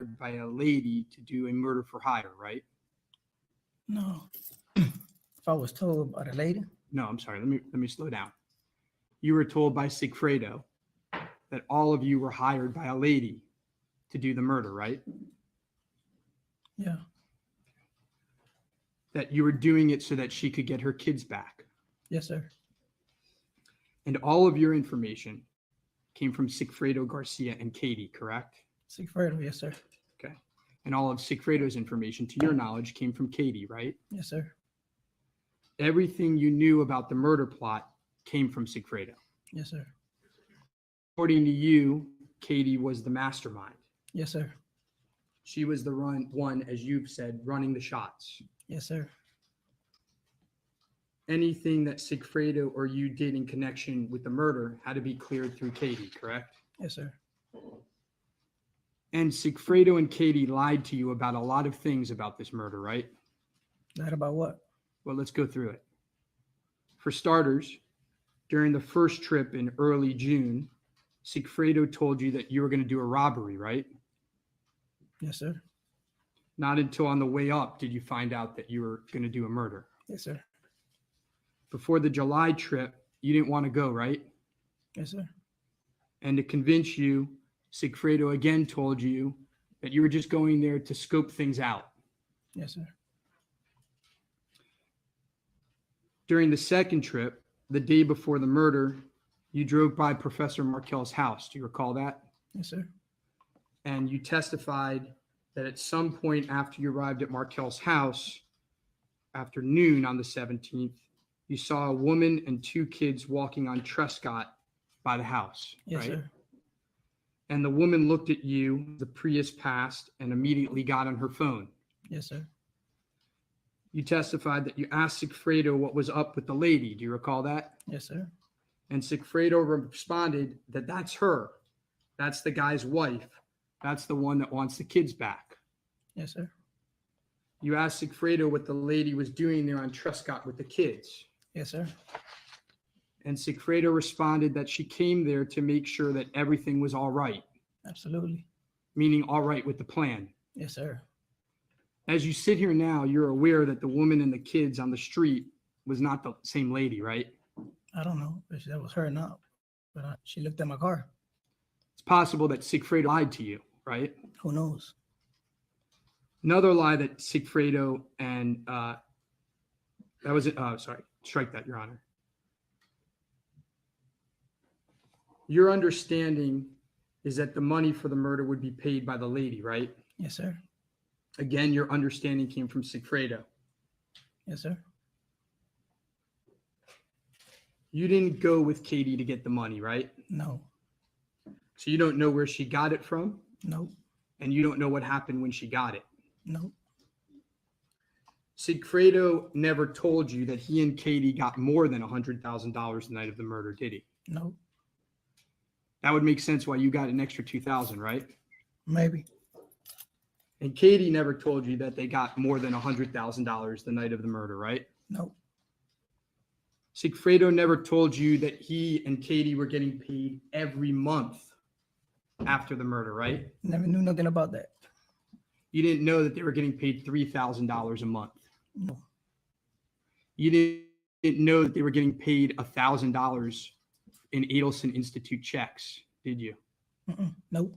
by a lady to do a murder for hire, right? No. If I was told by the lady, No, I'm sorry. Let me slow down. You were told by Sigfredo that all of you were hired by a lady to do the murder, right? yeah, That you were doing it so that she could get her kids back. yes, sir. And all of your information came from Sigfredo Garcia and Katie, correct? Sigfredo, yes, sir. Okay. And all of Sigfredo's information, to your knowledge, came from Katie, right? Yes, sir. Everything you knew about the murder plot came from Sigfredo. Yes, sir. According to you, Katie was the mastermind. Yes, sir. She was the one, as you've said, running the shots. Yes, sir. Anything that Sigfredo or you did in connection with the murder had to be cleared through Katie, correct? Yes, sir. And Sigfredo and Katie lied to you about a lot of things about this murder, right? That about what? Well, let's go through it. For starters, during the first trip in early June, Sigfredo told you that you were going to do a robbery, right? Yes, sir. Not until on the way up did you find out that you were going to do a murder. Yes, sir. Before the July trip, you didn't want to go, right? Yes, sir. And to convince you, Sigfredo again told you that you were just going there to scope things out. Yes, sir. During the second trip, the day before the murder, you drove by Professor Markel's house. Do you recall that? Yes, sir. And you testified that at some point after you arrived at Markel's house, after noon on the 17th, you saw a woman and two kids walking on Trescott by the house, Yes, right? sir. And the woman looked at you, the Prius passed, and immediately got on her phone. Yes, sir. You testified that you asked Sigfredo what was up with the lady. Do you recall that? Yes, sir. And Sigfredo responded that that's her. That's the guy's wife. That's the one that wants the kids back. Yes, sir. You asked Sigfredo what the lady was doing there on Trescott with the kids. Yes, sir. And Sigfredo responded that she came there to make sure that everything was all right, Absolutely. meaning all right with the plan. Yes, sir. As you sit here now, you're aware that the woman and the kids on the street was not the same lady, right? I don't know if that was her or not, but she looked at my car. It's possible that Sigfredo lied to you, right? Who knows? Another lie that Sigfredo and that was it. Sorry, strike that, Your Honor. Your understanding is that the money for the murder would be paid by the lady, right? Yes, sir. Again, your understanding came from Sigfredo. Yes, sir. You didn't go with Katie to get the money, right? No. So you don't know where she got it from, No. and you don't know what happened when she got it. No. Sigfredo never told you that he and Katie got more than $100,000 the night of the murder, did he? No. That would make sense why you got an extra $2,000, right? Maybe. And Katie never told you that they got more than $100,000 the night of the murder, right? No. Sigfredo never told you that he and Katie were getting paid every month after the murder, right? Never knew nothing about that. You didn't know that they were getting paid $3,000 a month. No. You didn't know that they were getting paid $1,000 in Adelson Institute checks, did you? Nope.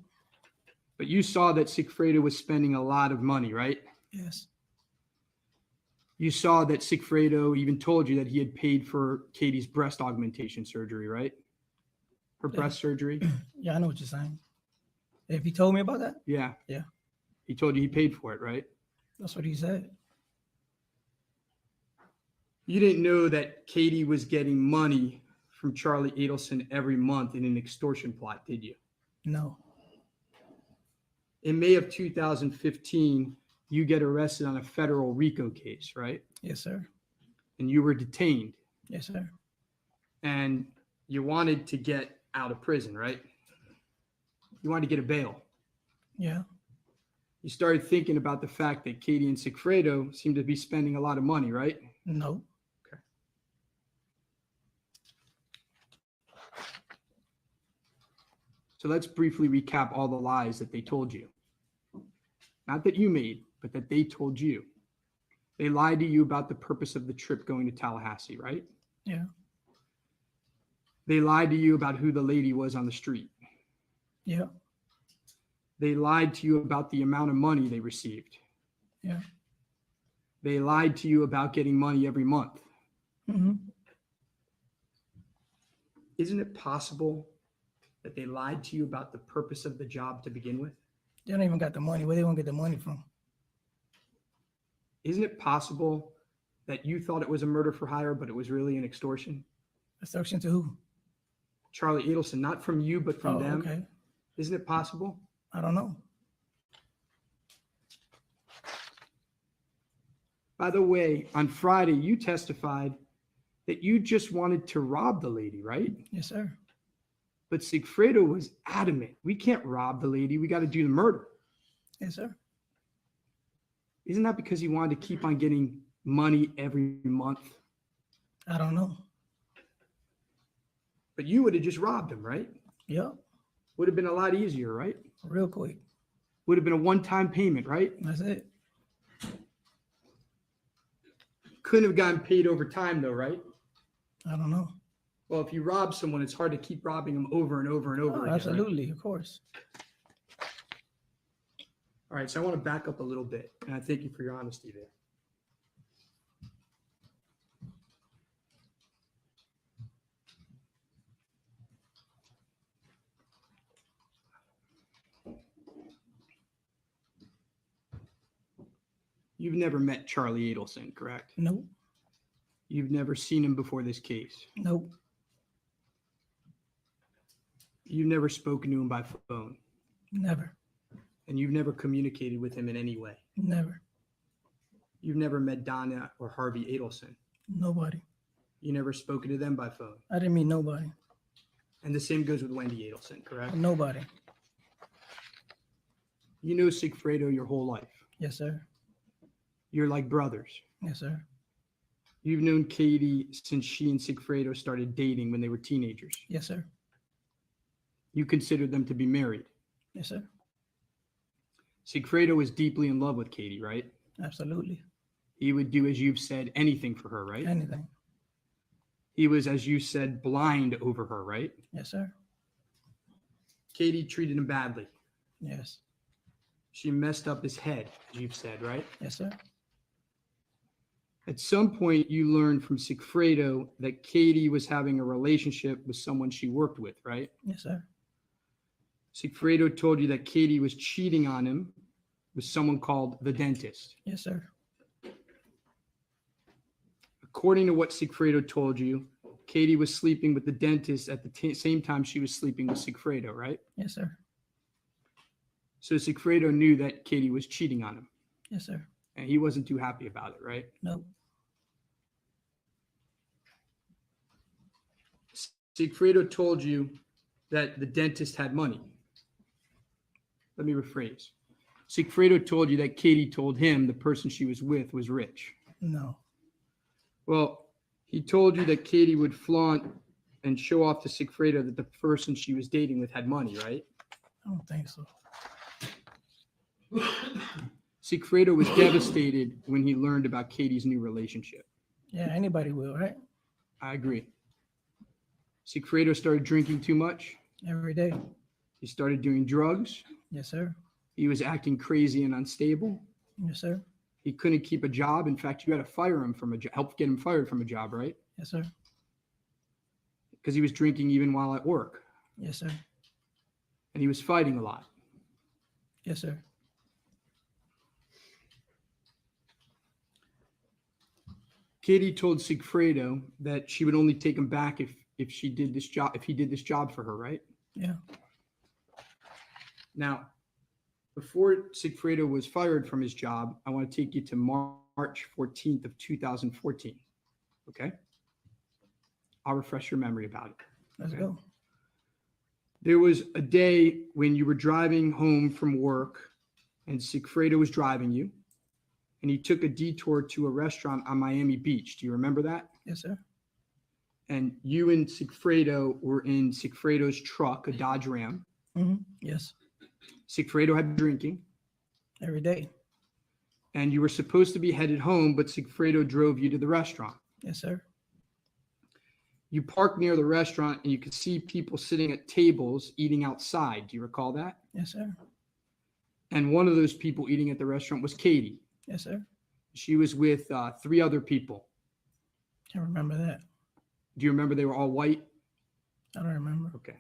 But you saw that Sigfredo was spending a lot of money, right? Yes. You saw that Sigfredo even told you that he had paid for Katie's breast augmentation surgery, right? Her breast surgery. Yeah, I know what you're saying. If he told me about that? Yeah. Yeah. He told you he paid for it, right? That's what he said. You didn't know that Katie was getting money from Charlie Adelson every month in an extortion plot, did you? No. In May of 2015, you get arrested on a federal RICO case, right? Yes, sir. And you were detained. Yes, sir. And you wanted to get out of prison, right? You wanted to get a bail. Yeah. You started thinking about the fact that Katie and Sigfredo seemed to be spending a lot of money, right? No. Okay. So let's briefly recap all the lies that they told you. not that you made, but that they told you. They lied to you about the purpose of the trip going to Tallahassee, right? Yeah. They lied to you about who the lady was on the street. Yeah. They lied to you about the amount of money they received. Yeah. They lied to you about getting money every month. Mm-hmm. Isn't it possible that they lied to you about the purpose of the job to begin with? They don't even got the money. Where they gonna get the money from? Isn't it possible that you thought it was a murder for hire, but it was really an extortion? Extortion to who? Charlie Adelson, not from you, but from them. Okay. Isn't it possible? I don't know. By the way, on Friday, you testified that you just wanted to rob the lady, right? Yes, sir. But Sigfredo was adamant. We can't rob the lady. We got to do the murder. Yes, sir. Isn't that because he wanted to keep on getting money every month? I don't know. But you would have just robbed him, right? Yep. Would have been a lot easier, right? Real quick. Would have been a one-time payment, right? That's it. Couldn't have gotten paid over time, though, right? I don't know. Well, if you rob someone, it's hard to keep robbing them over and over and over again. Absolutely, Right? of course. All right, so I want to back up a little bit, and I thank you for your honesty there. You've never met Charlie Adelson, correct? Nope. You've never seen him before this case. Nope. You've never spoken to him by phone. Never. And you've never communicated with him in any way. Never. You've never met Donna or Harvey Adelson. Nobody. You never spoken to them by phone. I didn't meet nobody. And the same goes with Wendi Adelson, correct? Nobody. You know Sigfredo your whole life. Yes, sir. You're like brothers. Yes, sir. You've known Katie since she and Sigfredo started dating when they were teenagers. Yes, sir. You considered them to be married. Yes, sir. Sigfredo was deeply in love with Katie, right? Absolutely. He would do, as you've said, anything for her, right? Anything. He was, as you said, blind over her, right? Yes, sir. Katie treated him badly. Yes. She messed up his head, as you've said, right? Yes, sir. At some point, you learned from Sigfredo that Katie was having a relationship with someone she worked with, right? Yes, sir. Sigfredo told you that Katie was cheating on him with someone called the dentist. Yes, sir. According to what Sigfredo told you, Katie was sleeping with the dentist at the same time she was sleeping with Sigfredo, right? Yes, sir. So Sigfredo knew that Katie was cheating on him, Yes, sir. and he wasn't too happy about it, right? Nope. Sigfredo told you that the dentist had money. Let me rephrase. Sigfredo told you that Katie told him the person she was with was rich. No. Well, he told you that Katie would flaunt and show off to Sigfredo that the person she was dating with had money, right? I don't think so. Sigfredo was devastated when he learned about Katie's new relationship. Yeah, anybody will, right? I agree. Sigfredo started drinking too much. Every day. He started doing drugs. Yes, sir. He was acting crazy and unstable. Yes, sir. He couldn't keep a job. In fact, you had to fire him from a job, help get him fired from a job, right? Yes, sir. Because he was drinking even while at work. Yes, sir. And he was fighting a lot. Yes, sir. Katie told Sigfredo that she would only take him back if he did this job for her, right? Yeah. Now, before Sigfredo was fired from his job, I want to take you to March 14th of 2014. Okay? I'll refresh your memory about it. Let's Okay. go. There was a day when you were driving home from work and Sigfredo was driving you and he took a detour to a restaurant on Miami Beach. Do you remember that? Yes, sir. And you and Sigfredo were in Sigfredo's truck, a Dodge Ram. Mm-hmm. Yes. Sigfredo had been drinking. Every day. And you were supposed to be headed home, but Sigfredo drove you to the restaurant. Yes, sir. You parked near the restaurant and you could see people sitting at tables eating outside. Do you recall that? Yes, sir. And one of those people eating at the restaurant was Katie. Yes, sir. She was with 3 other people. I remember that. Do you remember they were all white? I don't remember. Okay.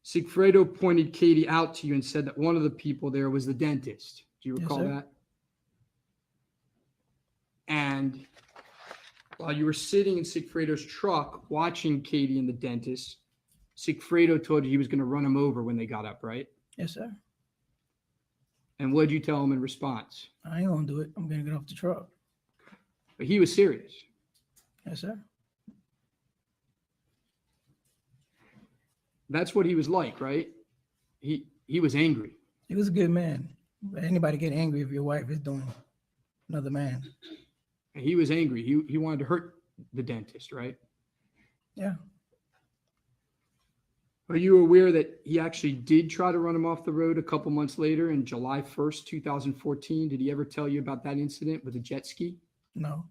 Sigfredo pointed Katie out to you and said that one of the people there was the dentist. Do you Yes, recall sir. that? And while you were sitting in Sigfredo's truck watching Katie and the dentist, Sigfredo told you he was going to run him over when they got up, right? Yes, sir. And what did you tell him in response? I ain't gonna do it. I'm gonna get off the truck. But he was serious. Yes, sir. That's what he was like, right? He was angry. He was a good man. But anybody get angry if your wife is doing another man? And he was angry. He wanted to hurt the dentist, right? Yeah. Are you aware that he actually did try to run him off the road a couple months later in July 1st, 2014? Did he ever tell you about that incident with a jet ski? No.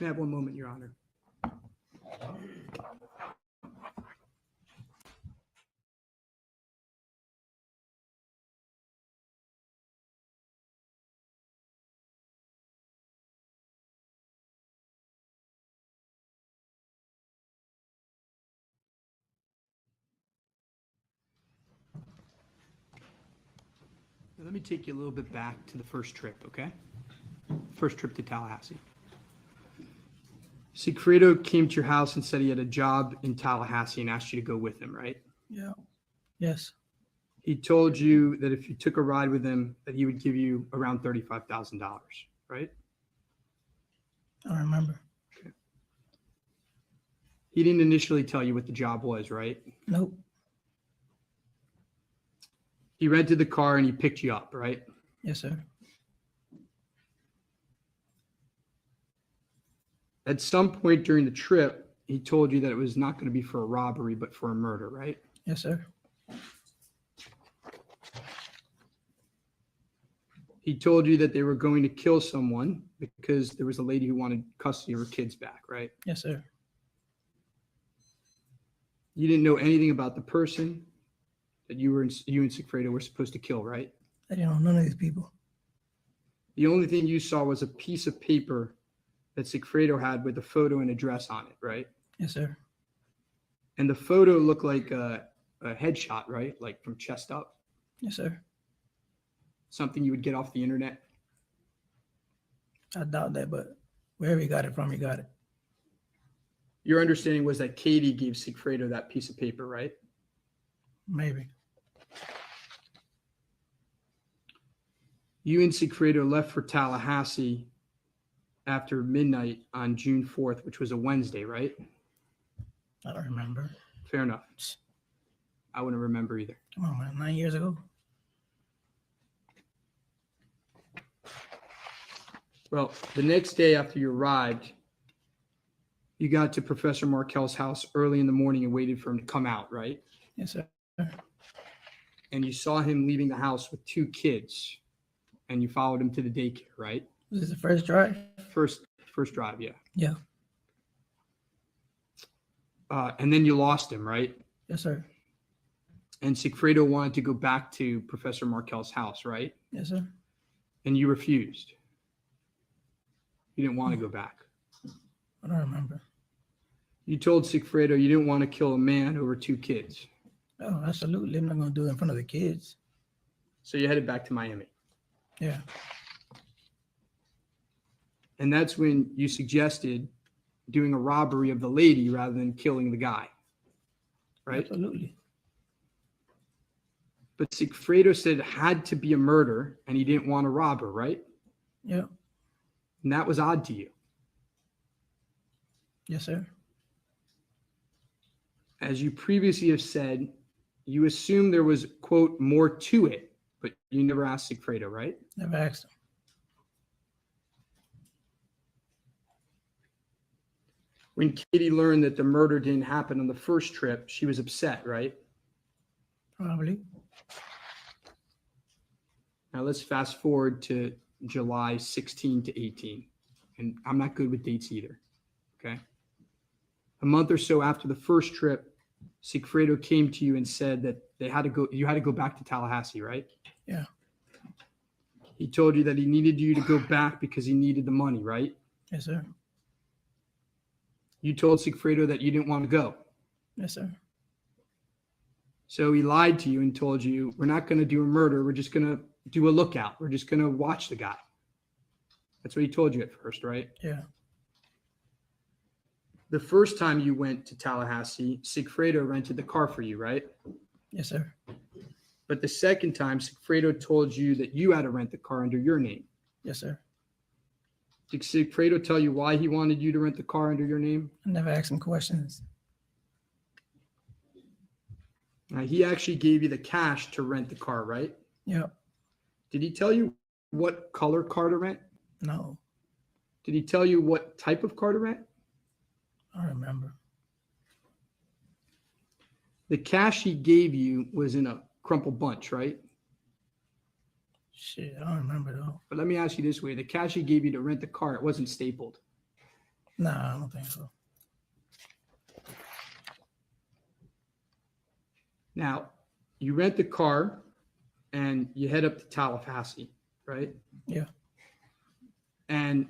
May I have one moment, Your Honor? Now, let me take you a little bit back to the first trip, okay? First trip to Tallahassee. Sigfredo came to your house and said he had a job in Tallahassee and asked you to go with him, right? Yeah. Yes. He told you that if you took a ride with him, that he would give you around $35,000, right? I don't remember. He didn't initially tell you what the job was, right? Nope. He rented the car and he picked you up, right? Yes, sir. At some point during the trip, he told you that it was not going to be for a robbery, but for a murder, right? Yes, sir. He told you that they were going to kill someone because there was a lady who wanted custody of her kids back, right? Yes, sir. You didn't know anything about the person that you and Sigfredo were supposed to kill, right? I didn't know none of these people. The only thing you saw was a piece of paper that Sigfredo had with a photo and address on it, right? Yes, sir. And the photo looked like a headshot, right? Like from chest up. Yes, sir. Something you would get off the internet. I doubt that, but wherever he got it from, he got it. Your understanding was that Katie gave Sigfredo that piece of paper, right? Maybe. You and Sigfredo left for Tallahassee after midnight on June 4th, which was a Wednesday, right? I don't remember. Fair enough. I wouldn't remember either. Come on, man. 9 years ago. Well, the next day after you arrived, you got to Professor Markel's house early in the morning and waited for him to come out, right? Yes, sir. And you saw him leaving the house with 2 kids, and you followed him to the daycare, right? Was this the first drive? First drive, yeah. Yeah. And then you lost him, right? Yes, sir. And Sigfredo wanted to go back to Professor Markel's house, right? Yes, sir. And you refused. You didn't want to go back. I don't remember. You told Sigfredo you didn't want to kill a man over 2 kids. Oh, absolutely. I'm not going to do it in front of the kids. So you headed back to Miami. Yeah. And that's when you suggested doing a robbery of the lady rather than killing the guy, right? Absolutely. But Sigfredo said it had to be a murder and he didn't want to rob her, right? Yeah. And that was odd to you. Yes, sir. As you previously have said, you assumed there was, quote, more to it, but you never asked Sigfredo, right? Never asked him. When Katie learned that the murder didn't happen on the first trip, she was upset, right? Probably. Now let's fast forward to July 16 to 18. And I'm not good with dates either, okay? A month or so after the first trip, Sigfredo came to you and said that you had to go back to Tallahassee, right? Yeah. He told you that he needed you to go back because he needed the money, right? Yes, sir. You told Sigfredo that you didn't want to go. Yes, sir. So he lied to you and told you, we're not going to do a murder. We're just going to do a lookout. We're just going to watch the guy. That's what he told you at first, right? Yeah. The first time you went to Tallahassee, Sigfredo rented the car for you, right? Yes, sir. But the second time, Sigfredo told you that you had to rent the car under your name. Yes, sir. Did Sigfredo tell you why he wanted you to rent the car under your name? I never asked him questions. Now, he actually gave you the cash to rent the car, right? Yep. Did he tell you what color car to rent? No. Did he tell you what type of car to rent? I don't remember. The cash he gave you was in a crumpled bunch, right? Shit, I don't remember though. But let me ask you this way. The cash he gave you to rent the car, it wasn't stapled. Nah, I don't think so. Now, you rent the car and you head up to Tallahassee, right? Yeah. And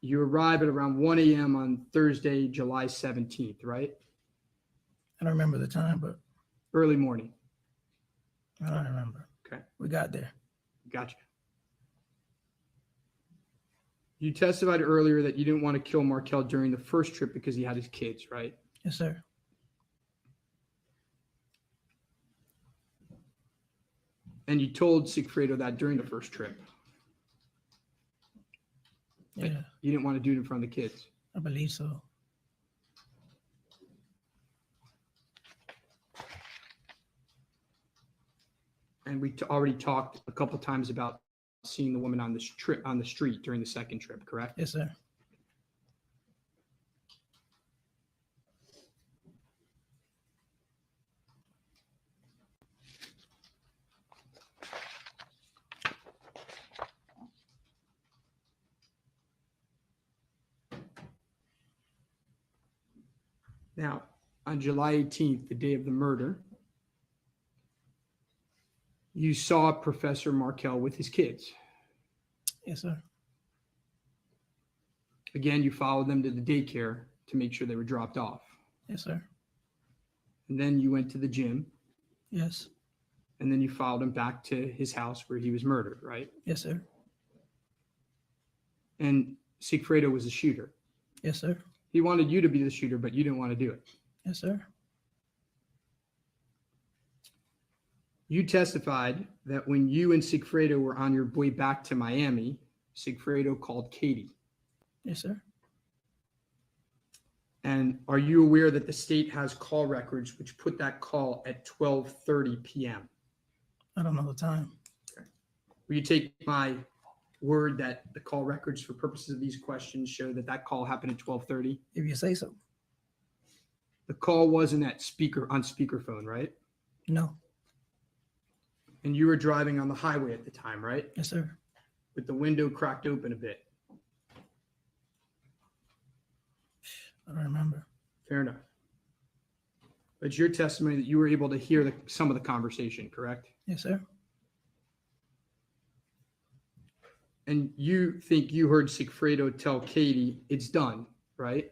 you arrive at around 1 a.m. on Thursday, July 17th, right? I don't remember the time, but Early morning. I don't remember. Okay. We got there. Gotcha. You testified earlier that you didn't want to kill Markel during the first trip because he had his kids, right? Yes, sir. And you told Sigfredo that during the first trip. Yeah, You didn't want to do it in front of the kids. I believe so. And we already talked a couple times about seeing the woman on this trip on the street during the second trip, correct? Yes, sir. Now, on July 18th, the day of the murder, you saw Professor Markel with his kids. Yes, sir. Again, you followed them to the daycare to make sure they were dropped off. Yes, sir. And then you went to the gym, Yes. and then you followed him back to his house where he was murdered, right? Yes, sir. And Sigfredo was the shooter. Yes, sir. He wanted you to be the shooter, but you didn't want to do it. Yes, sir. You testified that when you and Sigfredo were on your way back to Miami, Sigfredo called Katie. Yes, sir. And are you aware that the state has call records which put that call at 12:30 p.m.? I don't know the time. Will you take my word that the call records for purposes of these questions show that that call happened at 12:30? If you say so. The call wasn't on speakerphone, right? No. And you were driving on the highway at the time, right? Yes, sir. With the window cracked open a bit. I don't remember. Fair enough. But it's your testimony that you were able to hear some of the conversation, correct? Yes, sir. And you think you heard Sigfredo tell Katie, it's done, right?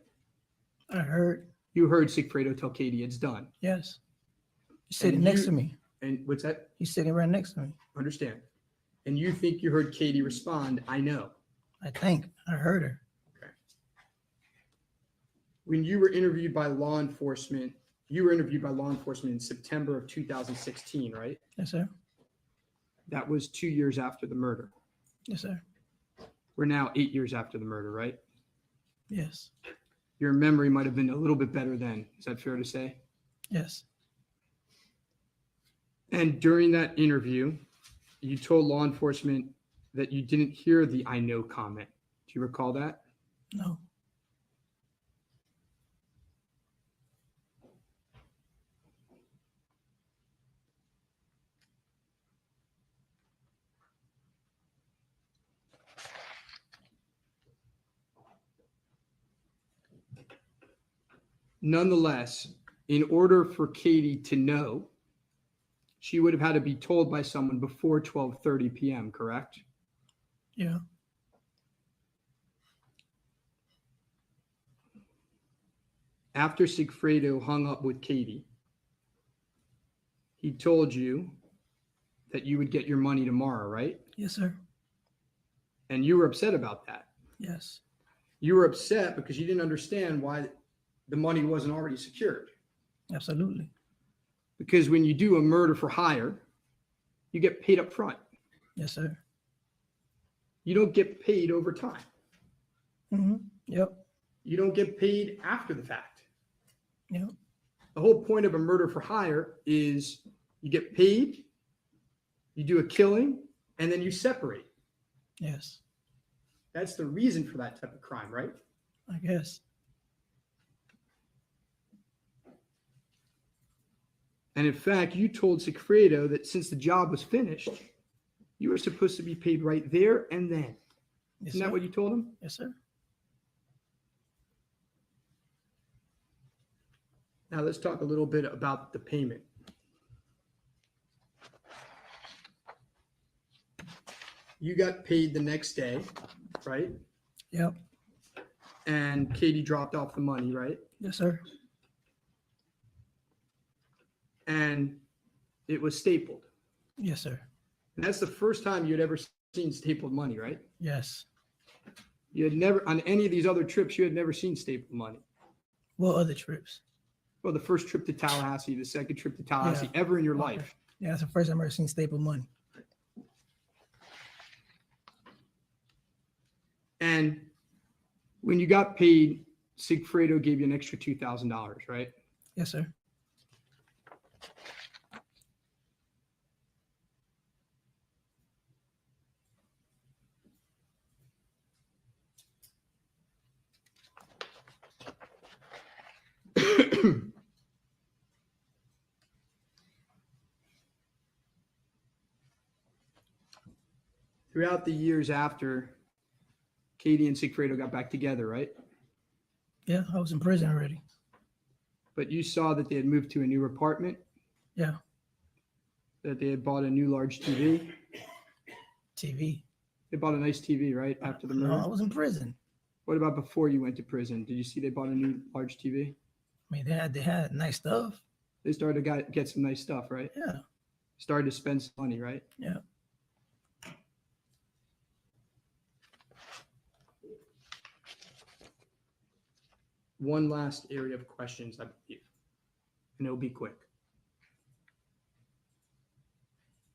I heard. You heard Sigfredo tell Katie, it's done. Yes. He's sitting And next you- to me. And what's that? He's sitting right next to me. Understand. And you think you heard Katie respond, I know. I think I heard her. When you were interviewed by law enforcement, in September of 2016, right? Yes, sir. That was 2 years after the murder. Yes, sir. We're now 8 years after the murder, right? Yes. Your memory might have been a little bit better then. Is that fair to say? Yes. And during that interview, you told law enforcement that you didn't hear the "I know" comment. Do you recall that? No. Nonetheless, in order for Katie to know, she would have had to be told by someone before 12:30 p.m., correct? Yeah. After Sigfredo hung up with Katie, he told you that you would get your money tomorrow, right? Yes, sir. And you were upset about that. Yes. You were upset because you didn't understand why the money wasn't already secured. Absolutely. Because when you do a murder for hire, you get paid up front. Yes, sir. You don't get paid over time. Mm-hmm. Yep. You don't get paid after the fact. Yep. The whole point of a murder for hire is you get paid, you do a killing, and then you separate. Yes. That's the reason for that type of crime, right? I guess. And in fact, you told Sigfredo that since the job was finished, you were supposed to be paid right there and then. Yes, Isn't that sir. what you told him? Yes, sir. Now let's talk a little bit about the payment. You got paid the next day, right? Yep. And Katie dropped off the money, right? Yes, sir. And it was stapled. Yes, sir. And that's the first time you had ever seen stapled money, right? Yes. You had never, on any of these other trips, you had never seen stapled money. What other trips? Well, the first trip to Tallahassee, the second trip to Tallahassee, Yeah. ever in your Okay. life. Yeah, that's the first time I've ever seen staple money. And when you got paid, Sigfredo gave you an extra $2,000, right? Yes, sir. Throughout the years after, Katie and Sigfredo got back together, right? Yeah, I was in prison already. But you saw that they had moved to a new apartment, Yeah. that they had bought a new large TV. TV. They bought a nice TV, right? After the murder. No, I was in prison. What about before you went to prison? Did you see they bought a new large TV? I mean, they had nice stuff. They started to get some nice stuff, right? Yeah. Started to spend some money, right? Yeah. One last area of questions, I believe, and it'll be quick.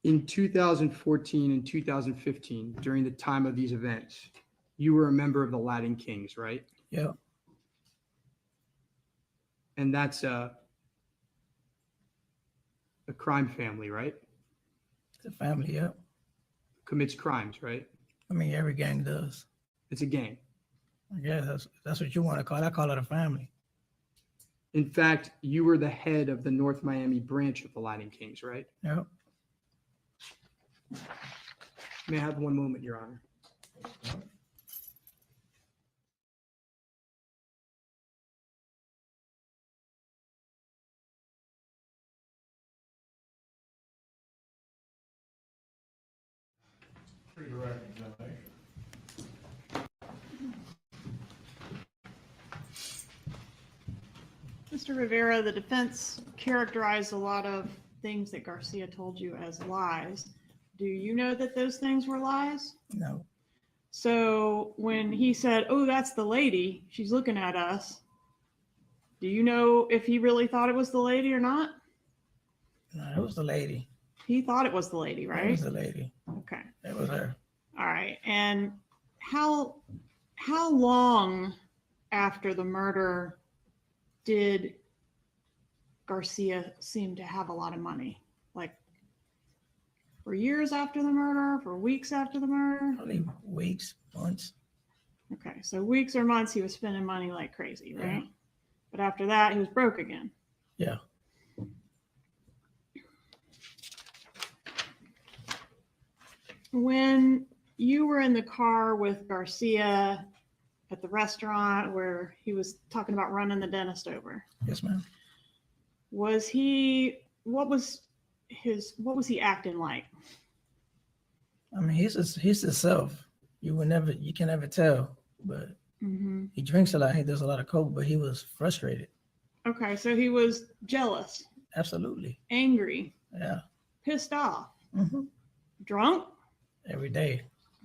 In 2014 and 2015, during the time of these events, you were a member of the Latin Kings, right? Yeah. And that's a crime family, right? It's a family. Yeah. Commits crimes, right? I mean, every gang does. It's a gang. I guess that's what you want to call it. I call it a family. In fact, you were the head of the North Miami branch of the Latin Kings, right? Yeah. May I have one moment, Your Honor? Mr. Rivera, the defense characterized a lot of things that Garcia told you as lies. Do you know that those things were lies? No. So when he said, "Oh, that's the lady, she's looking at us," do you know if he really thought it was the lady or not? No, it was the lady. He thought it was the lady, It right? was the lady. Okay. It was her. All right. And how long after the murder did Garcia seemed to have a lot of money? Like for years after the murder, for weeks after the murder? Probably weeks, months. Okay, so weeks or months he was spending money like crazy, right? Yeah. But after that, he was broke again. Yeah. When you were in the car with Garcia at the restaurant where he was talking about running the dentist over, Yes, ma'am. was he, what was he acting like? I mean, he's himself. You can never tell. But Mm-hmm. he drinks a lot. He does a lot of coke. But he was frustrated. Okay, so he was jealous, Absolutely. angry, Yeah. pissed off, Hmm. drunk. Every day.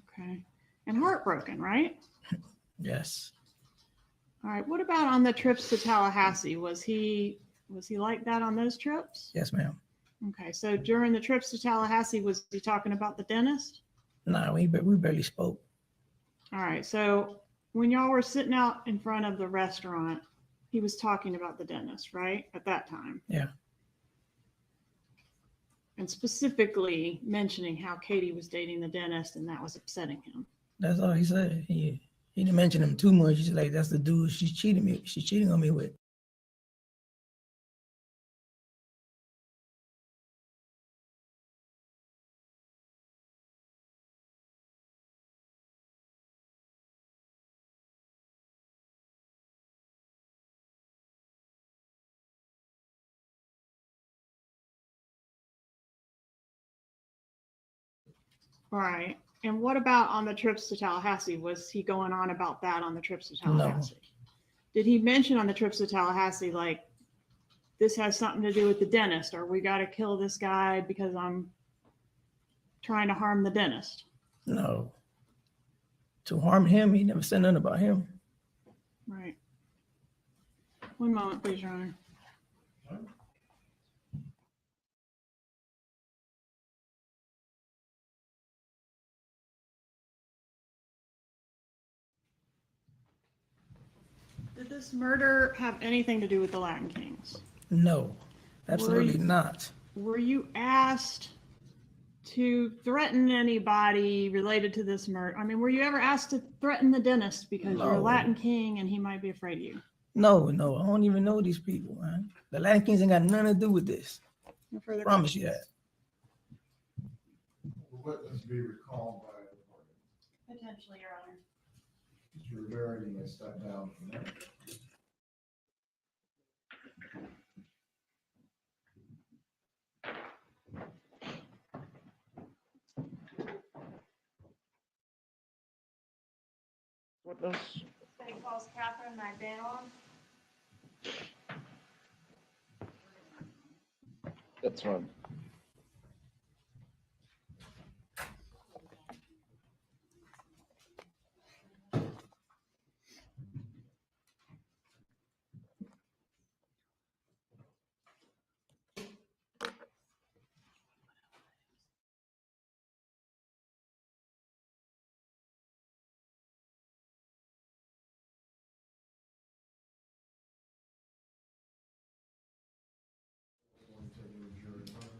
Okay, and heartbroken, right? Yes. All right. What about on the trips to Tallahassee? Was he like that on those trips? Yes, ma'am. Okay, so during the trips to Tallahassee, was he talking about the dentist? Nah, we barely spoke. All right, so when y'all were sitting out in front of the restaurant, he was talking about the dentist, right? At that time. Yeah. And specifically mentioning how Katie was dating the dentist and that was upsetting him. That's all he said. He didn't mention him too much. He's like, that's the dude she's cheating on me with. All right. And what about on the trips to Tallahassee? Was he going on about that on the trips to No. Tallahassee? Did he mention on the trips to Tallahassee, like, this has something to do with the dentist, or we got to kill this guy because I'm trying to harm the dentist? No. To harm him, he never said nothing about him. Right. One moment, please, Your Honor. Did this murder have anything to do with the Latin Kings? No, absolutely not. Were you asked to threaten anybody related to this murder? I mean, were you ever asked to threaten the dentist because you're a No. Latin King and he might be afraid of you? No, I don't even know these people, man. The Latin Kings ain't got nothing to do with this. No further Promise questions. you that. Witness be recalled by the party. Potentially, Your Honor. Mr. Rivera, you may step down from there. Witness. State calls Katherine Magbanua. That's right. One taking the jury.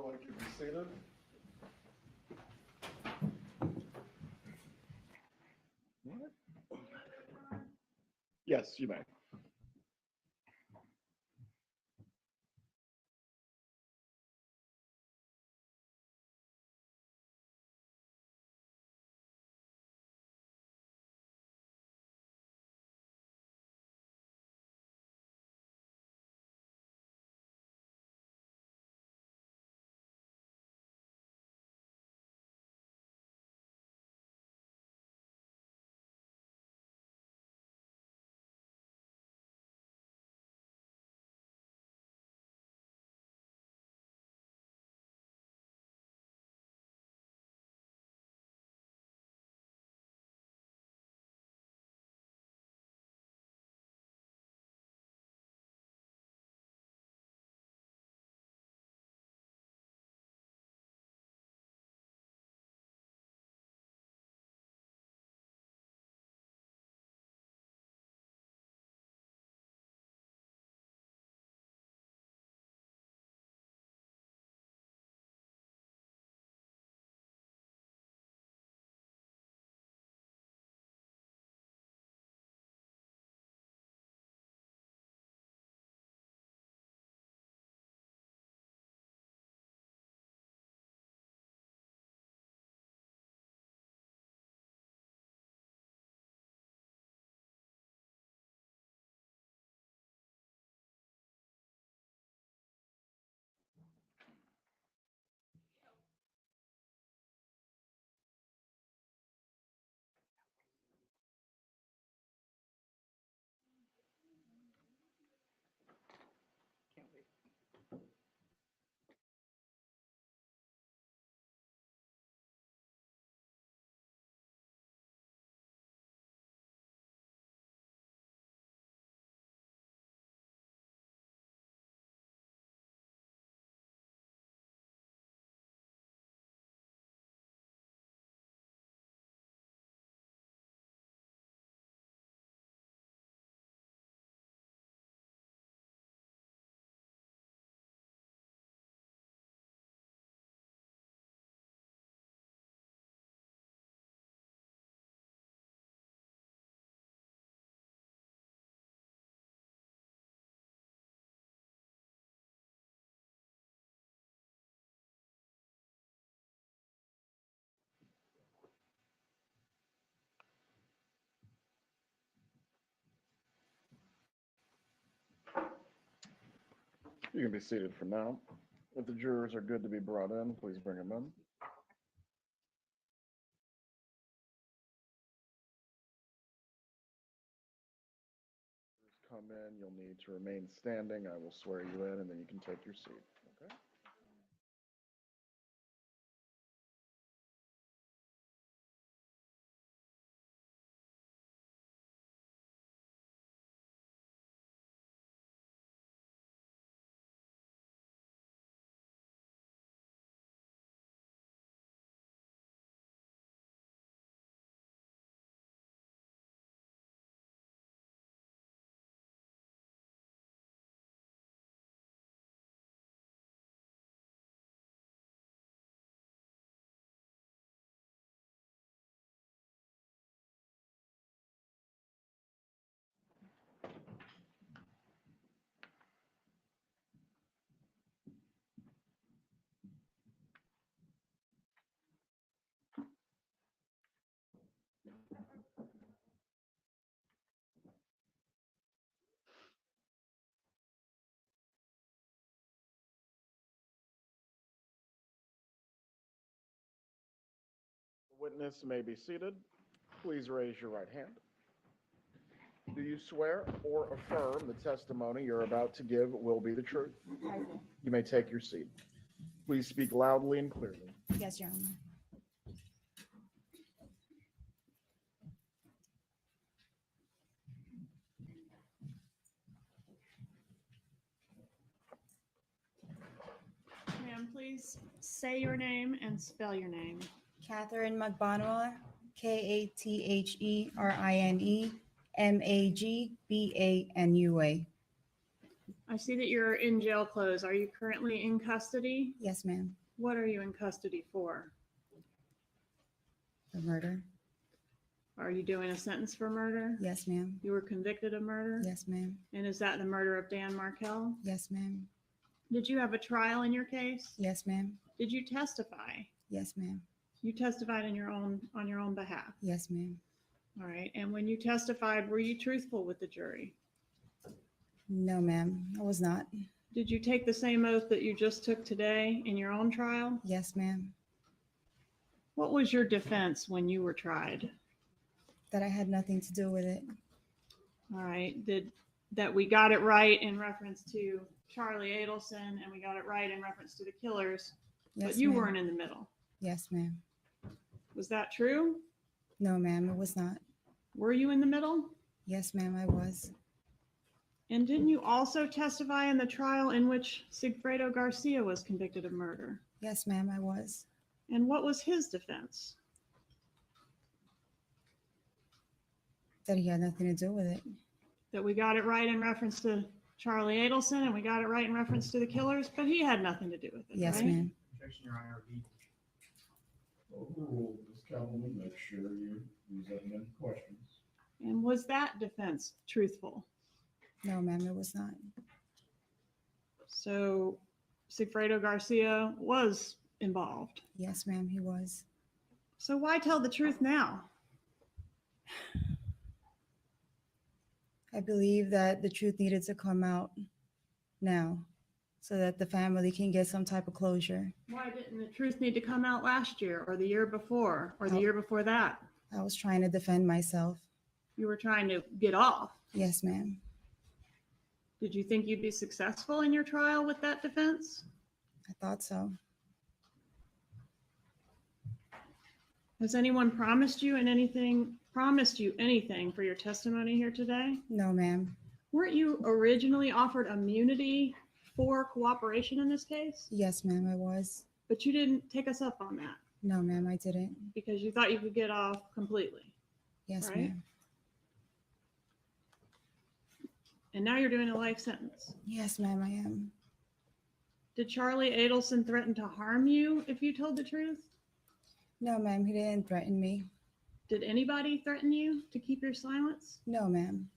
Everyone can be seated. Yes, you may. You can be seated for now. If the jurors are good to be brought in, please bring them in. Come in, you'll need to remain standing. I will swear you in, and then you can take your seat. Okay? The witness may be seated. Please raise your right hand. Do you swear or affirm the testimony you're about to give will be the truth? I do. You may take your seat. Please speak loudly and clearly. Yes, Your Honor. Ma'am, please say your name and spell your name. Katherine Magbanua, Katherine Magbanua. I see that you're in jail clothes. Are you currently in custody? Yes, ma'am. What are you in custody for? For murder? Are you doing a sentence for murder? Yes, ma'am. You were convicted of murder? Yes, ma'am. And is that the murder of Dan Markell? Yes, ma'am. Did you have a trial in your case? Yes, ma'am. Did you testify? Yes, ma'am. You testified on your own behalf. Yes, ma'am. All right. And when you testified, were you truthful with the jury? No, ma'am. I was not. Did you take the same oath that you just took today in your own trial? Yes, ma'am. What was your defense when you were tried? That I had nothing to do with it. All right. That we got it right in reference to Charlie Adelson and we got it right in reference to the killers, Yes, but you ma'am. weren't in the middle. Yes, ma'am. Was that true? No, ma'am. It was not. Were you in the middle? Yes, ma'am. I was. And didn't you also testify in the trial in which Sigfredo Garcia was convicted of murder? Yes, ma'am. I was. And what was his defense? That he had nothing to do with it. That we got it right in reference to Charlie Adelson and we got it right in reference to the killers, but he had nothing to do with it. Yes, right? ma'am. Objection, Your Honor. Overruled, Ms. Councilwoman, make sure you use that in questions. And was that defense truthful? No, ma'am. It was not. So Sigfredo Garcia was involved. Yes, ma'am. He was. So why tell the truth now? I believe that the truth needed to come out now so that the family can get some type of closure. Why didn't the truth need to come out last year or the year before or the Oh. year before that? I was trying to defend myself. You were trying to get off. Yes, ma'am. Did you think you'd be successful in your trial with that defense? I thought so. Has anyone promised you anything for your testimony here today? No, ma'am. Weren't you originally offered immunity for cooperation in this case? Yes, ma'am. I was. But you didn't take us up on that No, ma'am. I didn't. because you thought you could get off completely. Yes, Right. ma'am. And now you're doing a life sentence. Yes, ma'am. I am. Did Charlie Adelson threaten to harm you if you told the truth? No, ma'am. He didn't threaten me. Did anybody threaten you to keep your silence? No, ma'am.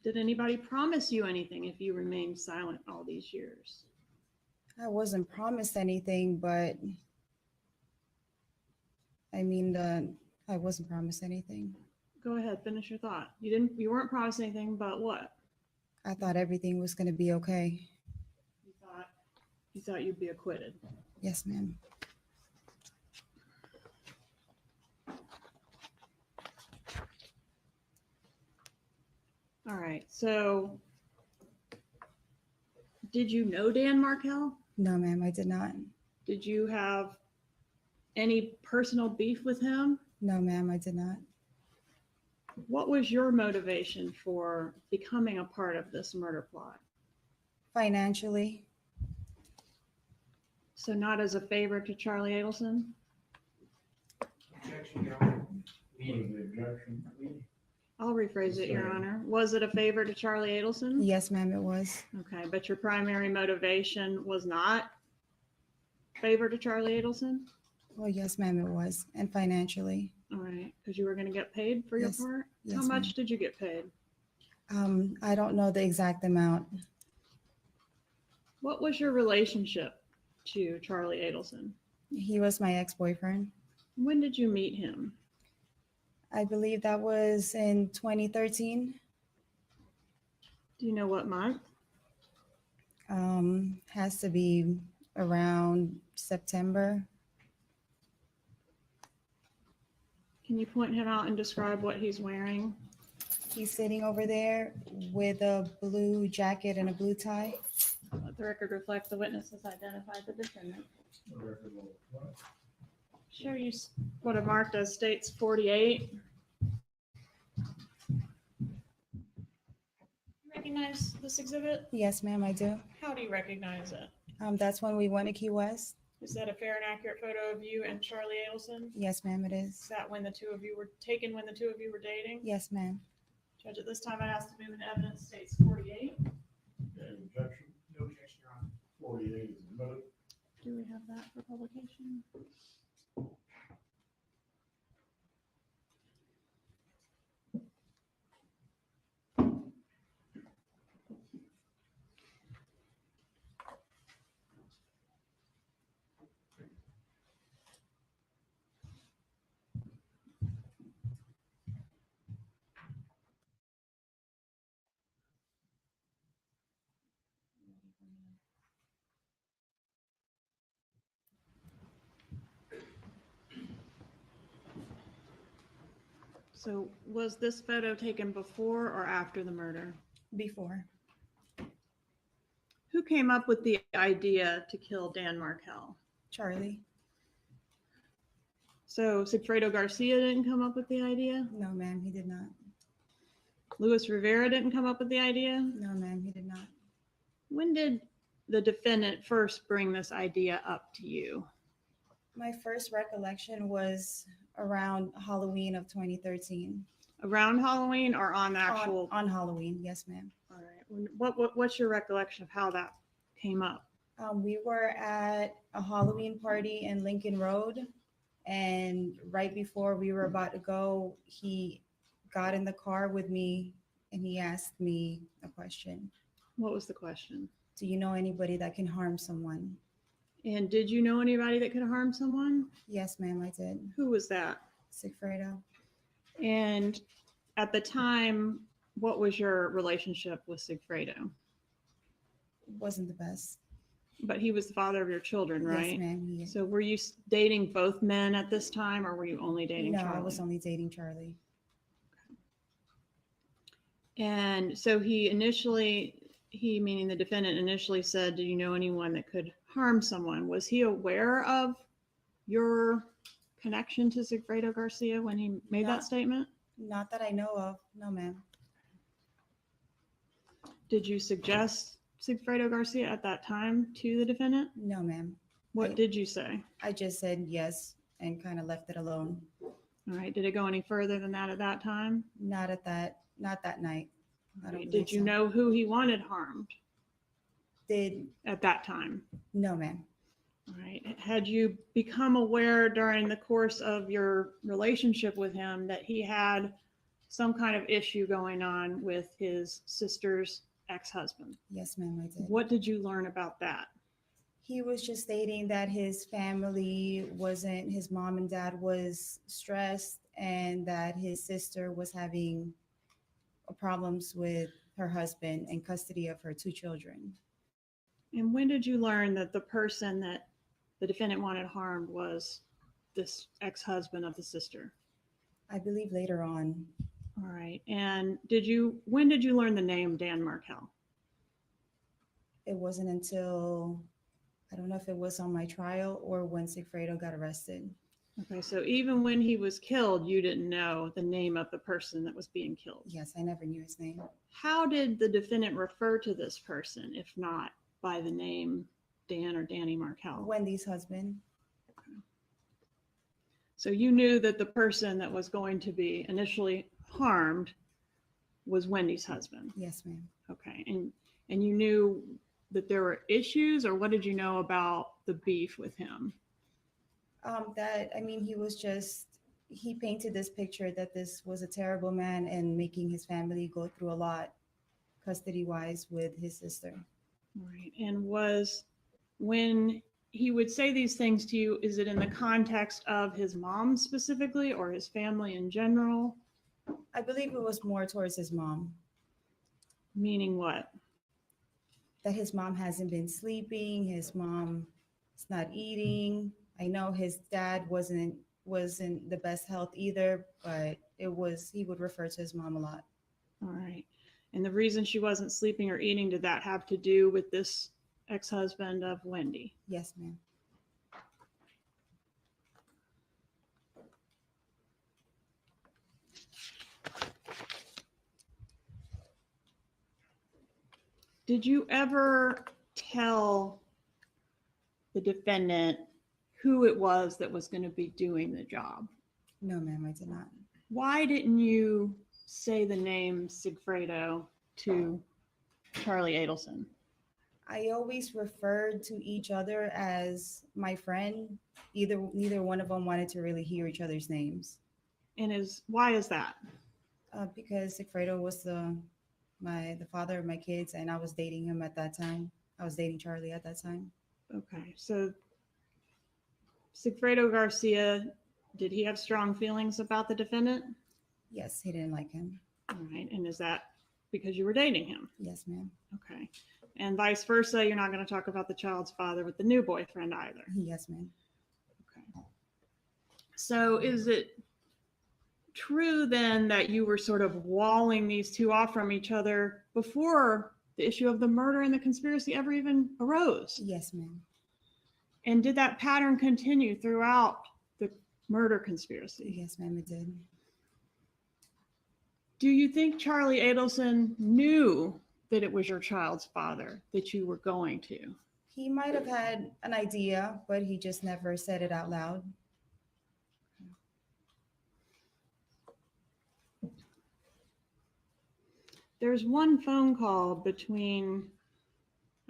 Did anybody promise you anything if you remained silent all these years? I wasn't promised anything, but I wasn't promised anything. Go ahead, finish your thought. You weren't promised anything, but what? I thought everything was going to be okay. You thought you'd be acquitted. Yes, ma'am. All right. So did you know Dan Markell? No, ma'am. I did not. Did you have any personal beef with him? No, ma'am. I did not. What was your motivation for becoming a part of this murder plot? Financially. So not as a favor to Charlie Adelson? Objection, Your Honor. What is the objection? I'll rephrase it, Your Sorry. Honor. Was it a favor to Charlie Adelson? Yes, ma'am. It was. Okay, but your primary motivation was not favor to Charlie Adelson? Well, yes, ma'am. It was. And financially. All right, because you were going to get paid for your Yes. part? Yes, How ma'am. much did you get paid? I don't know the exact amount. What was your relationship to Charlie Adelson? He was my ex-boyfriend. When did you meet him? I believe that was in 2013. Do you know what month? Has to be around September. Can you point him out and describe what he's wearing? He's sitting over there with a blue jacket and a blue tie. Let the record reflect the witness has identified the defendant. The record will reflect. Show you what I marked as states 48. Recognize this exhibit? Yes, ma'am, I do. How do you recognize it? That's when we went to Key West. Is that a fair and accurate photo of you and Charlie Adelson? Yes, ma'am, it Is is. that when the two of you were taken when the two of you were dating? Yes, ma'am. Judge, at this time, I'd ask to move into evidence states 48. Any objection? No objection, Your Honor. 48 is admitted. Do we have that for publication? So was this photo taken before or after the murder? Before. Who came up with the idea to kill Dan Markel? Charlie? So Sigfredo Garcia didn't come up with the idea? No, ma'am, he did not. Luis Rivera didn't come up with the idea? No, ma'am, he did not. When did the defendant first bring this idea up to you? My first recollection was around Halloween of 2013. Around Halloween or on the actual? On Halloween, yes, ma'am. All right. What's your recollection of how that came up? We were at a Halloween party in Lincoln Road, and right before we were about to go, he got in the car with me and he asked me a question. What was the question? Do you know anybody that can harm someone? And did you know anybody that could harm someone? Yes, ma'am, I did. Who was that? Sigfredo. And at the time, what was your relationship with Sigfredo? Wasn't the best. But he was the father of your children, right? Yes, ma'am. He is. So were you dating both men at this time, or were you only dating No, Charlie? I was only dating Charlie. And so he meaning the defendant, initially said, do you know anyone that could harm someone? Was he aware of your connection to Sigfredo Garcia when he made No. that statement? Not that I know of. No, ma'am. Did you suggest Sigfredo Garcia at that time to the defendant? No, ma'am. What I- did you say? I just said yes and kind of left it alone. All right. Did it go any further than that at that time? Not that night. I don't Did believe you so. know who he wanted harmed Did at that time? no, ma'am. All right. Had you become aware during the course of your relationship with him that he had some kind of issue going on with his sister's ex-husband? Yes, ma'am, I did. What did you learn about that? He was just stating that his mom and dad was stressed and that his sister was having problems with her husband and custody of her 2 children. And when did you learn that the person that the defendant wanted harmed was this ex-husband of the sister? I believe later on. All right. And when did you learn the name Dan Markel? It wasn't until, I don't know if it was on my trial or when Sigfredo got arrested. Okay, so even when he was killed, you didn't know the name of the person that was being killed. Yes, I never knew his name. How did the defendant refer to this person, if not by the name Dan or Danny Markel? Wendy's husband. So you knew that the person that was going to be initially harmed was Wendy's husband. Yes, ma'am. Okay, and you knew that there were issues, or what did you know about the beef with him? He painted this picture that this was a terrible man and making his family go through a lot custody-wise with his sister. Right. And when he would say these things to you, is it in the context of his mom specifically or his family in general? I believe it was more towards his mom, Meaning what? that his mom hasn't been sleeping, his mom is not eating. I know his dad wasn't the best health either, but he would refer to his mom a lot. All right. And the reason she wasn't sleeping or eating, did that have to do with this ex-husband of Wendi? Yes, ma'am. Did you ever tell the defendant who it was that was going to be doing the job? No, ma'am, I did not. Why didn't you say the name Sigfredo to Charlie Adelson? I always referred to each other as my friend. Neither one of them wanted to really hear each other's names. And why is that? Because Sigfredo was the father of my kids, and I was dating him at that time. I was dating Charlie at that time. Okay, so Sigfredo Garcia, did he have strong feelings about the defendant? Yes, he didn't like him. All right, and is that because you were dating him? Yes, ma'am. Okay, and vice versa, you're not going to talk about the child's father with the new boyfriend either? Yes, ma'am. Okay. So is it true then that you were sort of walling these two off from each other before the issue of the murder and the conspiracy ever even arose? Yes, ma'am. And did that pattern continue throughout the murder conspiracy? Yes, ma'am, it did. Do you think Charlie Adelson knew that it was your child's father that you were going to? He might have had an idea, but he just never said it out loud. There's one phone call between,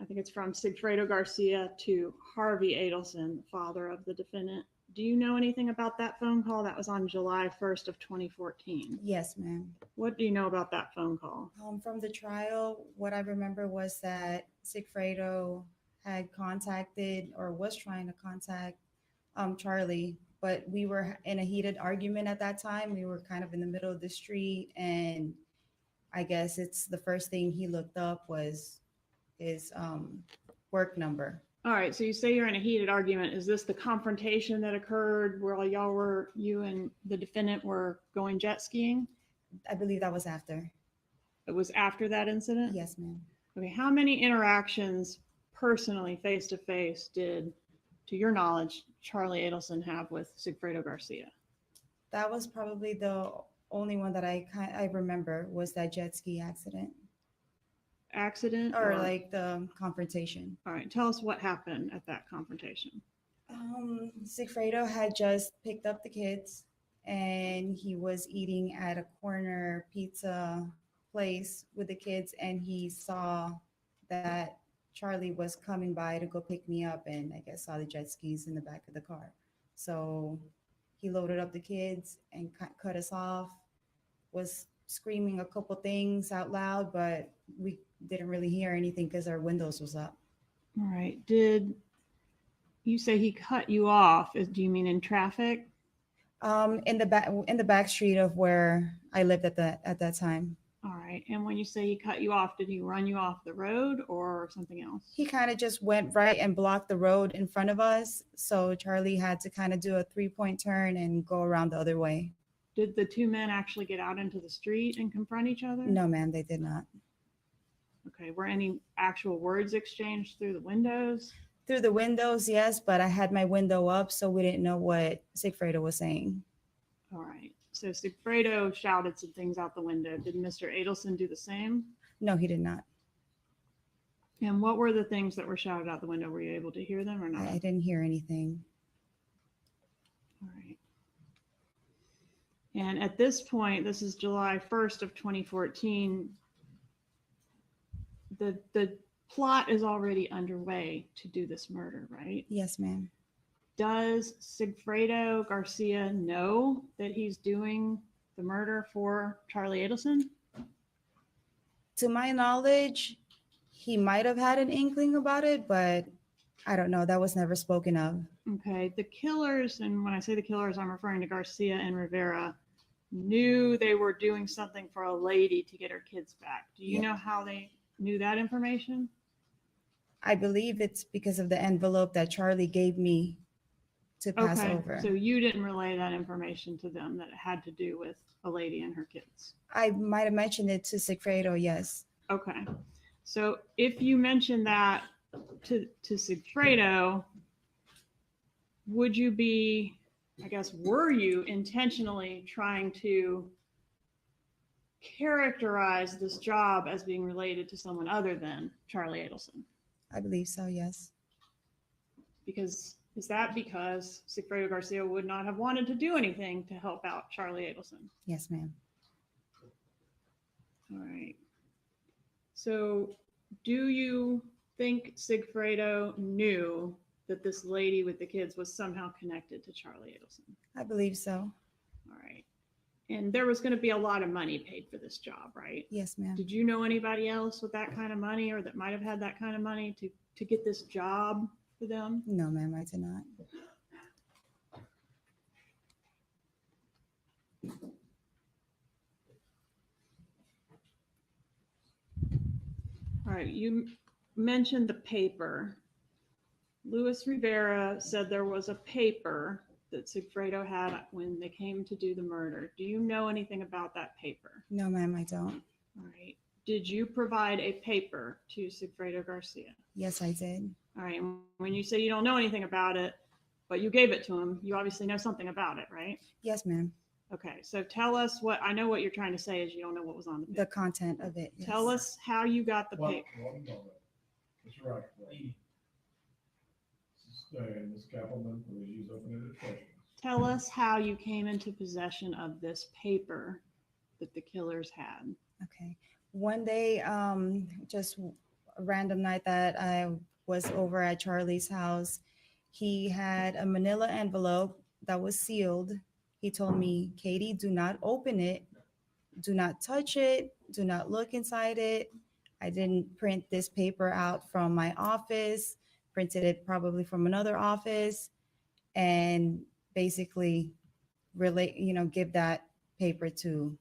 I think it's from Sigfredo Garcia to Harvey Adelson, father of the defendant. Do you know anything about that phone call? That was on July 1st of 2014. Yes, ma'am. What do you know about that phone call? From the trial, what I remember was that Sigfredo had contacted or was trying to contact Charlie, but we were in a heated argument at that time. We were kind of in the middle of the street, and I guess it's the first thing he looked up was his work number. All right, so you say you're in a heated argument. Is this the confrontation that occurred where you and the defendant were going jet skiing? I believe that was after. It was after that incident? Yes, ma'am. Okay, how many interactions personally, face to face, did, to your knowledge, Charlie Adelson have with Sigfredo Garcia? That was probably the only one that I remember was that jet ski accident Accident? or like the confrontation. All right, tell us what happened at that confrontation. Sigfredo had just picked up the kids and he was eating at a corner pizza place with the kids, and he saw that Charlie was coming by to go pick me up, and I guess saw the jet skis in the back of the car. So he loaded up the kids and cut us off, was screaming a couple things out loud, but we didn't really hear anything because our windows was up. All right, did you say he cut you off? Do you mean in traffic? In the back street of where I lived at that time. All right, and when you say he cut you off, did he run you off the road or something else? He kind of just went right and blocked the road in front of us. So Charlie had to kind of do a 3-point turn and go around the other way. Did the two men actually get out into the street and confront each other? No, ma'am, they did not. Okay, were any actual words exchanged through the windows? Through the windows, yes, but I had my window up, so we didn't know what Sigfredo was saying. All right, so Sigfredo shouted some things out the window. Did Mr. Adelson do the same? No, he did not. And what were the things that were shouted out the window? Were you able to hear them or not? I didn't hear anything. All right. And at this point, this is July 1st of 2014, the plot is already underway to do this murder, right? Yes, ma'am. Does Sigfredo Garcia know that he's doing the murder for Charlie Adelson? To my knowledge, he might have had an inkling about it, but I don't know. That was never spoken of. Okay, the killers, and when I say the killers, I'm referring to Garcia and Rivera, knew they were doing something for a lady to get her kids back. Do you Yeah. know how they knew that information? I believe it's because of the envelope that Charlie gave me to pass Okay, over. so you didn't relay that information to them that it had to do with a lady and her kids. I might have mentioned it to Sigfredo, yes. Okay, so if you mentioned that to Sigfredo, would you be, I guess, were you intentionally trying to characterize this job as being related to someone other than Charlie Adelson? I believe so, yes. Because is that because Sigfredo Garcia would not have wanted to do anything to help out Charlie Adelson? Yes, ma'am. All right. So do you think Sigfredo knew that this lady with the kids was somehow connected to Charlie Adelson? I believe so. All right. And there was going to be a lot of money paid for this job, right? Yes, ma'am. Did you know anybody else with that kind of money or that might have had that kind of money to get this job for them? No, ma'am, I did not. All right, you mentioned the paper. Luis Rivera said there was a paper that Sigfredo had when they came to do the murder. Do you know anything about that paper? No, ma'am, I don't. All right. Did you provide a paper to Sigfredo Garcia? Yes, I did. All right. And when you say you don't know anything about it, but you gave it to him, you obviously know something about it, right? Yes, ma'am. Okay. So tell us I know what you're trying to say is you don't know what was on the paper. The content of it. Yes. Tell us how you got the One paper. moment. That's right. Ms. Kappelman, please use open-ended questions. Tell us how you came into possession of this paper that the killers had. Okay. One day, just a random night that I was over at Charlie's house, he had a manila envelope that was sealed. He told me, Katie, do not open it. Do not touch it. Do not look inside it. I didn't print this paper out from my office, printed it probably from another office, and basically give that paper to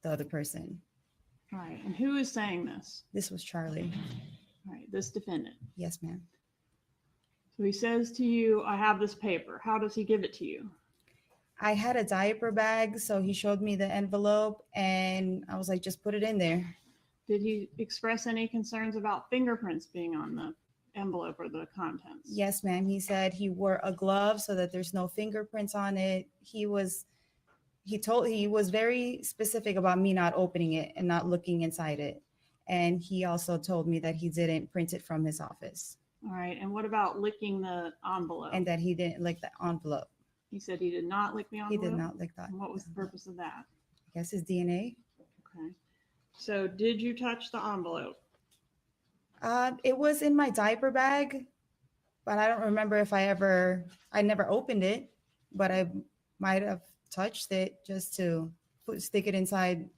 the other person. All right. And who is saying this? This was Charlie. All right. This defendant. Yes, ma'am. So he says to you, I have this paper. How does he give it to you? I had a diaper bag, so he showed me the envelope, and I was like, just put it in there. Did he express any concerns about fingerprints being on the envelope or the contents? Yes, ma'am. He said he wore a glove so that there's no fingerprints on it. He was very specific about me not opening it and not looking inside it. And he also told me that he didn't print it from his office. All right. And what about licking the envelope? And that he didn't lick the envelope. He said he did not lick the He envelope? did not lick that. And what was the purpose of that? I guess his DNA. Okay. So did you touch the envelope? It was in my diaper bag, but I don't remember if I never opened it, but I might have touched it just to stick it inside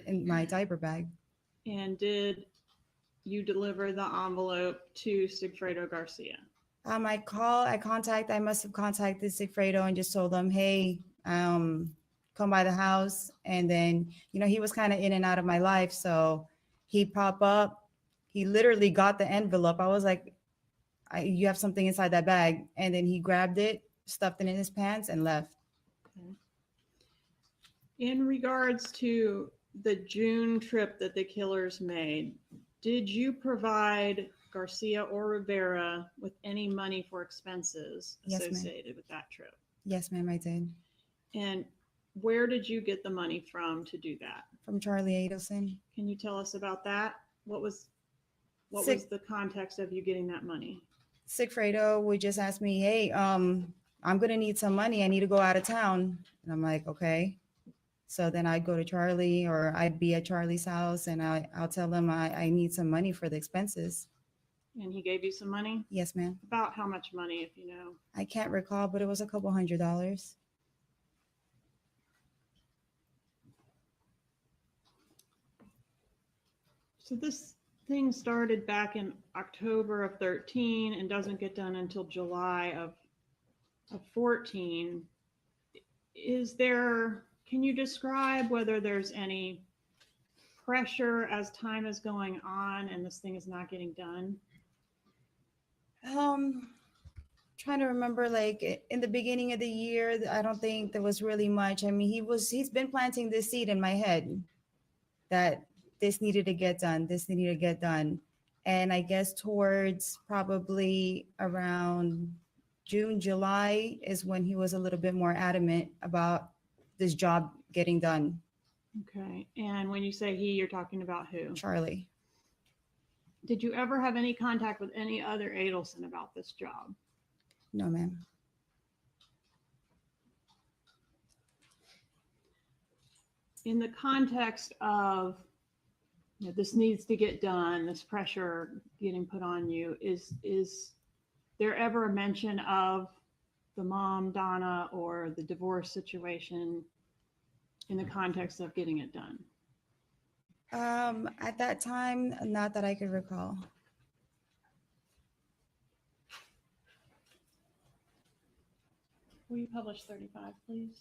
in my diaper bag. And did you deliver the envelope to Sigfredo Garcia? I must have contacted Sigfredo and just told them, hey, come by the house. And then, he was kind of in and out of my life. So he popped up, he literally got the envelope. I was like, you have something inside that bag. And then he grabbed it, stuffed it in his pants and left. Okay. In regards to the June trip that the killers made, did you provide Garcia or Rivera with any money for expenses Yes, ma'am. associated with that trip? Yes, ma'am, I did. And where did you get the money from to do that? From Charlie Adelson. Can you tell us about that? What was the context of you getting that money? Sigfredo would just ask me, hey, I'm going to need some money. I need to go out of town. And I'm like, okay. So then I'd go to Charlie, or I'd be at Charlie's house, and I'll tell him I need some money for the expenses. And he gave you some money? Yes, ma'am. About how much money, if you know? I can't recall, but it was a couple $100s. So this thing started back in October of 13 and doesn't get done until July of 14. Can you describe whether there's any pressure as time is going on and this thing is not getting done? Trying to remember, like in the beginning of the year, I don't think there was really much. I mean, he's been planting this seed in my head that this needed to get done. This needed to get done. And I guess towards probably around June, July is when he was a little bit more adamant about this job getting done. Okay. And when you say he, you're talking about who? Charlie. Did you ever have any contact with any other Adelson about this job? No, ma'am. in the context of, this needs to get done, this pressure getting put on you, is there ever a mention of the mom, Donna, or the divorce situation in the context of getting it done? At that time, not that I could recall. Will you publish 35, please?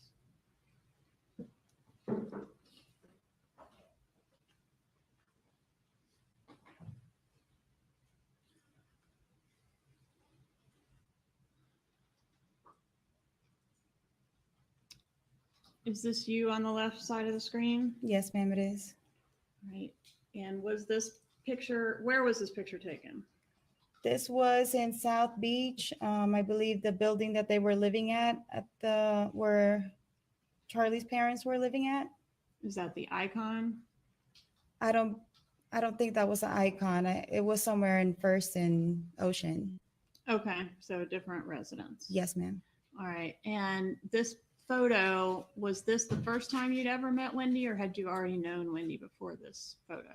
Is this you on the left side of the screen? Yes, ma'am, it is. Right. And was this picture, where was this picture taken? This was in South Beach. I believe the building that they were living at the where Charlie's parents were living at. Is that the icon? I don't think that was an icon. It was somewhere in First and Ocean. Okay, so a different residence. Yes, ma'am. All right. And this photo, was this the first time you'd ever met Wendi, or had you already known Wendi before this photo?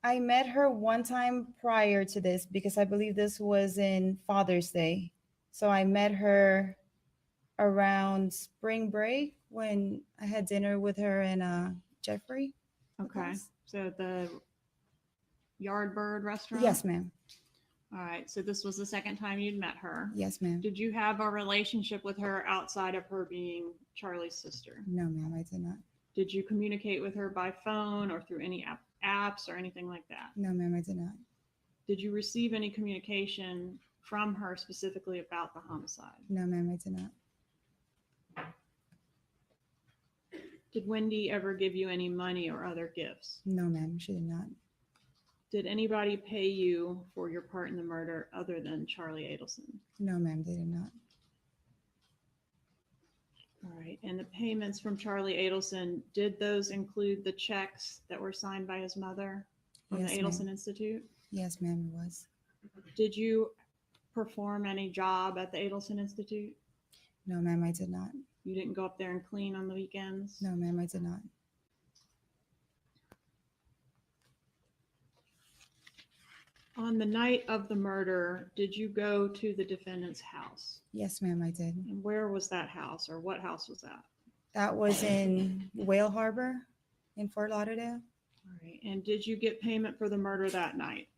I met her one time prior to this because I believe this was in Father's Day. So I met her around spring break when I had dinner with her and Jeffrey. Okay. Yes. So the Yardbird restaurant? Yes, ma'am. All right. So this was the second time you'd met her. Yes, ma'am. Did you have a relationship with her outside of her being Charlie's sister? No, ma'am, I did not. Did you communicate with her by phone or through any apps or anything like that? No, ma'am, I did not. Did you receive any communication from her specifically about the homicide? No, ma'am, I did not. Did Wendi ever give you any money or other gifts? No, ma'am, she did not. Did anybody pay you for your part in the murder other than Charlie Adelson? No, ma'am, they did not. All right. And the payments from Charlie Adelson, did those include the checks that were signed by his mother from Yes, the ma'am. Adelson Institute? Yes, ma'am, it was. Did you perform any job at the Adelson Institute? No, ma'am, I did not. You didn't go up there and clean on the weekends? No, ma'am, I did not. On the night of the murder, did you go to the defendant's house? Yes, ma'am, I did. And where was that house, or what house was that? That was in Whale Harbor in Fort Lauderdale. All right. And did you get payment for the murder that night?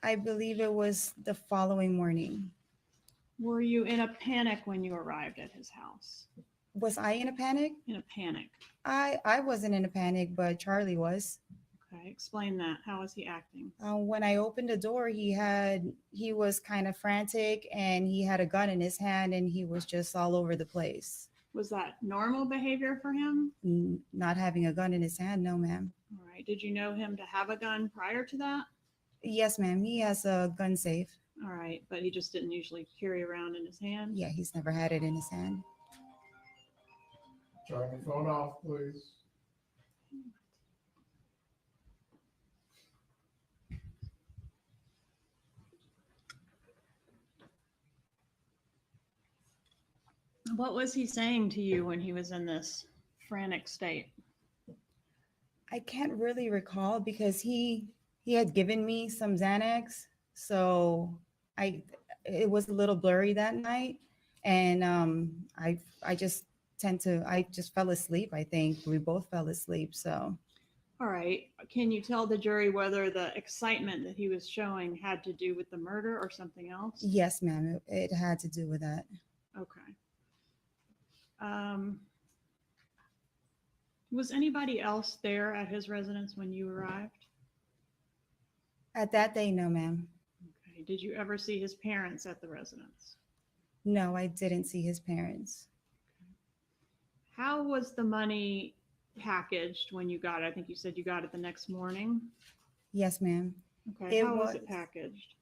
I believe it was the following morning. Were you in a panic when you arrived at his house? Was I in a panic? In a panic. I wasn't in a panic, but Charlie was. Okay. Explain that. How was he acting? When I opened the door, he was kind of frantic and he had a gun in his hand and he was just all over the place. Was that normal behavior for him? Not having a gun in his hand, no, ma'am. All right. Did you know him to have a gun prior to that? Yes, ma'am. He has a gun safe. All right. But he just didn't usually carry around in his hand? Yeah, he's never had it in his hand. Turn your phone off, please. What was he saying to you when he was in this frantic state? I can't really recall because he had given me some Xanax, so it was a little blurry that night, and I just fell asleep. I think we both fell asleep. So All right. Can you tell the jury whether the excitement that he was showing had to do with the murder or something else? yes, ma'am, it had to do with that. Okay. Was anybody else there at his residence when you arrived? At that day, no, ma'am. Okay. Did you ever see his parents at the residence? No, I didn't see his parents. How was the money packaged when you got it? I think you said you got it the next morning. Yes, ma'am. Okay. It How was it was- packaged?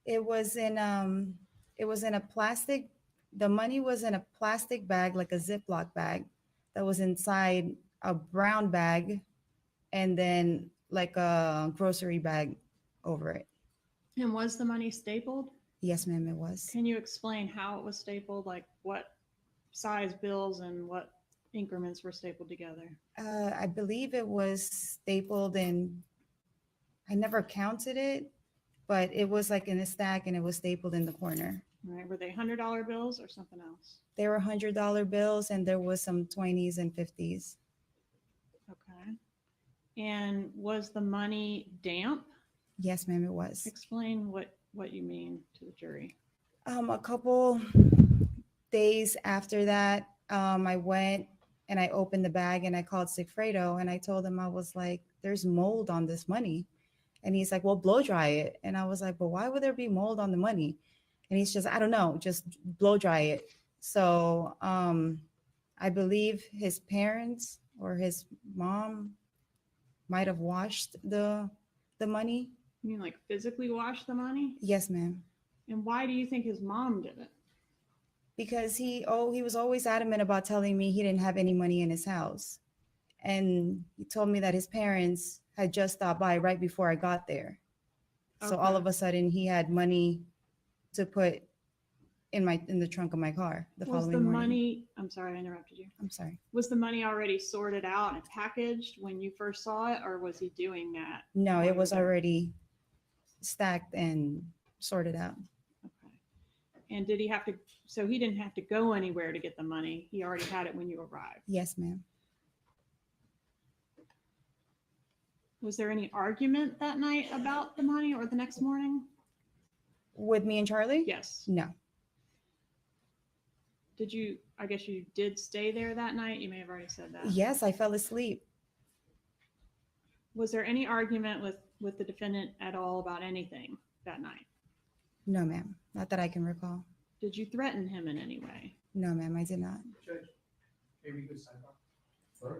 It was in a plastic. The money was in a plastic bag, like a Ziploc bag, that was inside a brown bag, and then like a grocery bag over it. And was the money stapled? Yes, ma'am, it was. Can you explain how it was stapled? Like what size bills and what increments were stapled together? I believe it was stapled in, I never counted it, but it was like in a stack and it was stapled in the corner. Right? Were they $100 bills or something else? There were $100 bills and there was some 20s and 50s. Okay. And was the money damp? Yes, ma'am, it was. Explain what you mean to the jury. A couple days after that, I went and I opened the bag and I called Sigfredo and I told him, I was like, there's mold on this money. And he's like, well, blow dry it. And I was like, but why would there be mold on the money? And he's just, I don't know, just blow dry it. So I believe his parents or his mom might have washed the money. You mean like physically wash the money? Yes, ma'am. And why do you think his mom did it? Because he was always adamant about telling me he didn't have any money in his house. And he told me that his parents had just stopped by right before I got there. So all Okay. of a sudden he had money to put in the trunk of my car the Was following the morning. money, I'm sorry, I interrupted you. I'm sorry. Was the money already sorted out and packaged when you first saw it, or was he doing that? No, while it you was were there? already stacked and sorted out. Okay. And did he have to, so he didn't have to go anywhere to get the money. He already had it when you arrived. Yes, ma'am. Was there any argument that night about the money or the next morning? With me and Charlie? Yes. No. Did you, I guess you did stay there that night? You may have already said that. Yes, I fell asleep. Was there any argument with the defendant at all about anything that night? No, ma'am. Not that I can recall. Did you threaten him in any way? No, ma'am, I did not. Judge, maybe you could sidebar. Sorry?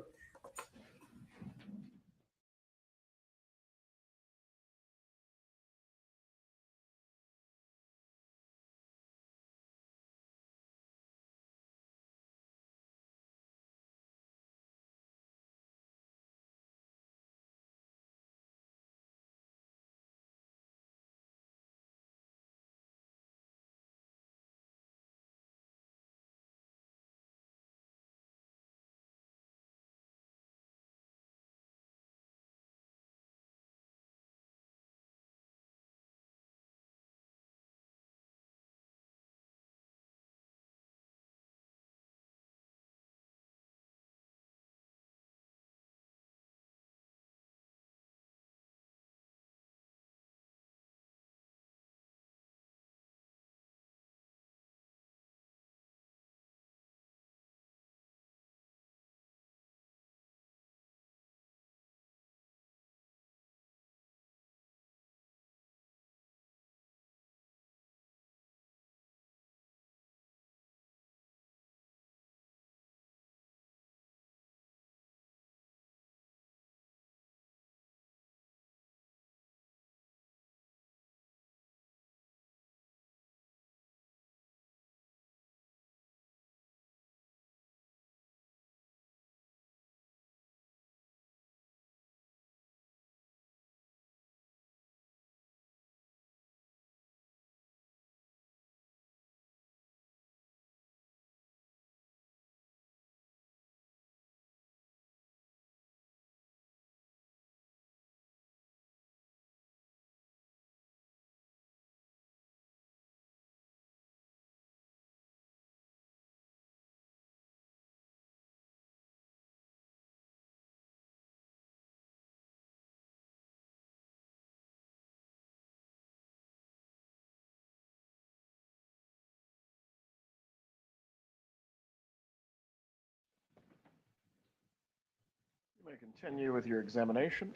You may continue with your examination.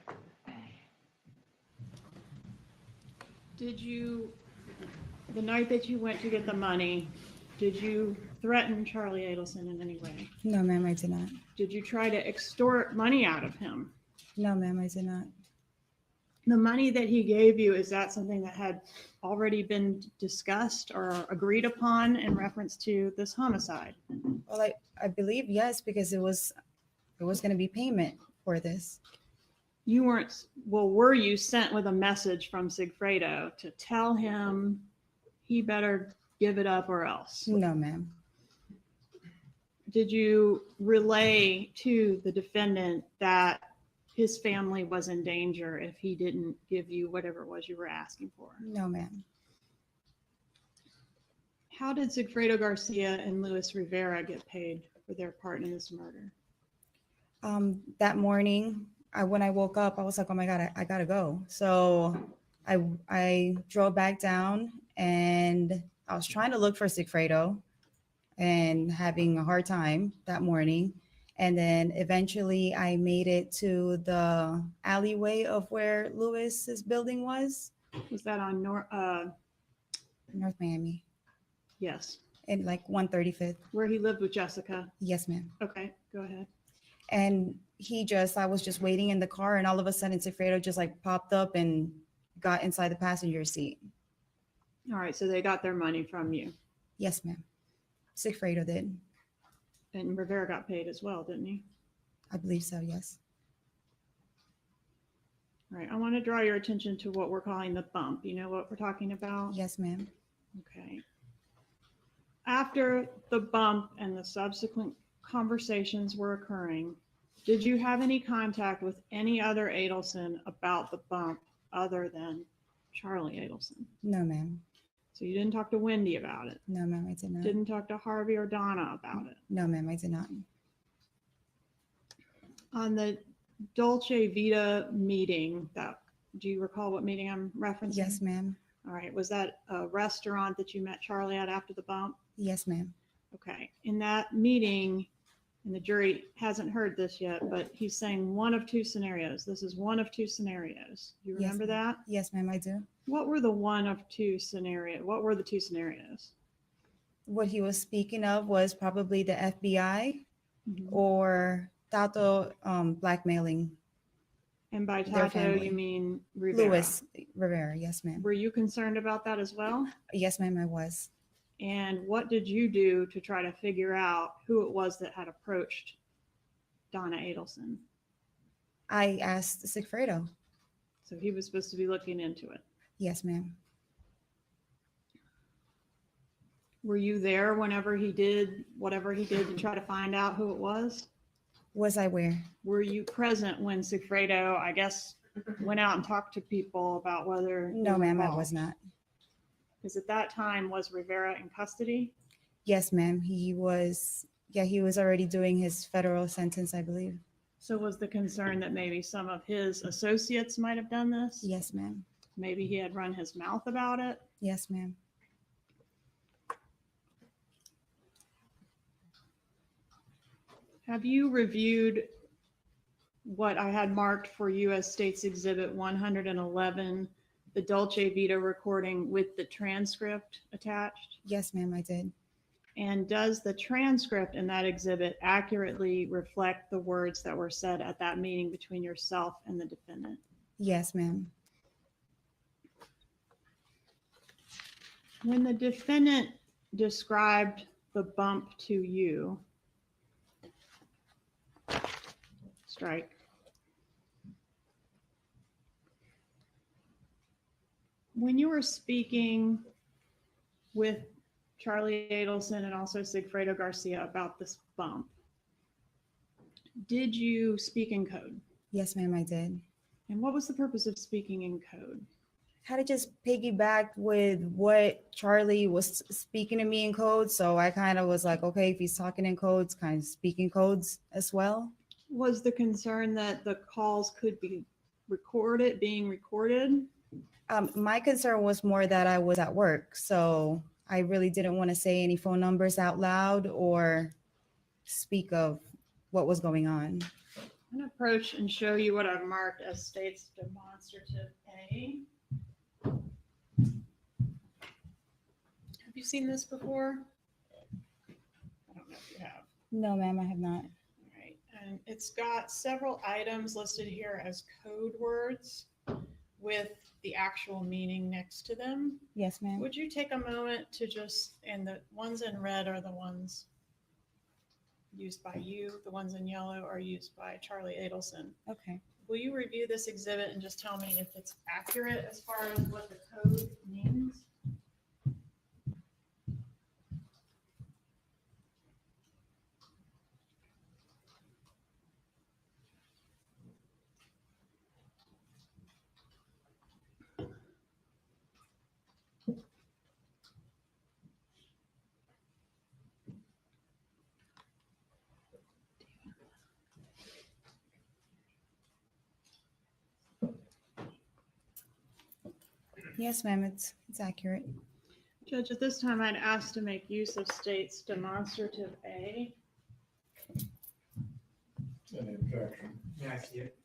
Did you, the night that you went to get the money, did you threaten Charlie Adelson in any way? No, ma'am, I did not. Did you try to extort money out of him? No, ma'am, I did not. The money that he gave you, is that something that had already been discussed or agreed upon in reference to this homicide? Well, I believe yes, because it was going to be payment for this. You weren't, well, were you sent with a message from Sigfredo to tell him he better give it up or else? No, ma'am. did you relay to the defendant that his family was in danger if he didn't give you whatever it was you were asking for? No, ma'am. How did Sigfredo Garcia and Luis Rivera get paid for their part in this murder? That morning, when I woke up, I was like, oh my God, I gotta go. So I drove back down and I was trying to look for Sigfredo and having a hard time that morning. And then eventually I made it to the alleyway of where Lewis's building was, Was that on North Miami, yes, in like 135th. where he lived with Jessica? Yes, ma'am. Okay, go ahead. And I was just waiting in the car, and all of a sudden Sigfredo just like popped up and got inside the passenger seat. All right, so they got their money from you. Yes, ma'am. Sigfredo did. And Rivera got paid as well, didn't he? I believe so, yes. All right, I want to draw your attention to what we're calling the bump. You know what we're talking about? Yes, ma'am. Okay. After the bump and the subsequent conversations were occurring, did you have any contact with any other Adelson about the bump other than Charlie Adelson? No, ma'am. So you didn't talk to Wendi about it? No, ma'am, I did not. Didn't talk to Harvey or Donna about it? No, ma'am, I did not. On the Dolce Vita meeting, do you recall what meeting I'm referencing? Yes, ma'am. All right, was that a restaurant that you met Charlie at after the bump? Yes, ma'am. Okay, in that meeting, and the jury hasn't heard this yet, but he's saying one of two scenarios. This is one of two scenarios. You Yes, remember ma'am. that? Yes, ma'am, I do. What were the one of two scenarios? What were the two scenarios? What he was speaking of was probably the FBI Mhm. or Tato blackmailing And by their Tato, family. you mean Rivera. Luis Rivera. Yes, ma'am. Were you concerned about that as well? Yes, ma'am, I was. And what did you do to try to figure out who it was that had approached Donna Adelson? I asked Sigfredo. So he was supposed to be looking into it. Yes, ma'am. Were you there whenever he did whatever he did to try to find out who it was? Was I where? Were you present when Sigfredo, I guess, went out and talked to people about whether? No, ma'am, I was not. Because at that time, was Rivera in custody? Yes, ma'am. He was already doing his federal sentence, I believe. So was the concern that maybe some of his associates might have done this? Yes, ma'am. Maybe he had run his mouth about it? Yes, ma'am. Have you reviewed what I had marked for you as States Exhibit 111, the Dolce Vita recording with the transcript attached? Yes, ma'am, I did. And does the transcript in that exhibit accurately reflect the words that were said at that meeting between yourself and the defendant? Yes, ma'am. When the defendant described the bump to you, strike. When you were speaking with Charlie Adelson and also Sigfredo Garcia about this bump, did you speak in code? Yes, ma'am, I did. And what was the purpose of speaking in code? Had to just piggyback with what Charlie was speaking to me in code. So I kind of was like, okay, if he's talking in codes, kind of speaking codes as well. Was the concern that the calls could be being recorded? My concern was more that I was at work. So I really didn't want to say any phone numbers out loud or speak of what was going on. I'm going to approach and show you what I've marked as States Demonstrative A. Have you seen this before? I don't know if you have. No, ma'am, I have not. All right. And it's got several items listed here as code words with the actual meaning next to them. Yes, ma'am. Would you take a moment to and the ones in red are the ones used by you, the ones in yellow are used by Charlie Adelson. Okay. Will you review this exhibit and just tell me if it's accurate as far as what the code means? Yes, ma'am, it's accurate. Judge, at this time, I'd ask to make use of state's demonstrative A. Any objection? Yeah, I see it.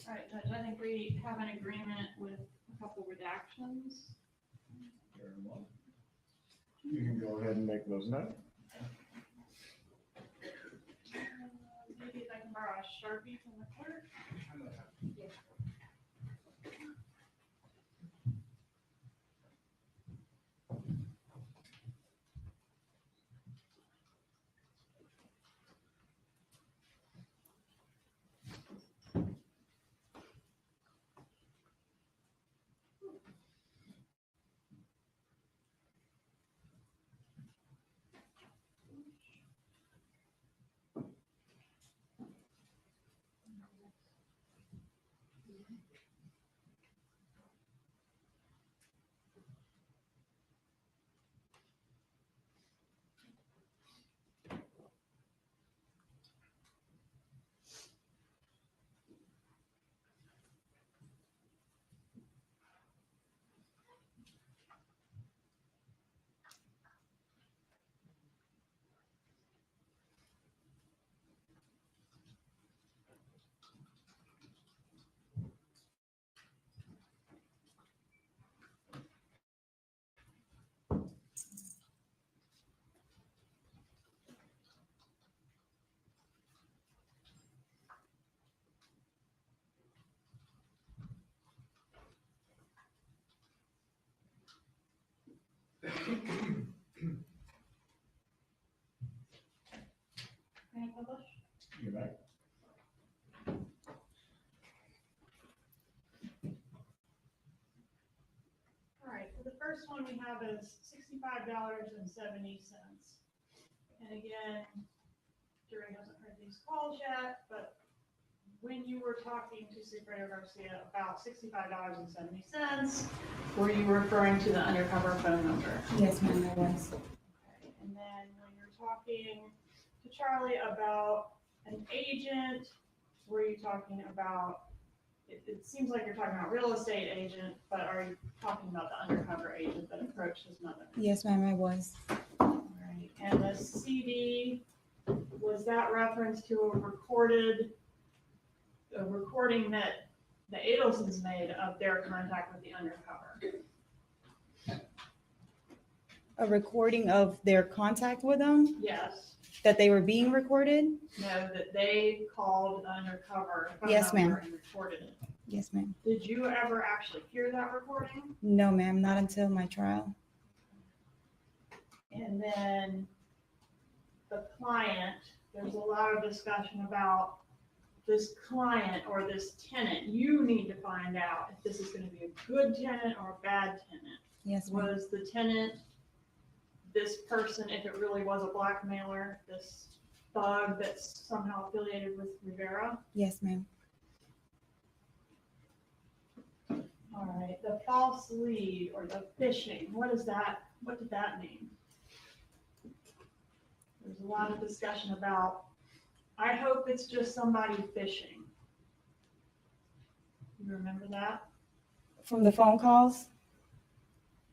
All right, Judge, I think we have an agreement with a couple redactions. Very well. You can go ahead and make those now. Maybe if I can borrow a Sharpie from the clerk. Can I publish? You may. All right, so the first one we have is $65.70. And again, jury hasn't heard these calls yet, but when you were talking to Secretary Garcia about $65.70, were you referring to the undercover phone number? Yes, ma'am, I was. Okay, and then when you're talking to Charlie about an agent, were you talking about, it seems like you're talking about real estate agent, but are you talking about the undercover agent that approached his mother? Yes, ma'am, I was. All right, and the CD, was that reference to a recording that the Adelsons made of their contact with the undercover? A recording of their contact with them, Yes. that they were being recorded? No, that they called the undercover phone Yes, number ma'am. and recorded it. Yes, ma'am. Did you ever actually hear that recording? No, ma'am, not until my trial. And then the client, there's a lot of discussion about this client or this tenant. You need to find out if this is going to be a good tenant or a bad tenant. Yes, ma'am. Was the tenant this person, if it really was a blackmailer, this thug that's somehow affiliated with Rivera? Yes, ma'am. All right, the false lead or the phishing, what is that? What did that mean? There's a lot of discussion about, I hope it's just somebody phishing. You remember that? From the phone calls?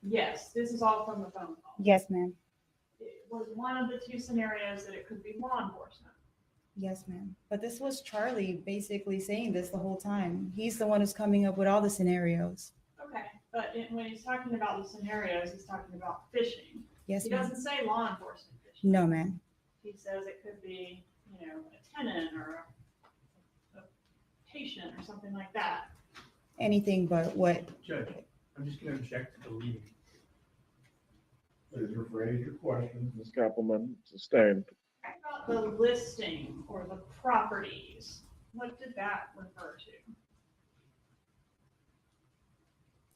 Yes, this is all from the phone call. Yes, ma'am. It was one of the two scenarios that it could be law enforcement. Yes, ma'am. But this was Charlie basically saying this the whole time. He's the one who's coming up with all the scenarios. Okay, but when he's talking about the scenarios, he's talking about phishing. Yes, He ma'am. doesn't say law enforcement phishing. No, ma'am. He says it could be, a tenant or a representation or something like that. Anything but what, Judge, I'm just going to object to the leading. Please rephrase your question. Ms. Kappelman, sustained. About the listing or the properties, what did that refer to?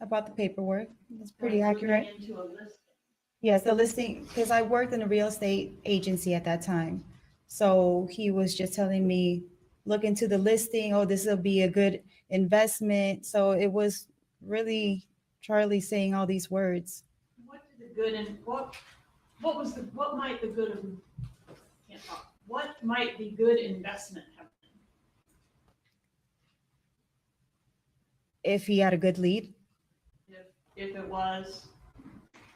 about the paperwork? It's pretty Like accurate. moving into a listing. Yes, the listing, because I worked in a real estate agency at that time. So he was just telling me, look into the listing, oh, this will be a good investment. So it was really Charlie saying all these words. What did the good and what was the, what might the good of, can't talk, what might the good investment have If he had a good lead, been? If it was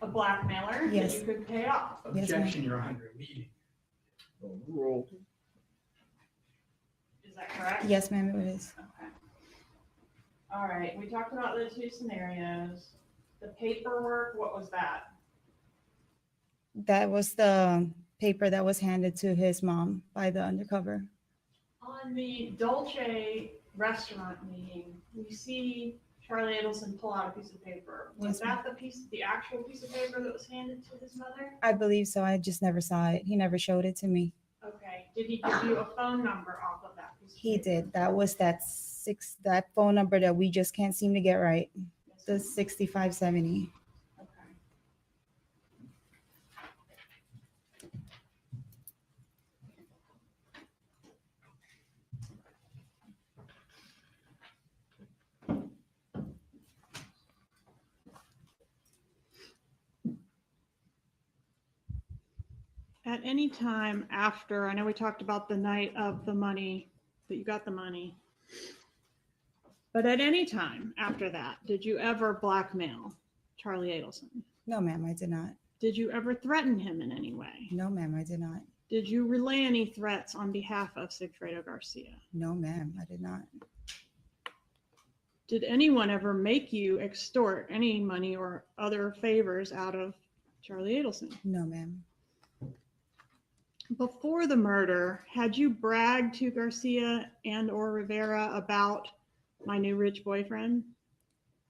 a blackmailer that Yes. you could pay off. Yes, ma'am. Objection, Your Honor, leading. Ruled. Is that correct? yes, ma'am, it is. Okay. All right, we talked about the two scenarios. The paperwork, what was that? That was the paper that was handed to his mom by the undercover. On the Dolce restaurant meeting, we see Charlie Adelson pull out a piece of paper. Was Yes, ma'am. that the actual piece of paper that was handed to his mother? I believe so. I just never saw it. He never showed it to me. Okay, did he give you a phone number off of that piece of He paper? did. That was that phone number that we just can't seem to get right. Yes, The ma'am. 6570. Okay. At any time after, I know we talked about the night of the money, that you got the money. But at any time after that, did you ever blackmail Charlie Adelson? No, ma'am, I did not. Did you ever threaten him in any way? No, ma'am, I did not. Did you relay any threats on behalf of Sigfredo Garcia? No, ma'am, I did not. Did anyone ever make you extort any money or other favors out of Charlie Adelson? No, ma'am. Before the murder, had you bragged to Garcia and or Rivera about my new rich boyfriend?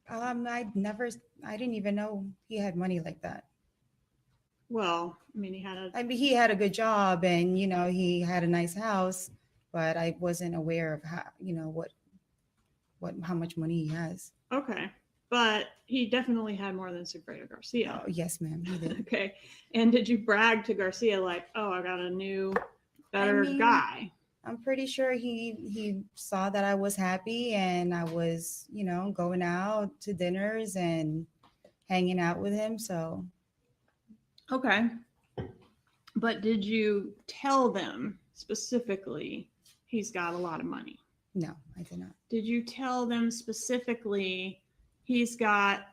I didn't even know he had money like that. Well, I mean, he had a, I mean, he had a good job and, he had a nice house, but I wasn't aware of how, how much money he has. okay, but he definitely had more than Sigfredo Garcia. Oh, yes, ma'am, he did. Okay, and did you brag to Garcia like, oh, I got a new, better mean, guy? I'm pretty sure he saw that I was happy and I was, going out to dinners and hanging out with him. So Okay. But did you tell them specifically he's got a lot of money? no, I did not. Did you tell them specifically he's got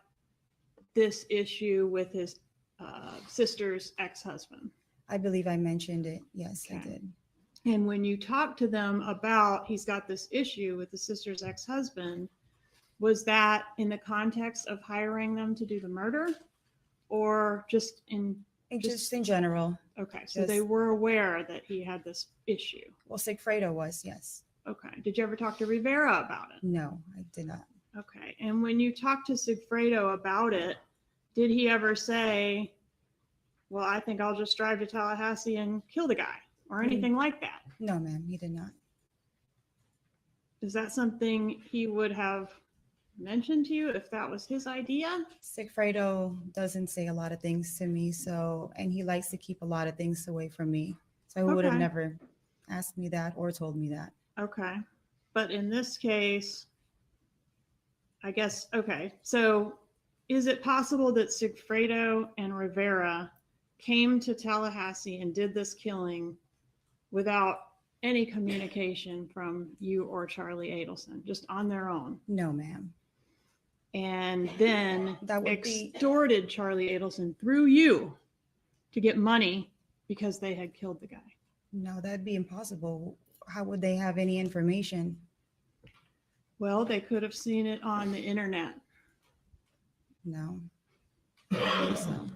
this issue with his sister's ex-husband? I believe I mentioned it. Yes, I Okay. did. And when you talked to them about he's got this issue with the sister's ex-husband, was that in the context of hiring them to do the murder or just in, And Just- just in general. okay, so they Just- were aware that he had this issue. Well, Sigfredo was, yes. Okay. Did you ever talk to Rivera about it? No, I did not. Okay. And when you talked to Sigfredo about it, did he ever say, well, I think I'll just drive to Tallahassee and kill the guy or anything like that? No, ma'am, he did not. Is that something he would have mentioned to you if that was his idea? Sigfredo doesn't say a lot of things to me, and he likes to keep a lot of things away from me. So he would have Okay. never asked me that or told me that. Okay. But in this case, I guess, okay. So is it possible that Sigfredo and Rivera came to Tallahassee and did this killing without any communication from you or Charlie Adelson, just on their own? No, ma'am. And then That would be- extorted Charlie Adelson through you to get money because they had killed the guy? No, that'd be impossible. How would they have any information? Well, they could have seen it on the internet. No. I don't think so.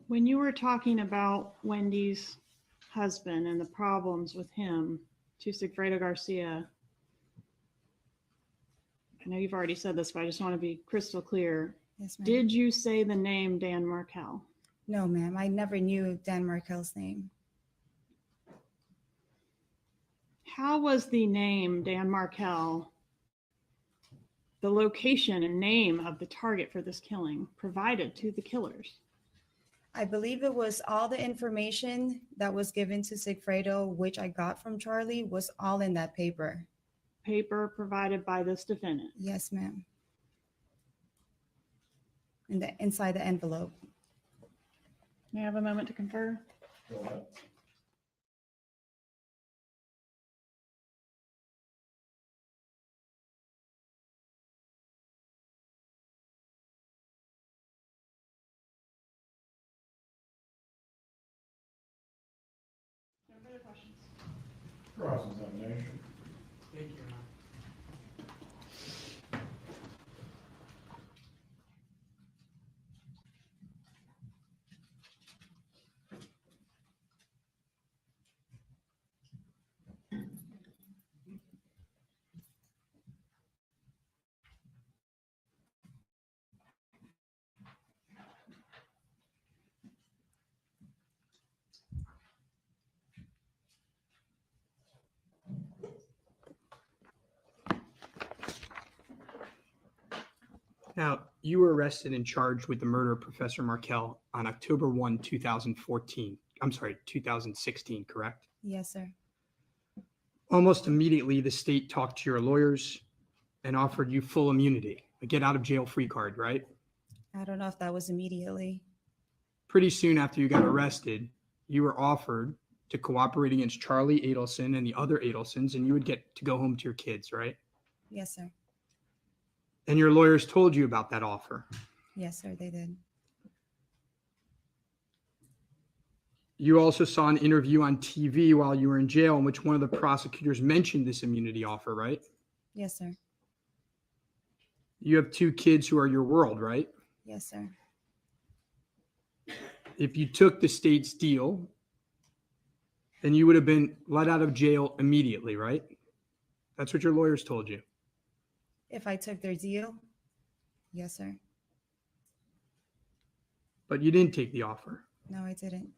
When you were talking about Wendy's husband and the problems with him to Sigfredo Garcia, I know you've already said this, but I just want to be crystal clear. Yes, ma'am. Did you say the name Dan Markel? No, ma'am. I never knew Dan Markel's name. How was the name Dan Markel, the location and name of the target for this killing, provided to the killers? I believe it was all the information that was given to Sigfredo, which I got from Charlie, was all in that paper. Paper provided by this defendant. Yes, ma'am. Inside the envelope. May I have a moment to confer? Go ahead. No further questions. Cross-examination. Thank you, Your Honor. Now, you were arrested and charged with the murder of Professor Markel on October 1, 2014. I'm sorry, 2016, correct? Yes, sir. Almost immediately, the state talked to your lawyers and offered you full immunity, a get out of jail free card, right? I don't know if that was immediately. Pretty soon after you got arrested, you were offered to cooperate against Charlie Adelson and the other Adelsons, and you would get to go home to your kids, right? Yes, sir. And your lawyers told you about that offer. Yes, sir, they did. You also saw an interview on TV while you were in jail in which one of the prosecutors mentioned this immunity offer, right? Yes, sir. You have 2 kids who are your world, right? Yes, sir. If you took the state's deal, then you would have been let out of jail immediately, right? That's what your lawyers told you. If I took their deal? Yes, sir. But you didn't take the offer. No, I didn't.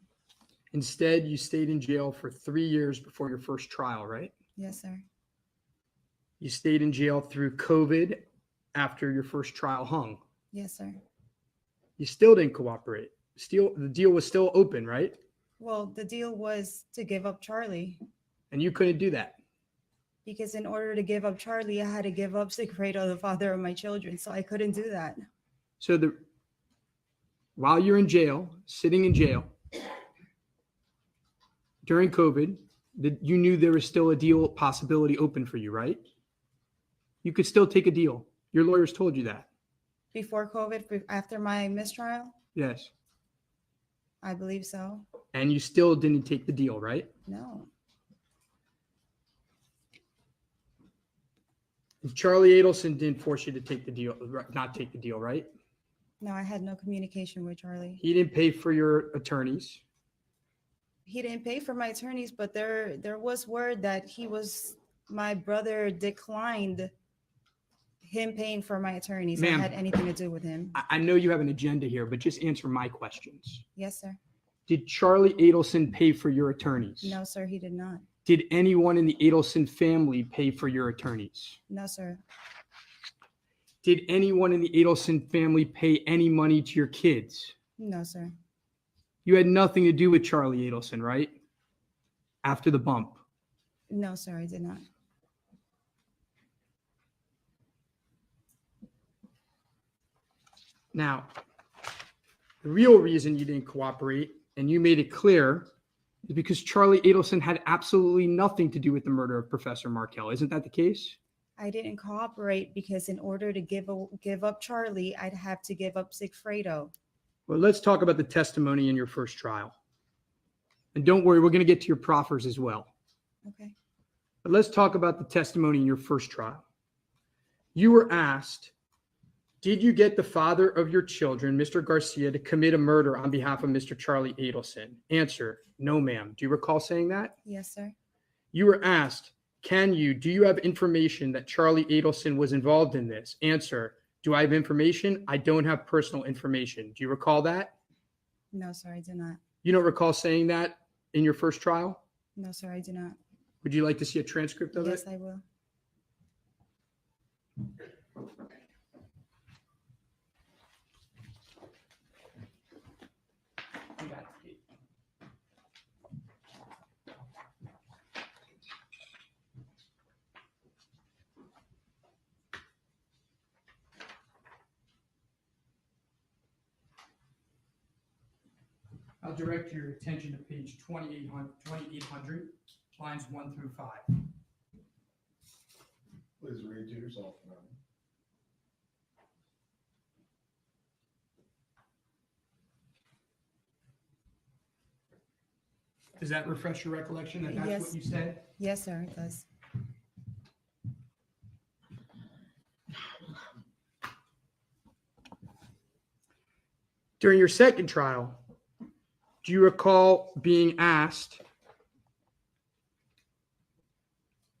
Instead, you stayed in jail for 3 years before your first trial, right? Yes, sir. You stayed in jail through COVID after your first trial hung. Yes, sir. You still didn't cooperate. Still, the deal was still open, right? Well, the deal was to give up Charlie. And you couldn't do that. Because in order to give up Charlie, I had to give up Sigfredo, the father of my children. So I couldn't do that. So while you're in jail, sitting in jail, during COVID, you knew there was still a deal possibility open for you, right? You could still take a deal. Your lawyers told you that. Before COVID, after my mistrial? Yes. I believe so. And you still didn't take the deal, right? No. Charlie Adelson didn't force you to take the deal, not take the deal, right? No, I had no communication with Charlie. He didn't pay for your attorneys. He didn't pay for my attorneys, but there was word that my brother declined him paying for my attorneys. Ma'am, I had anything to do with him. I know you have an agenda here, but just answer my questions. Yes, sir. Did Charlie Adelson pay for your attorneys? No, sir, he did not. Did anyone in the Adelson family pay for your attorneys? No, sir. Did anyone in the Adelson family pay any money to your kids? No, sir. You had nothing to do with Charlie Adelson, right? After the bump. No, sir, I did not. Now, the real reason you didn't cooperate, and you made it clear, is because Charlie Adelson had absolutely nothing to do with the murder of Professor Markel. Isn't that the case? I didn't cooperate because in order to give up Charlie, I'd have to give up Sigfredo. Well, let's talk about the testimony in your first trial. And don't worry, we're going to get to your proffers as well. Okay. But let's talk about the testimony in your first trial. You were asked Did you get the father of your children, Mr. Garcia, to commit a murder on behalf of Mr. Charlie Adelson? Answer, no, ma'am. Do you recall saying that? Yes, sir. You were asked, do you have information that Charlie Adelson was involved in this? Answer, do I have information? I don't have personal information. Do you recall that? No, sir, I do not. You don't recall saying that in your first trial? No, sir, I do not. Would you like to see a transcript of Yes, it? I will. I'll direct your attention to page 2800, lines 1 through 5. Please read to yourself, ma'am. Does that refresh your recollection that that's Yes. what you said? Yes, sir, it does. During your second trial, do you recall being asked,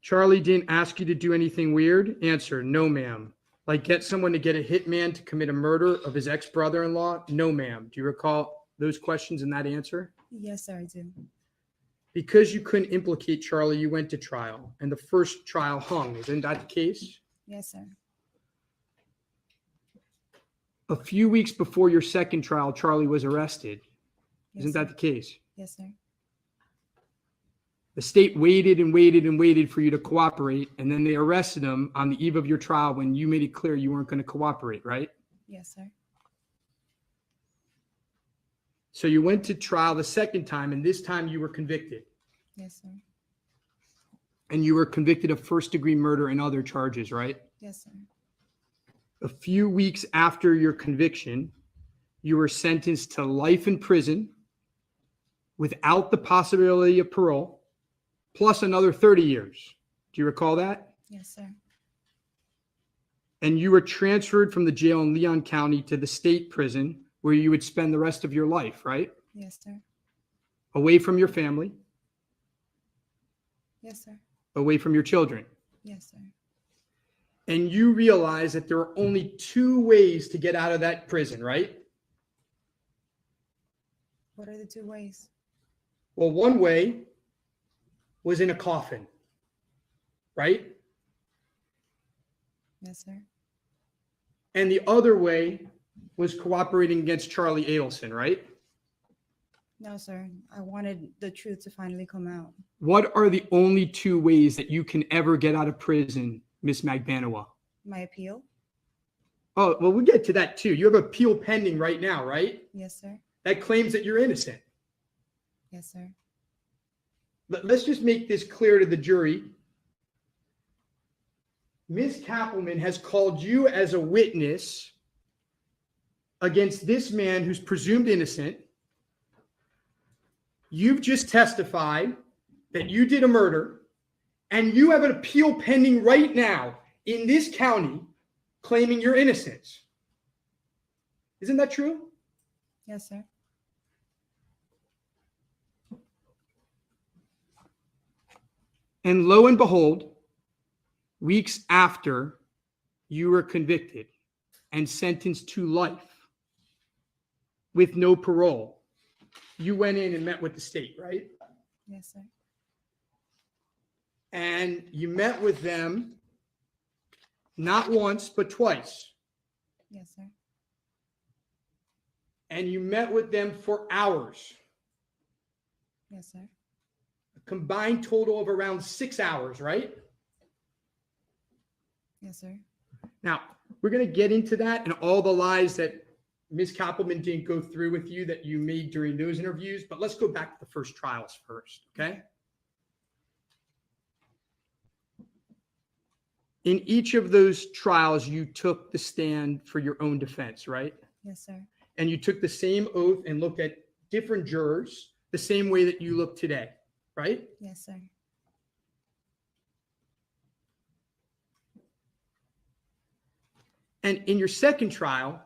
Charlie didn't ask you to do anything weird? Answer, no, ma'am. Like get someone to get a hitman to commit a murder of his ex-brother-in-law? No, ma'am. Do you recall those questions and that answer? Yes, sir, I do. Because you couldn't implicate Charlie, you went to trial, and the first trial hung. Isn't that the case? Yes, sir. A few weeks before your second trial, Charlie was arrested. Yes, Isn't sir. that the case? Yes, sir. The state waited and waited and waited for you to cooperate, and then they arrested him on the eve of your trial when you made it clear you weren't going to cooperate, right? Yes, sir. So you went to trial the second time, and this time you were convicted. Yes, sir. And you were convicted of first-degree murder and other charges, right? Yes, sir. A few weeks after your conviction, you were sentenced to life in prison without the possibility of parole, plus another 30 years. Do you recall that? Yes, sir. And you were transferred from the jail in Leon County to the state prison where you would spend the rest of your life, right? Yes, sir. Away from your family, Yes, sir. away from your children. Yes, sir. And you realize that there are only two ways to get out of that prison, right? What are the two ways? Well, one way was in a coffin, right? Yes, sir. And the other way was cooperating against Charlie Adelson, right? No, sir. I wanted the truth to finally come out. What are the only two ways that you can ever get out of prison, Miss Magbanua? My appeal? Oh, well, we'll get to that too. You have an appeal pending right now, right? Yes, sir. That claims that you're innocent. Yes, sir. Let's just make this clear to the jury. Ms. Kappelman has called you as a witness against this man who's presumed innocent. You've just testified that you did a murder, and you have an appeal pending right now in this county claiming your innocence. Isn't that true? Yes, sir. And lo and behold, weeks after you were convicted and sentenced to life with no parole, you went in and met with the state, right? Yes, sir. And you met with them not once, but twice. Yes, sir. And you met with them for hours, Yes, sir. a combined total of around 6 hours, right? Yes, sir. Now, we're going to get into that and all the lies that Ms. Kappelman didn't go through with you that you made during those interviews, but let's go back to the first trials first, okay? In each of those trials, you took the stand for your own defense, right? Yes, sir. And you took the same oath and looked at different jurors the same way that you look today, right? Yes, sir. And in your second trial,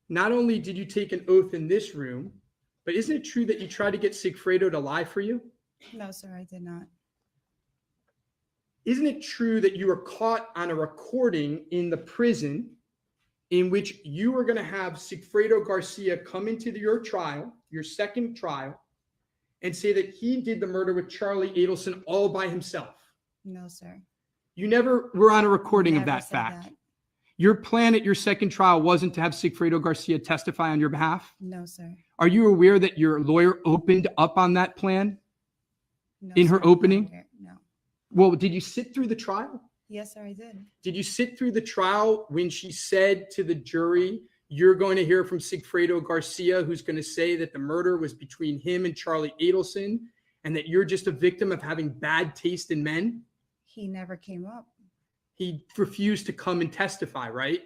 not only did you take an oath in this room, but isn't it true that you tried to get Sigfredo to lie for you? No, sir, I did not. Isn't it true that you were caught on a recording in the prison in which you were going to have Sigfredo Garcia come into your trial, your second trial, and say that he did the murder with Charlie Adelson all by himself? No, sir. You never were on a recording of Never that said fact. that. Your plan at your second trial wasn't to have Sigfredo Garcia testify on your behalf? No, sir. Are you aware that your lawyer opened up on that plan? No, In her sir, I'm not opening? aware. No. Well, did you sit through the trial? Yes, sir, I did. Did you sit through the trial when she said to the jury, you're going to hear from Sigfredo Garcia, who's going to say that the murder was between him and Charlie Adelson, and that you're just a victim of having bad taste in men? He never came up. He refused to come and testify, right?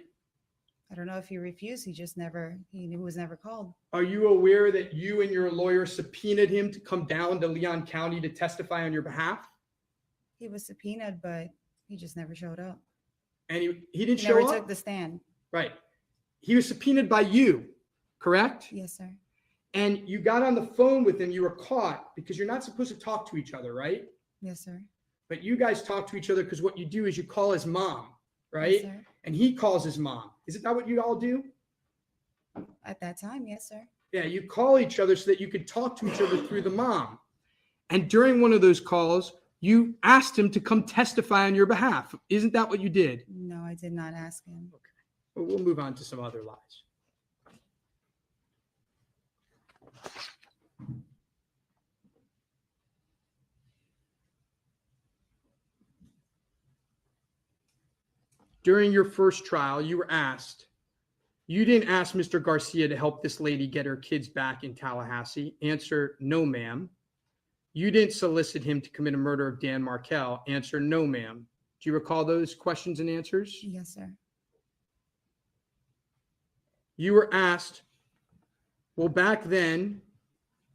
I don't know if he refused. He just never, he was never called. Are you aware that you and your lawyer subpoenaed him to come down to Leon County to testify on your behalf? He was subpoenaed, but he just never showed up. And he didn't He show never up? took the stand. Right. He was subpoenaed by you, correct? Yes, sir. And you got on the phone with him. You were caught because you're not supposed to talk to each other, right? Yes, sir. But you guys talk to each other because what you do is you call his mom, right? Yes, sir. And he calls his mom. Isn't that what you all do? At that time, yes, sir. Yeah, you call each other so that you could talk to each other through the mom. And during one of those calls, you asked him to come testify on your behalf. Isn't that what you did? No, I did not ask him. Well, we'll move on to some other lies. During your first trial, you didn't ask Mr. Garcia to help this lady get her kids back in Tallahassee. Answer, no, ma'am. You didn't solicit him to commit a murder of Dan Markel. Answer, no, ma'am. Do you recall those questions and answers? Yes, sir. You were asked, well, back then,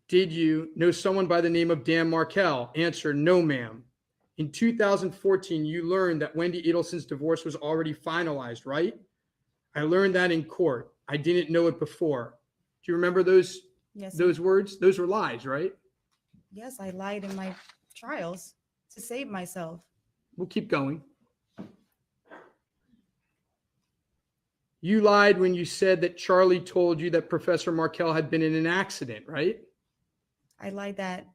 did you know someone by the name of Dan Markel? Answer, no, ma'am. In 2014, you learned that Wendi Adelson's divorce was already finalized, right? I learned that in court. I didn't know it before. Do you remember those Yes, sir. those words? Those were lies, right? Yes, I lied in my trials to save myself. We'll keep going. You lied when you said that Charlie told you that Professor Markel had been in an accident, right? I lied that.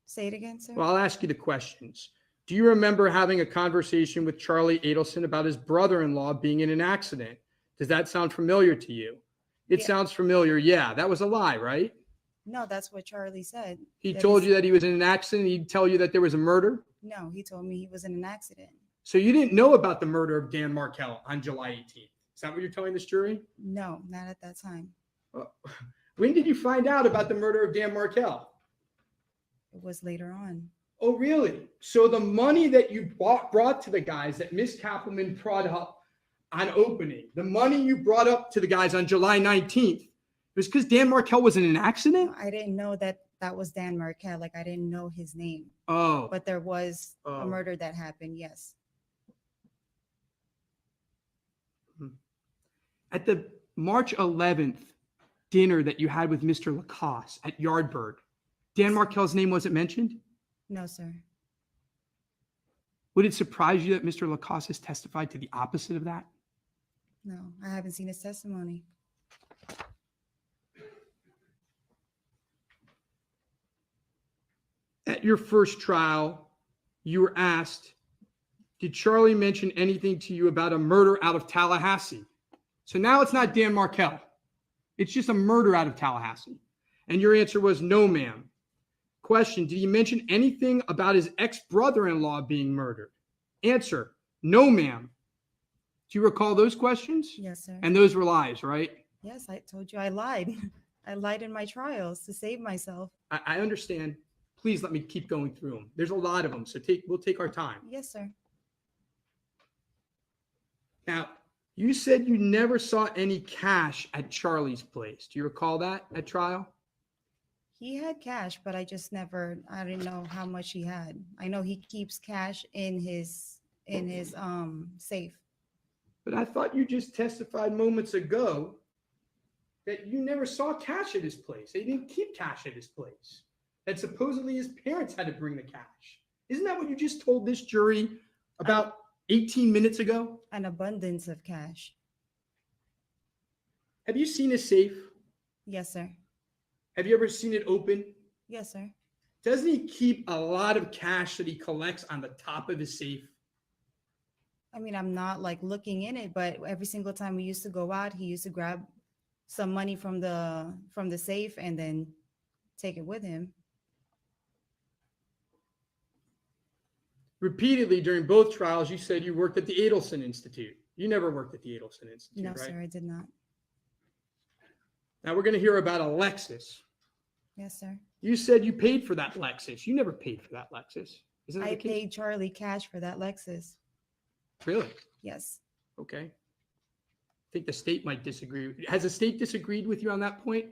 Say it again, sir. Well, I'll ask you the questions. Do you remember having a conversation with Charlie Adelson about his brother-in-law being in an accident? Does that sound familiar to you? It Yeah. sounds familiar. Yeah, that was a lie, right? No, that's what Charlie said. He That told is- you that he was in an accident. He'd tell you that there was a murder. No, he told me he was in an accident. So you didn't know about the murder of Dan Markel on July 18th. Is that what you're telling this jury? No, not at that time. When did you find out about the murder of Dan Markel? It was later on. Oh, really? So the money that you brought to the guys that Miss Kappelman brought up on opening, the money you brought up to the guys on July 19th, it was because Dan Markel was in an accident? I didn't know that that was Dan Markel. Like, I didn't know his name. Oh, But there was Oh. a murder that happened, yes. at the March 11th dinner that you had with Mr. Lacoste at Yardbird, Dan Markel's name wasn't mentioned? No, sir. Would it surprise you that Mr. Lacoste has testified to the opposite of that? No, I haven't seen his testimony. At your first trial, you were asked, did Charlie mention anything to you about a murder out of Tallahassee? So now it's not Dan Markel. It's just a murder out of Tallahassee. And your answer was no, ma'am. Question, did he mention anything about his ex-brother-in-law being murdered? Answer, no, ma'am. Do you recall those questions? Yes, sir. And those were lies, right? Yes, I told you I lied. I lied in my trials to save myself. I understand. Please let me keep going through them. There's a lot of them, so we'll take our time. Yes, sir. Now, you said you never saw any cash at Charlie's place. Do you recall that at trial? He had cash, but I didn't know how much he had. I know he keeps cash in his safe. But I thought you just testified moments ago that you never saw cash at his place. They didn't keep cash at his place. That supposedly his parents had to bring the cash. Isn't that what you just told this jury about 18 minutes ago? An abundance of cash. Have you seen his safe? Yes, sir. Have you ever seen it open? Yes, sir. Doesn't he keep a lot of cash that he collects on the top of his safe? I mean, I'm not like looking in it, but every single time we used to go out, he used to grab some money from the safe and then take it with him. Repeatedly during both trials, you said you worked at the Adelson Institute. You never worked at the Adelson Institute, No, right? sir, I did not. Now we're going to hear about a Lexus. Yes, sir. You said you paid for that Lexus. You never paid for that Lexus. Isn't that I the case? paid Charlie cash for that Lexus. Really? Yes. Okay. I think the state might disagree. Has the state disagreed with you on that point?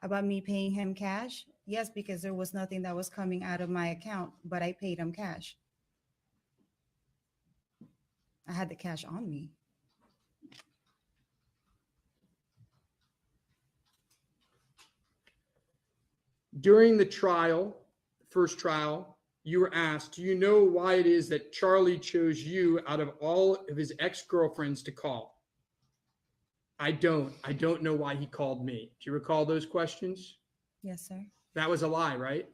About me paying him cash? Yes, because there was nothing that was coming out of my account, but I paid him cash. I had the cash on me. During the trial, first trial, you were asked, do you know why it is that Charlie chose you out of all of his ex-girlfriends to call? I don't know why he called me. Do you recall those questions? Yes, sir. That was a lie, right?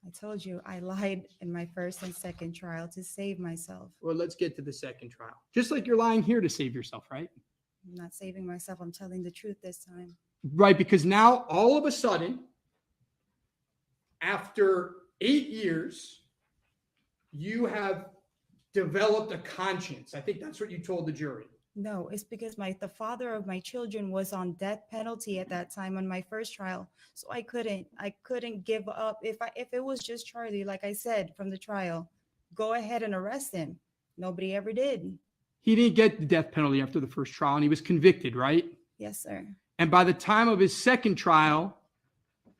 I told you I lied in my first and second trial to save myself. Well, let's get to the second trial. Just like you're lying here to save yourself, right? I'm not saving myself. I'm telling the truth this time. Right, because now all of a sudden, after 8 years, you have developed a conscience. I think that's what you told the jury. No, it's because the father of my children was on death penalty at that time on my first trial. So I couldn't give up. If it was just Charlie, like I said from the trial, go ahead and arrest him. Nobody ever did. He didn't get the death penalty after the first trial, and he was convicted, right? Yes, sir. And by the time of his second trial,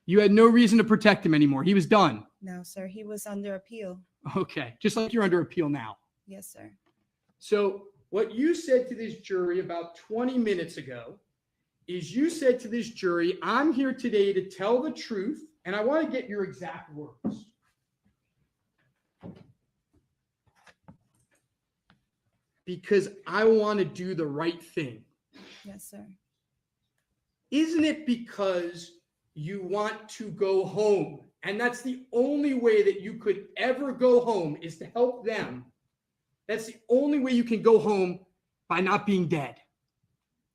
you had no reason to protect him anymore. He was done. No, sir. He was under appeal. Okay, just like you're under appeal now. Yes, sir. So what you said to this jury about 20 minutes ago is you said to this jury, I'm here today to tell the truth, and I want to get your exact words. Because I want to do the right thing. Yes, sir. Isn't it because you want to go home? And that's the only way that you could ever go home is to help them. That's the only way you can go home by not being dead.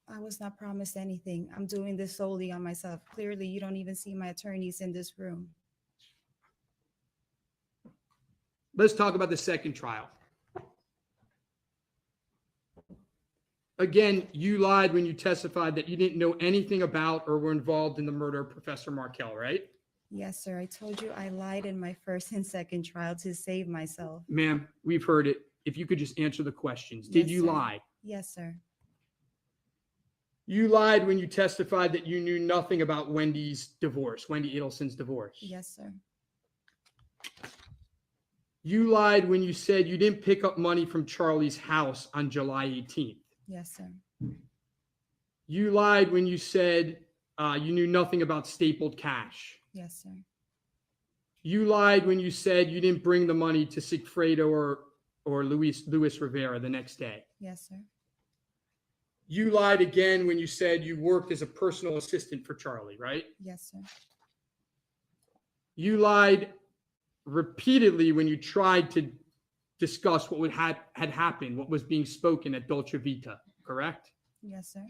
I was not promised anything. I'm doing this solely on myself. Clearly, you don't even see my attorneys in this room. Let's talk about the second trial. Again, you lied when you testified that you didn't know anything about or were involved in the murder of Professor Markell, right? Yes, sir. I told you I lied in my first and second trial to save myself. Ma'am, we've heard it. If you could just answer the questions. Did Yes, you sir. lie? Yes, sir. You lied when you testified that you knew nothing about Wendy's divorce, Wendi Adelson's divorce. Yes, sir. You lied when you said you didn't pick up money from Charlie's house on July 18th. Yes, sir. You lied when you said you knew nothing about stapled cash. Yes, sir. You lied when you said you didn't bring the money to Sigfredo or Luis Rivera the next day. Yes, sir. You lied again when you said you worked as a personal assistant for Charlie, right? Yes, sir. You lied repeatedly when you tried to discuss what had happened, what was being spoken at Dolce Vita, correct? Yes, sir.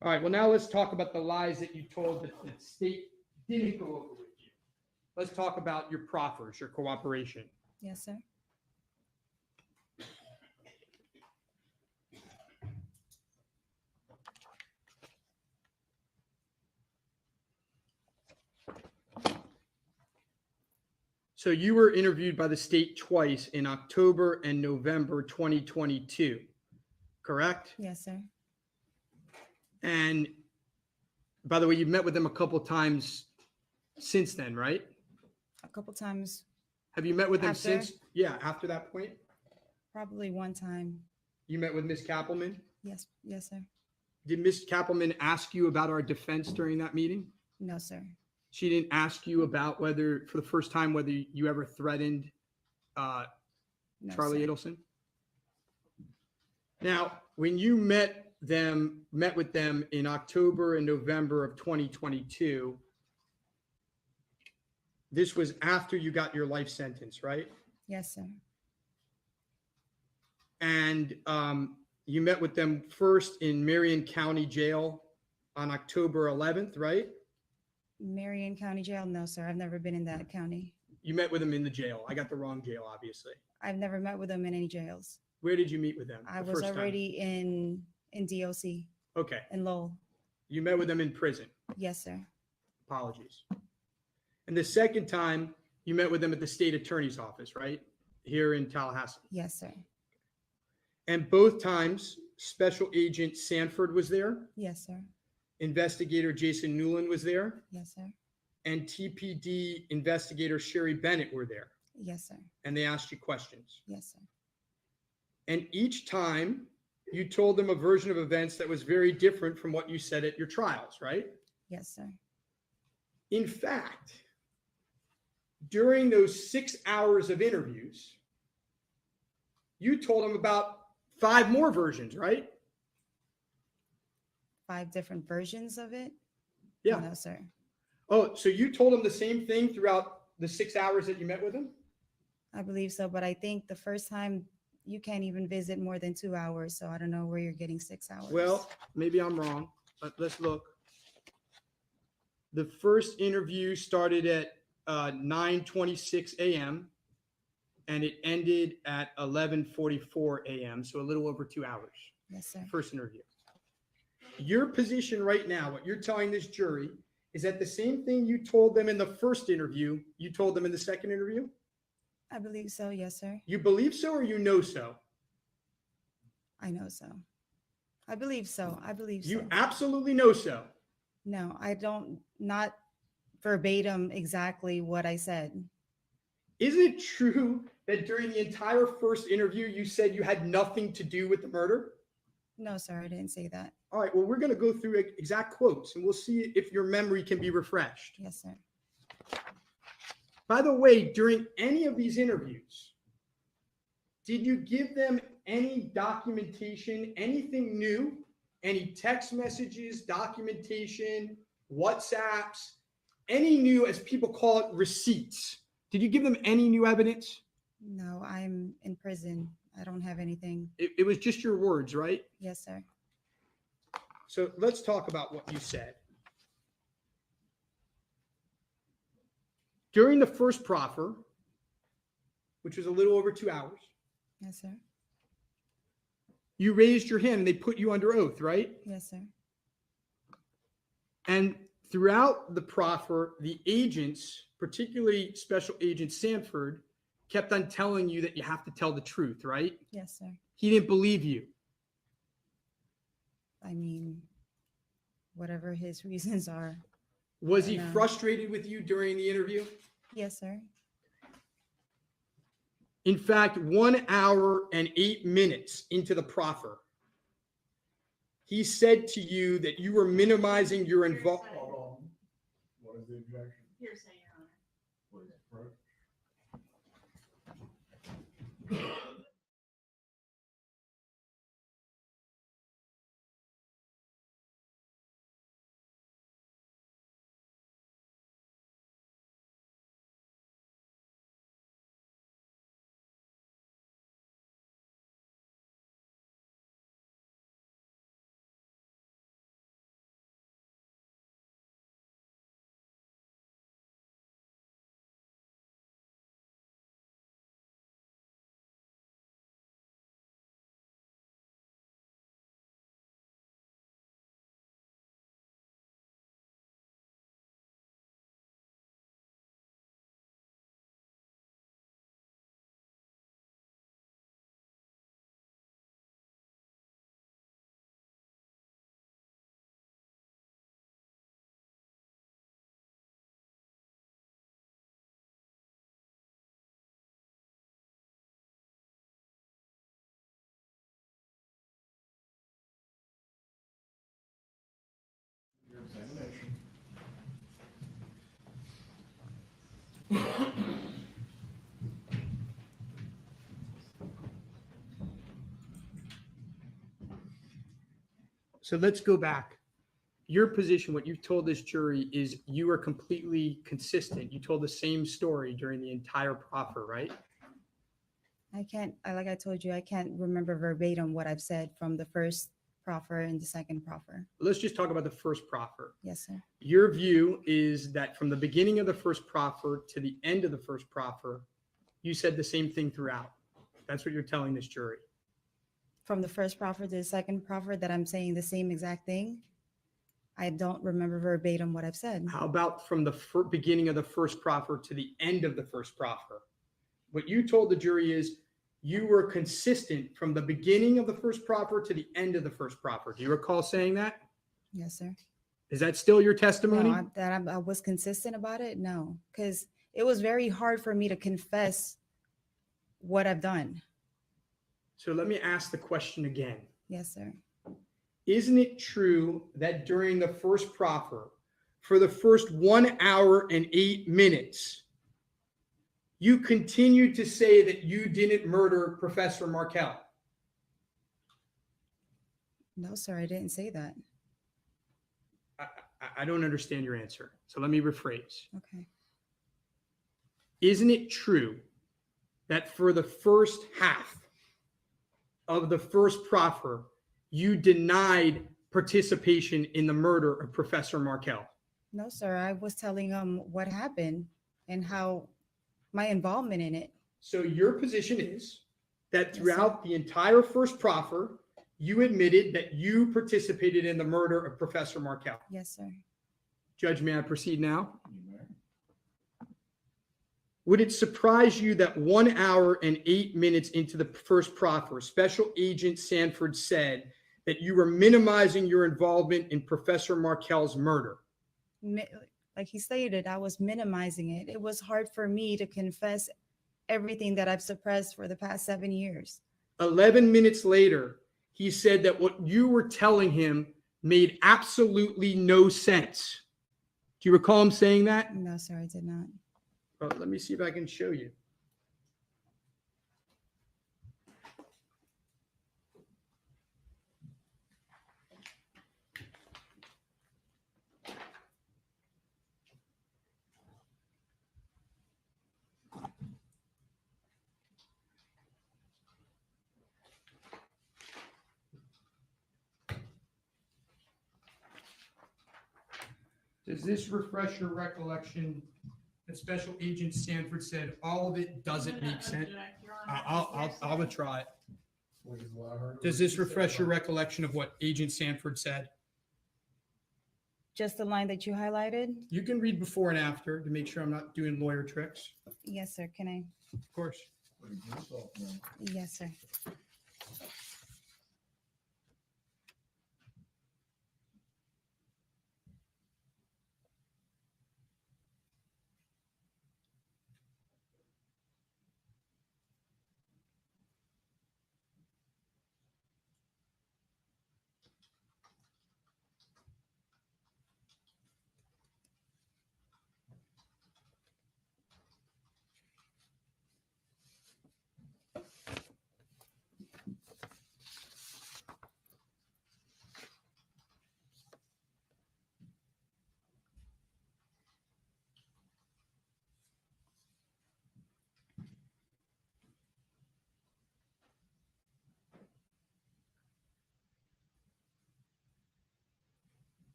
All right, well, now let's talk about the lies that you told that the state didn't go over with you. Let's talk about your proffers, your cooperation. Yes, sir. So you were interviewed by the state twice in October and November 2022, correct? Yes, sir. And by the way, you've met with them a couple times since then, right? A couple times, Have you met with them After? since? Yeah, after that point? probably one time. You met with Ms. Kappelman? Yes, yes, sir. Did Ms. Kappelman ask you about our defense during that meeting? No, sir. She didn't ask you about whether, for the first time, whether you ever threatened No, Charlie sir. Adelson? Now, when you met with them in October and November of 2022, this was after you got your life sentence, right? Yes, sir. And you met with them first in Marion County Jail on October 11th, right? Marion County Jail? No, sir. I've never been in that county. You met with them in the jail. I got the wrong jail, obviously. I've never met with them in any jails. Where did you meet with them? I the was first time? already in DOC Okay. in Lowell. You met with them in prison. Yes, sir. Apologies. And the second time, you met with them at the state attorney's office, right? Here in Tallahassee. Yes, sir. And both times, Special Agent Sanford was there, Yes, sir. Investigator Jason Newland was there, Yes, sir. and TPD Investigator Sherry Bennett were there. Yes, sir. And they asked you questions. Yes, sir. And each time, you told them a version of events that was very different from what you said at your trials, right? Yes, sir. In fact, during those 6 hours of interviews, you told them about 5 more versions, right? 5 different versions of it? Yeah. No, sir. Oh, so you told them the same thing throughout the 6 hours that you met with them? I believe so, but I think the first time you can't even visit more than 2 hours, so I don't know where you're getting 6 hours. Well, maybe I'm wrong, but let's look. The first interview started at 9:26 a.m. and it ended at 11:44 a.m., so a little over 2 hours. Yes, sir. First interview. Your position right now, what you're telling this jury, is that the same thing you told them in the first interview, you told them in the second interview? I believe so. Yes, sir. You believe so or you know so? I know so. I believe so. I believe so. You absolutely know so. No, I don't, not verbatim exactly what I said. Isn't it true that during the entire first interview, you said you had nothing to do with the murder? No, sir, I didn't say that. All right, well, we're going to go through exact quotes and we'll see if your memory can be refreshed. Yes, sir. By the way, during any of these interviews, did you give them any documentation, anything new, any text messages, documentation, WhatsApps, any new, as people call it, receipts? Did you give them any new evidence? No, I'm in prison. I don't have anything. It was just your words, right? Yes, sir. So let's talk about what you said. During the first proffer, which was a little over 2 hours, Yes, sir. you raised your hand and they put you under oath, right? Yes, sir. And throughout the proffer, the agents, particularly Special Agent Sanford, kept on telling you that you have to tell the truth, right? Yes, sir. He didn't believe you. I mean, whatever his reasons are. Was he No. frustrated with you during the interview? Yes, sir. In fact, 1 hour and 8 minutes into the proffer, he said to you that you were minimizing your involvement. Hold on. What is the objection? Hearsay, Your Honor. Please, approach. So let's go back. Your position, what you've told this jury is you are completely consistent. You told the same story during the entire proffer, right? I can't, like I told you, I can't remember verbatim what I've said from the first proffer and the second proffer. Let's just talk about the first proffer. Yes, sir. Your view is that from the beginning of the first proffer to the end of the first proffer, you said the same thing throughout. That's what you're telling this jury. From the first proffer to the second proffer, that I'm saying the same exact thing. I don't remember verbatim what I've said. How about from the beginning of the first proffer to the end of the first proffer? What you told the jury is you were consistent from the beginning of the first proffer to the end of the first proffer. Do you recall saying that? Yes, sir. Is that still your testimony? No, I was consistent about it. No, because it was very hard for me to confess what I've done. So let me ask the question again. Yes, sir. Isn't it true that during the first proffer, for the first 1 hour and 8 minutes, you continued to say that you didn't murder Professor Markel? No, sir, I didn't say that. I don't understand your answer. So let me rephrase. Okay. Isn't it true that for the first half of the first proffer, you denied participation in the murder of Professor Markel? No, sir, I was telling what happened and how my involvement in it. So your position is that Yes, sir. throughout the entire first proffer, you admitted that you participated in the murder of Professor Markel. Yes, sir. Judge, may I proceed now? You may. Would it surprise you that 1 hour and 8 minutes into the first proffer, Special Agent Sanford said that you were minimizing your involvement in Professor Markel's murder? Like he stated, I was minimizing it. It was hard for me to confess everything that I've suppressed for the past 7 years. 11 minutes later, he said that what you were telling him made absolutely no sense. Do you recall him saying that? No, sir, I did not. Well, let me see if I can show you. Does this refresh your recollection that Special Agent Sanford said all of it doesn't make sense? I'll try it. Please allow her to Does this repeat refresh your that. recollection of what Agent Sanford said? Just the line that you highlighted? You can read before and after to make sure I'm not doing lawyer tricks. Yes, sir. Can I? Of course. Please yourself, ma'am. Yes, sir.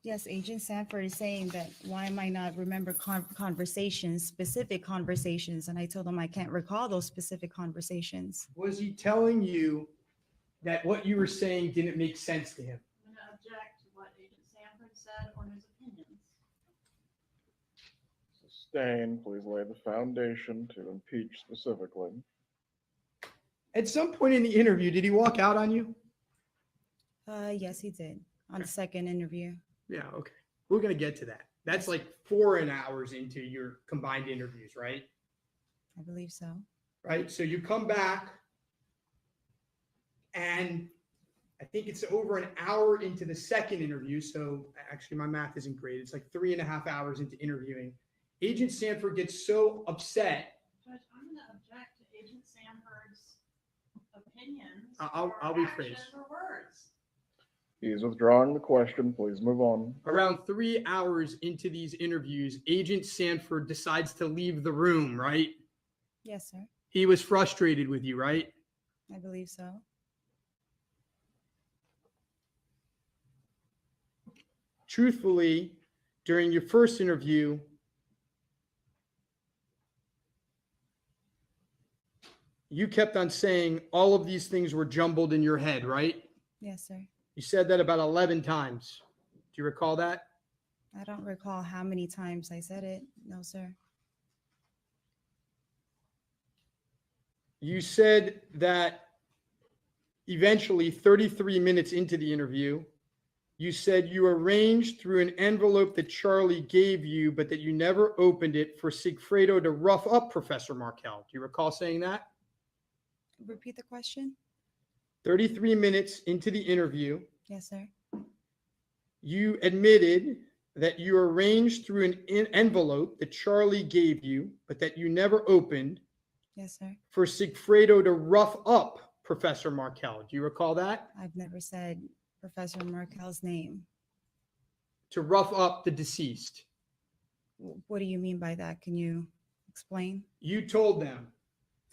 Yes, Agent Sanford is saying that why am I not remember conversations, specific conversations? And I told him I can't recall those specific conversations. Was he telling you that what you were saying didn't make sense to him? I'm going to object to what Agent Sanford said or his opinions. Sustain, please lay the foundation to impeach specifically. At some point in the interview, did he walk out on you? Yes, he did on the second interview. Yeah, okay. We're going to get to that. That's like 4 hours into your combined interviews, right? I believe so. Right? So you come back and I think it's over an hour into the second interview. So actually, my math isn't great. It's like 3.5 hours into interviewing. Agent Sanford gets so upset. Judge, I'm going to object to Agent Sanford's opinions. I'll or rephrase. actions or words. He is withdrawing the question. Please move on. Around 3 hours into these interviews, Agent Sanford decides to leave the room, right? Yes, sir. He was frustrated with you, right? I believe so. Truthfully, during your first interview, you kept on saying all of these things were jumbled in your head, right? Yes, sir. You said that about 11 times. Do you recall that? I don't recall how many times I said it. No, sir. You said that eventually, 33 minutes into the interview, you said you arranged through an envelope that Charlie gave you, but that you never opened it for Sigfredo to rough up Professor Markel. Do you recall saying that? Repeat the question. 33 minutes into the interview, Yes, sir. you admitted that you arranged through an envelope that Charlie gave you, but that you never opened Yes, sir. for Sigfredo to rough up Professor Markel. Do you recall that? I've never said Professor Markel's name. To rough up the deceased. What do you mean by that? Can you explain? You told them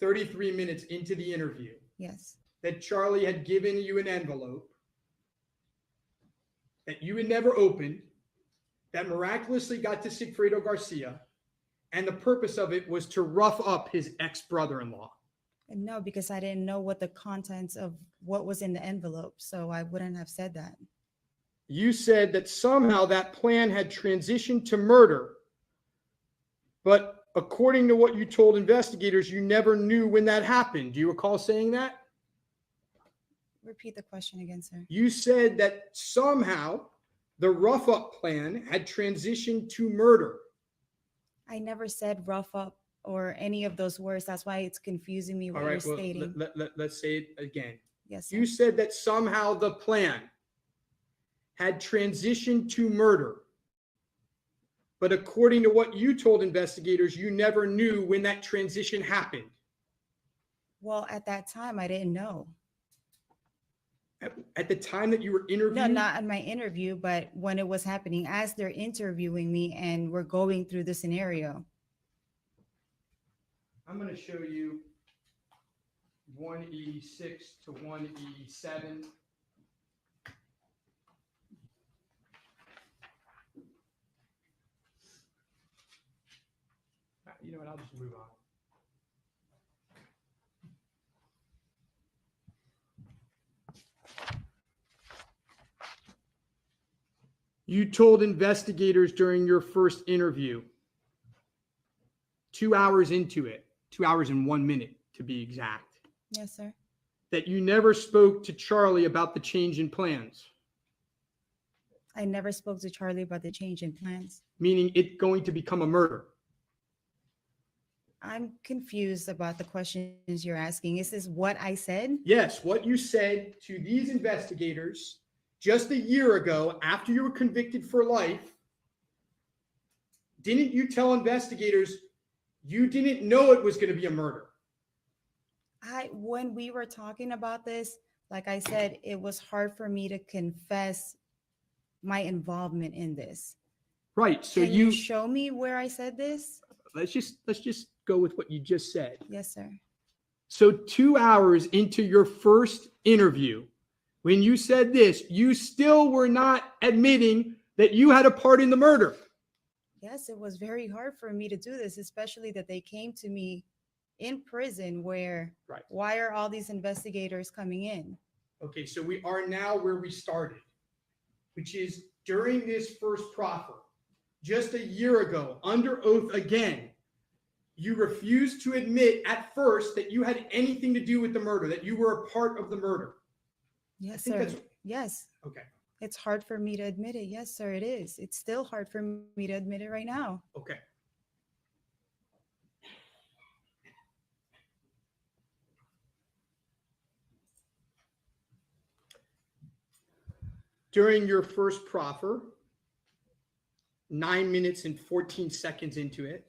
33 minutes into the interview Yes. that Charlie had given you an envelope that you had never opened, that miraculously got to Sigfredo Garcia, and the purpose of it was to rough up his ex-brother-in-law. And no, because I didn't know what the contents of what was in the envelope, so I wouldn't have said that. You said that somehow that plan had transitioned to murder, but according to what you told investigators, you never knew when that happened. Do you recall saying that? Repeat the question again, sir. You said that somehow the rough up plan had transitioned to murder. I never said rough up or any of those words. That's why it's confusing me what All right, you're well, stating. let's say it again. Yes, sir. You said that somehow the plan had transitioned to murder. But according to what you told investigators, you never knew when that transition happened. Well, at that time, I didn't know. At the time that you were interviewed? No, not in my interview, but when it was happening, as they're interviewing me and we're going through the scenario. I'm going to show you 186 to 187. You know what? I'll just move on. You told investigators during your first interview, 2 hours into it, 2 hours and 1 minute to be exact, Yes, sir. that you never spoke to Charlie about the change in plans, I never spoke to Charlie about the change in plans. meaning it going to become a murder. I'm confused about the questions you're asking. Is this what I said? Yes, what you said to these investigators just a year ago after you were convicted for life, didn't you tell investigators you didn't know it was going to be a murder? When we were talking about this, like I said, it was hard for me to confess my involvement in this. Right. So Can you show me where I said this? let's just go with what you just said. Yes, sir. So 2 hours into your first interview, when you said this, you still were not admitting that you had a part in the murder. Yes, it was very hard for me to do this, especially that they came to me in prison where, Right. why are all these investigators coming in? Okay, so we are now where we started, which is during this first proffer, just a year ago, under oath again, you refused to admit at first that you had anything to do with the murder, that you were a part of the murder. Yes, think sir. that's- Yes, Okay, it's hard for me to admit it. Yes, sir, it is. It's still hard for me to admit it right now. okay. During your first proffer, 9 minutes and 14 seconds into it,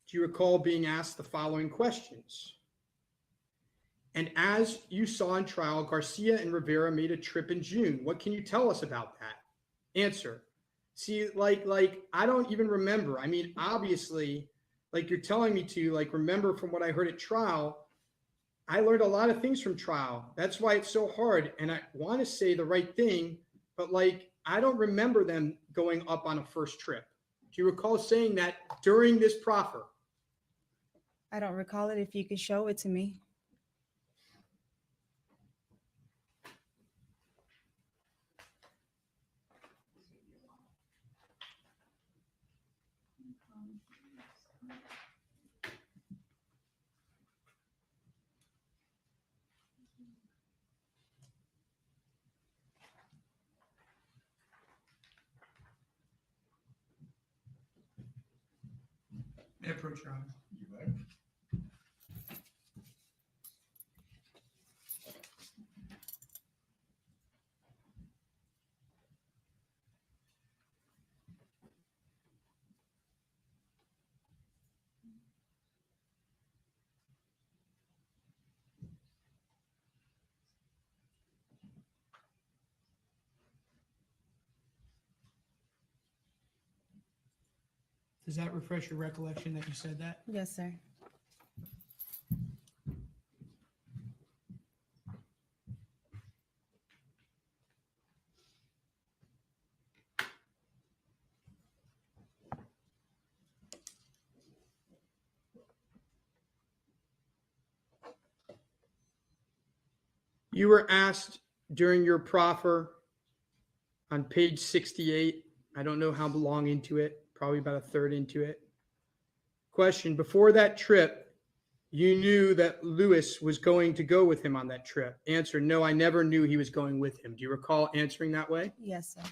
do you recall being asked the following questions? And as you saw in trial, Garcia and Rivera made a trip in June. What can you tell us about that? Answer. See, like I don't even remember. I mean, obviously, like you're telling me to, like, remember from what I heard at trial. I learned a lot of things from trial. That's why it's so hard. And I want to say the right thing, but like, I don't remember them going up on a first trip. Do you recall saying that during this proffer? I don't recall it. If you could show it to me. Approach, Your Honor. You may. Does that refresh your recollection that you said that? Yes, sir. You were asked during your proffer on page 68. I don't know how long into it, probably about a third into it. Question, before that trip, you knew that Lewis was going to go with him on that trip. Answer, no, I never knew he was going with him. Do you recall answering that way? Yes, sir.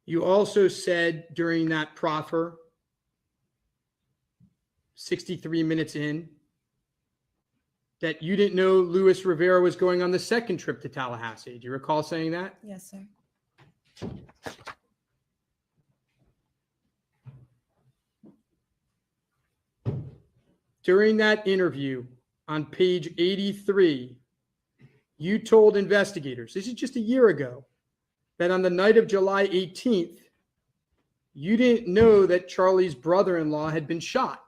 You also said during that proffer, 63 minutes in, that you didn't know Luis Rivera was going on the second trip to Tallahassee. Do you recall saying that? Yes, sir. During that interview on page 83, you told investigators, this is just a year ago, that on the night of July 18th, you didn't know that Charlie's brother-in-law had been shot.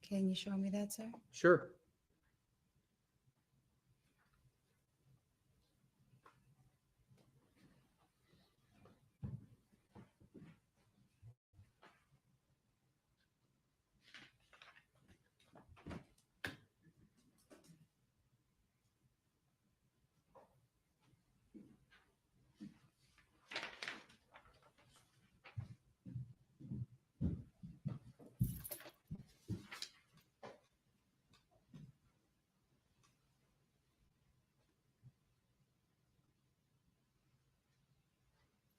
Can you show me that, sir? Sure.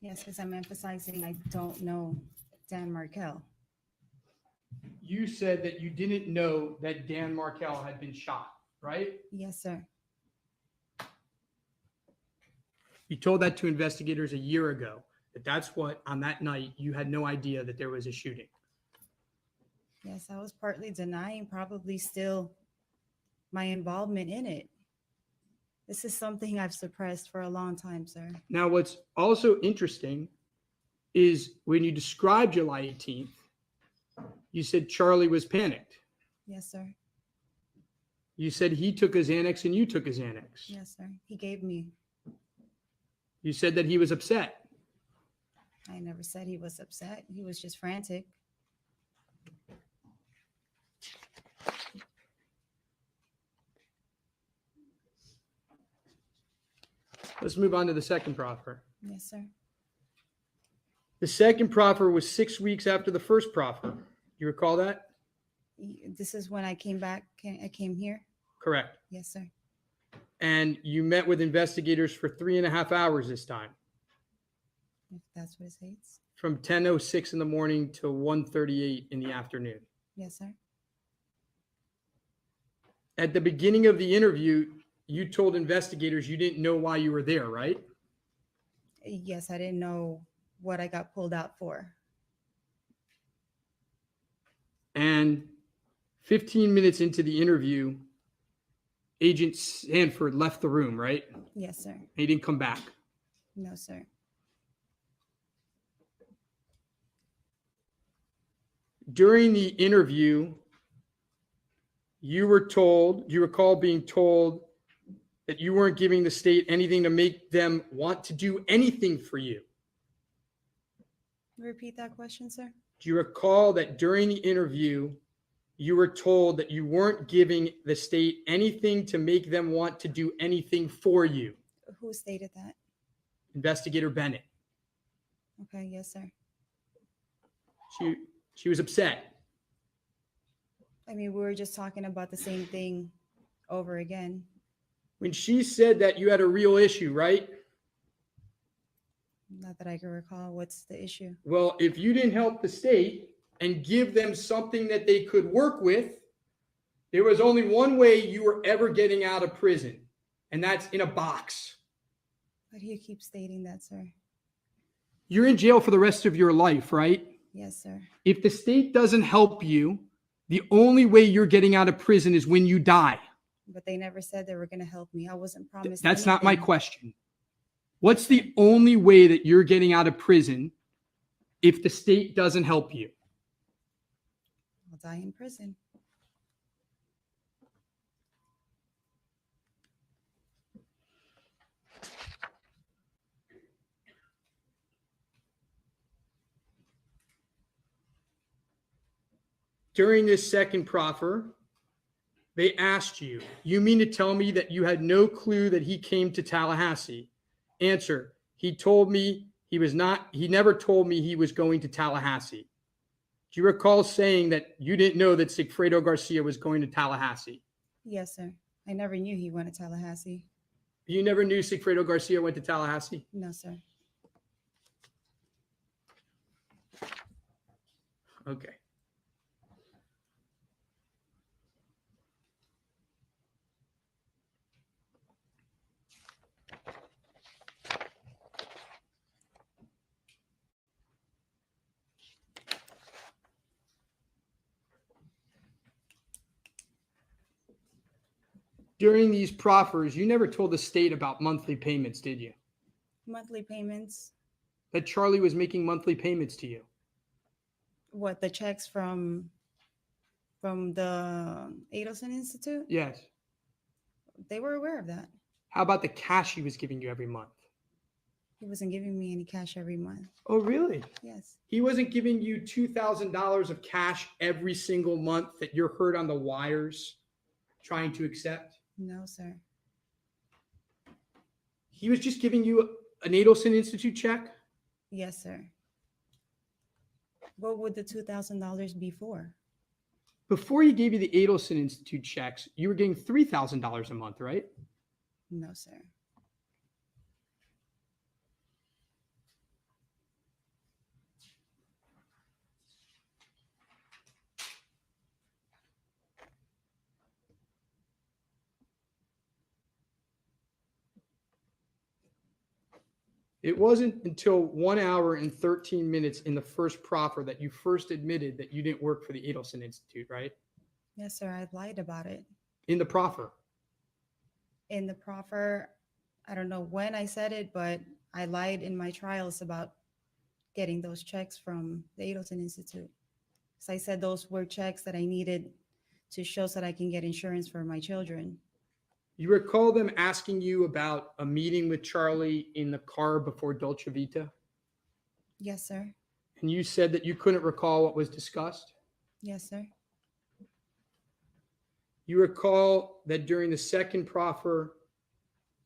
Yes, because I'm emphasizing I don't know Dan Markel. You said that you didn't know that Dan Markel had been shot, right? Yes, sir. You told that to investigators a year ago, that that's what, on that night, you had no idea that there was a shooting. Yes, I was partly denying probably still my involvement in it. This is something I've suppressed for a long time, sir. Now, what's also interesting is when you described July 18th, you said Charlie was panicked. Yes, sir. You said he took his Xanax and you took his Xanax. Yes, sir. He gave me. You said that he was upset. I never said he was upset. He was just frantic. Let's move on to the second proffer. Yes, sir. The second proffer was 6 weeks after the first proffer. You recall that? This is when I came back. I came here. Correct. Yes, sir. And you met with investigators for 3.5 hours this time, If that's what it states. from 10:06 in the morning to 1:38 in the afternoon. Yes, sir. At the beginning of the interview, you told investigators you didn't know why you were there, right? Yes, I didn't know what I got pulled out for. And 15 minutes into the interview, Agent Sanford left the room, right? Yes, sir. He didn't come back. No, sir. During the interview, you recall being told that you weren't giving the state anything to make them want to do anything for you. Repeat that question, sir. Do you recall that during the interview, you were told that you weren't giving the state anything to make them want to do anything for you? Who stated that? Investigator Bennett. Okay, yes, sir. She was upset. I mean, we were just talking about the same thing over again. When she said that you had a real issue, right? Not that I can recall. What's the issue? Well, if you didn't help the state and give them something that they could work with, there was only one way you were ever getting out of prison, and that's in a box. Why do you keep stating that, sir? You're in jail for the rest of your life, right? Yes, sir. If the state doesn't help you, the only way you're getting out of prison is when you die. But they never said they were going to help me. I wasn't promised. That's not my anything. question. What's the only way that you're getting out of prison if the state doesn't help you? I'll die in prison. During this second proffer, they asked you, you mean to tell me that you had no clue that he came to Tallahassee? Answer, he never told me he was going to Tallahassee. Do you recall saying that you didn't know that Sigfredo Garcia was going to Tallahassee? Yes, sir. I never knew he went to Tallahassee. You never knew Sigfredo Garcia went to Tallahassee? No, sir. Okay. During these proffers, you never told the state about monthly payments, did you? Monthly payments. That Charlie was making monthly payments to you. What, the checks from the Adelson Institute? Yes. They were aware of that. How about the cash he was giving you every month? He wasn't giving me any cash every month. Oh, really? Yes. He wasn't giving you $2,000 of cash every single month that you're heard on the wires trying to accept? No, sir. He was just giving you an Adelson Institute check? Yes, sir. What would the $2,000 be for? Before he gave you the Adelson Institute checks, you were getting $3,000 a month, right? No, sir. It wasn't until 1 hour and 13 minutes in the first proffer that you first admitted that you didn't work for the Adelson Institute, right? Yes, sir. I lied about it. In the proffer. In the proffer, I don't know when I said it, but I lied in my trials about getting those checks from the Adelson Institute. So I said those were checks that I needed to show so that I can get insurance for my children. You recall them asking you about a meeting with Charlie in the car before Dolce Vita? Yes, sir. And you said that you couldn't recall what was discussed? Yes, sir. You recall that during the second proffer,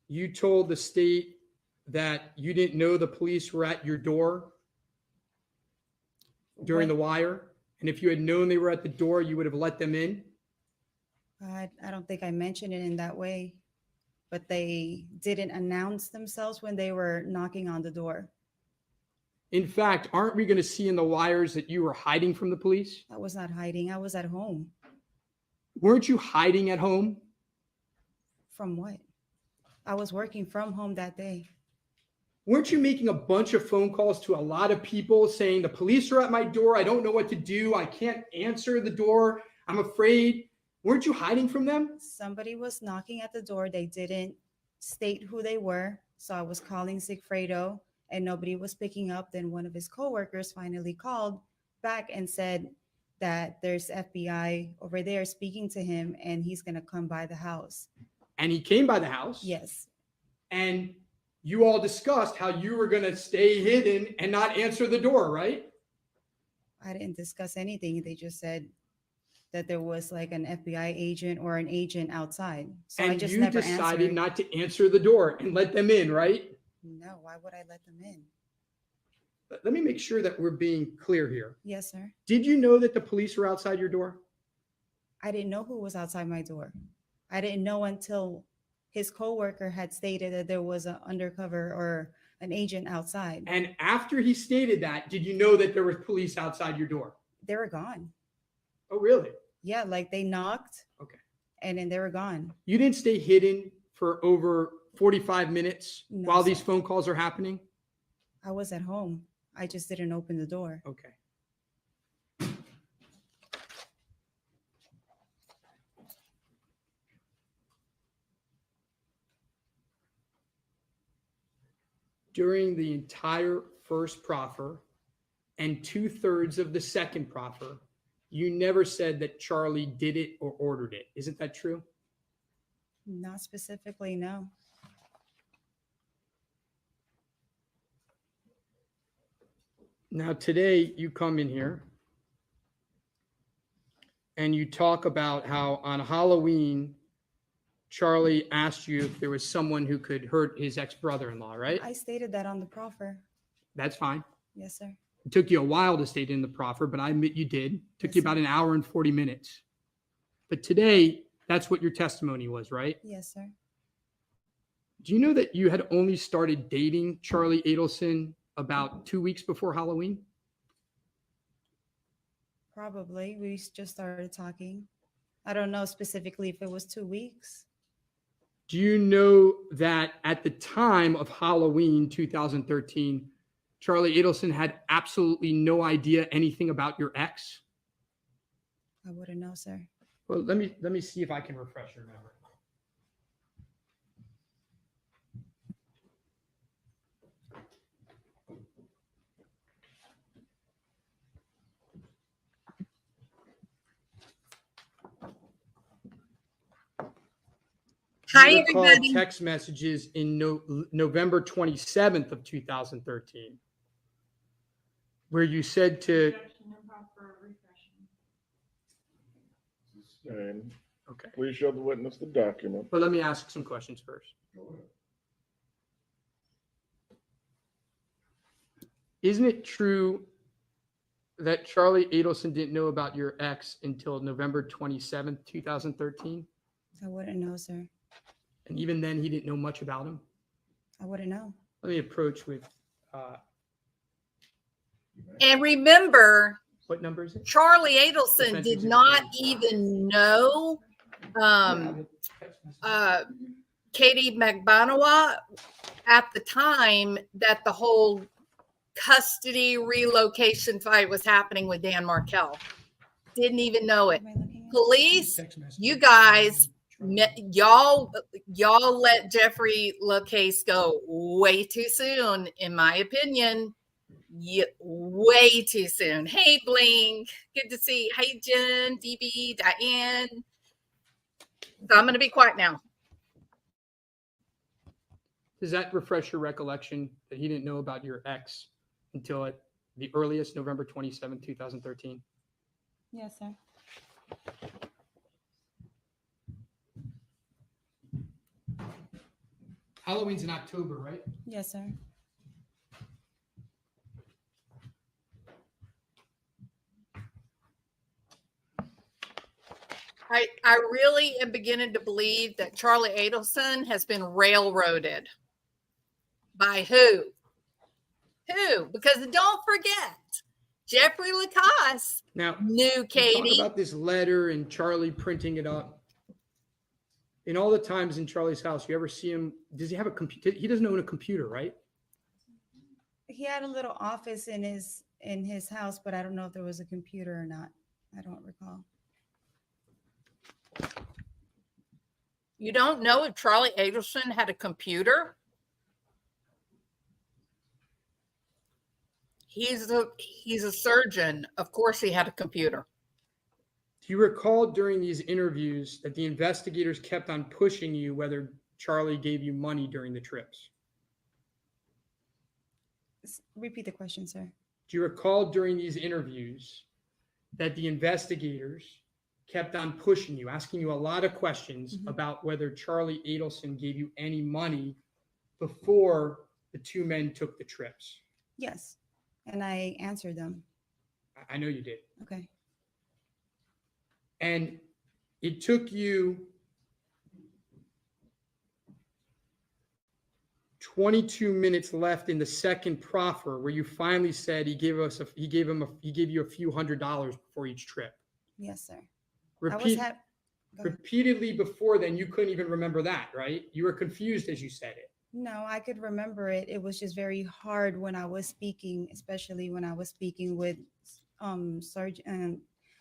you told the state that you didn't know the police were at your door during the wire? And if you had known they were at the door, you would have let them in? I don't think I mentioned it in that way, but they didn't announce themselves when they were knocking on the door. In fact, aren't we going to see in the wires that you were hiding from the police? I was not hiding. I was at home. Weren't you hiding at home? From what? I was working from home that day. Weren't you making a bunch of phone calls to a lot of people saying, the police are at my door. I don't know what to do. I can't answer the door. I'm afraid. Weren't you hiding from them? Somebody was knocking at the door. They didn't state who they were. So I was calling Sigfredo and nobody was picking up. Then one of his coworkers finally called back and said that there's FBI over there speaking to him and he's going to come by the house. And he came by the house. Yes. And you all discussed how you were going to stay hidden and not answer the door, right? I didn't discuss anything. They just said that there was like an FBI agent or an agent outside. So I And just you never decided answered. not to answer the door and let them in, right? No, why would I let them in? Let me make sure that we're being clear here. Yes, sir. Did you know that the police were outside your door? I didn't know who was outside my door. I didn't know until his coworker had stated that there was an undercover or an agent outside. And after he stated that, did you know that there was police outside your door? They were gone. Oh, really? Yeah, like they knocked. Okay. And then they were gone. You didn't stay hidden for over 45 minutes No, while sir. these phone calls are happening? I was at home. I just didn't open the door. Okay. During the entire first proffer and 2/3 of the second proffer, you never said that Charlie did it or ordered it. Isn't that true? Not specifically, no. Now, today you come in here and you talk about how on Halloween, Charlie asked you if there was someone who could hurt his ex-brother-in-law, right? I stated that on the proffer. That's fine. Yes, sir. It took you a while to state it in the proffer, but I admit you did. It took Yes, you sir. about an hour and 40 minutes. But today, that's what your testimony was, right? Yes, sir. Do you know that you had only started dating Charlie Adelson about 2 weeks before Halloween? Probably. We just started talking. I don't know specifically if it was 2 weeks. Do you know that at the time of Halloween 2013, Charlie Adelson had absolutely no idea anything about your ex? I wouldn't know, sir. Well, let me see if I can refresh your memory. Hi, You recall everybody. text messages in November 27th of 2013, where you said to, Sustained. okay, Please show the witness the document. but let me ask some questions first. Go ahead. Isn't it true that Charlie Adelson didn't know about your ex until November 27th, 2013? I wouldn't know, sir. And even then, he didn't know much about him? I wouldn't know. Let me approach with, And remember, what number is it? Charlie Adelson Defense did exhibit not 30. even know Katie Magbanua at the time that the whole custody relocation fight was happening with Dan Markel. Didn't even know it. What am I looking at? Police, you guys, y'all let Jeffrey LaCase go way too soon, in my opinion. Way too soon. Hey, Bling, good to see you. Hey, Jen, DB, Diane. So I'm going to be quiet now. Does that refresh your recollection that he didn't know about your ex until at the earliest, November 27th, 2013? Yes, sir. Halloween's in October, right? Yes, sir. I really am beginning to believe that Charlie Adelson has been railroaded. By who? Who? Because don't forget, Jeffrey Lacasse Now, knew you talk Katie. about this letter and Charlie printing it up. In all the times in Charlie's house, you ever see him? Does he have a computer? He doesn't own a computer, right? He had a little office in his house, but I don't know if there was a computer or not. I don't recall. You don't know if Charlie Adelson had a computer? He's a surgeon. Of course he had a computer. Do you recall during these interviews that the investigators kept on pushing you whether Charlie gave you money during the trips? Repeat the question, sir. Do you recall during these interviews that the investigators kept on pushing you, asking you a lot of questions about whether Charlie Adelson gave you any money before the two men took the trips? Yes. And I answered them. I know you did. Okay. And it took you 22 minutes left in the second proffer where you finally said he gave you a few $100s before each trip. Yes, sir. Repeatedly before then, you couldn't even remember that, right? You were confused as you said it. No, I could remember it. It was just very hard when I was speaking, especially when I was speaking with Sergeant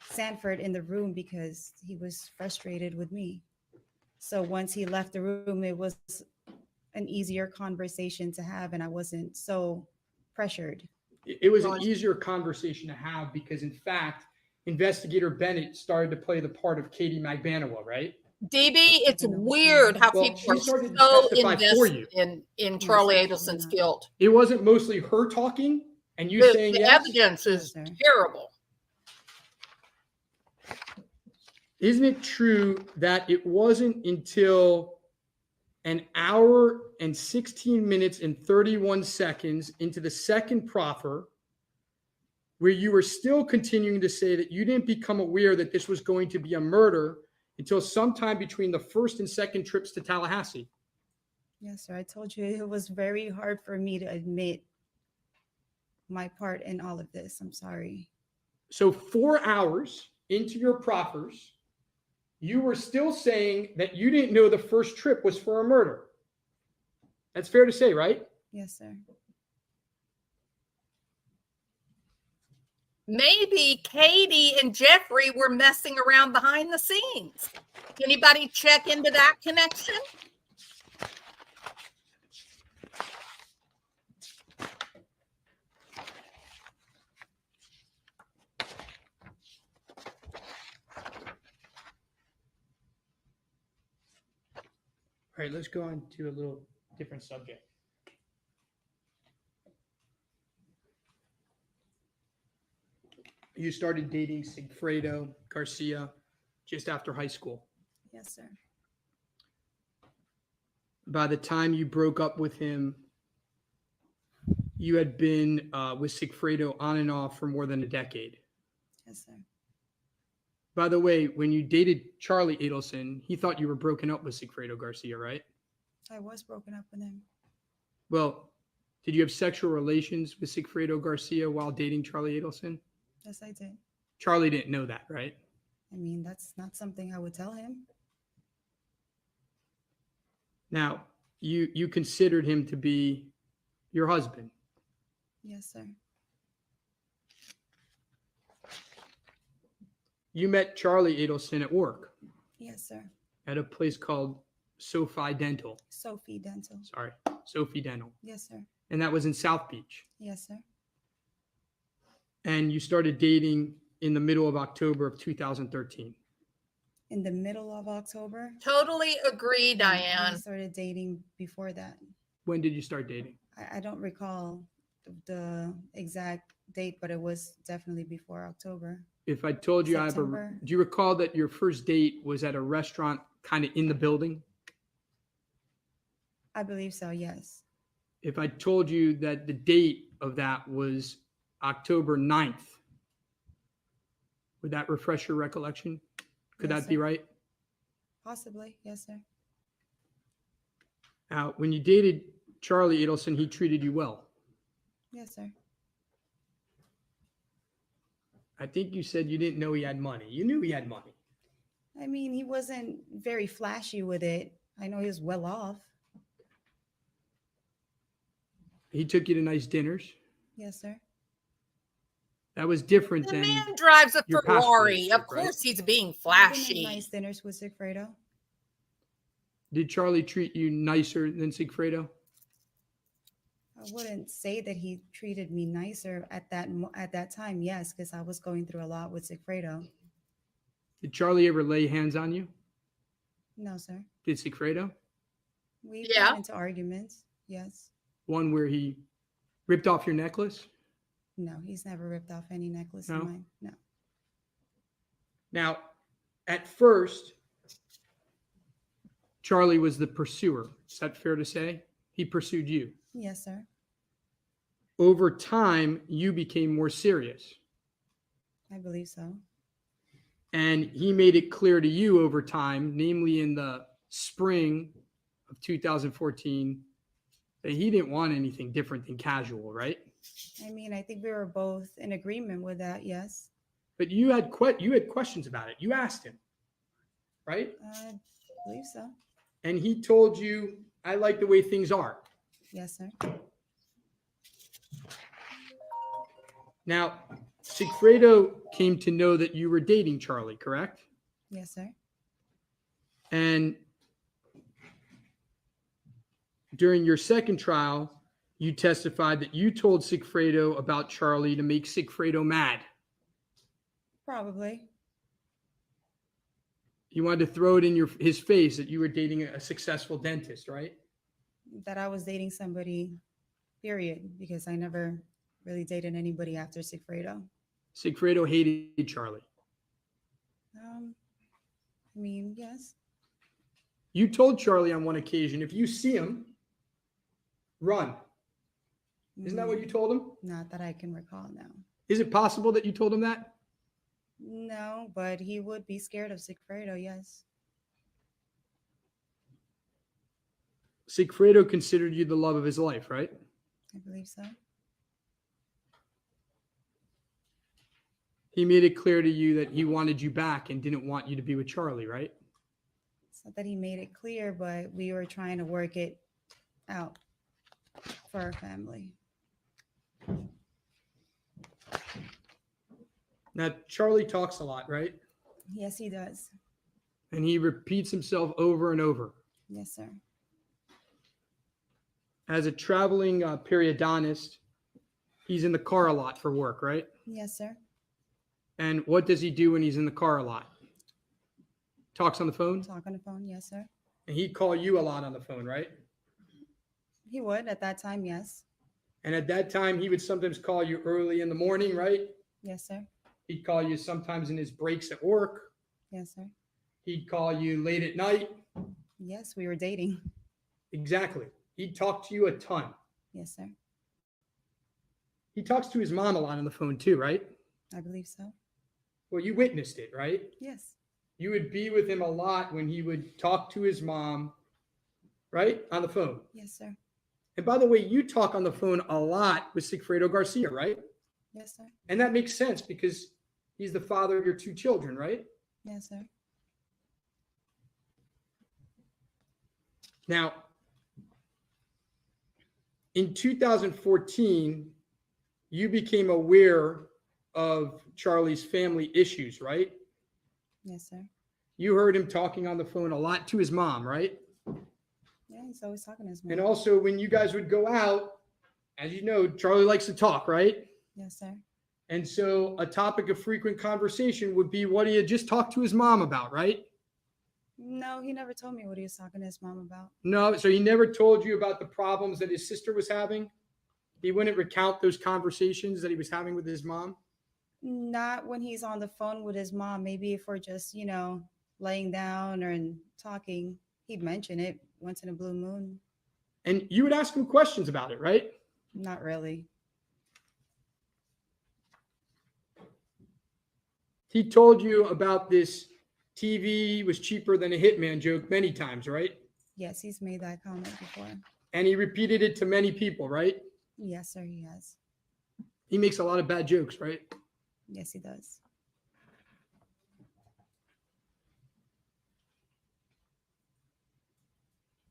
Sanford in the room because he was frustrated with me. So once he left the room, it was an easier conversation to have, and I wasn't so pressured. It was an easier conversation to have because, in fact, Investigator Bennett started to play the part of Katherine Magbanua, right? DB, it's weird how people she are started to so testify for invested you. in Charlie Adelson's guilt. It wasn't mostly her talking and you saying The yes. evidence is Yes, sir. terrible. Isn't it true that it wasn't until an hour and 16 minutes and 31 seconds into the second proffer where you were still continuing to say that you didn't become aware that this was going to be a murder until sometime between the first and second trips to Tallahassee? Yes, sir. I told you it was very hard for me to admit my part in all of this. I'm sorry. So 4 hours into your proffers, you were still saying that you didn't know the first trip was for a murder. That's fair to say, right? Yes, sir. Maybe Katie and Jeffrey were messing around behind the scenes. Anybody check into that connection? All right, let's go on to a little different subject. You started dating Sigfredo Garcia just after high school. Yes, sir. By the time you broke up with him, you had been with Sigfredo on and off for more than a decade. Yes, sir. By the way, when you dated Charlie Adelson, he thought you were broken up with Sigfredo Garcia, right? I was broken up with him. Well, did you have sexual relations with Sigfredo Garcia while dating Charlie Adelson? Yes, I did. Charlie didn't know that, right? I mean, that's not something I would tell him. Now, you considered him to be your husband. Yes, sir. You met Charlie Adelson at work Yes, sir. at a place called Sophie Dental. Sophie Dental. Sorry, Sophie Dental. Yes, sir. And that was in South Beach. Yes, sir. And you started dating in the middle of October of 2013. In the middle of October. Totally agree, We Diane. started dating before that. When did you start dating? I don't recall the exact date, but it was definitely before October. If I told you September. do you recall that your first date was at a restaurant kind of in the building? I believe so, yes. If I told you that the date of that was October 9th, would that refresh your recollection? Could Yes, that be sir. right? Possibly, yes, sir. Now, when you dated Charlie Adelson, he treated you well. Yes, sir. I think you said you didn't know he had money. You knew he had money. I mean, he wasn't very flashy with it. I know he was well off. He took you to nice dinners. Yes, sir. That was different The than man drives a your past Ferrari. relationship, Of course, he's being I've been in flashy. nice dinners with Sigfredo. Did Charlie treat you nicer than Sigfredo? I wouldn't say that he treated me nicer at that time. Yes, because I was going through a lot with Sigfredo. Did Charlie ever lay hands on you? No, sir. Did Sigfredo? We Yeah. got into arguments. Yes. One where he ripped off your necklace? No, he's never ripped off any necklace No? of mine. No. Now, at first, Charlie was the pursuer. Is that fair to say? He pursued you. Yes, sir. Over time, you became more serious. I believe so. And he made it clear to you over time, namely in the spring of 2014, that he didn't want anything different than casual, right? I mean, I think we were both in agreement with that. Yes. But you had questions about it. You asked him, right? I believe so. And he told you, I like the way things are. Yes, sir. Now, Sigfredo came to know that you were dating Charlie, correct? Yes, sir. And during your second trial, you testified that you told Sigfredo about Charlie to make Sigfredo mad. Probably. You wanted to throw it in his face that you were dating a successful dentist, right? That I was dating somebody, period, because I never really dated anybody after Sigfredo. Sigfredo hated Charlie. I mean, yes. You told Charlie on one occasion, if you see him, run. Isn't that what you told him? Not that I can recall now. Is it possible that you told him that? No, but he would be scared of Sigfredo, yes. Sigfredo considered you the love of his life, right? I believe so. He made it clear to you that he wanted you back and didn't want you to be with Charlie, right? It's not that he made it clear, but we were trying to work it out for our family. Now, Charlie talks a lot, right? Yes, he does. And he repeats himself over and over. Yes, sir. As a traveling periodontist, he's in the car a lot for work, right? Yes, sir. And what does he do when he's in the car a lot? Talks on the phone? Talk on the phone, yes, sir. And he'd call you a lot on the phone, right? He would at that time, yes. And at that time, he would sometimes call you early in the morning, right? Yes, sir. He'd call you sometimes in his breaks at work. Yes, sir. He'd call you late at night. Yes, we were dating. Exactly. He'd talk to you a ton. Yes, sir. He talks to his mom a lot on the phone too, right? I believe so. Well, you witnessed it, right? Yes. You would be with him a lot when he would talk to his mom, right? On the phone. Yes, sir. And by the way, you talk on the phone a lot with Sigfredo Garcia, right? Yes, sir. And that makes sense because he's the father of your two children, right? Yes, sir. Now, in 2014, you became aware of Charlie's family issues, right? Yes, sir. You heard him talking on the phone a lot to his mom, right? Yeah, he's always talking to his mom. And also, when you guys would go out, as you know, Charlie likes to talk, right? Yes, sir. And so a topic of frequent conversation would be what he had just talked to his mom about, right? No, he never told me what he was talking to his mom about. No, so he never told you about the problems that his sister was having? He wouldn't recount those conversations that he was having with his mom? Not when he's on the phone with his mom. Maybe if we're just, laying down or talking, he'd mention it once in a blue moon. And you would ask him questions about it, right? Not really. He told you about this TV was cheaper than a hitman joke many times, right? Yes, he's made that comment before. And he repeated it to many people, right? Yes, sir, he has. He makes a lot of bad jokes, right? Yes, he does.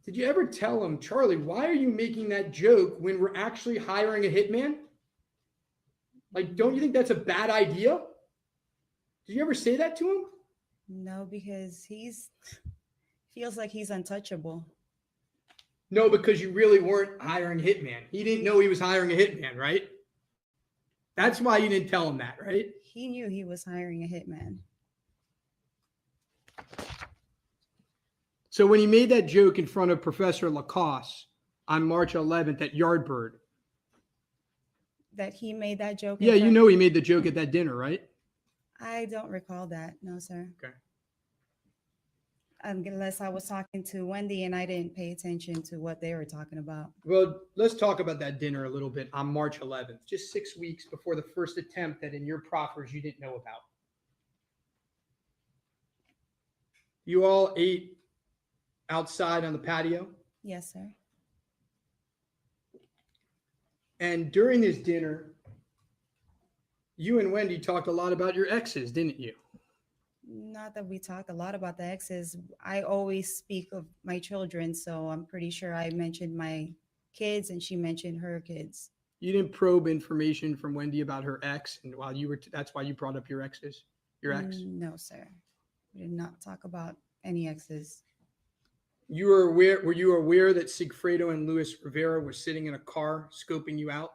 Did you ever tell him, Charlie, why are you making that joke when we're actually hiring a hitman? Like, don't you think that's a bad idea? Did you ever say that to him? No, because he's feels like he's untouchable. No, because you really weren't hiring a hitman. He didn't know he was hiring a hitman, right? That's why you didn't tell him that, right? He knew he was hiring a hitman. So when he made that joke in front of Professor Lacoste on March 11th at Yardbird, That he made that joke. yeah, you know he made the joke at that dinner, right? I don't recall that. No, sir. Okay. Unless I was talking to Wendi and I didn't pay attention to what they were talking about. Well, let's talk about that dinner a little bit on March 11th, just 6 weeks before the first attempt that in your proffers you didn't know about. You all ate outside on the patio. Yes, sir. And during this dinner, you and Wendi talked a lot about your exes, didn't you? Not that we talk a lot about the exes. I always speak of my children, so I'm pretty sure I mentioned my kids and she mentioned her kids. You didn't probe information from Wendi about her ex, and while you were, that's why you brought up your exes, your ex. No, sir. We did not talk about any exes. You were aware? Were you aware that Sigfredo and Luis Rivera were sitting in a car scoping you out?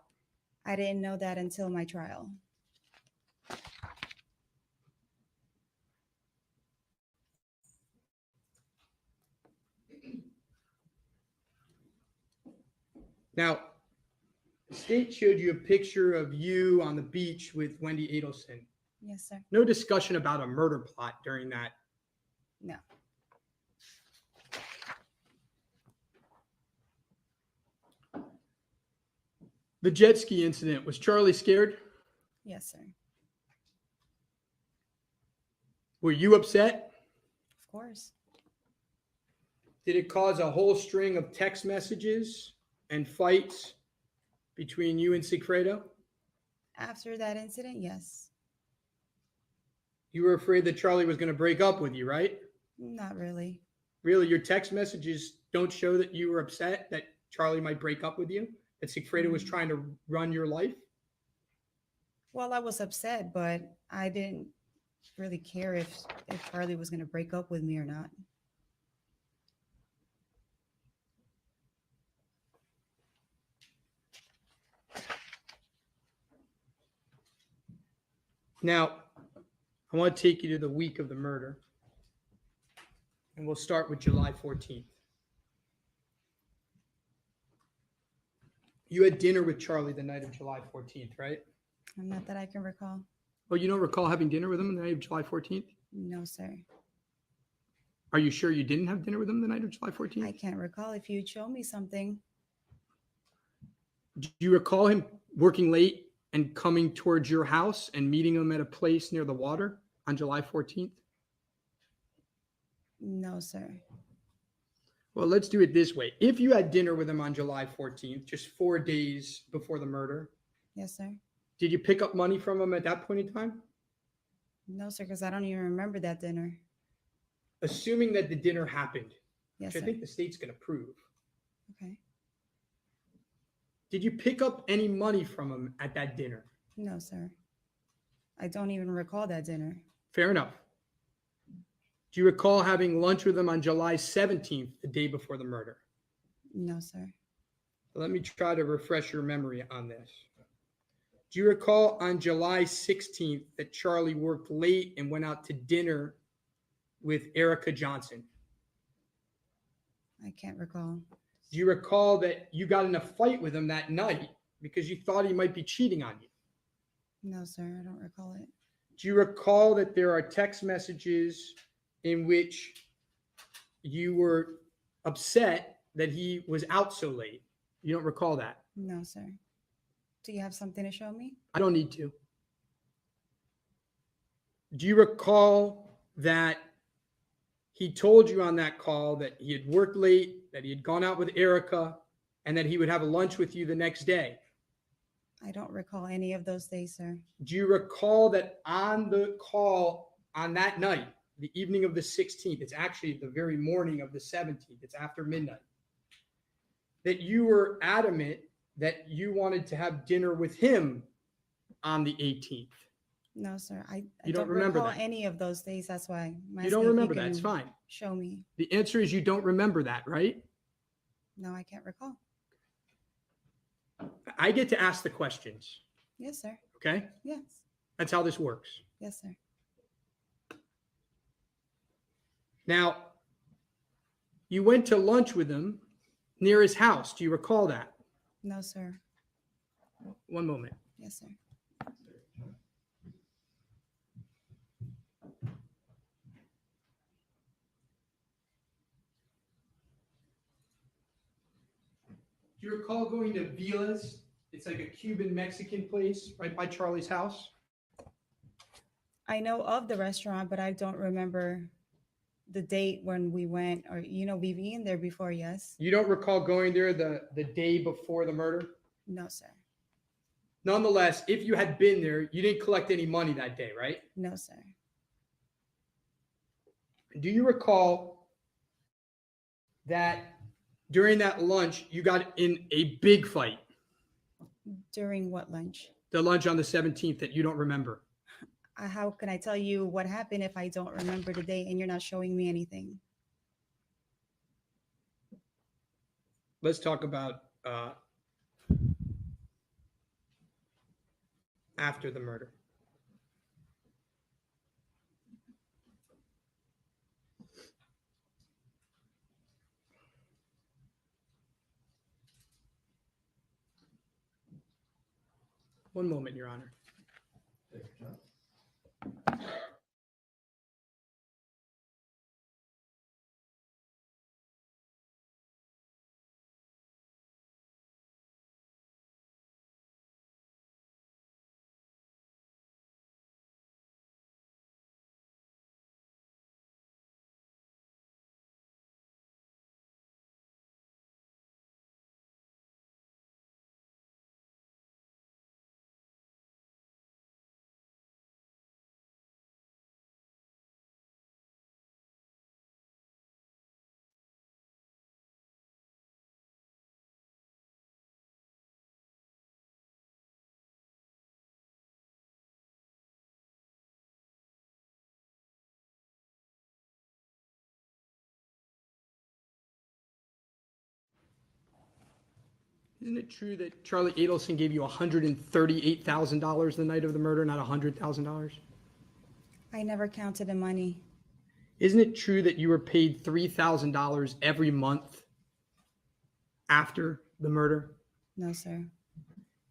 I didn't know that until my trial. Now, the state showed you a picture of you on the beach with Wendi Adelson. Yes, sir. No discussion about a murder plot during that. No. The jet ski incident, was Charlie scared? Yes, sir. Were you upset? Of course. Did it cause a whole string of text messages and fights between you and Sigfredo? After that incident, yes. You were afraid that Charlie was going to break up with you, right? Not really. Really, your text messages don't show that you were upset that Charlie might break up with you? That Sigfredo was trying to run your life? Well, I was upset, but I didn't really care if Charlie was going to break up with me or not. Now, I want to take you to the week of the murder. And we'll start with July 14th. You had dinner with Charlie the night of July 14th, right? Not that I can recall. Oh, you don't recall having dinner with him the night of July 14th? No, sir. Are you sure you didn't have dinner with him the night of July 14th? I can't recall. If you'd show me something. Do you recall him working late and coming towards your house and meeting him at a place near the water on July 14th? No, sir. Well, let's do it this way. If you had dinner with him on July 14th, just 4 days before the murder, Yes, sir. did you pick up money from him at that point in time? No, sir, because I don't even remember that dinner. Assuming that the dinner happened, Yes, which I sir. think the state's going to prove. Okay. Did you pick up any money from him at that dinner? No, sir. I don't even recall that dinner. Fair enough. Do you recall having lunch with him on July 17th, the day before the murder? No, sir. Let me try to refresh your memory on this. Do you recall on July 16th that Charlie worked late and went out to dinner with Erica Johnson? I can't recall. Do you recall that you got in a fight with him that night because you thought he might be cheating on you? No, sir. I don't recall it. Do you recall that there are text messages in which you were upset that he was out so late? You don't recall that? No, sir. Do you have something to show me? I don't need to. Do you recall that he told you on that call that he had worked late, that he had gone out with Erica, and that he would have a lunch with you the next day? I don't recall any of those days, sir. Do you recall that on the call on that night, the evening of the 16th, it's actually the very morning of the 17th, it's after midnight, that you were adamant that you wanted to have dinner with him on the 18th? No, sir. I You don't don't remember recall that? any of those days. That's why. I'm You don't asking if remember that. It's can fine. Show me. The answer is you don't remember that, right? No, I can't recall. I get to ask the questions, Yes, sir. okay? Yes. That's how this works. Yes, sir. Now, you went to lunch with him near his house. Do you recall that? No, sir. One moment. Yes, sir. Do you recall going to Vila's? It's like a Cuban Mexican place right by Charlie's house. I know of the restaurant, but I don't remember the date when we went, or we've eaten there before. Yes. You don't recall going there the day before the murder? No, sir. Nonetheless, if you had been there, you didn't collect any money that day, right? No, sir. Do you recall that during that lunch, you got in a big fight? During what lunch? The lunch on the 17th that you don't remember. How can I tell you what happened if I don't remember the date and you're not showing me anything? Let's talk about after the murder. One moment, Your Honor. Take your time. Isn't it true that Charlie Adelson gave you $138,000 the night of the murder, not $100,000? I never counted the money. Isn't it true that you were paid $3,000 every month after the murder? No, sir.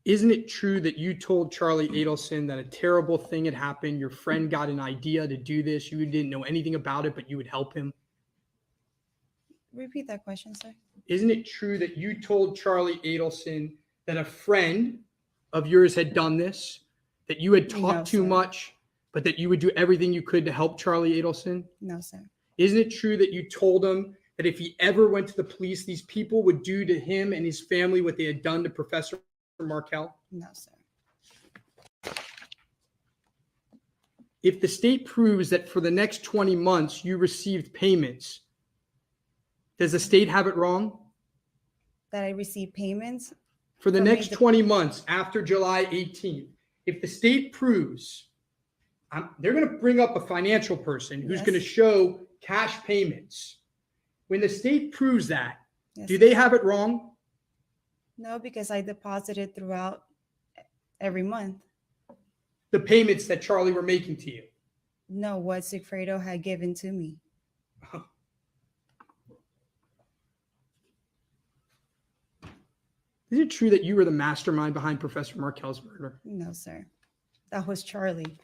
Isn't it true that you told Charlie Adelson that a terrible thing had happened? Your friend got an idea to do this. You didn't know anything about it, but you would help him. Repeat that question, sir. Isn't it true that you told Charlie Adelson that a friend of yours had done this, that you had talked No, too sir. much, but that you would do everything you could to help Charlie Adelson? No, sir. Isn't it true that you told him that if he ever went to the police, these people would do to him and his family what they had done to Professor Markell? No, sir. If the state proves that for the next 20 months you received payments, does the state have it wrong? That I received payments? For the From me next to- 20 months after July 18th, if the state proves, they're going to bring up a financial person who's Yes. going to show cash payments. When the state proves that, Yes, do sir. they have it wrong? No, because I deposited throughout every month. The payments that Charlie were making to you. No, what Sigfredo had given to me. Is it true that you were the mastermind behind Professor Markell's murder? No, sir. That was Charlie.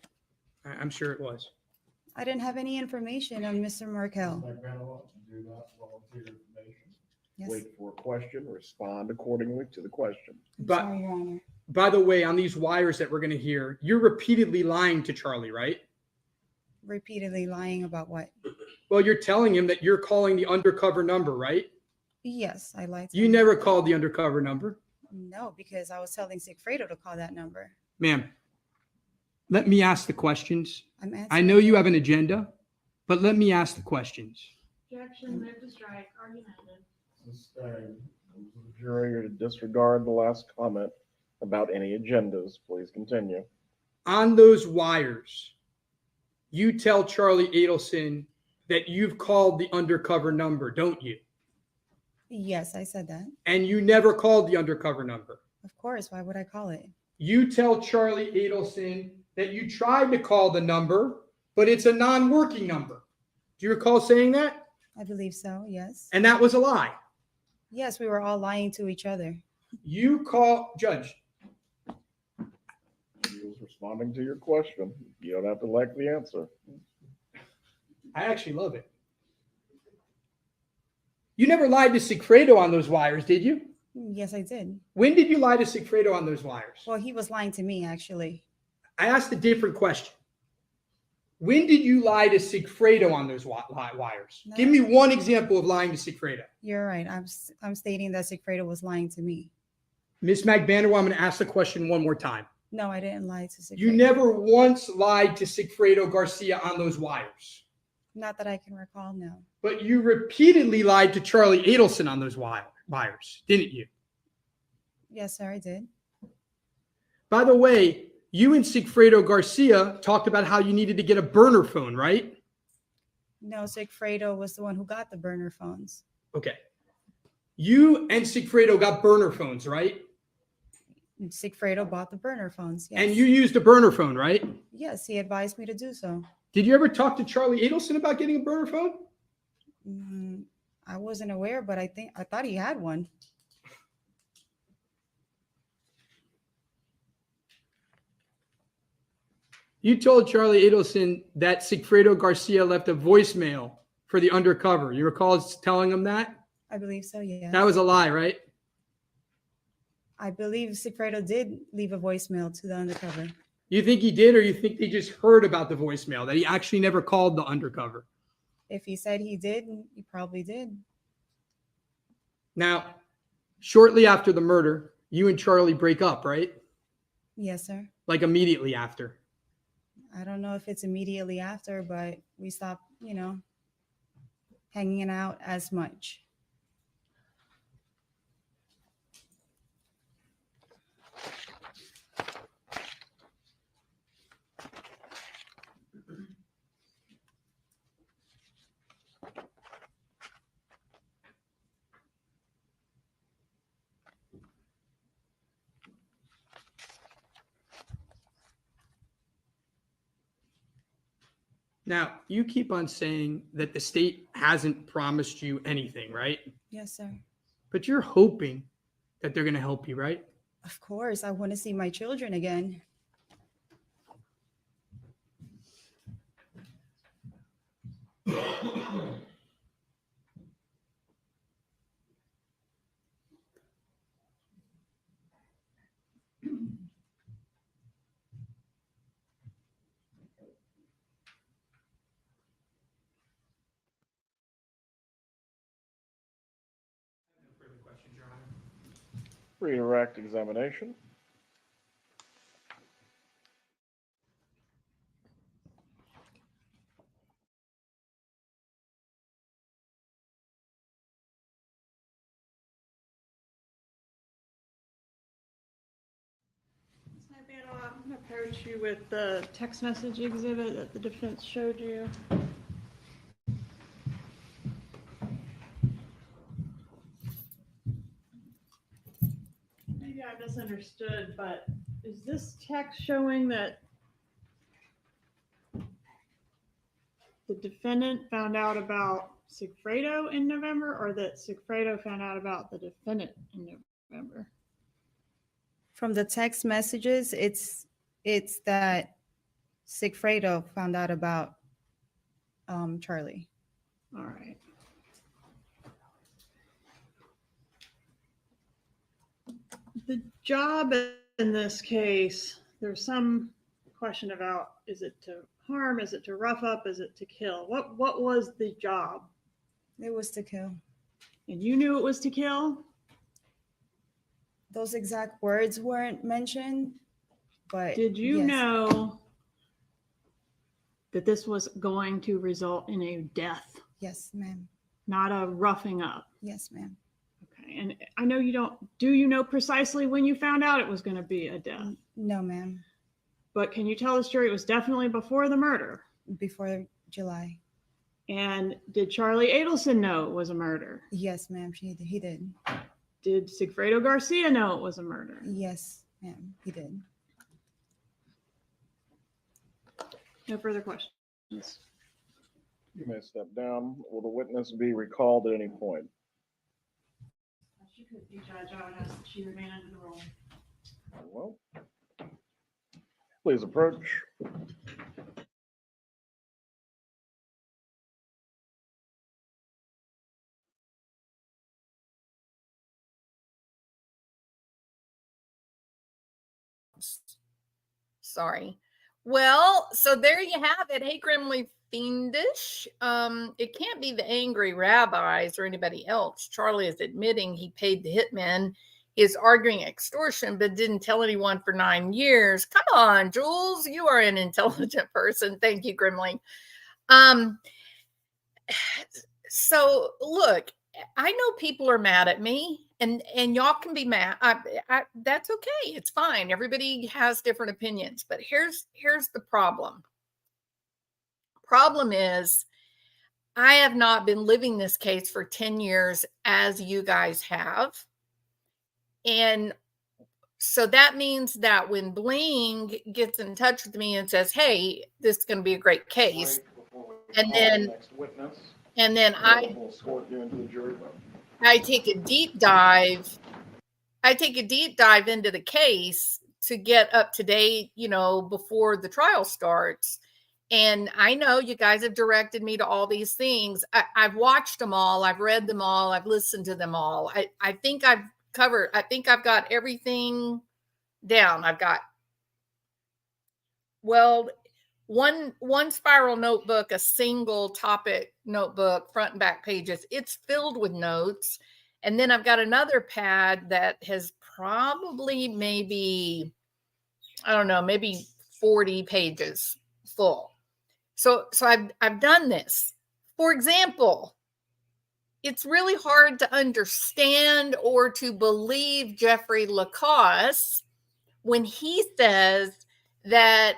I'm sure it was. I didn't have any information on Mr. Markell. Magbanua, do not volunteer information. Yes. Wait for a question, respond accordingly to the question. But Sorry, Your Honor. by the way, on these wires that we're going to hear, you're repeatedly lying to Charlie, right? Repeatedly lying about what? Well, you're telling him that you're calling the undercover number, right? Yes, I lied to You him. never called the undercover number. No, because I was telling Sigfredo to call that number. Ma'am, let me ask the questions. I'm answering. I know you have an agenda, but let me ask the questions. Objection, move to strike, argument ended. Sustained. The jury are to disregard the last comment about any agendas. Please continue. On those wires, you tell Charlie Adelson that you've called the undercover number, don't you? Yes, I said that. And you never called the undercover number. Of course. Why would I call it? You tell Charlie Adelson that you tried to call the number, but it's a non-working number. Do you recall saying that? I believe so. Yes. And that was a lie. Yes, we were all lying to each other. You call, Judge, He was responding to your question. You don't have to like the answer. I actually love it. You never lied to Sigfredo on those wires, did you? Yes, I did. When did you lie to Sigfredo on those wires? Well, he was lying to me, actually. I asked a different question. When did you lie to Sigfredo on those wires? No. Give me one example of lying to Sigfredo. You're right. I'm stating that Sigfredo was lying to me. Ms. Magbanua, I'm going to ask the question one more time. No, I didn't lie to Sigfredo. You never once lied to Sigfredo Garcia on those wires, Not that I can recall, no. but you repeatedly lied to Charlie Adelson on those wires, didn't you? Yes, sir, I did. By the way, you and Sigfredo Garcia talked about how you needed to get a burner phone, right? No, Sigfredo was the one who got the burner phones. Okay. You and Sigfredo got burner phones, right? Sigfredo bought the burner phones. Yes. And you used a burner phone, right? Yes, he advised me to do so. Did you ever talk to Charlie Adelson about getting a burner phone? I wasn't aware, but I thought he had one. You told Charlie Adelson that Sigfredo Garcia left a voicemail for the undercover. You recall telling him that? I believe so, yes. That was a lie, right? I believe Sigfredo did leave a voicemail to the undercover. You think he did, or you think they just heard about the voicemail, that he actually never called the undercover? If he said he did, he probably did. Now, shortly after the murder, you and Charlie break up, right? Yes, sir. Like immediately after. I don't know if it's immediately after, but we stopped, hanging out as much. Now, you keep on saying that the state hasn't promised you anything, right? Yes, sir. But you're hoping that they're going to help you, right? Of course, I want to see my children again. Redirect examination. I'm going to approach you with the text message exhibit that the defense showed you. Maybe I misunderstood, but is this text showing that the defendant found out about Sigfredo in November, or that Sigfredo found out about the defendant in November? From the text messages, it's that Sigfredo found out about Charlie. All right. The job in this case, there's some question about, is it to harm, is it to rough up, is it to kill? What was the job? It was to kill. And you knew it was to kill? those exact words weren't mentioned, but Did you yes. know that this was going to result in a death, Yes, ma'am. not a roughing up? Yes, ma'am. Okay. And I know you don't, do you know precisely when you found out it was going to be a death? No, ma'am. But can you tell this jury it was definitely before the murder? Before July. And did Charlie Adelson know it was a murder? Yes, ma'am. He did. Did Sigfredo Garcia know it was a murder? Yes, ma'am. He did. No further questions. You may step down. Will the witness be recalled at any point? She could be judge. I would ask that she remain under the rule. Very well. Please approach. Sorry. Well, so there you have it. Hey, Grimly Fiendish. It can't be the angry rabbis or anybody else. Charlie is admitting he paid the hitman. He is arguing extortion, but didn't tell anyone for 9 years. Come on, Jules. You are an intelligent person. Thank you, Grimly. So look, I know people are mad at me, and y'all can be mad. That's okay. It's fine. Everybody has different opinions, but here's the problem. Problem is, I have not been living this case for 10 years as you guys have. And so that means that when Bling gets in touch with me and says, hey, this is going to be a great case. And then, I take a deep dive. I take a deep dive into the case to get up to date, before the trial starts. And I know you guys have directed me to all these things. I've watched them all. I've read them all. I've listened to them all. I think I've got everything down. I've got, one spiral notebook, a single topic notebook, front and back pages. It's filled with notes. And then I've got another pad that has probably maybe 40 pages full. So I've done this. For example, it's really hard to understand or to believe Jeffrey Lacasse when he says that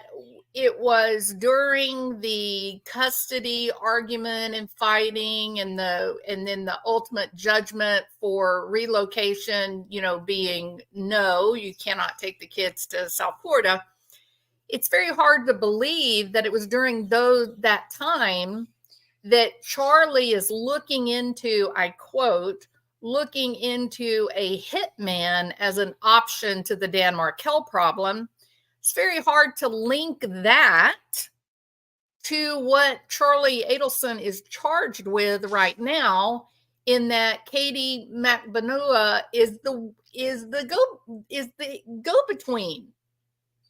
it was during the custody argument and fighting and then the ultimate judgment for relocation, being no, you cannot take the kids to South Florida. It's very hard to believe that it was during that time that Charlie is looking into, I quote, looking into a hitman as an option to the Dan Markel problem. It's very hard to link that to what Charlie Adelson is charged with right now, in that Katherine Magbanua is the go-between.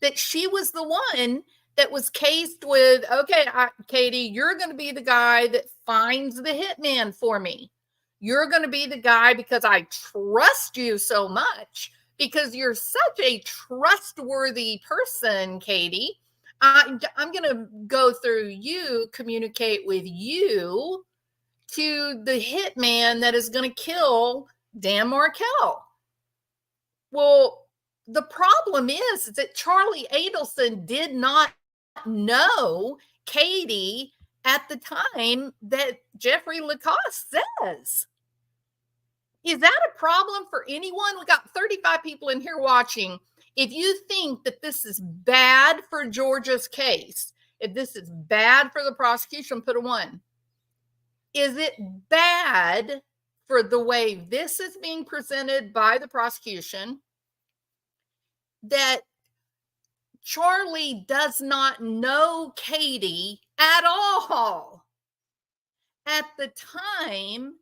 That she was the one that was cased with, okay, Katie, you're going to be the guy that finds the hitman for me. You're going to be the guy because I trust you so much, because you're such a trustworthy person, Katie. I'm going to go through you, communicate with you to the hitman that is going to kill Dan Markel. Well, the problem is that Charlie Adelson did not know Katie at the time that Jeffrey Lacasse says. Is that a problem for anyone? We got 35 people in here watching. If you think that this is bad for Georgia's case, if this is bad for the prosecution, put a 1. Is it bad for the way this is being presented by the prosecution, that Charlie does not know Katie at all at the time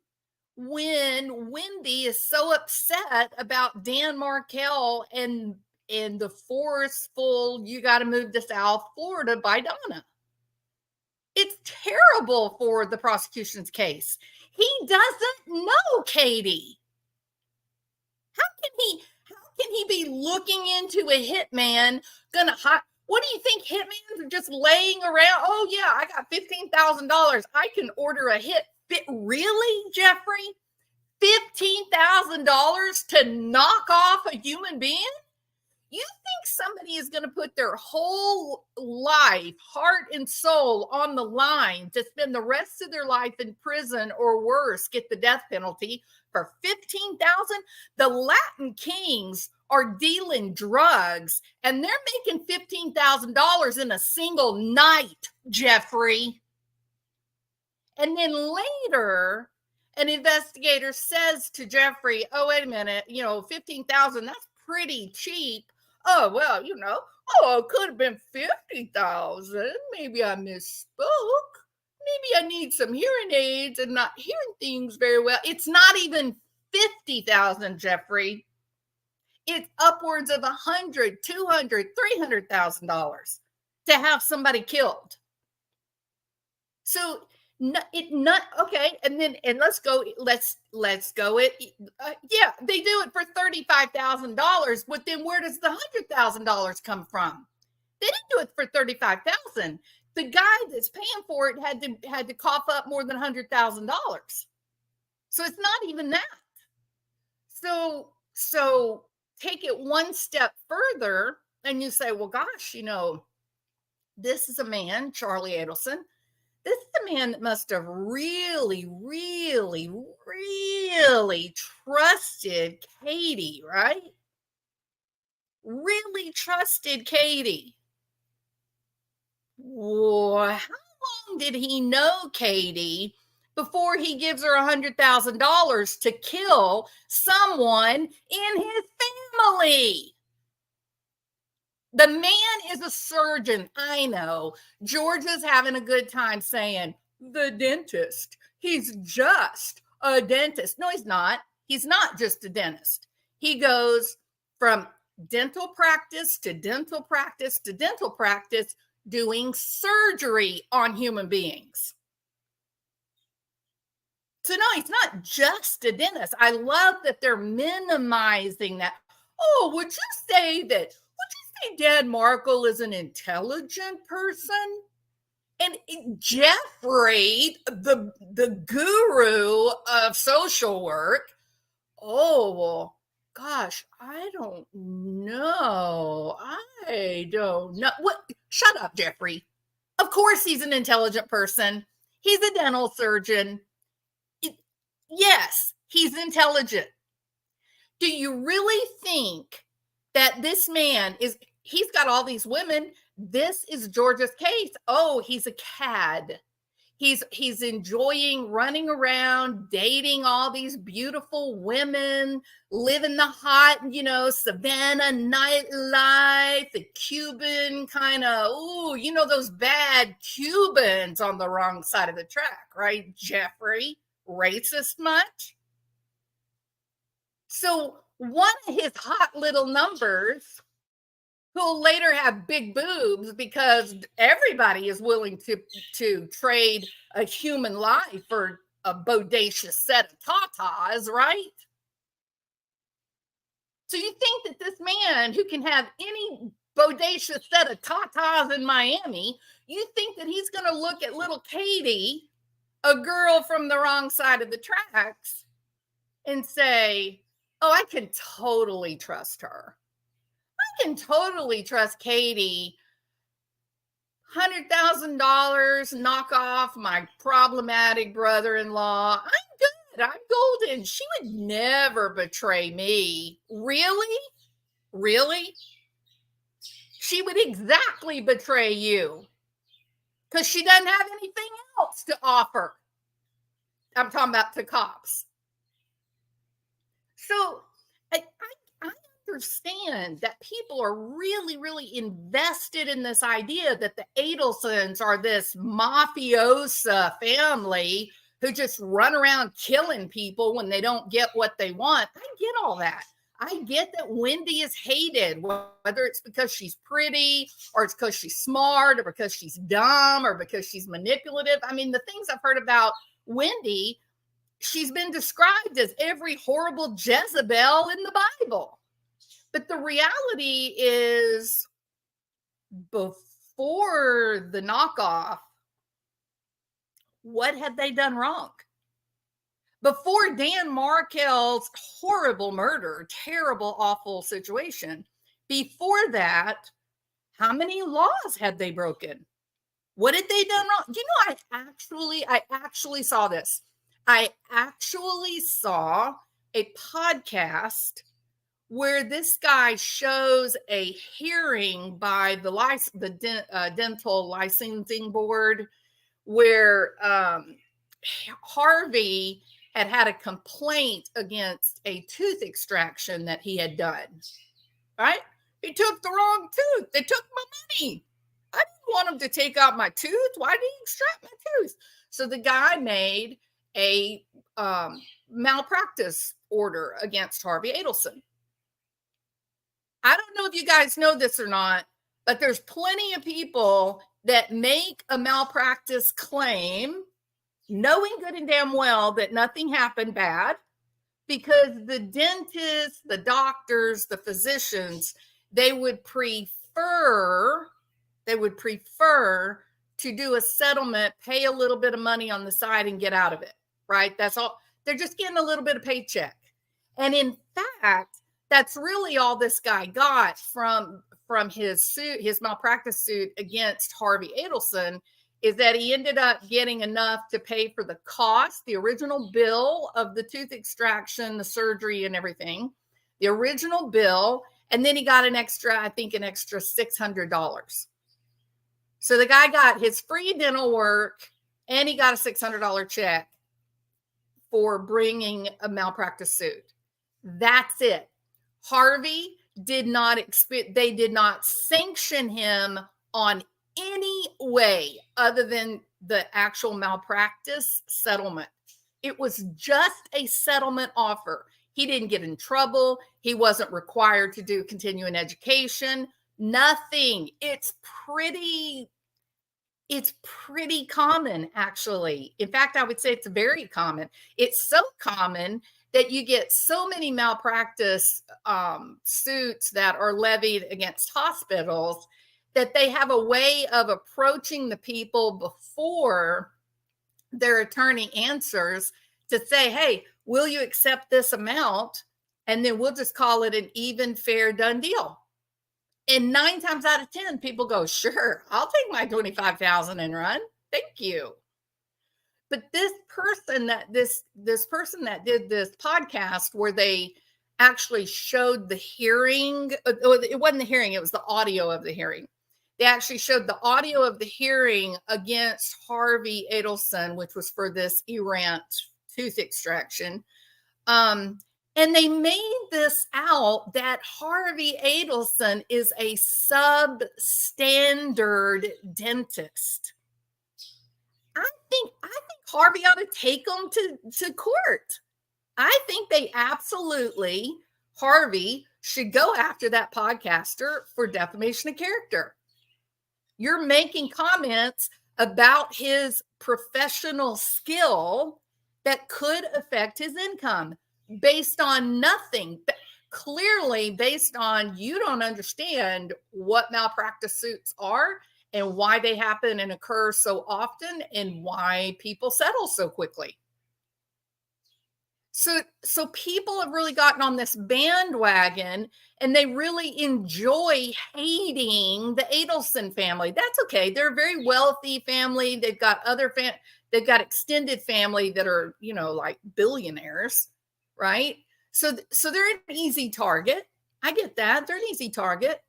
when Wendi is so upset about Dan Markel and the forceful, you got to move to South Florida by Donna? It's terrible for the prosecution's case. He doesn't know Katie. How can he be looking into a hitman gonna hire? What do you think hitmans are just laying around? Oh yeah, I got $15,000. I can order a hit. Really, Jeffrey? $15,000 to knock off a human being? You think somebody is going to put their whole life, heart and soul on the line to spend the rest of their life in prison or worse, get the death penalty for $15,000? The Latin kings are dealing drugs and they're making $15,000 in a single night, Jeffrey. And then later, an investigator says to Jeffrey, oh, wait a minute, 15,000, that's pretty cheap. Oh, well, it could have been 50,000. Maybe I misspoke. Maybe I need some hearing aids and not hearing things very well. It's not even 50,000, Jeffrey. It's upwards of $100,000, $200,000, $300,000 to have somebody killed. So okay, and let's go it. Yeah, they do it for $35,000, but then where does the $100,000 come from? They didn't do it for $35,000. The guy that's paying for it had to cough up more than $100,000. So it's not even that. So take it one step further, and you say, well, gosh, this is a man, Charlie Adelson. This is a man that must have really, really, really trusted Katie, right? Really trusted Katie. Well, how long did he know Katie before he gives her $100,000 to kill someone in his family? The man is a surgeon. I know. Georgia's having a good time saying, the dentist. He's just a dentist. No, he's not. He's not just a dentist. He goes from dental practice to dental practice to dental practice, doing surgery on human beings. So no, he's not just a dentist. I love that they're minimizing that. Oh, would you say Dan Markle is an intelligent person? And Jeffrey, the guru of social work, oh, well, gosh, I don't know. What? Shut up, Jeffrey. Of course he's an intelligent person. He's a dental surgeon. Yes, he's intelligent. Do you really think that this man he's got all these women? This is Georgia's case. Oh, he's a cad. He's enjoying running around, dating all these beautiful women, living the hot, Savannah nightlife, the Cuban kind of, those bad Cubans on the wrong side of the track, right, Jeffrey? Racist much? So one of his hot little numbers, who'll later have big boobs because everybody is willing to trade a human life for a bodacious set of tatas, right? So you think that this man who can have any bodacious set of tatas in Miami, you think that he's going to look at little Katie, a girl from the wrong side of the tracks, and say, oh, I can totally trust her. I can totally trust Katie. $100,000, knock off my problematic brother-in-law. I'm good. I'm golden. She would never betray me. Really? Really? She would exactly betray you because she doesn't have anything else to offer. I'm talking about the cops. So I understand that people are really, really invested in this idea that the Adelsons are this mafiosa family who just run around killing people when they don't get what they want. I get all that. I get that Wendi is hated, whether it's because she's pretty or it's because she's smart or because she's dumb or because she's manipulative. I mean, the things I've heard about Wendi, she's been described as every horrible Jezebel in the Bible. But the reality is, before the knockoff, what had they done wrong? Before Dan Markel's horrible murder, terrible, awful situation, before that, how many laws had they broken? What had they done wrong? You know, I actually saw this. I actually saw a podcast where this guy shows a hearing by the dental licensing board, where Harvey had a complaint against a tooth extraction that he had done. Right? He took the wrong tooth. They took my money. I didn't want him to take out my tooth. Why did he extract my tooth? So the guy made a malpractice order against Harvey Adelson. I don't know if you guys know this or not, but there's plenty of people that make a malpractice claim, knowing good and damn well that nothing happened bad, because the dentists, the doctors, the physicians, they would prefer to do a settlement, pay a little bit of money on the side and get out of it, right? That's all. They're just getting a little bit of paycheck. And in fact, that's really all this guy got from his suit, his malpractice suit against Harvey Adelson, is that he ended up getting enough to pay for the cost, the original bill of the tooth extraction, the surgery and everything, the original bill, and then he got an extra $600. So the guy got his free dental work and he got a $600 check for bringing a malpractice suit. That's it. Harvey did not they did not sanction him on any way other than the actual malpractice settlement. It was just a settlement offer. He didn't get in trouble. He wasn't required to do continuing education. Nothing. It's pretty common, actually. In fact, I would say it's very common. It's so common that you get so many malpractice suits that are levied against hospitals that they have a way of approaching the people before their attorney answers to say, hey, will you accept this amount? And then we'll just call it an even, fair, done deal. And 9 times out of 10, people go, sure, I'll take my $25,000 and run. Thank you. But this person that did this podcast where they actually showed the hearing, it wasn't the hearing, it was the audio of the hearing. They actually showed the audio of the hearing against Harvey Adelson, which was for this errant tooth extraction. And they made this out that Harvey Adelson is a substandard dentist. I think Harvey ought to take them to court. I think they absolutely, Harvey should go after that podcaster for defamation of character. You're making comments about his professional skill that could affect his income based on nothing. Clearly based on you don't understand what malpractice suits are and why they happen and occur so often and why people settle so quickly. So people have really gotten on this bandwagon and they really enjoy hating the Adelson family. That's okay. They're a very wealthy family. They've got they've got extended family that are, like billionaires, right? So they're an easy target. I get that. They're an easy target.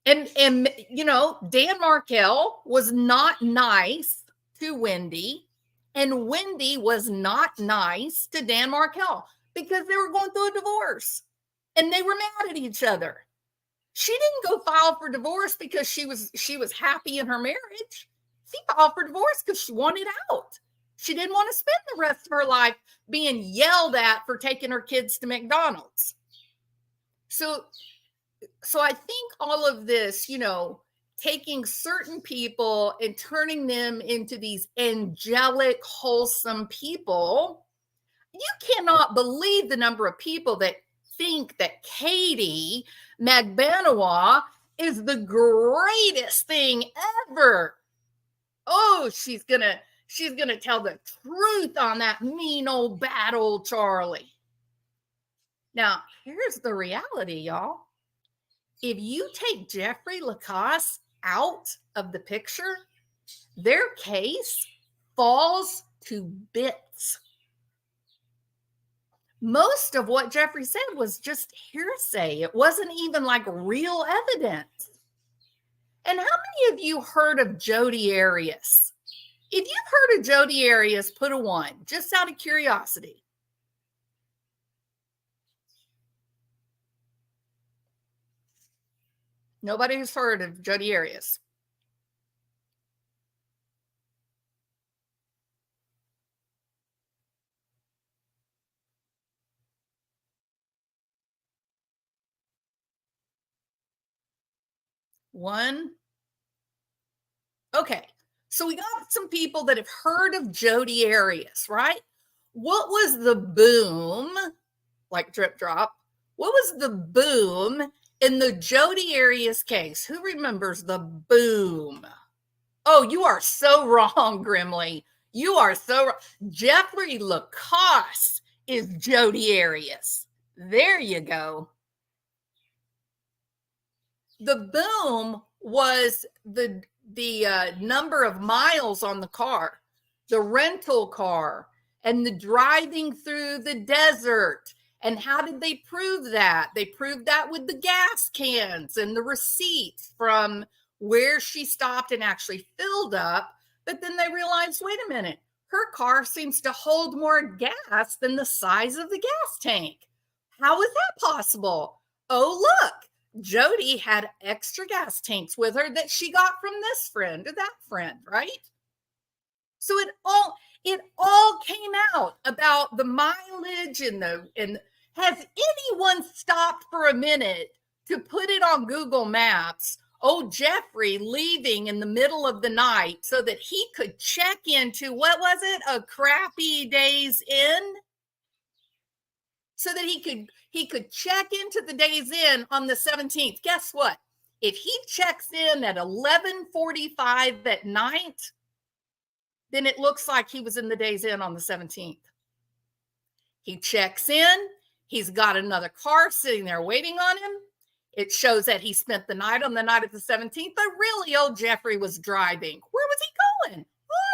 And Dan Markel was not nice to Wendi, and Wendi was not nice to Dan Markel because they were going through a divorce and they were mad at each other. She didn't go file for divorce because she was happy in her marriage. She filed for divorce because she wanted out. She didn't want to spend the rest of her life being yelled at for taking her kids to McDonald's. So I think all of this, taking certain people and turning them into these angelic, wholesome people, you cannot believe the number of people that think that Katie Magbanua is the greatest thing ever. Oh, she's gonna tell the truth on that mean old bad old Charlie. Now, here's the reality, y'all. If you take Jeffrey Lacasse out of the picture, their case falls to bits. Most of what Jeffrey said was just hearsay. It wasn't even like real evidence. And how many of you heard of Jodi Arias? If you've heard of Jodi Arias, put a 1, just out of curiosity. Nobody has heard of Jodi Arias. One. Okay, so we got some people that have heard of Jodi Arias, right? What was the boom, like drip drop? What was the boom in the Jodi Arias case? Who remembers the boom? Oh, you are so wrong, Grimley. You are so wrong. Jeffrey Lacasse is Jodi Arias. There you go. The boom was the number of miles on the car, the rental car, and the driving through the desert. And how did they prove that? They proved that with the gas cans and the receipts from where she stopped and actually filled up. But then they realized, wait a minute, her car seems to hold more gas than the size of the gas tank. How is that possible? Oh, look. Jodi had extra gas tanks with her that she got from this friend or that friend, right? So it all came out about the mileage and has anyone stopped for a minute to put it on Google Maps? Oh, Jeffrey leaving in the middle of the night so that he could check into, what was it? A crappy Days Inn? So that he could check into the Days Inn on the 17th. Guess what? If he checks in at 11:45 at night, then it looks like he was in the Days Inn on the 17th. He checks in. He's got another car sitting there waiting on him. It shows that he spent the night on the night of the 17th, but really old Jeffrey was driving. Where was he going?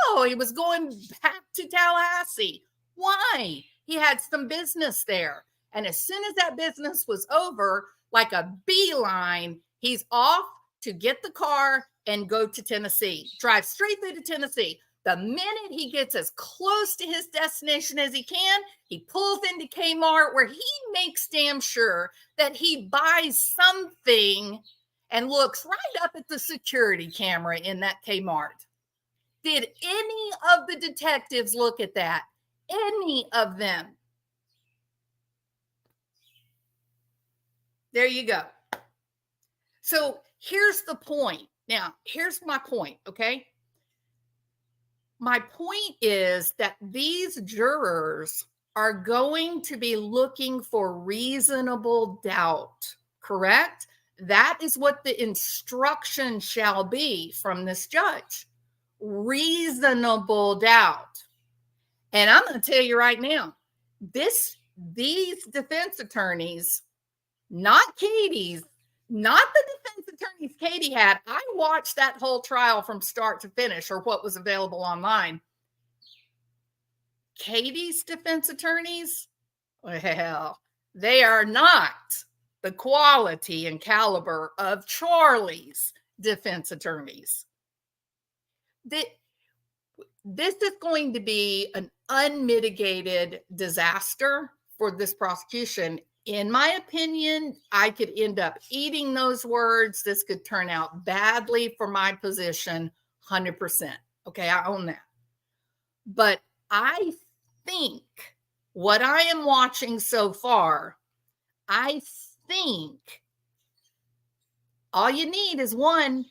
Oh, he was going back to Tallahassee. Why? He had some business there. And as soon as that business was over, like a beeline, he's off to get the car and go to Tennessee. Drive straight through to Tennessee. The minute he gets as close to his destination as he can, he pulls into Kmart where he makes damn sure that he buys something and looks right up at the security camera in that Kmart. Did any of the detectives look at that? Any of them? There you go. So here's the point. Now, here's my point, okay? My point is that these jurors are going to be looking for reasonable doubt, correct? That is what the instruction shall be from this judge. Reasonable doubt. And I'm going to tell you right now, these defense attorneys, not Katie's, not the defense attorneys Katie had. I watched that whole trial from start to finish, or what was available online. Katie's defense attorneys, well, they are not the quality and caliber of Charlie's defense attorneys. This is going to be an unmitigated disaster for this prosecution. In my opinion, I could end up eating those words. This could turn out badly for my position, 100%. Okay, I own that. But I think what I am watching so far, I think all you need is one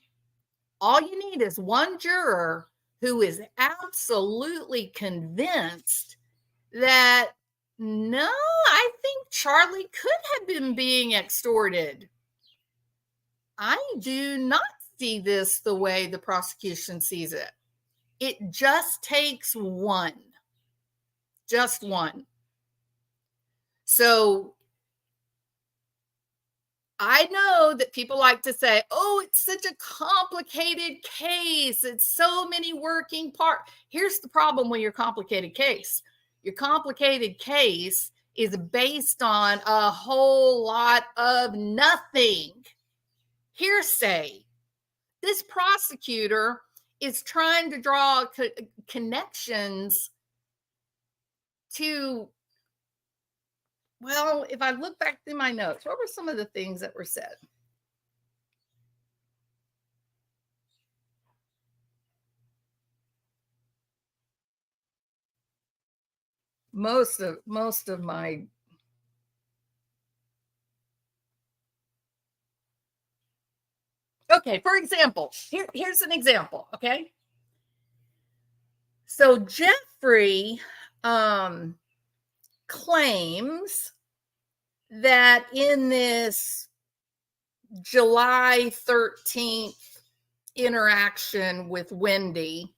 juror who is absolutely convinced that No, I think Charlie could have been being extorted. I do not see this the way the prosecution sees it. It just takes one. Just one. So I know that people like to say, oh, it's such a complicated case. It's so many working parts. Here's the problem with your complicated case. Your complicated case is based on a whole lot of nothing. Hearsay. This prosecutor is trying to draw connections to, well, if I look back through my notes, what were some of the things that were said? Most of my okay, for example, here's an example, okay? So Jeffrey claims that in this July 13th interaction with Wendi,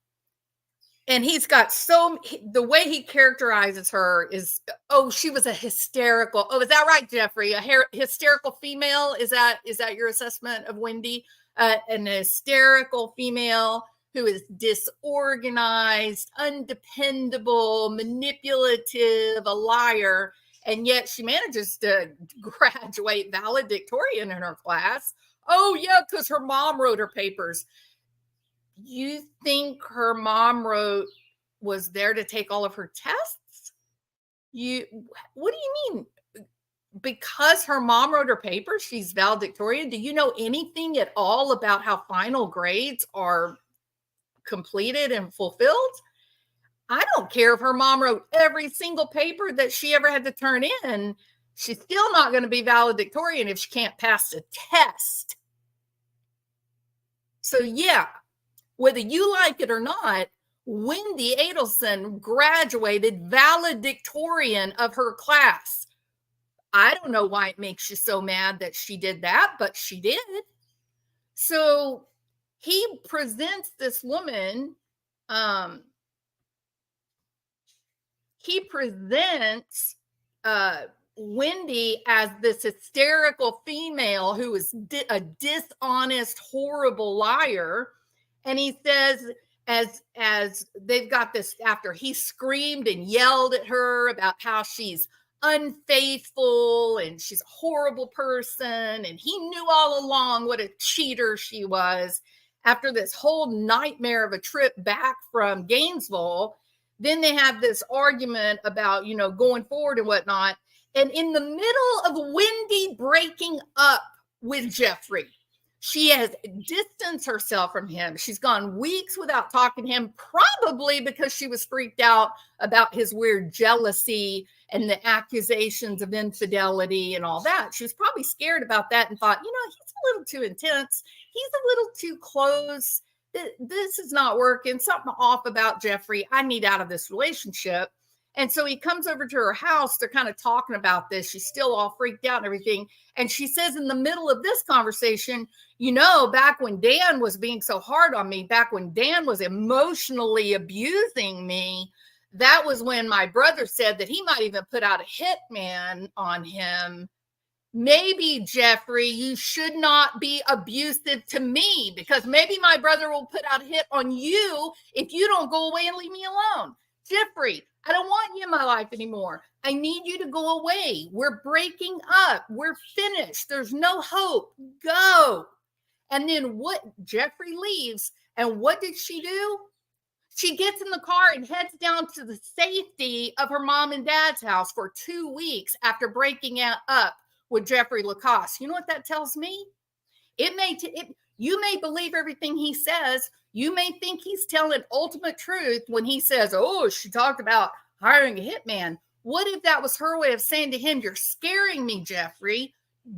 and he's got the way he characterizes her is, oh, she was a hysterical. Oh, is that right, Jeffrey? A hysterical female? Is that your assessment of Wendi? An hysterical female who is disorganized, undependable, manipulative, a liar, and yet she manages to graduate valedictorian in her class. Oh, yeah, because her mom wrote her papers. You think her mom was there to take all of her tests? What do you mean? Because her mom wrote her papers, she's valedictorian? Do you know anything at all about how final grades are completed and fulfilled? I don't care if her mom wrote every single paper that she ever had to turn in. She's still not going to be valedictorian if she can't pass the test. So yeah, whether you like it or not, Wendi Adelson graduated valedictorian of her class. I don't know why it makes you so mad that she did that, but she did. So he presents this woman, he presents Wendi as this hysterical female who is a dishonest, horrible liar. And he says, as they've got this, after he screamed and yelled at her about how she's unfaithful and she's a horrible person, and he knew all along what a cheater she was, after this whole nightmare of a trip back from Gainesville, then they have this argument about, going forward and whatnot. And in the middle of Wendi breaking up with Jeffrey, she has distanced herself from him. She's gone weeks without talking to him, probably because she was freaked out about his weird jealousy and the accusations of infidelity and all that. She was probably scared about that and thought, he's a little too intense. He's a little too close. This is not working. Something off about Jeffrey. I need out of this relationship. And so he comes over to her house. They're kind of talking about this. She's still all freaked out and everything. And she says in the middle of this conversation, back when Dan was being so hard on me, back when Dan was emotionally abusing me, that was when my brother said that he might even put out a hitman on him. Maybe, Jeffrey, you should not be abusive to me, because maybe my brother will put out a hit on you if you don't go away and leave me alone. Jeffrey, I don't want you in my life anymore. I need you to go away. We're breaking up. We're finished. There's no hope. Go. And then Jeffrey leaves. And what did she do? She gets in the car and heads down to the safety of her mom and dad's house for 2 weeks after breaking up with Jeffrey Lacoste. You know what that tells me? You may believe everything he says. You may think he's telling ultimate truth when he says, oh, she talked about hiring a hitman. What if that was her way of saying to him, you're scaring me, Jeffrey.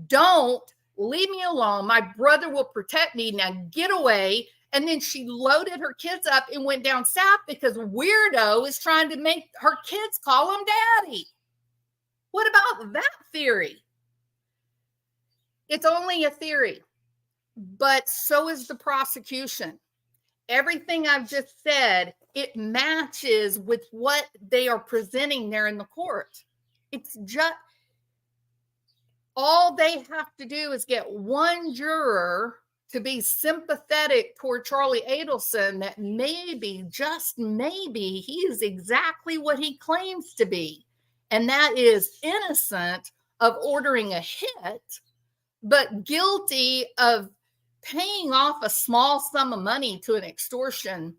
Don't leave me alone. My brother will protect me. Now get away. And then she loaded her kids up and went down south because Weirdo is trying to make her kids call him daddy. What about that theory? It's only a theory, but so is the prosecution. Everything I've just said, it matches with what they are presenting there in the court. It's just all they have to do is get one juror to be sympathetic toward Charlie Adelson, that maybe, just maybe, he is exactly what he claims to be. And that is innocent of ordering a hit, but guilty of paying off a small sum of money to an extortion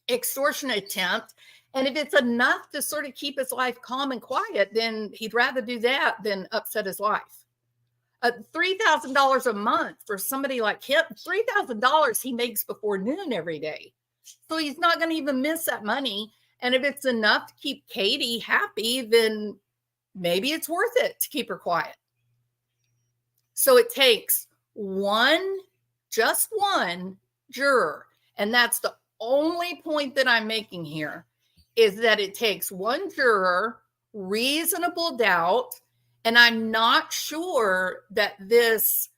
attempt. And if it's enough to sort of keep his life calm and quiet, then he'd rather do that than upset his wife. $3,000 a month for somebody like him, $3,000 he makes before noon every day. So he's not going to even miss that money. And if it's enough to keep Katie happy, then maybe it's worth it to keep her quiet. So it takes just one juror. And that's the only point that I'm making here, is that it takes one juror, reasonable doubt. And I'm not sure that this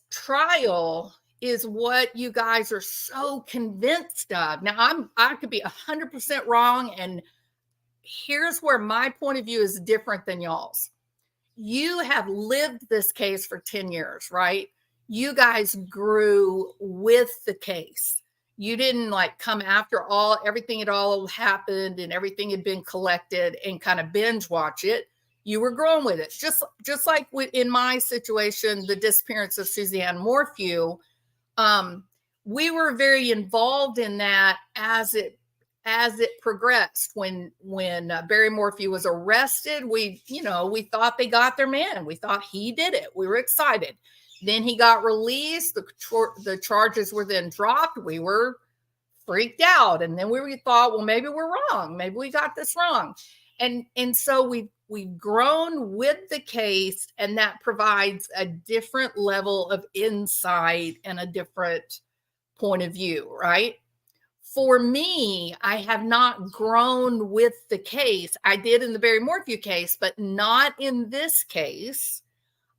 trial is what you guys are so convinced of. Now, I could be 100% wrong. And here's where my point of view is different than y'all's. You have lived this case for 10 years, right? You guys grew with the case. You didn't like come after everything had all happened and everything had been collected and kind of binge watch it. You were growing with it. Just like in my situation, the disappearance of Suzanne Morphew, we were very involved in that as it progressed. When Barry Morphew was arrested, we thought they got their man. We thought he did it. We were excited. Then he got released. The charges were then dropped. We were freaked out. And then we thought, well, maybe we're wrong. Maybe we got this wrong. And so we've grown with the case, and that provides a different level of insight and a different point of view, right? For me, I have not grown with the case. I did in the Barry Morphew case, but not in this case.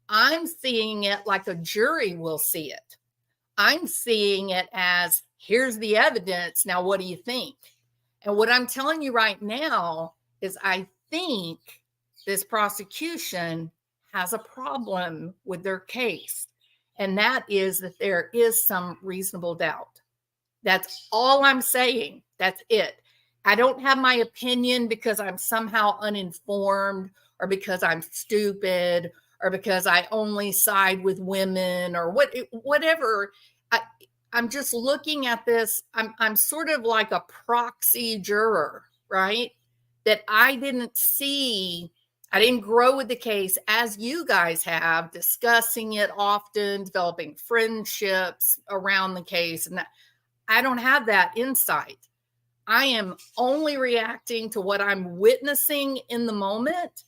I'm seeing it like a jury will see it. I'm seeing it as, here's the evidence. Now, what do you think? And what I'm telling you right now is I think this prosecution has a problem with their case. And that is that there is some reasonable doubt. That's all I'm saying. That's it. I don't have my opinion because I'm somehow uninformed, or because I'm stupid, or because I only side with women, or whatever. I'm just looking at this. I'm sort of like a proxy juror, right? That I didn't grow with the case as you guys have, discussing it often, developing friendships around the case. And that, I don't have that insight. I am only reacting to what I'm witnessing in the moment.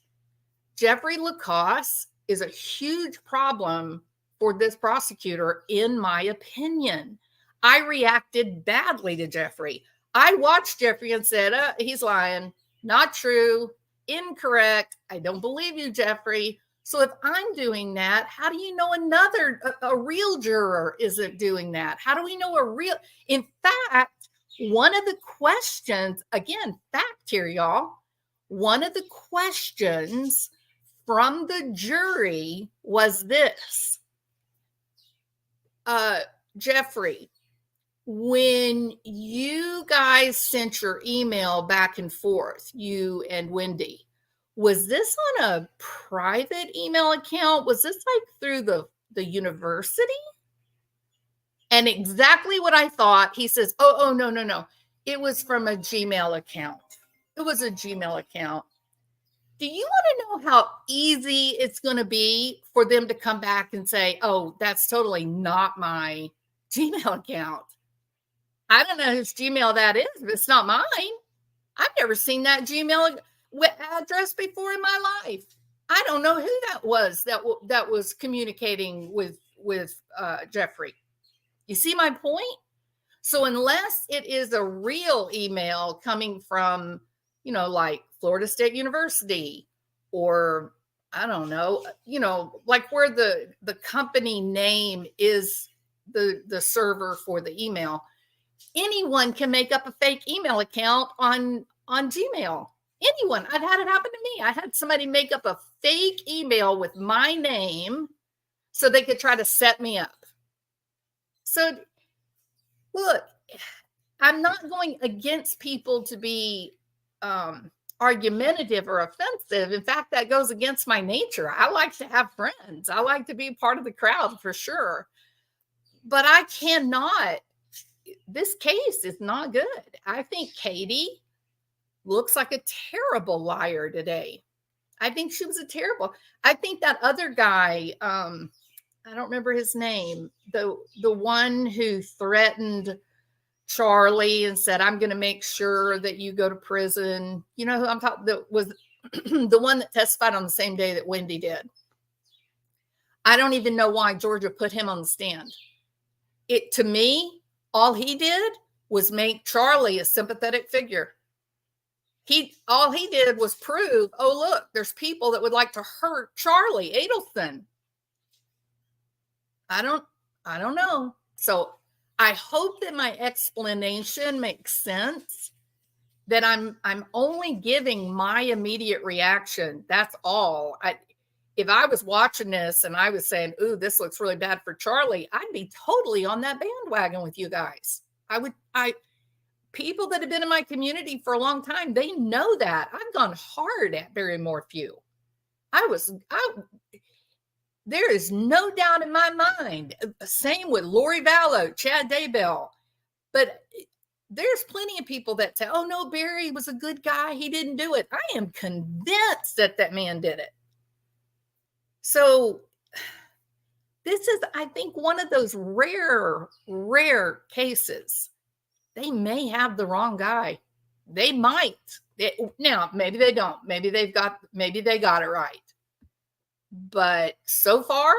Jeffrey Lacoste is a huge problem for this prosecutor, in my opinion. I reacted badly to Jeffrey. I watched Jeffrey and said, he's lying. Not true, incorrect. I don't believe you, Jeffrey. So if I'm doing that, how do you know a real juror isn't doing that? How do we know in fact, one of the questions, again, fact here, y'all, one of the questions from the jury was this. Jeffrey, when you guys sent your email back and forth, you and Wendi, was this on a private email account? Was this like through the university? And exactly what I thought, he says, oh, no. It was from a Gmail account. It was a Gmail account. Do you want to know how easy it's going to be for them to come back and say, oh, that's totally not my Gmail account? I don't know whose Gmail that is, but it's not mine. I've never seen that Gmail address before in my life. I don't know who that was that was communicating with Jeffrey. You see my point? So unless it is a real email coming from, like Florida State University, or I don't know, like where the company name is the server for the email. Anyone can make up a fake email account on Gmail. Anyone. I've had it happen to me. I had somebody make up a fake email with my name so they could try to set me up. So look, I'm not going against people to be argumentative or offensive. In fact, that goes against my nature. I like to have friends. I like to be part of the crowd for sure. But I cannot, this case is not good. I think Katie looks like a terrible liar today. I think she was I think that other guy, I don't remember his name, the one who threatened Charlie and said, I'm going to make sure that you go to prison. You know who I'm talking, that was the one that testified on the same day that Wendi did. I don't even know why Georgia put him on the stand. To me, all he did was make Charlie a sympathetic figure. All he did was prove, oh, look, there's people that would like to hurt Charlie Adelson. I don't know. So I hope that my explanation makes sense, that I'm only giving my immediate reaction. That's all. If I was watching this and I was saying, ooh, this looks really bad for Charlie, I'd be totally on that bandwagon with you guys. People that have been in my community for a long time, they know that. I've gone hard at Barrymore Few. There is no doubt in my mind. Same with Lori Vallow, Chad Daybell. But there's plenty of people that say, oh, no, Barry was a good guy. He didn't do it. I am convinced that man did it. So this is, I think, one of those rare cases. They may have the wrong guy. They might. Now, maybe they don't. Maybe they got it right. But so far,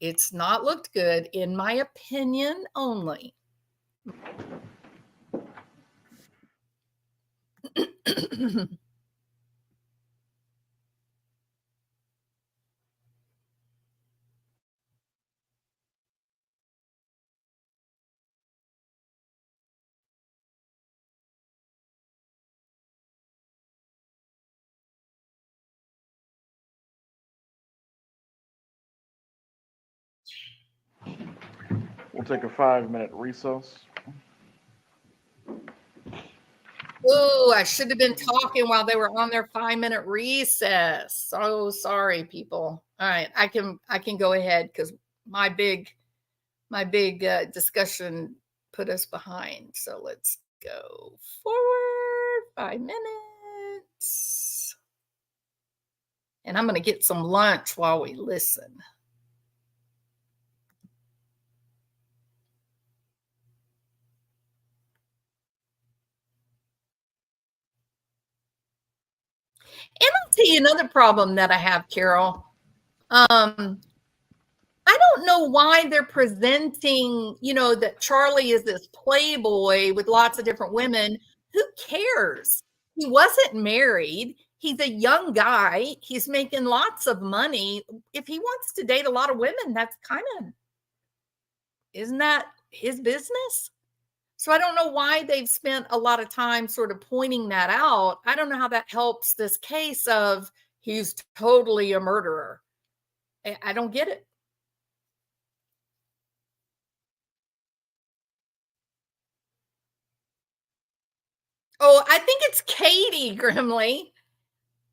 it's not looked good, in my opinion only. We'll take a 5-minute recess. Oh, I should have been talking while they were on their 5-minute recess. So sorry, people. All right, I can go ahead because my big discussion put us behind. So let's go forward 5 minutes. And I'm going to get some lunch while we listen. And I'll tell you another problem that I have, Carol. I don't know why they're presenting, that Charlie is this playboy with lots of different women. Who cares? He wasn't married. He's a young guy. He's making lots of money. If he wants to date a lot of women, that's isn't that his business? So I don't know why they've spent a lot of time sort of pointing that out. I don't know how that helps this case of he's totally a murderer. I don't get it. Oh, I think it's Katie, Grimley.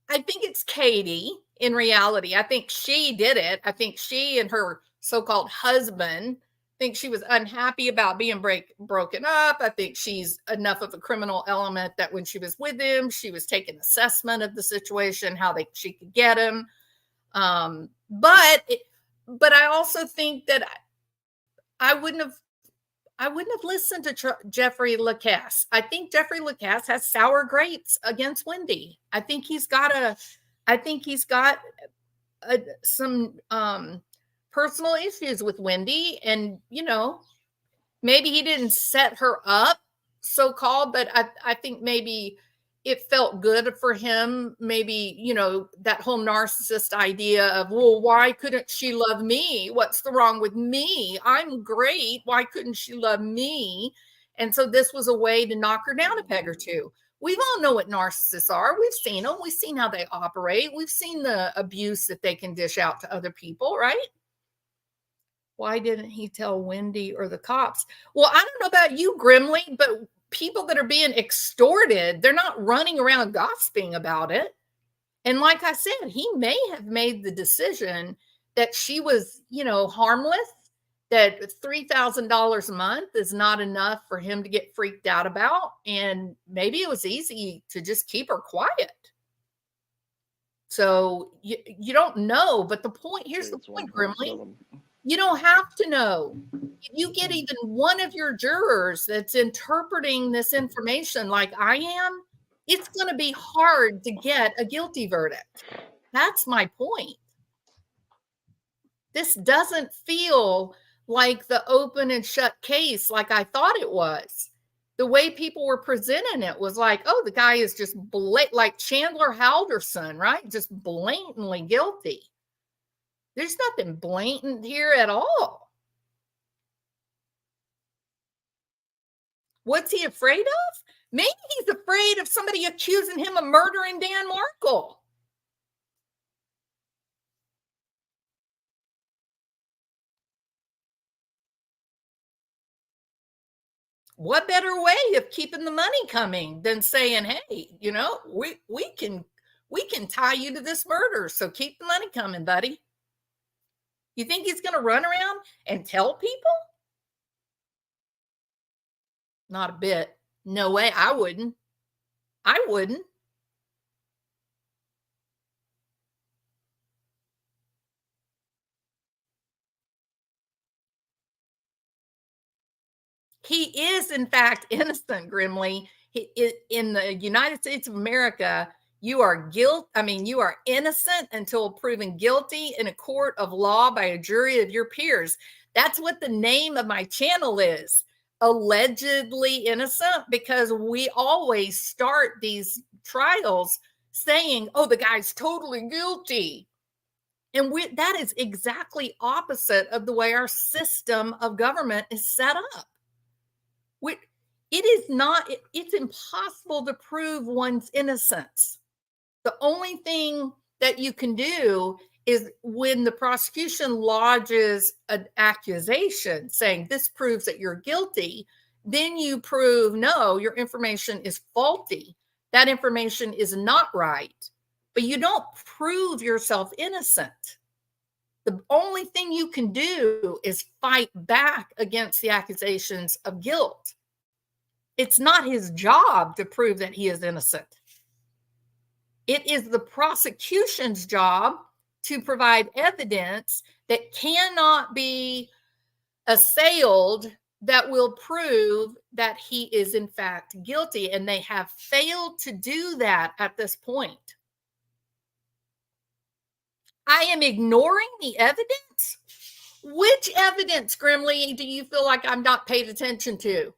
I think it's Katie in reality. I think she did it. I think she and her so-called husband think she was unhappy about being broken up. I think she's enough of a criminal element that when she was with him, she was taking assessment of the situation, how she could get him. But I also think that I wouldn't have listened to Jeffrey Lacasse. I think Jeffrey Lacasse has sour grapes against Wendi. I think he's got some personal issues with Wendi, and maybe he didn't set her up, so-called, but I think maybe it felt good for him. Maybe, you know, that whole narcissist idea of, well, why couldn't she love me? What's the wrong with me? I'm great. Why couldn't she love me? And so this was a way to knock her down a peg or two. We all know what narcissists are. We've seen them. We've seen how they operate. We've seen the abuse that they can dish out to other people, right? Why didn't he tell Wendi or the cops? Well, I don't know about you, Grimley, but people that are being extorted, they're not running around gossiping about it. And like I said, he may have made the decision that she was, you know, harmless, that $3,000 a month is not enough for him to get freaked out about. And maybe it was easy to just keep her quiet. So you don't know. But the point, here's the point, Grimley. You don't have to know. If you get even one of your jurors that's interpreting this information like I am, it's going to be hard to get a guilty verdict. That's my point. This doesn't feel like the open and shut case like I thought it was. The way people were presenting it was like, oh, the guy is just like Chandler Halderson, right? Just blatantly guilty. There's nothing blatant here at all. What's he afraid of? Maybe he's afraid of somebody accusing him of murdering Dan Markle. What better way of keeping the money coming than saying, hey, you know, we can tie you to this murder, so keep the money coming, buddy. You think he's going to run around and tell people? Not a bit. No way. I wouldn't. He is, in fact, innocent, Grimley. In the United States of America, you are innocent until proven guilty in a court of law by a jury of your peers. That's what the name of my channel is. Allegedly innocent, because we always start these trials saying, oh, the guy's totally guilty. And that is exactly opposite of the way our system of government is set up. It's impossible to prove one's innocence. The only thing that you can do is when the prosecution lodges an accusation saying this proves that you're guilty, then you prove, no, your information is faulty. That information is not right. But you don't prove yourself innocent. The only thing you can do is fight back against the accusations of guilt. It's not his job to prove that he is innocent. It is the prosecution's job to provide evidence that cannot be assailed that will prove that he is in fact guilty. And they have failed to do that at this point. I am ignoring the evidence. Which evidence, Grimley, do you feel like I'm not paid attention to?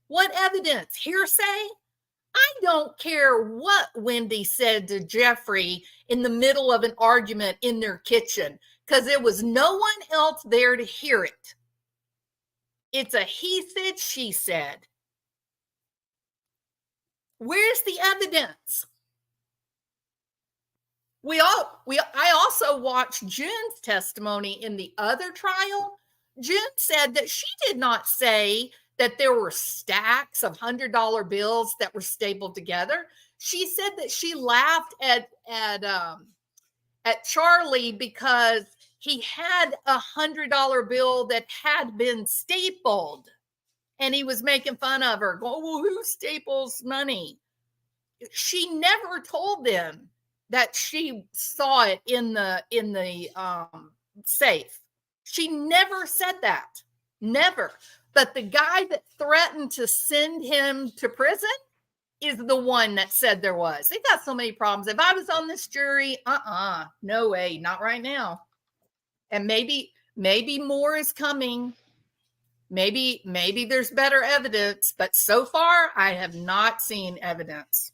What evidence? Hearsay? I don't care what Wendi said to Jeffrey in the middle of an argument in their kitchen, because there was no one else there to hear it. It's a he said, she said. Where's the evidence? I also watched June's testimony in the other trial. June said that she did not say that there were stacks of $100 bills that were stapled together. She said that she laughed at Charlie because he had a $100 bill that had been stapled, and he was making fun of her. Going, well, who staples money? She never told them that she saw it in the safe. She never said that. Never. But the guy that threatened to send him to prison is the one that said there was. They got so many problems. If I was on this jury, no way, not right now. And maybe more is coming. Maybe there's better evidence, but so far I have not seen evidence.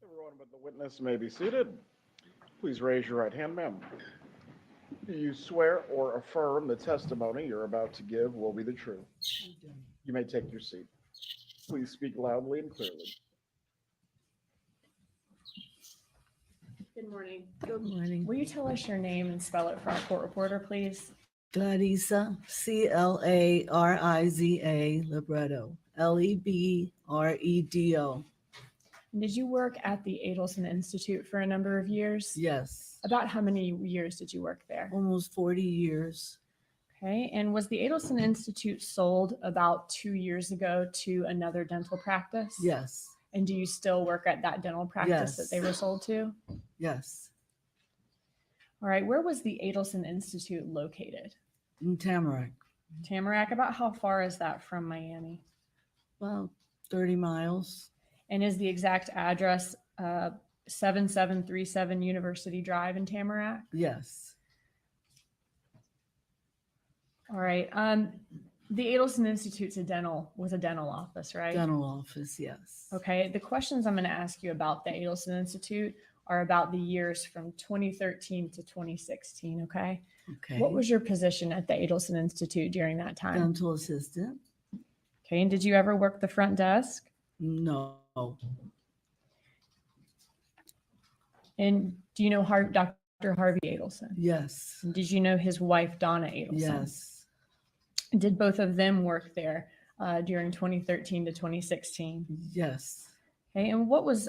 Everyone but the witness may be seated. Please raise your right hand, ma'am. Do you swear or affirm the testimony you're about to give will be the truth? You may take your seat. Please speak loudly and clearly. Good morning. Good morning. Will you tell us your name and spell it for our court reporter, please? Clariza, Clariza Libretto, Lebredo. Did you work at the Adelson Institute for a number of years? Yes, About how many years did you work there? almost 40 years. Okay. And was the Adelson Institute sold about 2 years ago to another dental practice? Yes, And do you still work at that dental practice that Yes. they were sold to? yes, All right. Where was the Adelson Institute located? in Tamarack, Tamarack. About how far is that from Miami? about 30 miles. And is the exact address 7737 University Drive in Tamarack? Yes, All right. The Adelson Institute's was a dental office, right? dental office, yes. Okay. The questions I'm going to ask you about the Adelson Institute are about the years from 2013 to 2016. Okay. Okay. What was your position at the Adelson Institute during that time? Dental assistant? Okay. And did you ever work the front desk? No, And do you know Dr. Harvey Adelson? yes, Did you know his wife, Donna Adelson? yes, Did both of them work there during 2013 to 2016? yes. Okay. And what was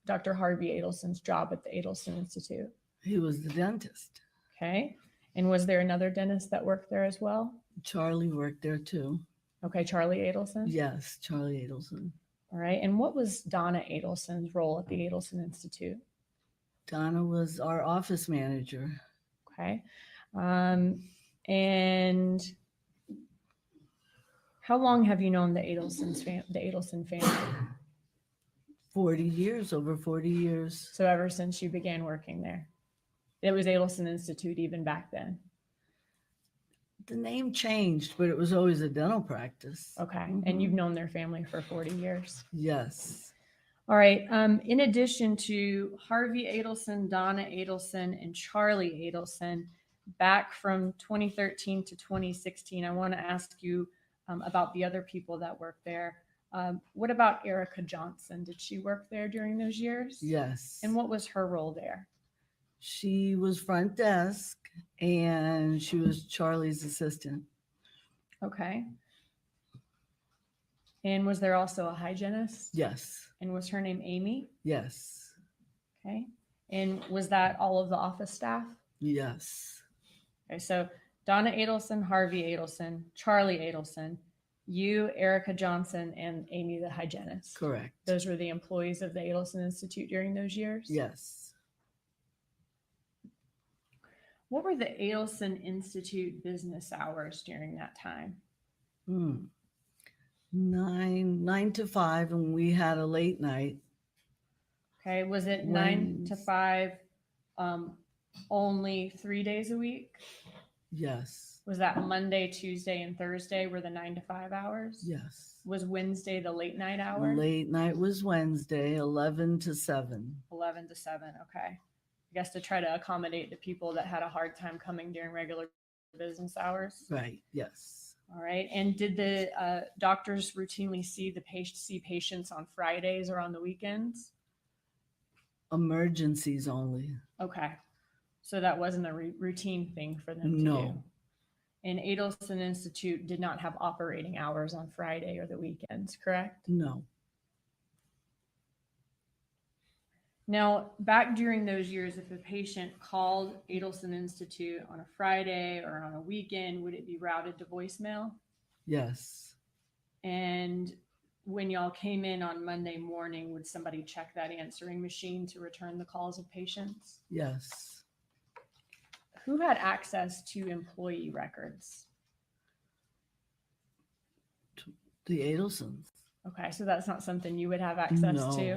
Dr. Harvey Adelson's job at the Adelson Institute? He was the dentist. Okay. And was there another dentist that worked there as well? Charlie worked there too. Okay. Charlie Adelson? Yes, Charlie Adelson. All right. And what was Donna Adelson's role at the Adelson Institute? Donna was our office manager. Okay. And how long have you known the Adelson family? 40 years, over 40 years. So ever since you began working there? It was Adelson Institute even back then. The name changed, but it was always a dental practice. Okay. And you've known their family for 40 years. Yes, All right. In addition to Harvey Adelson, Donna Adelson, and Charlie Adelson, back from 2013 to 2016, I want to ask you about the other people that worked there. What about Erica Johnson? Did she work there during those years? yes. And what was her role there? She was front desk and she was Charlie's assistant. Okay. And was there also a hygienist? Yes, And was her name Amy? yes, Okay. And was that all of the office staff? yes, Okay. So Donna Adelson, Harvey Adelson, Charlie Adelson, you, Erica Johnson, and Amy the hygienist. correct. Those were the employees of the Adelson Institute during those years? Yes. What were the Adelson Institute business hours during that time? 9 to 5, and we had a late night. Okay. Was it 9 to 5 only 3 days a week? Yes, Was that Monday, Tuesday, and Thursday were the 9 to 5 hours? yes. Was Wednesday the late night hour? Late night was Wednesday, 11 to 7. 11 to 7. Okay. I guess to try to accommodate the people that had a hard time coming during regular business hours. Right, yes. All right. And did the doctors routinely see patients on Fridays or on the weekends? Emergencies only. Okay. So that wasn't a routine thing for them to do. No, And Adelson Institute did not have operating hours on Friday or the weekends, correct? no. Now, back during those years, if a patient called Adelson Institute on a Friday or on a weekend, would it be routed to voicemail? Yes, And when y'all came in on Monday morning, would somebody check that answering machine to return the calls of patients? yes. Who had access to employee records? The Adelsons. Okay, so that's not something you would have access No, to.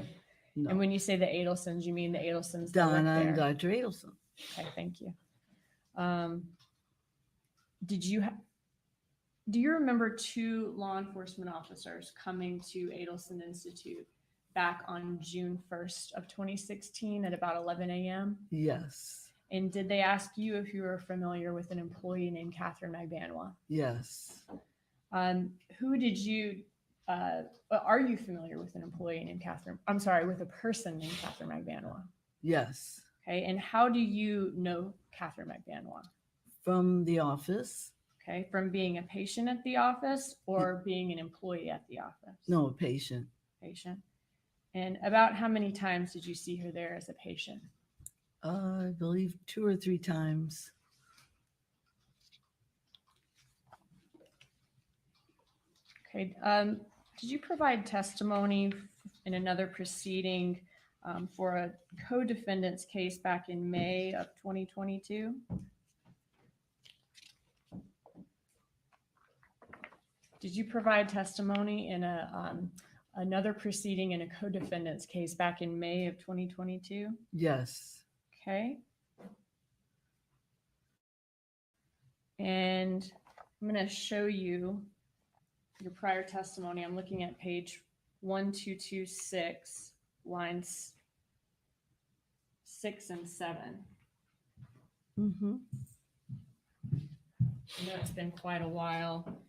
And no. when you say the Adelsons, you mean the Adelsons that work Donna and there? Dr. Adelson. Okay, thank you. do you remember 2 law enforcement officers coming to Adelson Institute back on June 1st of 2016 at about 11 a.m.? Yes. And did they ask you if you were familiar with an employee named Katherine Magbanua? Yes. Who did you, are you familiar with an employee named Katherine? I'm sorry, with a person named Katherine Magbanua? Yes. Okay. And how do you know Katherine Magbanua? From the office. Okay. From being a patient at the office or being an employee at the office? No, a patient. Patient. And about how many times did you see her there as a patient? I believe 2 or 3 times. Okay. Did you provide testimony in another proceeding for a co-defendant's case back in May of 2022? Did you provide testimony in another proceeding in a co-defendant's case back in May of 2022? Yes. Okay. And I'm going to show you your prior testimony. I'm looking at page 1226, lines 6 and 7. Mm-hmm. I know it's been quite a while.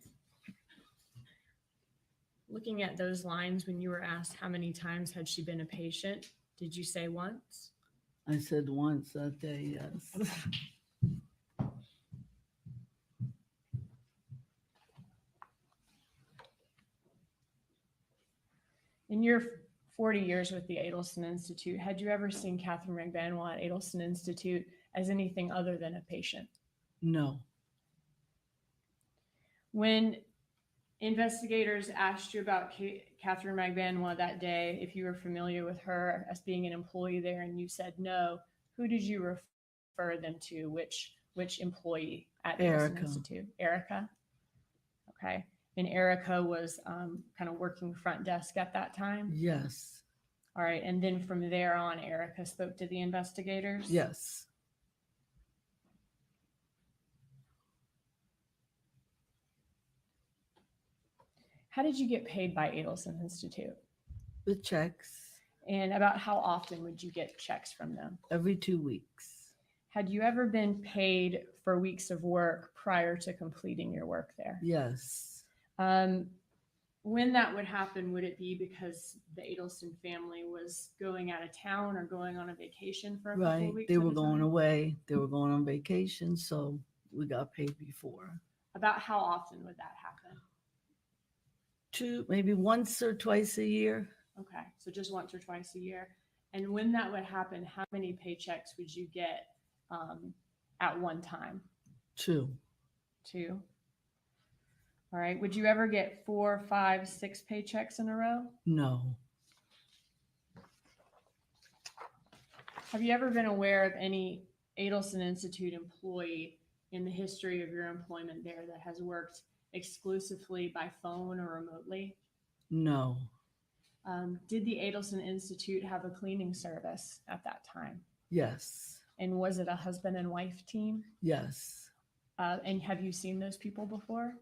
Looking at those lines, when you were asked how many times had she been a patient, did you say once? I said once that day, yes. In your 40 years with the Adelson Institute, had you ever seen Katherine Magbanua at Adelson Institute as anything other than a patient? No. When investigators asked you about Katherine Magbanua that day, if you were familiar with her as being an employee there, and you said no, who did you refer them to? Which employee at Erica. Adelson Institute? Erica? Okay. And Erica was kind of working front desk at that time? Yes. All right. And then from there on, Erica spoke to the investigators? Yes. How did you get paid by Adelson Institute? With checks. And about how often would you get checks from them? Every 2 weeks. Had you ever been paid for weeks of work prior to completing your work there? Yes. When that would happen, would it be because the Adelson family was going out of town or going on a vacation for a couple Right. of weeks? They at were a going time? away. They were going on vacation, so we got paid before. About how often would that happen? Maybe once or twice a year. Okay, so just once or twice a year. And when that would happen, how many paychecks would you get at one time? 2. 2. All right. Would you ever get 4, 5, 6 paychecks in a row? No. Have you ever been aware of any Adelson Institute employee in the history of your employment there that has worked exclusively by phone or remotely? No. Did the Adelson Institute have a cleaning service at that time? Yes. And was it a husband and wife team? Yes. And have you seen those people before?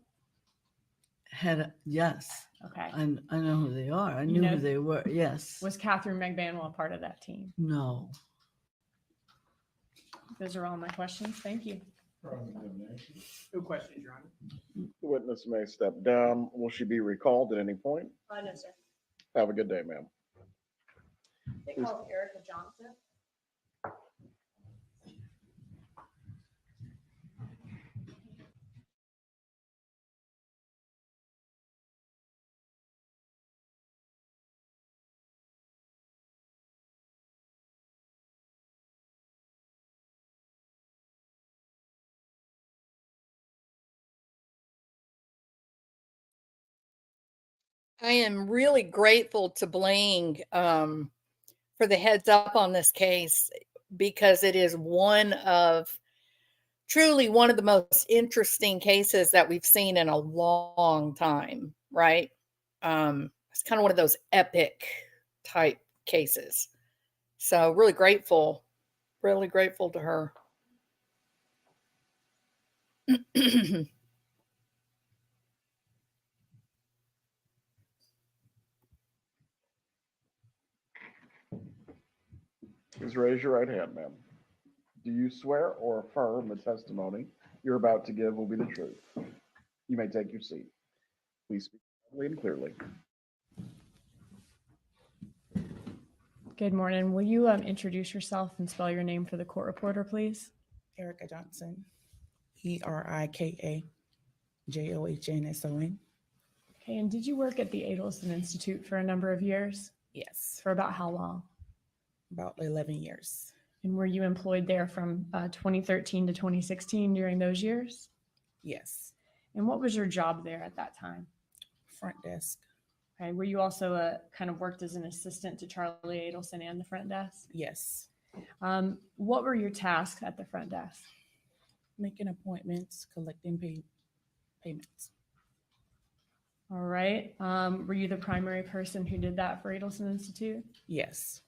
Yes. Okay. I know who they are. I knew know- who they were. Yes. Was Katherine Magbanua a part of that team? No. Those are all my questions. Thank you. Cross-examination. No questions, Your Honor. The witness may step down. Will she be recalled at any point? No, sir. Have a good day, ma'am. They Please. call Erica Johnson. I am really grateful to Bling for the heads up on this case because it is truly one of the most interesting cases that we've seen in a long time, right? It's kind of one of those epic type cases. So really grateful to her. Please raise your right hand, ma'am. Do you swear or affirm the testimony you're about to give will be the truth? You may take your seat. Please speak loudly and clearly. Good morning. Will you introduce yourself and spell your name for the court reporter, please? Erica Johnson, ErikaJohnson. Okay, and did you work at the Adelson Institute for a number of years? Yes, For about how long? about 11 years. And were you employed there from 2013 to 2016 during those years? Yes, And what was your job there at that time? front desk. Okay, were you also kind of worked as an assistant to Charlie Adelson and the front desk? Yes, What were your tasks at the front desk? making appointments, collecting payments. All right. Were you the primary person who did that for Adelson Institute? Yes,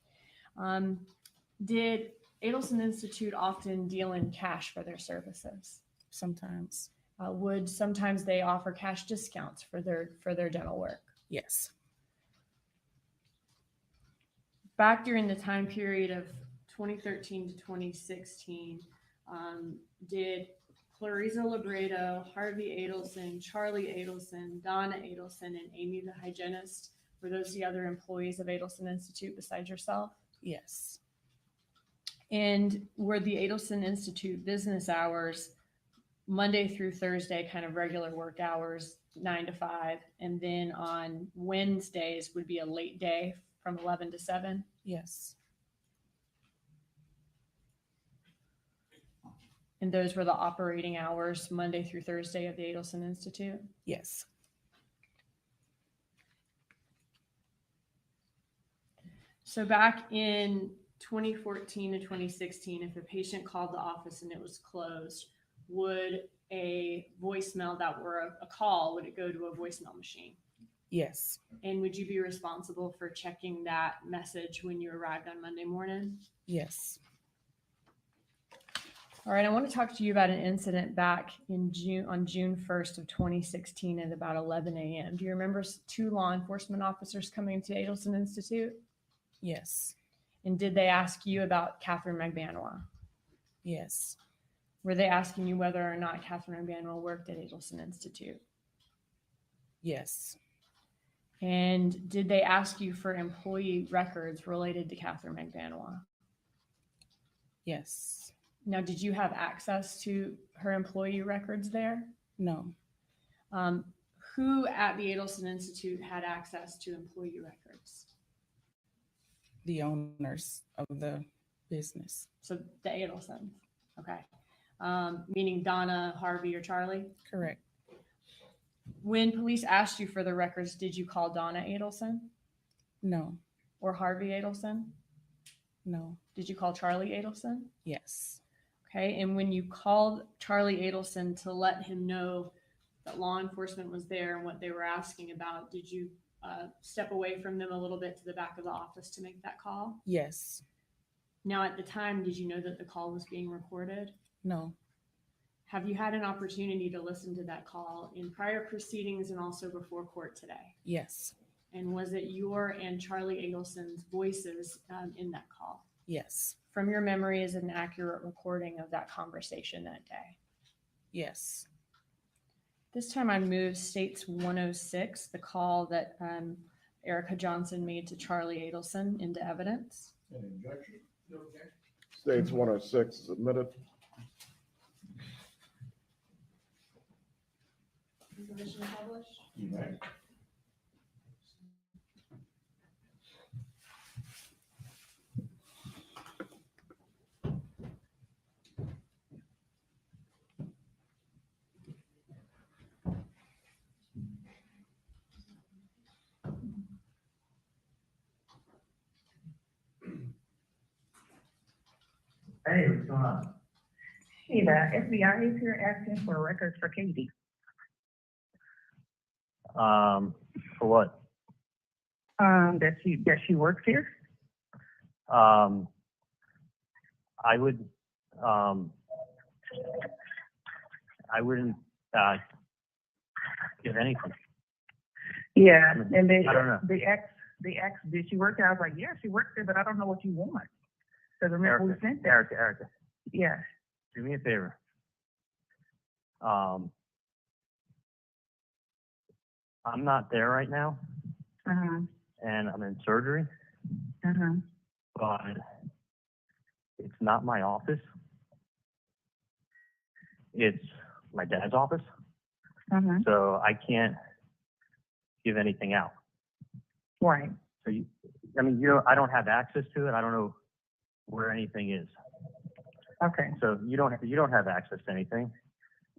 Did Adelson Institute often deal in cash for their services? sometimes. Would sometimes they offer cash discounts for their dental work? Yes, Back during the time period of 2013 to 2016, did Clarissa Labredo, Harvey Adelson, Charlie Adelson, Donna Adelson, and Amy the hygienist, were those the other employees of Adelson Institute besides yourself? yes, And were the Adelson Institute business hours Monday through Thursday, kind of regular work hours, 9 to 5, and then on Wednesdays would be a late day from 11 to 7? yes, And those were the operating hours Monday through Thursday of the Adelson Institute? yes, So back in 2014 to 2016, if a patient called the office and it was closed, would a voicemail that were a call, would it go to a voicemail machine? yes, And would you be responsible for checking that message when you arrived on Monday morning? yes, All right, I want to talk to you about an incident back in June 1st of 2016 at about 11 a.m. Do you remember 2 law enforcement officers coming to Adelson Institute? yes, And did they ask you about Katherine Magbanua? yes, Were they asking you whether or not Katherine Magbanua worked at Adelson Institute? yes, And did they ask you for employee records related to Katherine Magbanua? yes, Now, did you have access to her employee records there? no, Who at the Adelson Institute had access to employee records? the owners of the business. So the Adelsons, okay. Meaning Donna, Harvey, or Charlie? Correct. When police asked you for the records, did you call Donna Adelson No, or Harvey Adelson? no, Did you call Charlie Adelson? yes, Okay, and when you called Charlie Adelson to let him know that law enforcement was there and what they were asking about, did you step away from them a little bit to the back of the office to make that call? yes, Now, at the time, did you know that the call was being recorded? no, Have you had an opportunity to listen to that call in prior proceedings and also before court today? yes, And was it your and Charlie Adelson's voices in that call? yes, From your memory, is it an accurate recording of that conversation that day? yes, This time I moved States 106, the call that Erica Johnson made to Charlie Adelson, into evidence. Any objection? No objection. States 106 is admitted. Permission to publish? You may. Hey, what's going on? Hey, the FBI is here asking for records for Katie. For what? That she works here. I would, I wouldn't give anything. Yeah, I mean, and I don't know. the ex, did she work there? I was like, yeah, she worked there, but I don't know what you want. Because remember we sent that. Erica, Yeah. do me a favor. I'm not there right now, Uh-huh. and I'm in surgery, Uh-huh. but it's not my office. It's my dad's office, Uh-huh. so I can't give anything out. Right. So I don't have access to it. I don't know where anything is. Okay. So you don't have access to anything.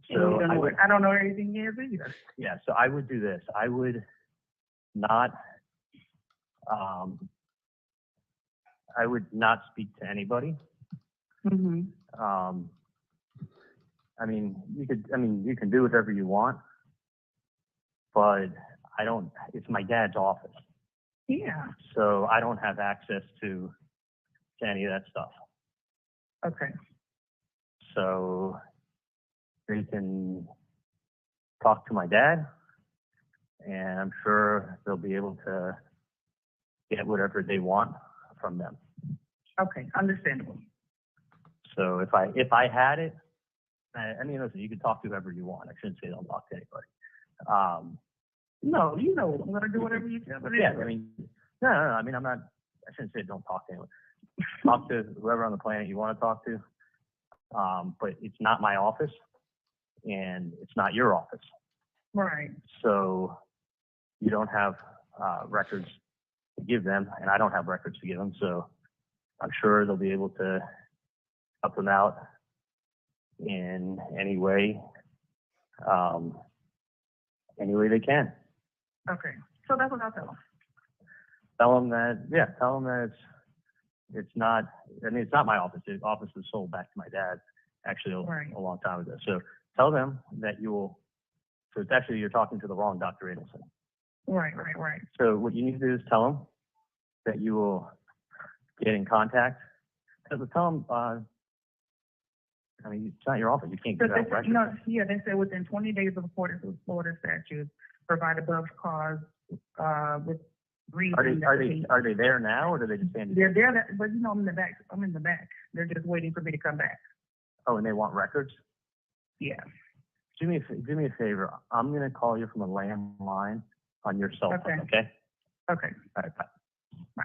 And So you don't know what, I don't know where anything is either. yeah, so I would do this. I would not speak to anybody. Mm-hmm. You can do whatever you want, but it's my dad's office. Yeah. So I don't have access to any of that stuff. Okay. So they can talk to my dad, and I'm sure they'll be able to get whatever they want from them. Okay. Understandable. So if I had it, listen, you can talk to whoever you want. I shouldn't say don't talk to anybody. No, I'm gonna do whatever you tell me. Yeah, no. I shouldn't say don't talk to anyone. Talk to whoever on the planet you want to talk to. But it's not my office, and it's not your office. Right. So you don't have records to give them, and I don't have records to give them. So I'm sure they'll be able to help them out in any way they can. Okay. So that's what I'll tell them. Tell them that it's not. It's not my office. The office was sold back to my dad actually a long time ago. So tell them that you will. So it's actually you're talking to the wrong Dr. Adelson. Right. So what you need to do is tell them that you will get in contact. Because tell them. It's not your office. You can't give out records. They said within 20 days of according to Florida statutes, provide above cause with reason. Are they there now, or do they just stand? They're there, but I'm in the back. They're just waiting for me to come back. Oh, and they want records? Yeah. Do me a favor. I'm gonna call you from a landline on your cell phone. Okay. Okay. All right. Bye. Bye.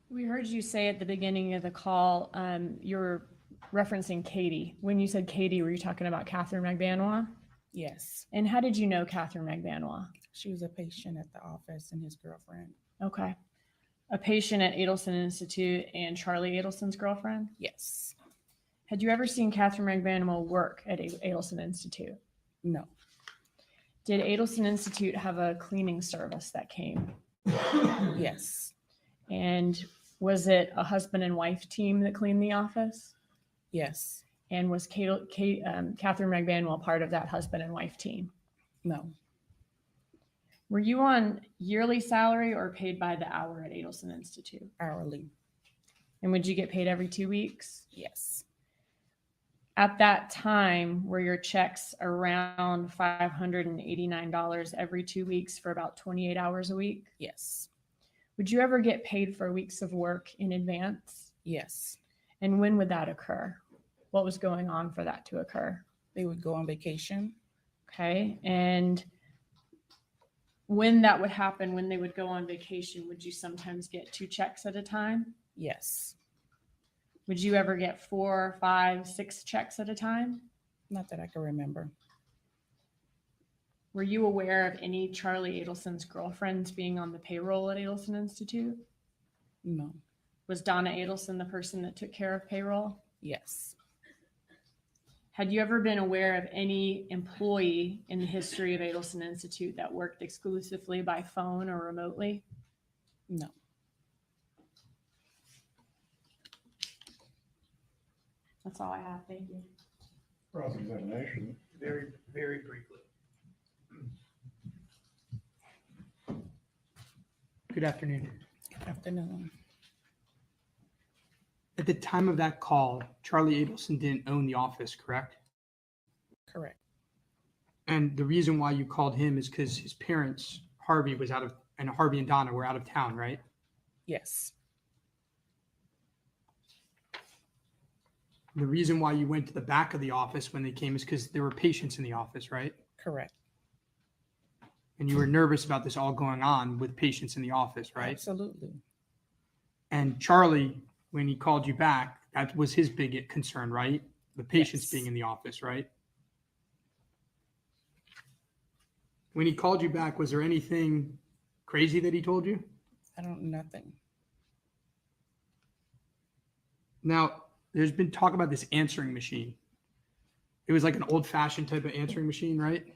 We heard you say at the beginning of the call, you're referencing Katie. When you said Katie, were you talking about Katherine Magbanua? Yes. And how did you know Katherine Magbanua? She was a patient at the office and his girlfriend. Okay. A patient at Adelson Institute and Charlie Adelson's girlfriend? Yes. Had you ever seen Katherine Magbanua work at Adelson Institute? No. Did Adelson Institute have a cleaning service that came? Yes. And was it a husband and wife team that cleaned the office? Yes. And was Katherine Magbanua part of that husband and wife team? No. Were you on yearly salary or paid by the hour at Adelson Institute? Hourly. And would you get paid every 2 weeks? Yes. At that time, were your checks around $589 every 2 weeks for about 28 hours a week? Yes. Would you ever get paid for weeks of work in advance? Yes. And when would that occur? What was going on for that to occur? They would go on vacation. Okay. And when that would happen, when they would go on vacation, would you sometimes get 2 checks at a time? Yes. Would you ever get 4, 5, 6 checks at a time? Not that I can remember. Were you aware of any Charlie Adelson's girlfriends being on the payroll at Adelson Institute? No. Was Donna Adelson the person that took care of payroll? Yes. Had you ever been aware of any employee in the history of Adelson Institute that worked exclusively by phone or remotely? No. That's all I have. Thank you. Cross-examination. Very, very briefly. Good afternoon. Afternoon. At the time of that call, Charlie Adelson didn't own the office, correct? Correct. And the reason why you called him is because his parents, Harvey and Donna were out of town, right? Yes. The reason why you went to the back of the office when they came is because there were patients in the office, right? Correct. And you were nervous about this all going on with patients in the office, right? Absolutely. And Charlie, when he called you back, that was his big concern, right? The patients Yes. being in the office, right? When he called you back, was there anything crazy that he told you? I don't nothing. Now, there's been talk about this answering machine. It was like an old-fashioned type of answering machine, right?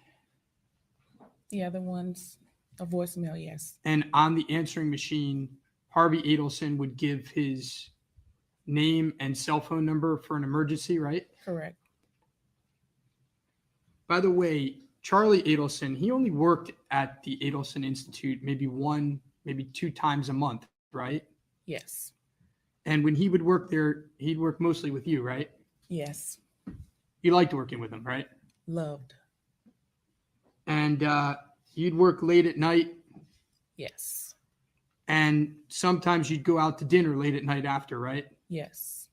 The other ones, a voicemail, yes. And on the answering machine, Harvey Adelson would give his name and cell phone number for an emergency, right? Correct. By the way, Charlie Adelson, he only worked at the Adelson Institute maybe maybe 2 times a month, right? Yes. And when he would work there, he'd work mostly with you, right? Yes. You liked working with him, right? Loved. And you'd work late at night, Yes. and sometimes you'd go out to dinner late at night after, right? Yes.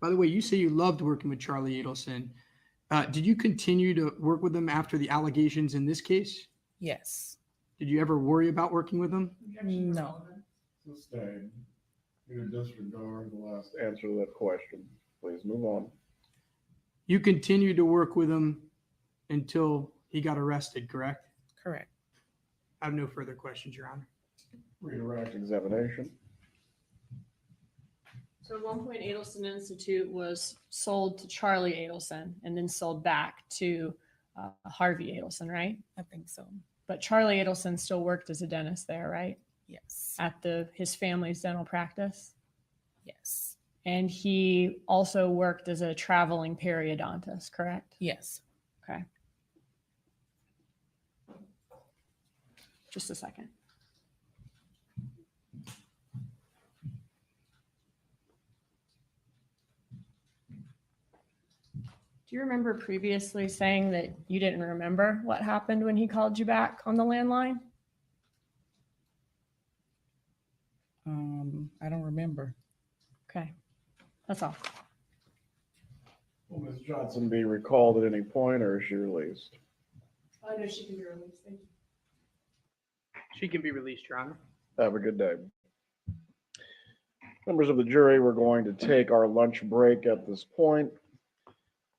By the way, you say you loved working with Charlie Adelson. Did you continue to work with him after the allegations in this case? Yes. Did you ever worry about working with him? No. Sustained. You disregard the last Answer to that question. Please move on. You continued to work with him until he got arrested, correct? Correct. I have no further questions, Your Honor. Redirect examination. So at one point, Adelson Institute was sold to Charlie Adelson and then sold back to Harvey Adelson, right? I think so. But Charlie Adelson still worked as a dentist there, right? Yes. At his family's dental practice. Yes. And he also worked as a traveling periodontist, correct? Yes. Okay. Just a second. Do you remember previously saying that you didn't remember what happened when he called you back on the landline? I don't remember. Okay. That's all. Will Ms. Johnson be recalled at any point, or is she released? I know she can be released. Thank you. She can be released, Your Honor. Have a good day. Members of the jury, we're going to take our lunch break at this point.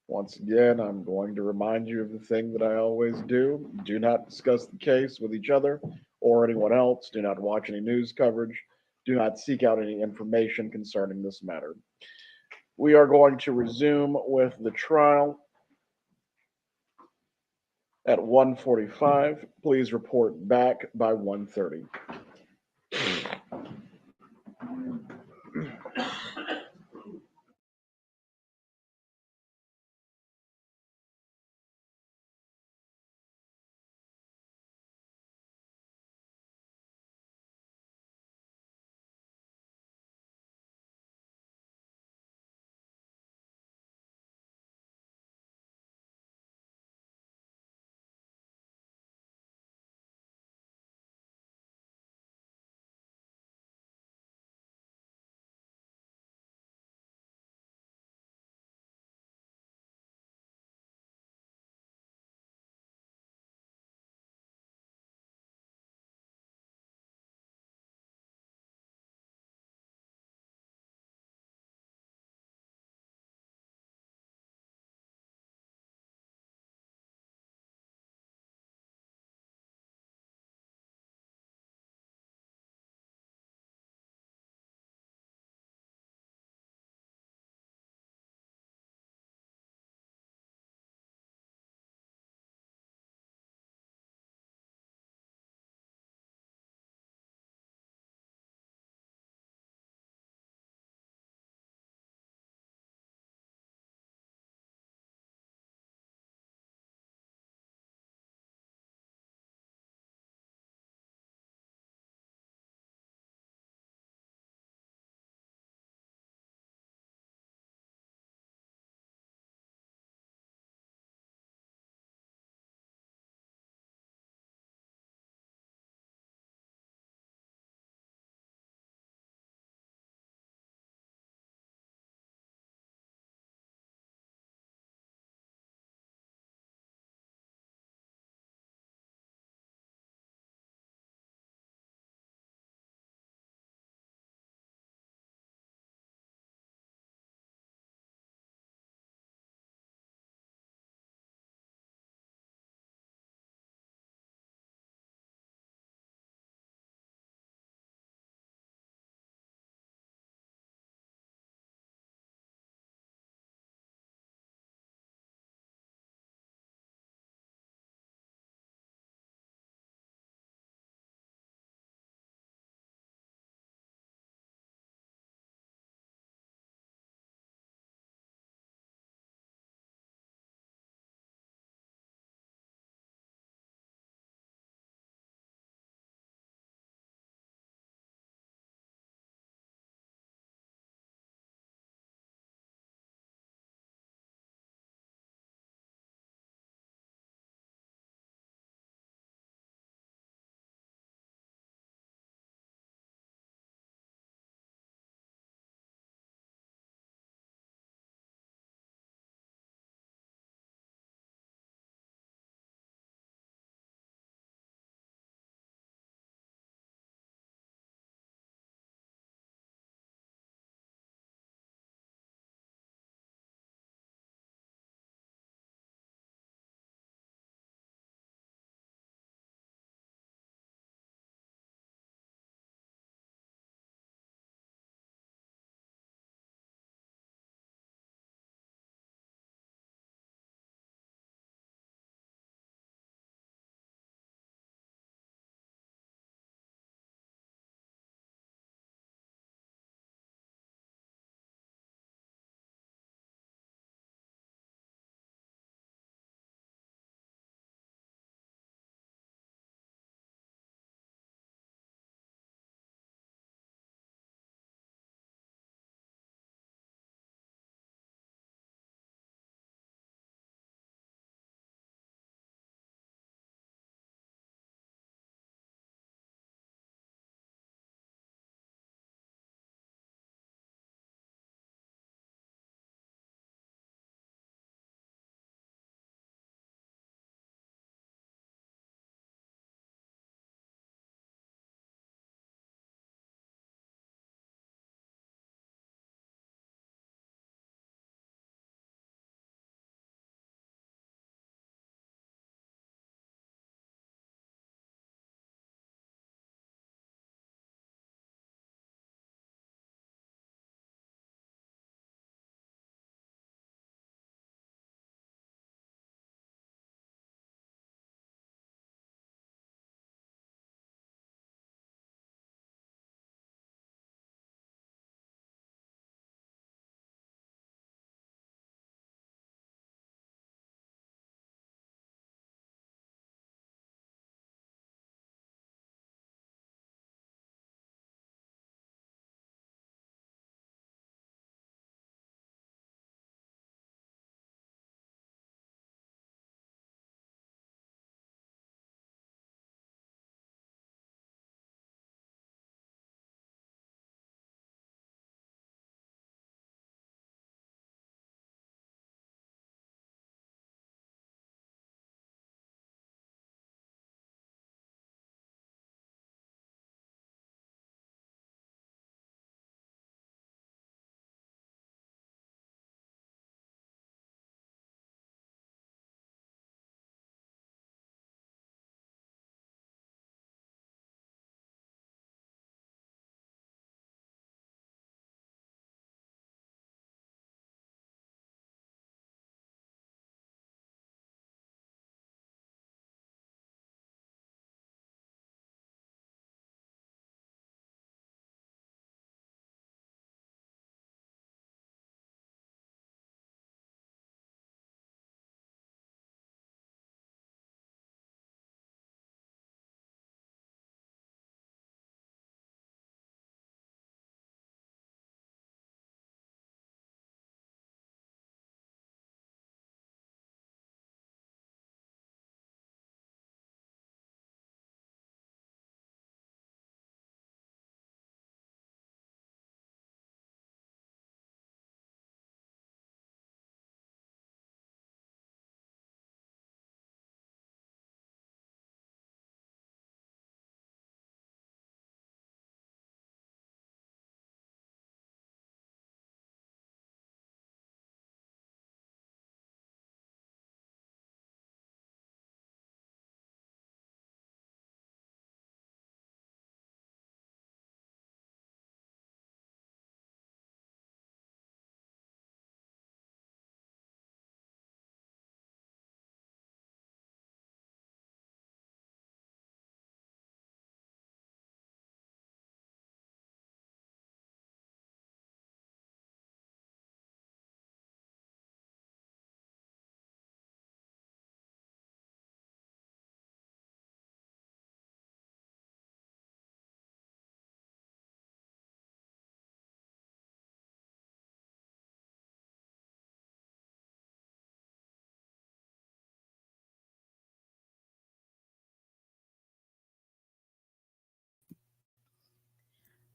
Once again, I'm going to remind you of the thing that I always do. Do not discuss the case with each other or anyone else. Do not watch any news coverage. Do not seek out any information concerning this matter. We are going to resume with the trial at 1:45. Please report back by 1:30.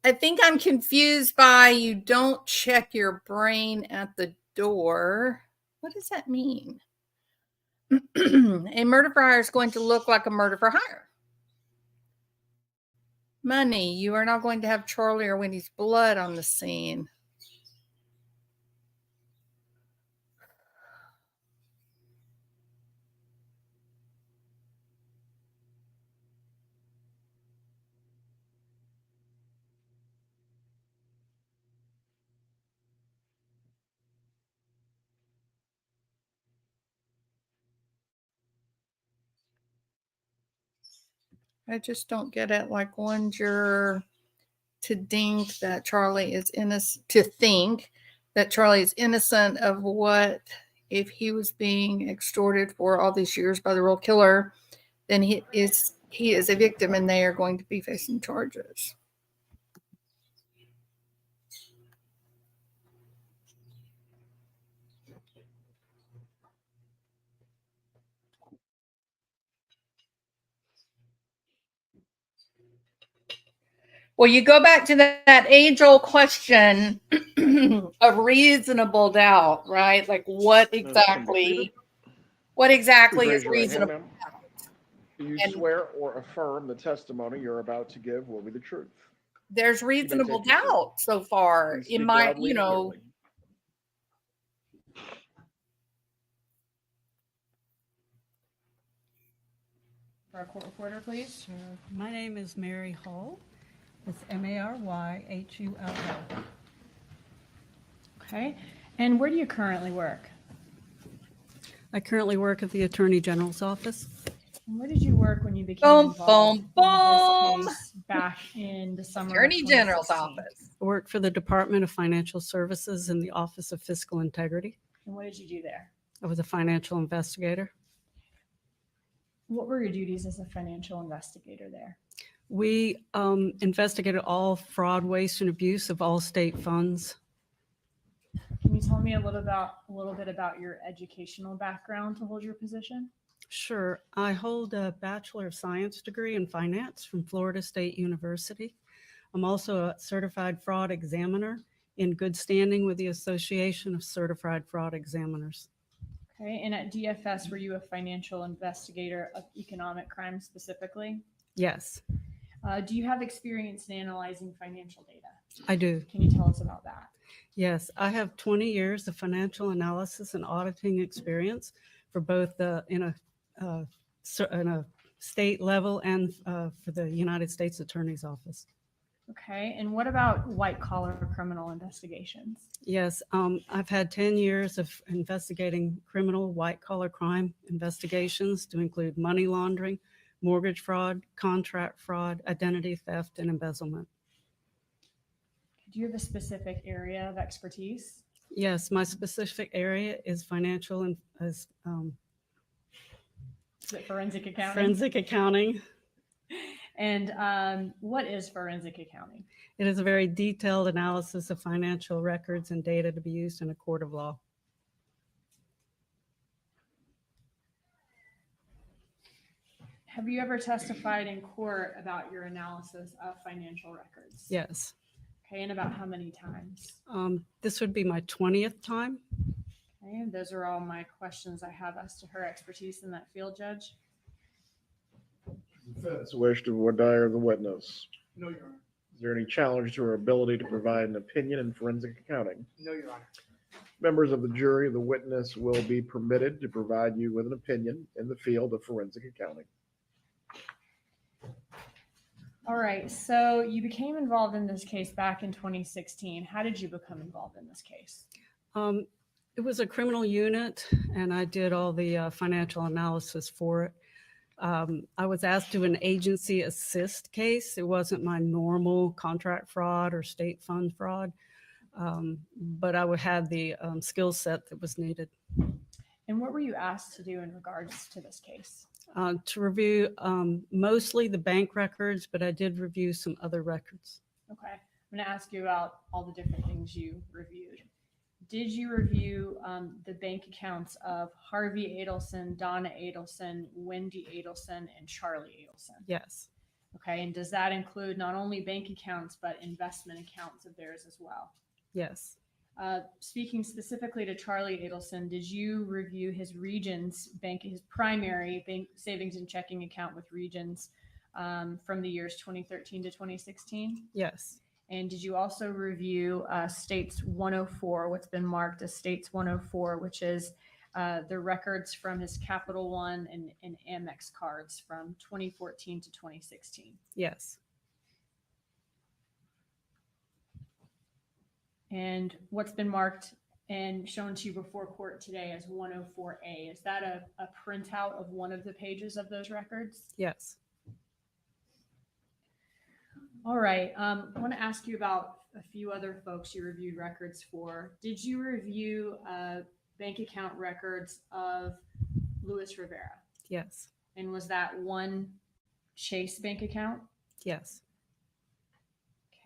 I think I'm confused by you don't check your brain at the door. What does that mean? A murder for hire is going to look like a murder for hire. Money, you are not going to have Charlie or Wendy's blood on the scene. I just don't get it. Like one juror to think that Charlie is innocent of what if he was being extorted for all these years by the real killer, then he is a victim and they are going to be facing charges. Well, you go back to that age-old question of reasonable doubt, right? Like what exactly is reasonable doubt? Do you And swear or affirm the testimony you're about to give will be the truth? there's reasonable take your seat. doubt so far Please in speak my, loudly and clearly. For our court reporter, please. Sure. My name is Mary Hull. It's MaryHull. Okay. And where do you currently work? I currently work at the Attorney General's office. And where did you work when you became Boom, involved boom, in this case back in the summer Attorney of General's 2016? office. I work for the Department of Financial Services in the Office of Fiscal Integrity. And what did you do there? I was a financial investigator. What were your duties as a financial investigator there? We investigated all fraud, waste, and abuse of all state funds. Can you tell me a little bit about your educational background to hold your position? Sure. I hold a Bachelor of Science degree in finance from Florida State University. I'm also a certified fraud examiner in good standing with the Association of Certified Fraud Examiners. Okay. And at DFS, were you a financial investigator of economic crime specifically? Yes, Do you have experience in analyzing financial data? I do. Can you tell us about that? Yes, I have 20 years of financial analysis and auditing experience for both in a state level and for the United States Attorney's Office. Okay. And what about white collar criminal investigations? Yes, I've had 10 years of investigating criminal white collar crime investigations to include money laundering, mortgage fraud, contract fraud, identity theft, and embezzlement. Do you have a specific area of expertise? Yes, my specific area is financial and Is it forensic accounting? forensic accounting. And what is forensic accounting? It is a very detailed analysis of financial records and data to be used in a court of law. Have you ever testified in court about your analysis of financial records? Yes. Okay, and about how many times? This would be my 20th time. Okay, and those are all my questions I have as to her expertise in that field, Judge. Defense wish to voir dire the witness. No, Your Honor. Is there any challenge to her ability to provide an opinion in forensic accounting? No, Your Honor. Members of the jury, the witness will be permitted to provide you with an opinion in the field of forensic accounting. All right, so you became involved in this case back in 2016. How did you become involved in this case? It was a criminal unit, and I did all the financial analysis for it. I was asked to do an agency assist case. It wasn't my normal contract fraud or state fund fraud, but I would have the skill set that was needed. And what were you asked to do in regards to this case? To review mostly the bank records, but I did review some other records. Okay, I'm going to ask you about all the different things you reviewed. Did you review the bank accounts of Harvey Adelson, Donna Adelson, Wendi Adelson, and Charlie Adelson? Yes. Okay, and does that include not only bank accounts, but investment accounts of theirs as well? Yes. Speaking specifically to Charlie Adelson, did you review his Regions bank, his primary bank savings and checking account with Regions from the years 2013 to 2016? Yes. And did you also review States 104, what's been marked as States 104, which is the records from his Capital One and Amex cards from 2014 to 2016? Yes. And what's been marked and shown to you before court today as 104A, is that a printout of one of the pages of those records? Yes. All right. I want to ask you about a few other folks you reviewed records for. Did you review bank account records of Luis Rivera? Yes. And was that one Chase bank account? Yes.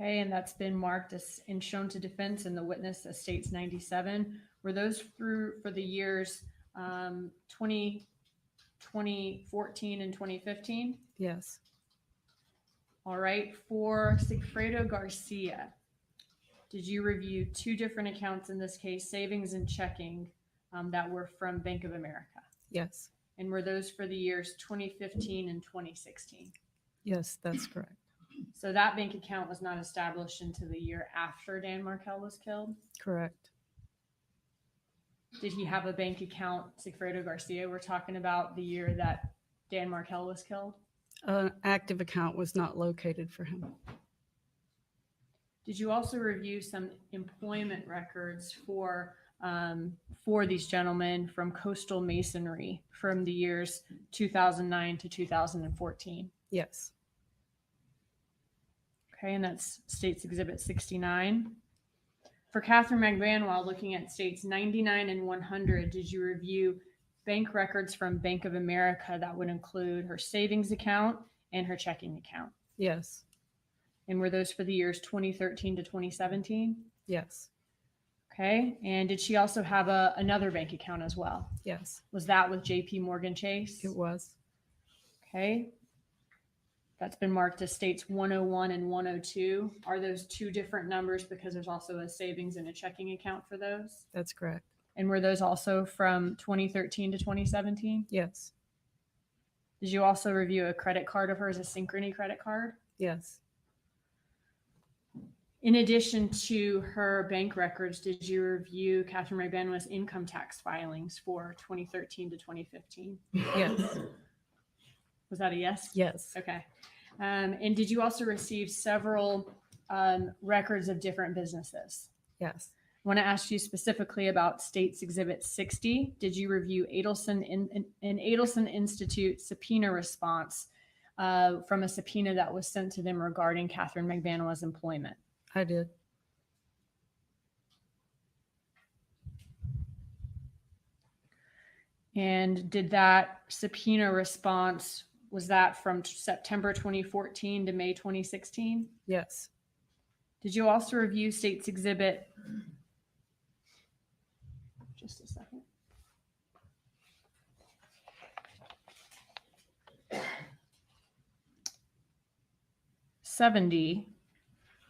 Okay, and that's been marked as and shown to defense and the witness as States 97. Were those through for the years 2014 and 2015? Yes. All right, for Sigfredo Garcia, did you review two different accounts in this case, savings and checking, that were from Bank of America? Yes. And were those for the years 2015 and 2016? Yes, that's correct. So that bank account was not established until the year after Dan Markel was killed? Correct. Did he have a bank account, Sigfredo Garcia? We're talking about the year that Dan Markel was killed. An active account was not located for him. Did you also review some employment records for these gentlemen from Coastal Masonry from the years 2009 to 2014? Yes. Okay, and that's States Exhibit 69. For Katherine Magbanua, looking at States 99 and 100, did you review bank records from Bank of America that would include her savings account and her checking account? Yes. And were those for the years 2013 to 2017? Yes. Okay, and did she also have another bank account as well? Yes. Was that with JP Morgan Chase? It was. Okay. That's been marked as States 101 and 102. Are those two different numbers because there's also a savings and a checking account for those? That's correct. And were those also from 2013 to 2017? Yes. Did you also review a credit card of hers, a Synchrony credit card? Yes. In addition to her bank records, did you review Katherine Magbanua's income tax filings for 2013 to 2015? Yes. Was that a yes? Yes. Okay. And did you also receive several records of different businesses? Yes. I want to ask you specifically about States Exhibit 60. Did you review Adelson an Adelson Institute subpoena response from a subpoena that was sent to them regarding Katherine Magbanua's employment? I did. And did that subpoena response, was that from September 2014 to May 2016? Yes. Did you also review States Exhibit? Just a second. '70,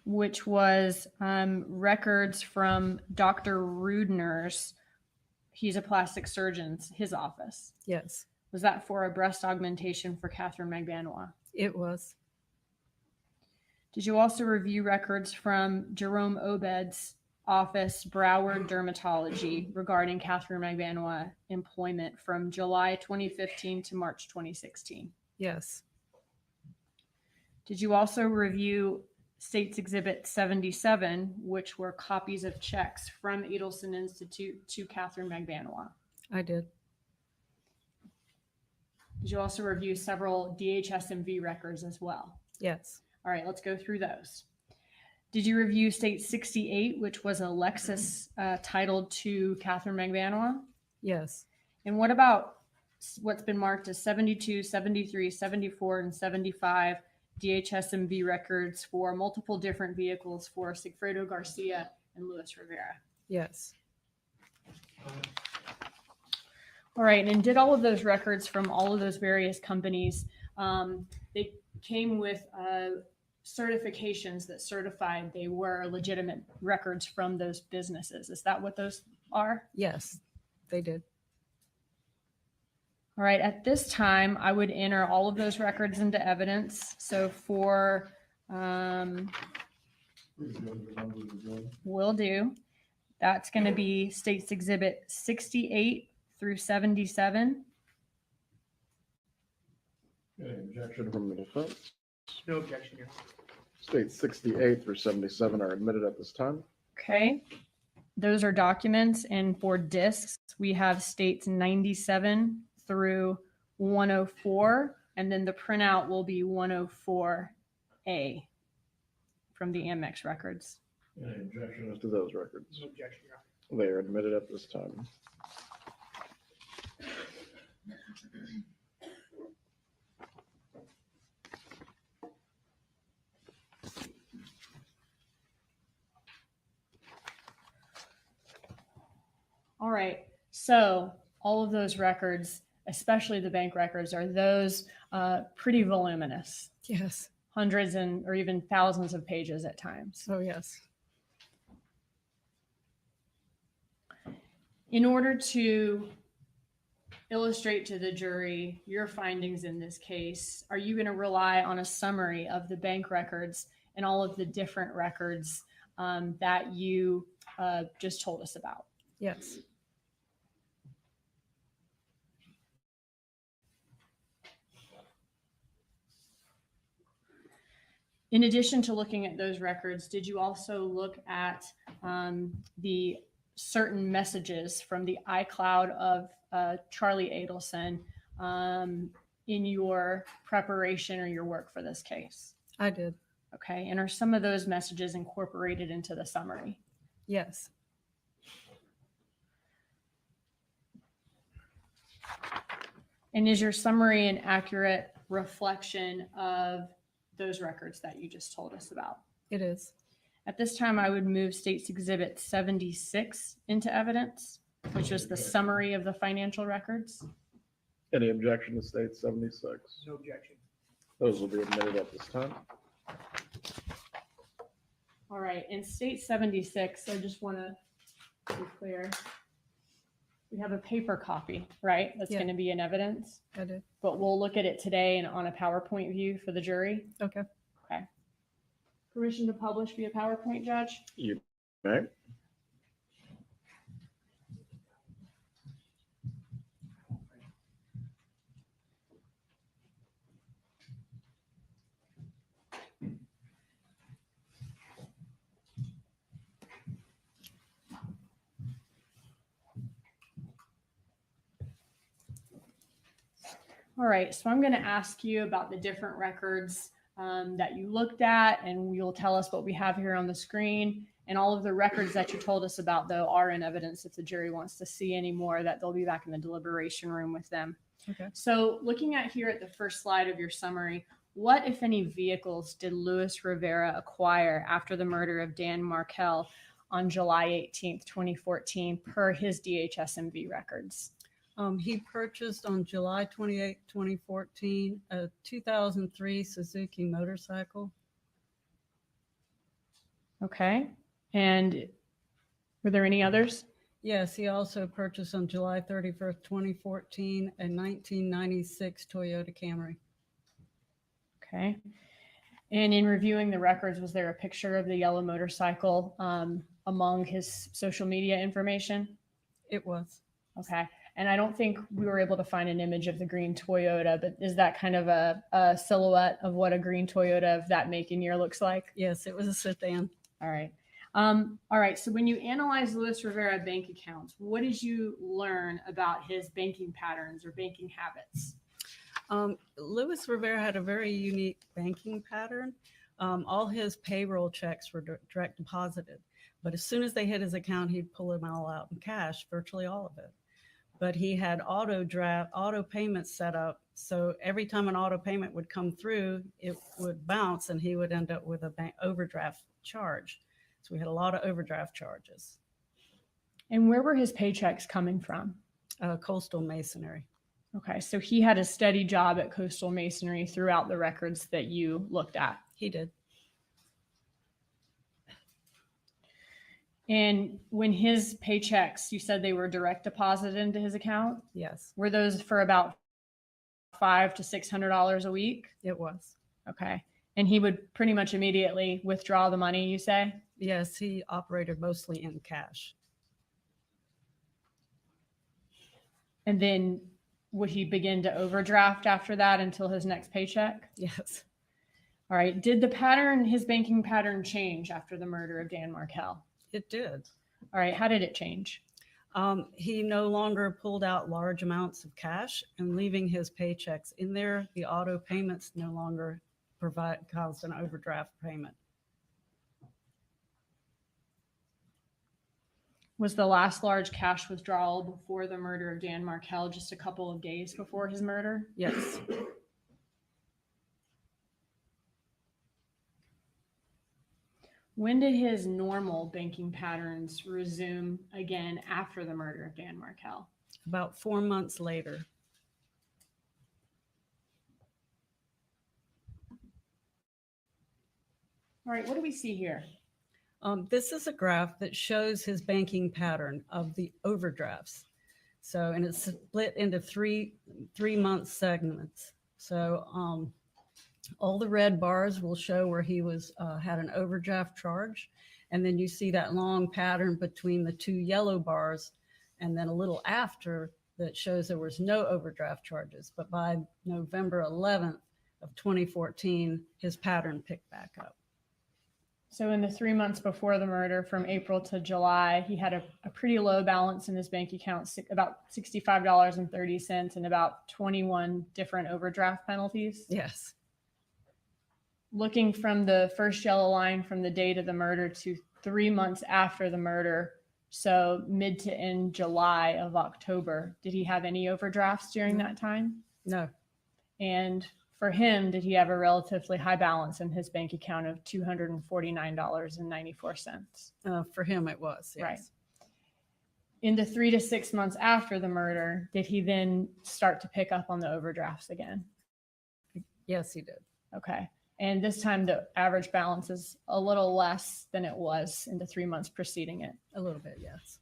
which was records from Dr. Rudner's, he's a plastic surgeon, his office. Yes. Was that for a breast augmentation for Katherine Magbanua? It was. Did you also review records from Jerome Obed's office, Broward Dermatology, regarding Katherine Magbanua employment from July 2015 to March 2016? Yes. Did you also review States Exhibit 77, which were copies of checks from Adelson Institute to Katherine Magbanua? I did. Did you also review several DHSMV records as well? Yes. All right, let's go through those. Did you review State 68, which was a Lexus titled to Katherine Magbanua? Yes. And what about what's been marked as 72, 73, 74, and 75 DHSMV records for multiple different vehicles for Sigfredo Garcia and Luis Rivera? Yes. All right, and did all of those records from all of those various companies, came with certifications that certified they were legitimate records from those businesses. Is that what those are? Yes, they did. All right, at this time, I would enter all of those records into evidence. So for, will do, that's going to be State's Exhibit 68 through 77. Any objection from the defense? No objection here. States 68 through 77 are admitted at this time. Okay, those are documents, and for discs, we have States 97 through 104, and then the printout will be 104A from the Amex records. Any objection as to those records? No objection here. They are admitted at this time. All right, so all of those records, especially the bank records, are those pretty voluminous, Yes. hundreds and or even thousands of pages at times. Oh, yes. In order to illustrate to the jury your findings in this case, are you going to rely on a summary of the bank records and all of the different records that you just told us about? Yes. In addition to looking at those records, did you also look at the certain messages from the iCloud of Charlie Adelson in your preparation or your work for this case? I did. Okay, and are some of those messages incorporated into the summary? Yes. And is your summary an accurate reflection of those records that you just told us about? It is. At this time, I would move State's Exhibit 76 into evidence, which was the summary of the financial records. Any objection to State 76? No objection. Those will be admitted at this time. All right, in State 76, I just want to be clear. We have a paper copy, right? That's Yeah. going to be in evidence, I did. but we'll look at it today and on a PowerPoint view for the jury. Okay. Okay. Permission to publish via PowerPoint, Judge? You may. All right, so I'm going to ask you about the different records that you looked at, and you'll tell us what we have here on the screen. And all of the records that you told us about, though, are in evidence. If the jury wants to see any more, that they'll be back in the deliberation room with them. Okay. So looking at here at the first slide of your summary, what, if any, vehicles did Luis Rivera acquire after the murder of Dan Markel on July 18th, 2014, per his DHS-MV records? He purchased on July 28, 2014, a 2003 Suzuki motorcycle. Okay. And were there any others? Yes, he also purchased on July 31st, 2014, a 1996 Toyota Camry. Okay. And in reviewing the records, was there a picture of the yellow motorcycle among his social media information? It was. Okay. And I don't think we were able to find an image of the green Toyota, but is that kind of a silhouette of what a green Toyota of that make and year looks like? Yes, it was a sedan. All right. All right. So when you analyze Luis Rivera bank accounts, what did you learn about his banking patterns or banking habits? Luis Rivera had a very unique banking pattern. All his payroll checks were direct deposited, but as soon as they hit his account, he'd pull them all out in cash, virtually all of it. But he had auto payments set up. So every time an auto payment would come through, it would bounce and he would end up with a bank overdraft charge. So we had a lot of overdraft charges. And where were his paychecks coming from? Coastal Masonry. Okay, so he had a steady job at Coastal Masonry throughout the records that you looked at. He did. And when his paychecks, you said they were direct deposited into his account? Yes, Were those for about $500 to $600 a week? it was. Okay. And he would pretty much immediately withdraw the money, you say? Yes, he operated mostly in cash. And then would he begin to overdraft after that until his next paycheck? Yes. All right. Did the pattern, his banking pattern, change after the murder of Dan Markell? It did. All right. How did it change? He no longer pulled out large amounts of cash and leaving his paychecks in there. The auto payments no longer caused an overdraft payment. Was the last large cash withdrawal before the murder of Dan Markell just a couple of days before his murder? Yes. When did his normal banking patterns resume again after the murder of Dan Markell? About 4 months later. All right, what do we see here? This is a graph that shows his banking pattern of the overdrafts. So, and it's split into three-month segments. So, all the red bars will show where he was had an overdraft charge, and then you see that long pattern between the two yellow bars, and then a little after that shows there was no overdraft charges. But by November 11th of 2014, his pattern picked back up. So in the 3 months before the murder, from April to July, he had a pretty low balance in his bank account, about $65.30, and about 21 different overdraft penalties. Yes. Looking from the first yellow line from the date of the murder to 3 months after the murder, so mid to end July of October, did he have any overdrafts during that time? No. And for him, did he have a relatively high balance in his bank account of $249.94? For him, it was. Yes. Right. In the 3 to 6 months after the murder, did he then start to pick up on the overdrafts again? Yes, he did. Okay. And this time the average balance is a little less than it was in the 3 months preceding it. A little bit, yes.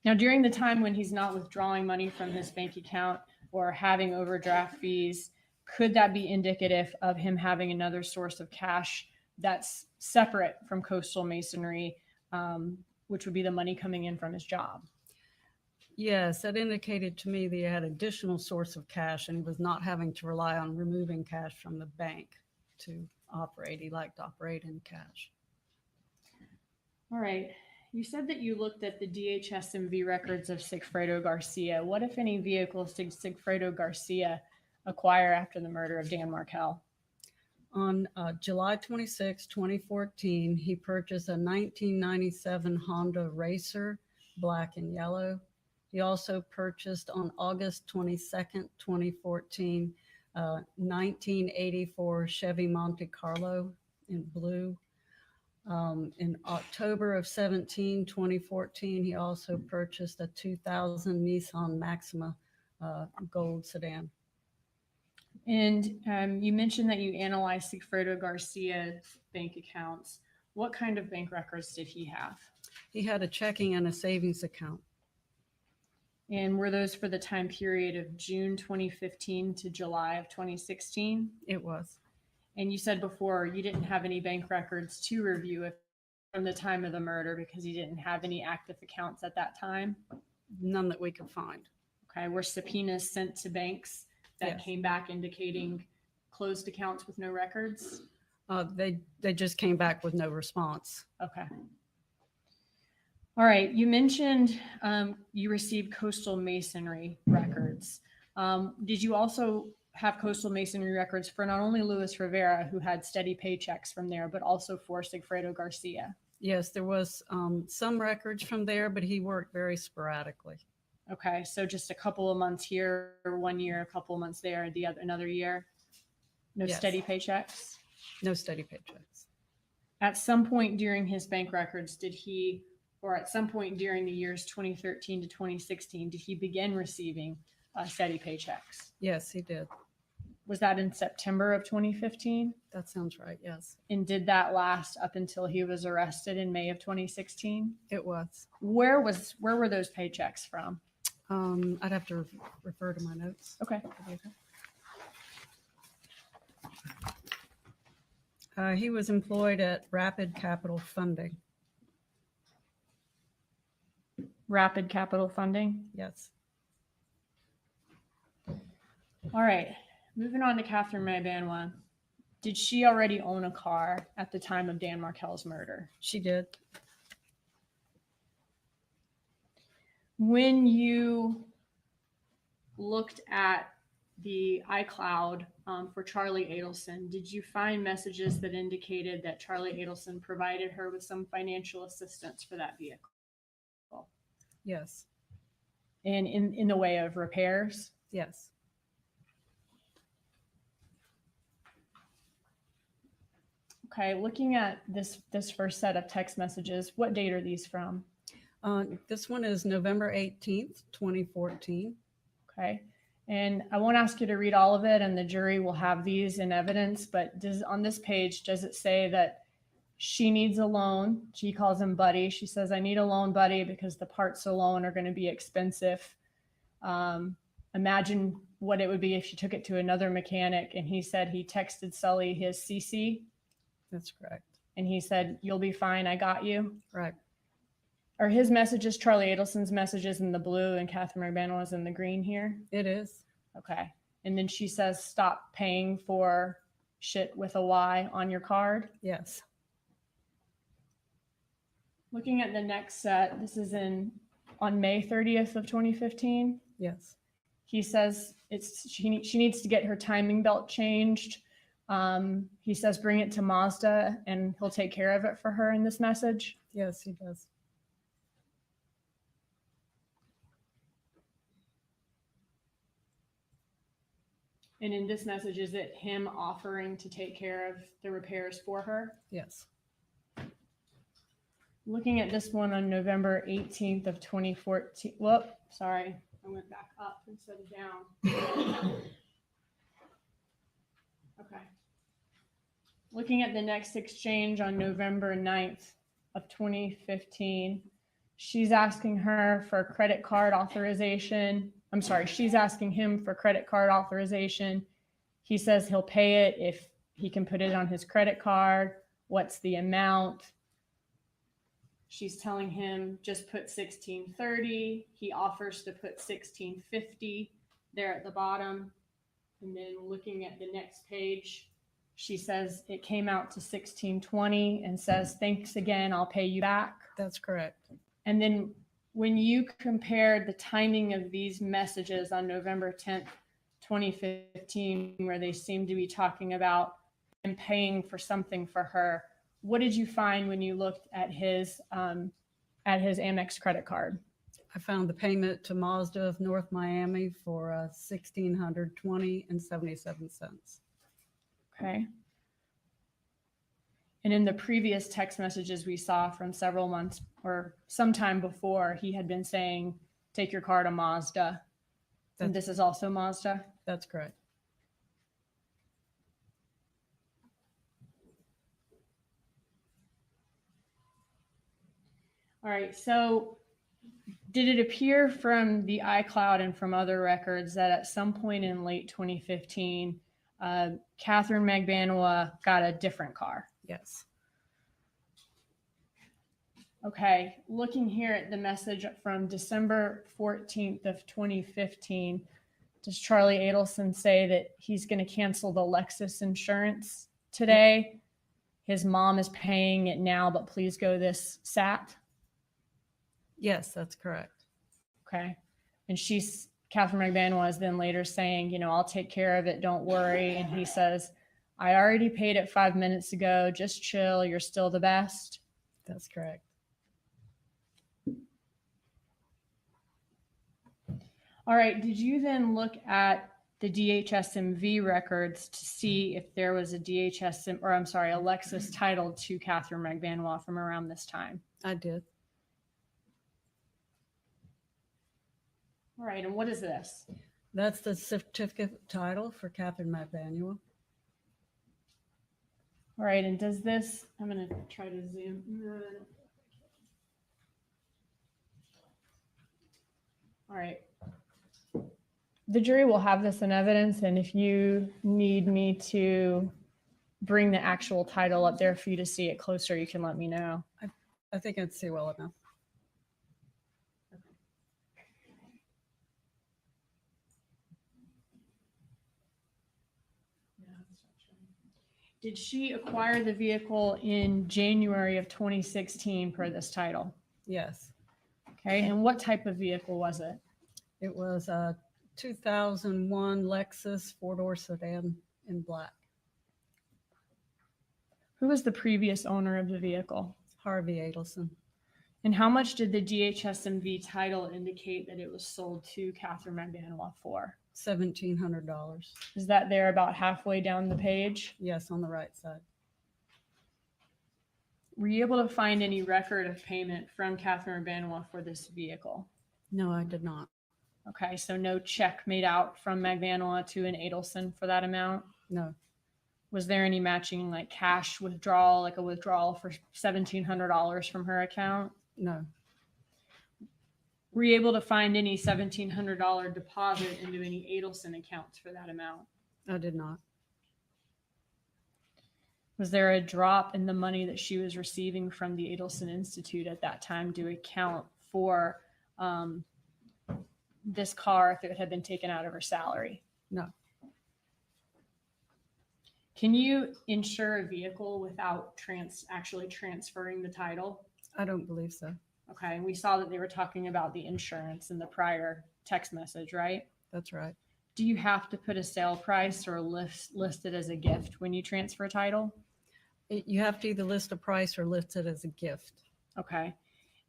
Now, during the time when he's not withdrawing money from his bank account or having overdraft fees, could that be indicative of him having another source of cash that's separate from Coastal Masonry, which would be the money coming in from his job? Yes, that indicated to me that he had additional source of cash and he was not having to rely on removing cash from the bank to operate. He liked to operate in cash. All right. You said that you looked at the DHS-MV records of Sigfredo Garcia. What, if any, vehicles did Sigfredo Garcia acquire after the murder of Dan Markell? On July 26, 2014, he purchased a 1997 Honda Racer, black and yellow. He also purchased on August 22nd, 2014, 1984 Chevy Monte Carlo in blue. In October of 2014, he also purchased a 2000 Nissan Maxima gold sedan. And you mentioned that you analyzed Sigfredo Garcia's bank accounts. What kind of bank records did he have? He had a checking and a savings account. And were those for the time period of June 2015 to July of 2016? It was. And you said before you didn't have any bank records to review from the time of the murder because you didn't have any active accounts at that time? None that we could find. Okay. Were subpoenas sent to banks that Yes. came back indicating closed accounts with no records? They just came back with no response. Okay. All right. You mentioned you received Coastal Masonry records. Did you also have Coastal Masonry records for not only Luis Rivera, who had steady paychecks from there, but also for Sigfredo Garcia? Yes, there was some records from there, but he worked very sporadically. Okay. So just a couple of months here, 1 year, a couple of months there, another year. No Yes. steady paychecks? No steady paychecks. At some point during his bank records, did he, or at some point during the years 2013 to 2016, did he begin receiving steady paychecks. Yes, he did. Was that in September of 2015? That sounds right. Yes, And did that last up until he was arrested in May of 2016? it was. Where were those paychecks from? I'd have to refer to my notes. Okay. He was employed at Rapid Capital Funding. Rapid Capital Funding. Yes. All right. Moving on to Katherine Magbanua. Did she already own a car at the time of Dan Markel's murder? She did. When you looked at the iCloud for Charlie Adelson, did you find messages that indicated that Charlie Adelson provided her with some financial assistance for that vehicle? Yes. And in the way of repairs? Yes. Okay, looking at this first set of text messages, what date are these from? This one is November 18th, 2014. Okay. And I won't ask you to read all of it, and the jury will have these in evidence, but on this page, does it say that she needs a loan? She calls him buddy. She says, I need a loan, buddy, because the parts alone are going to be expensive. Imagine what it would be if she took it to another mechanic and he said he texted Sully his CC. That's correct. And he said, you'll be fine. I got you. Right. Are his messages, Charlie Adelson's messages, in the blue and Katherine Magbanua's in the green here? It is. Okay. And then she says, stop paying for shit with a Y on your card. Yes. Looking at the next set, this is on May 30th of 2015. Yes. He says she needs to get her timing belt changed. He says, bring it to Mazda and he'll take care of it for her in this message. Yes, he does. And in this message, is it him offering to take care of the repairs for her? Yes. Looking at this one on November 18th of 2014. Whoop, sorry. I went back up instead of down. Okay. Looking at the next exchange on November 9th of 2015, she's asking her for credit card authorization. I'm sorry, she's asking him for credit card authorization. He says he'll pay it if he can put it on his credit card. What's the amount? She's telling him just put $16.30. He offers to put $16.50 there at the bottom. And then looking at the next page, she says it came out to $16.20 and says, thanks again, I'll pay you back. That's correct. And then when you compared the timing of these messages on November 10th, 2015, where they seem to be talking about him paying for something for her, what did you find when you looked at his Amex credit card? I found the payment to Mazda of North Miami for $1,620.77. Okay. And in the previous text messages we saw from several months or sometime before, he had been saying, take your car to Mazda. And this is also Mazda? That's correct. All right. So did it appear from the iCloud and from other records that at some point in late 2015, Katherine Magbanua got a different car? Yes. Okay, looking here at the message from December 14th of 2015, does Charlie Adelson say that he's going to cancel the Lexus insurance today? His mom is paying it now, but please go this SAT? Yes, that's correct. Okay. And Katherine Magbanua is then later saying, I'll take care of it, don't worry. And he says, I already paid it 5 minutes ago, just chill, you're still the best. That's correct. All right. Did you then look at the DHSMV records to see if there was a Lexus titled to Katherine Magbanua from around this time? I did. All right. And what is this? That's the certificate title for Katherine Magbanua. All right, and does this, I'm going to try to zoom. All right. The jury will have this in evidence, and if you need me to bring the actual title up there for you to see it closer, you can let me know. I think I'd see well enough. Did she acquire the vehicle in January of 2016 per this title? Yes. Okay, and what type of vehicle was it? It was a 2001 Lexus four-door sedan in black. Who was the previous owner of the vehicle? Harvey Adelson. And how much did the DHSMV title indicate that it was sold to Katherine Magbanua for? $1,700. Is that there about halfway down the page? Yes, on the right side. Were you able to find any record of payment from Katherine Magbanua for this vehicle? No, I did not. Okay, so no check made out from Magbanua to an Adelson for that amount? No. Was there any matching like cash withdrawal, like a withdrawal for $1,700 from her account? No. Were you able to find any $1,700 deposit into any Adelson accounts for that amount? I did not. Was there a drop in the money that she was receiving from the Adelson Institute at that time to account for this car if it had been taken out of her salary? No. Can you insure a vehicle without actually transferring the title? I don't believe so. Okay, and we saw that they were talking about the insurance in the prior text message, right? That's right. Do you have to put a sale price or list it as a gift when you transfer a title? You have to either list a price or list it as a gift. Okay.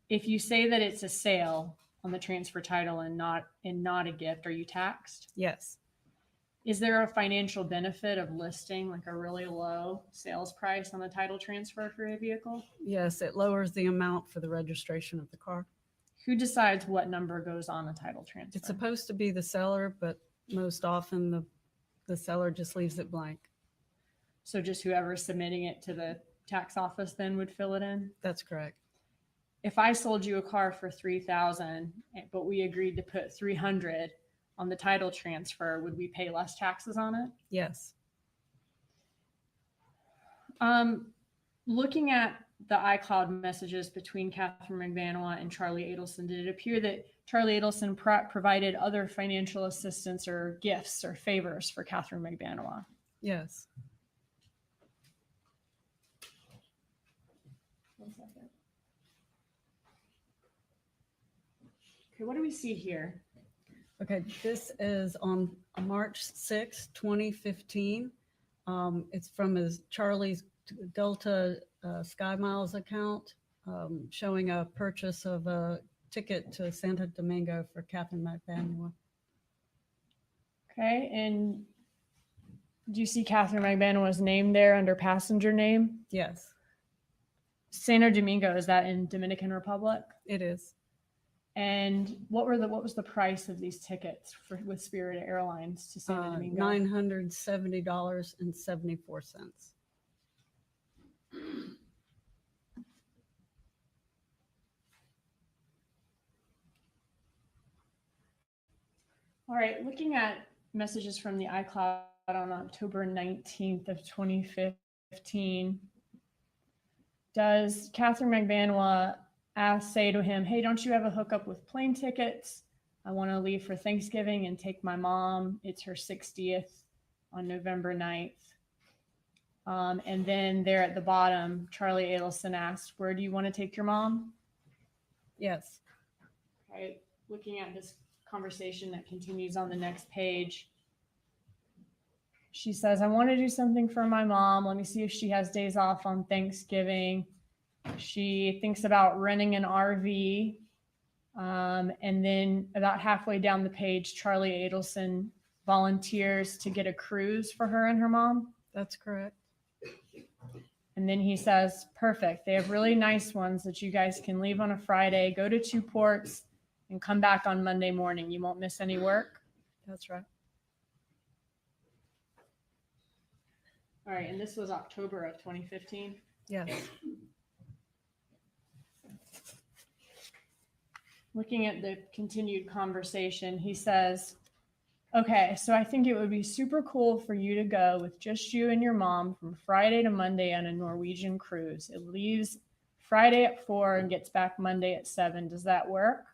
If you say that it's a sale on the transfer title and not a gift, are you taxed? Yes. Is there a financial benefit of listing like a really low sales price on the title transfer for a vehicle? Yes, it lowers the amount for the registration of the car. Who decides what number goes on a title transfer? It's supposed to be the seller, but most often the seller just leaves it blank. So just whoever's submitting it to the tax office then would fill it in? That's correct. If I sold you a car for $3,000, but we agreed to put $300 on the title transfer, would we pay less taxes on it? Yes. Looking at the iCloud messages between Katherine Magbanua and Charlie Adelson, did it appear that Charlie Adelson provided other financial assistance or gifts or favors for Katherine Magbanua? Yes. One second. Okay, what do we see here? Okay, this is on March 6, 2015. It's from Charlie's Delta Sky Miles account, showing a purchase of a ticket to Santo Domingo for Katherine Magbanua. Okay, and do you see Katherine Magbanua's name there under passenger name? Yes. Santo Domingo, is that in Dominican Republic? It is. And what was the price of these tickets with Spirit Airlines to Santo Domingo? $970.74. All right, looking at messages from the iCloud on October 19th of 2015, does Katherine Magbanua say to him, hey, don't you have a hookup with plane tickets? I want to leave for Thanksgiving and take my mom. It's her 60th on November 9th. And then there at the bottom, Charlie Adelson asked, where do you want to take your mom? Yes. Okay, looking at this conversation that continues on the next page, she says, I want to do something for my mom. Let me see if she has days off on Thanksgiving. She thinks about renting an RV. And then about halfway down the page, Charlie Adelson volunteers to get a cruise for her and her mom. That's correct. And then he says, perfect. They have really nice ones that you guys can leave on a Friday, go to 2 ports, and come back on Monday morning. You won't miss any work. That's right. All right, and this was October of 2015. Yes. Looking at the continued conversation, he says, okay, so I think it would be super cool for you to go with just you and your mom from Friday to Monday on a Norwegian cruise. It leaves Friday at 4 and gets back Monday at 7. Does that work?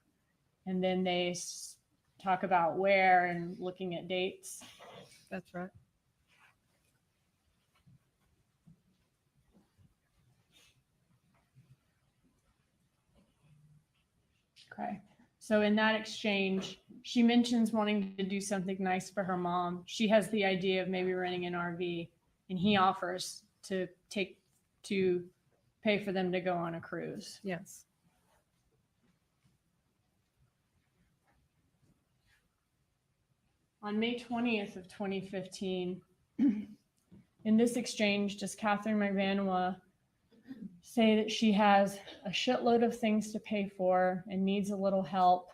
And then they talk about where and looking at dates. That's right. Okay. So in that exchange, she mentions wanting to do something nice for her mom. She has the idea of maybe renting an RV, and he offers to pay for them to go on a cruise. Yes. On May 20th of 2015, in this exchange, does Katherine Magbanua say that she has a shitload of things to pay for and needs a little help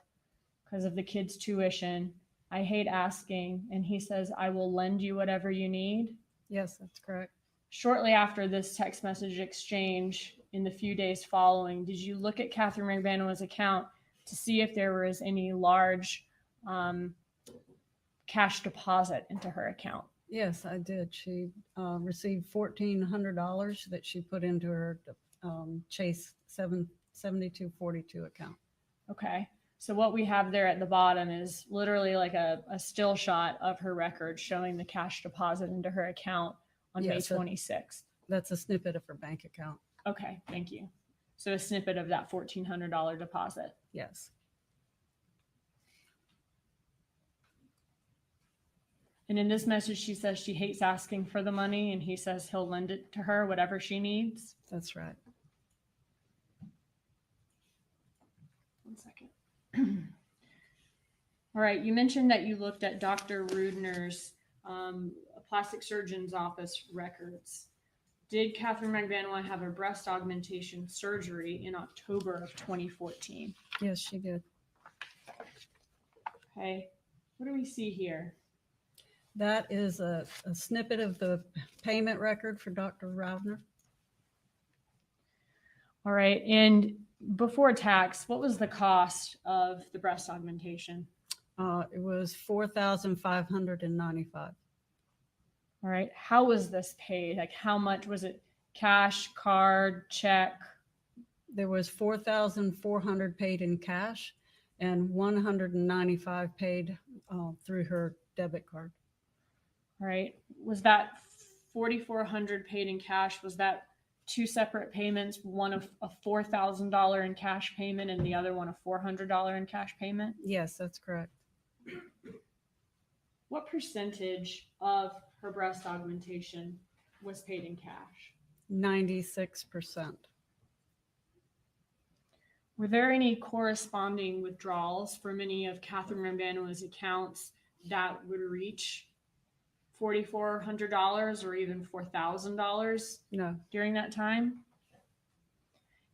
because of the kids' tuition? I hate asking. And he says, I will lend you whatever you need. Yes, that's correct. Shortly after this text message exchange, in the few days following, did you look at Katherine Magbanua's account to see if there was any large cash deposit into her account? Yes, I did. She received $1,400 that she put into her Chase 7242 account. Okay. So what we have there at the bottom is literally like a still shot of her record showing the cash deposit into her account on Yes, May 26th. That's a snippet of her bank account. Okay, thank you. So a snippet of that $1,400 deposit. Yes. And in this message, she says she hates asking for the money, and he says he'll lend it to her, whatever she needs. That's right. 1 second. All right, you mentioned that you looked at Dr. Rudner's plastic surgeon's office records. Did Katherine Magbanua have a breast augmentation surgery in October of 2014? Yes, she did. Okay, what do we see here? That is a snippet of the payment record for Dr. Rudner. All right, and before tax, what was the cost of the breast augmentation? It was $4,595. All right, how was this paid? Like, how much was it? Cash, card, check? There was $4,400 paid in cash and $195 paid through her debit card. All right, was that $4,400 paid in cash? Was that two separate payments? One of a $4,000 in cash payment and the other one a $400 in cash payment? Yes, that's correct. What percentage of her breast augmentation was paid in cash? 96%. Were there any corresponding withdrawals from any of Katherine Magbanua's accounts that would reach $4,400 or even $4,000 No. during that time?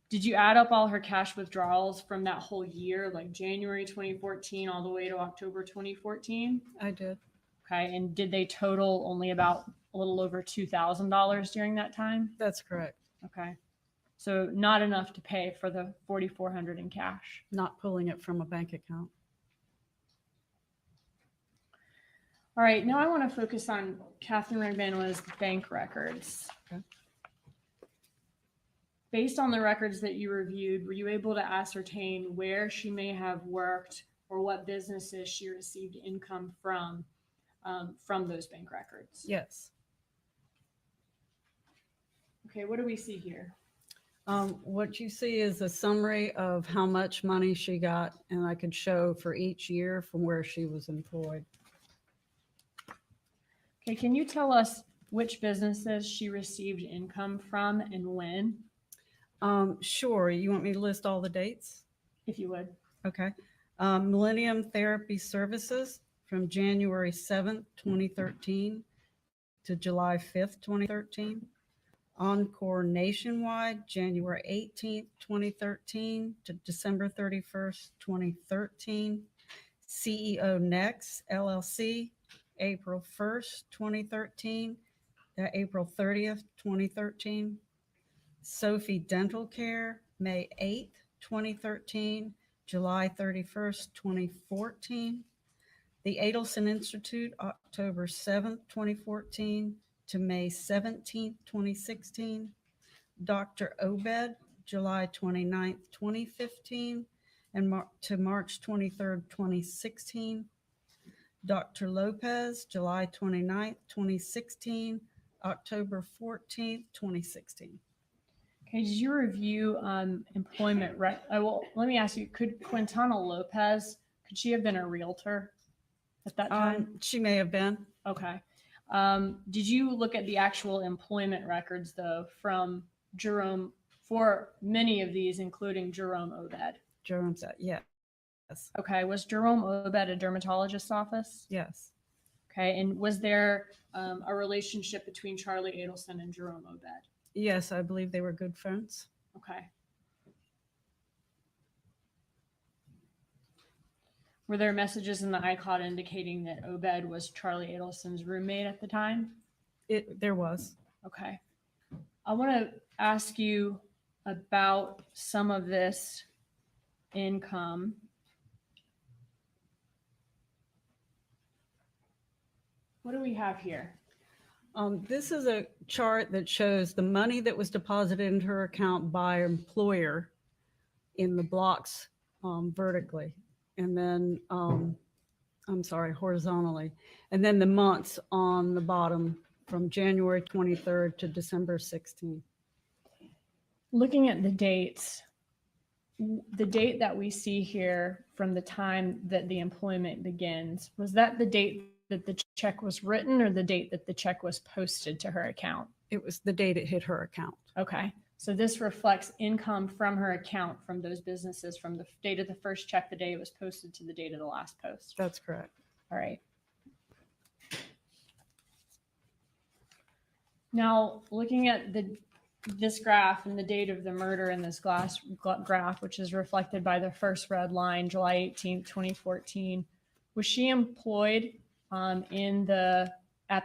Did you add up all her cash withdrawals from that whole year, like January 2014 all the way to October 2014? I did. Okay, and did they total only about a little over $2,000 during that time? That's correct. Okay, so not enough to pay for the $4,400 in cash. Not pulling it from a bank account. All right, now I want to focus on Katherine Magbanua's bank records. Okay. Based on the records that you reviewed, were you able to ascertain where she may have worked or what businesses she received income from those bank records? Yes. Okay, what do we see here? What you see is a summary of how much money she got, and I could show for each year from where she was employed. Okay, can you tell us which businesses she received income from and when? Sure. You want me to list all the dates? If you would. Okay. Millennium Therapy Services from January 7th, 2013 to July 5th, 2013. Encore Nationwide, January 18th, 2013 to December 31st, 2013. CEO Next LLC, April 1st, 2013, to April 30th, 2013. Sophie Dental Care, May 8th, 2013, July 31st, 2014. The Adelson Institute, October 7th, 2014 to May 17th, 2016. Dr. Obed, July 29th, 2015 and to March 23rd, 2016. Dr. Lopez, July 29th, 2016, October 14th, 2016. Okay, did you review employment? Well, let me ask you, could Quintana Lopez, could she have been a realtor at that time? She may have been. Okay. Did you look at the actual employment records, though, from Jerome, for many of these, including Jerome Obed? Jerome's at, yes. Okay. Was Jerome Obed a dermatologist's office? Yes. Okay. And was there a relationship between Charlie Adelson and Jerome Obed? Yes, I believe they were good friends. Okay. Were there messages in the iCloud indicating that Obed was Charlie Adelson's roommate at the time? There was. Okay. I want to ask you about some of this income. What do we have here? This is a chart that shows the money that was deposited into her account by her employer in the blocks vertically, and then, horizontally. And then the months on the bottom from January 23rd to December 16th. Looking at the dates, the date that we see here from the time that the employment begins, was that the date that the check was written or the date that the check was posted to her account? It was the date it hit her account. Okay. So this reflects income from her account from those businesses from the date of the first check, the day it was posted, to the date of the last post. That's correct. All right. Now, looking at this graph and the date of the murder in this graph, which is reflected by the first red line, July 18th, 2014, was she employed at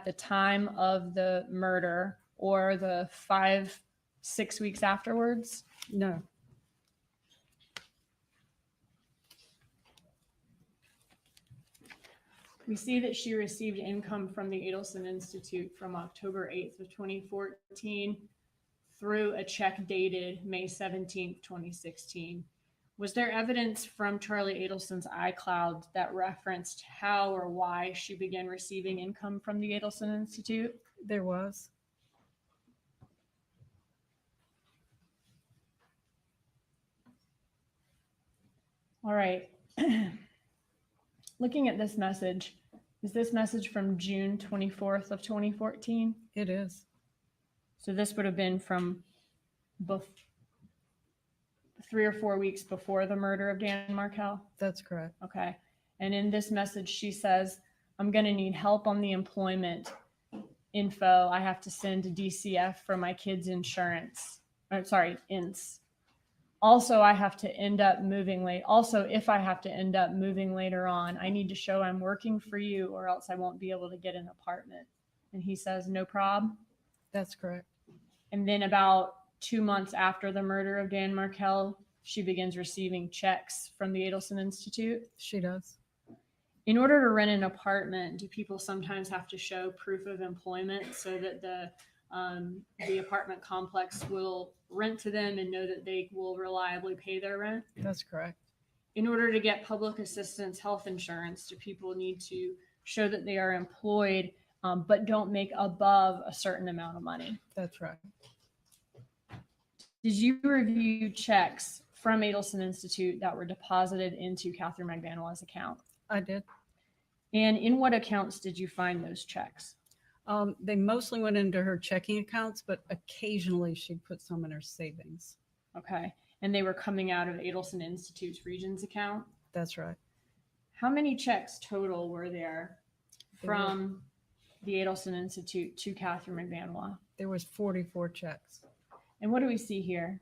the time of the murder or the 5-6 weeks afterwards? No. We see that she received income from the Adelson Institute from October 8th of 2014 through a check dated May 17th, 2016. Was there evidence from Charlie Adelson's iCloud that referenced how or why she began receiving income from the Adelson Institute? There was. All right. Looking at this message, is this message from June 24th of 2014? It is. So this would have been from 3 or 4 weeks before the murder of Dan Markel? That's correct. Okay. And in this message, she says, I'm going to need help on the employment info. I have to send to DCF for my kids' insurance. INS. Also, I have to end up moving late. Also, if I have to end up moving later on, I need to show I'm working for you or else I won't be able to get an apartment. And he says, no prob. That's correct. And then about 2 months after the murder of Dan Markel, she begins receiving checks from the Adelson Institute. She does. In order to rent an apartment, do people sometimes have to show proof of employment so that the apartment complex will rent to them and know that they will reliably pay their rent? That's correct. In order to get public assistance health insurance, do people need to show that they are employed but don't make above a certain amount of money? That's right. Did you review checks from Adelson Institute that were deposited into Katherine Magbanua's account? I did. And in what accounts did you find those checks? They mostly went into her checking accounts, but occasionally she'd put some in her savings. Okay. And they were coming out of Adelson Institute's Regions account? That's right. How many checks total were there from the Adelson Institute to Katherine Magbanua? There was 44 checks. And what do we see here?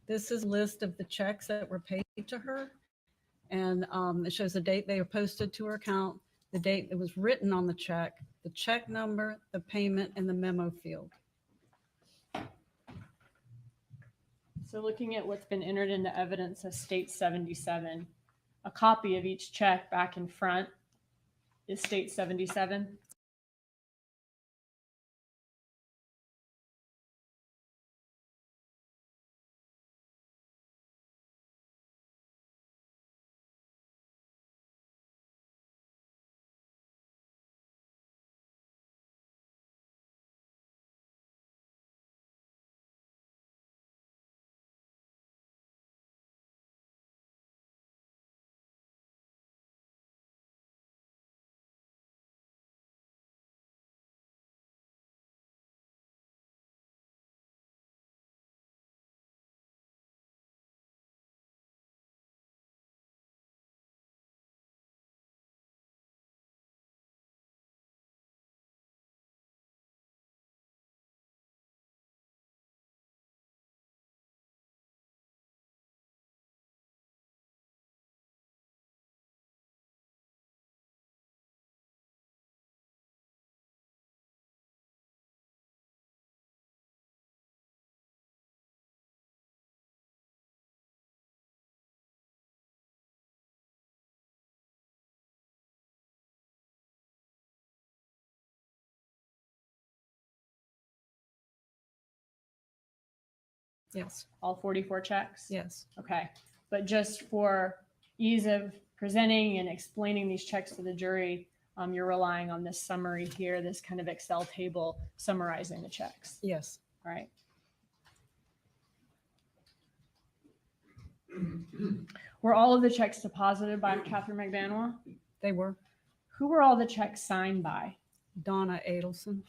This is a list of the checks that were paid to her. And it shows the date they were posted to her account, the date that was written on the check number, the payment, and the memo field. So looking at what's been entered into evidence as state 77, a copy of each check back and front is state 77. Yes. All 44 checks? Yes. Okay. But just for ease of presenting and explaining these checks to the jury, you're relying on this summary here, this kind of Excel table summarizing the checks. Yes. All right. Were all of the checks deposited by Katherine Magbanua? They were. Who were all the checks signed by? Donna Adelson.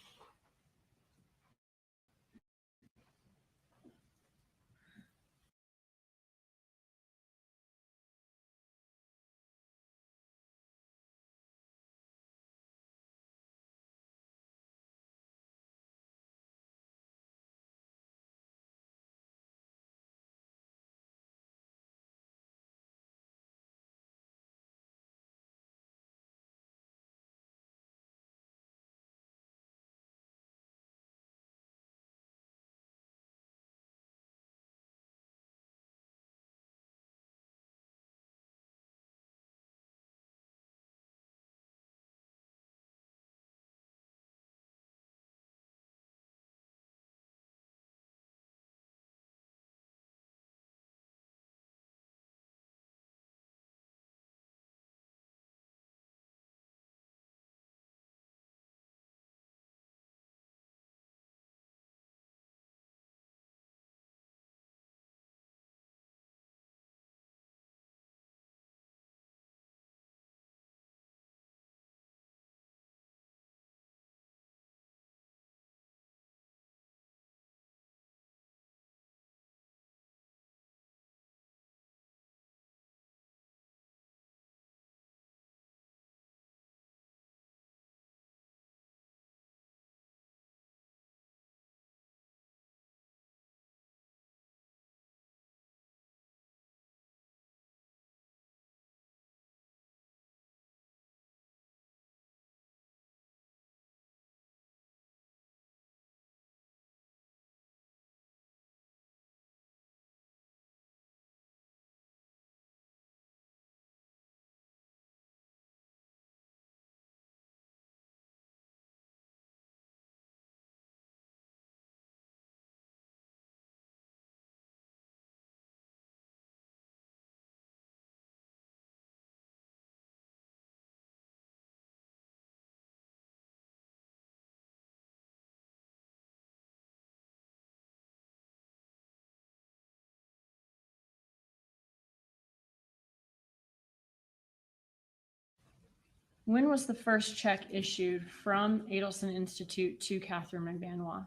When was the first check issued from Adelson Institute to Katherine Magbanua?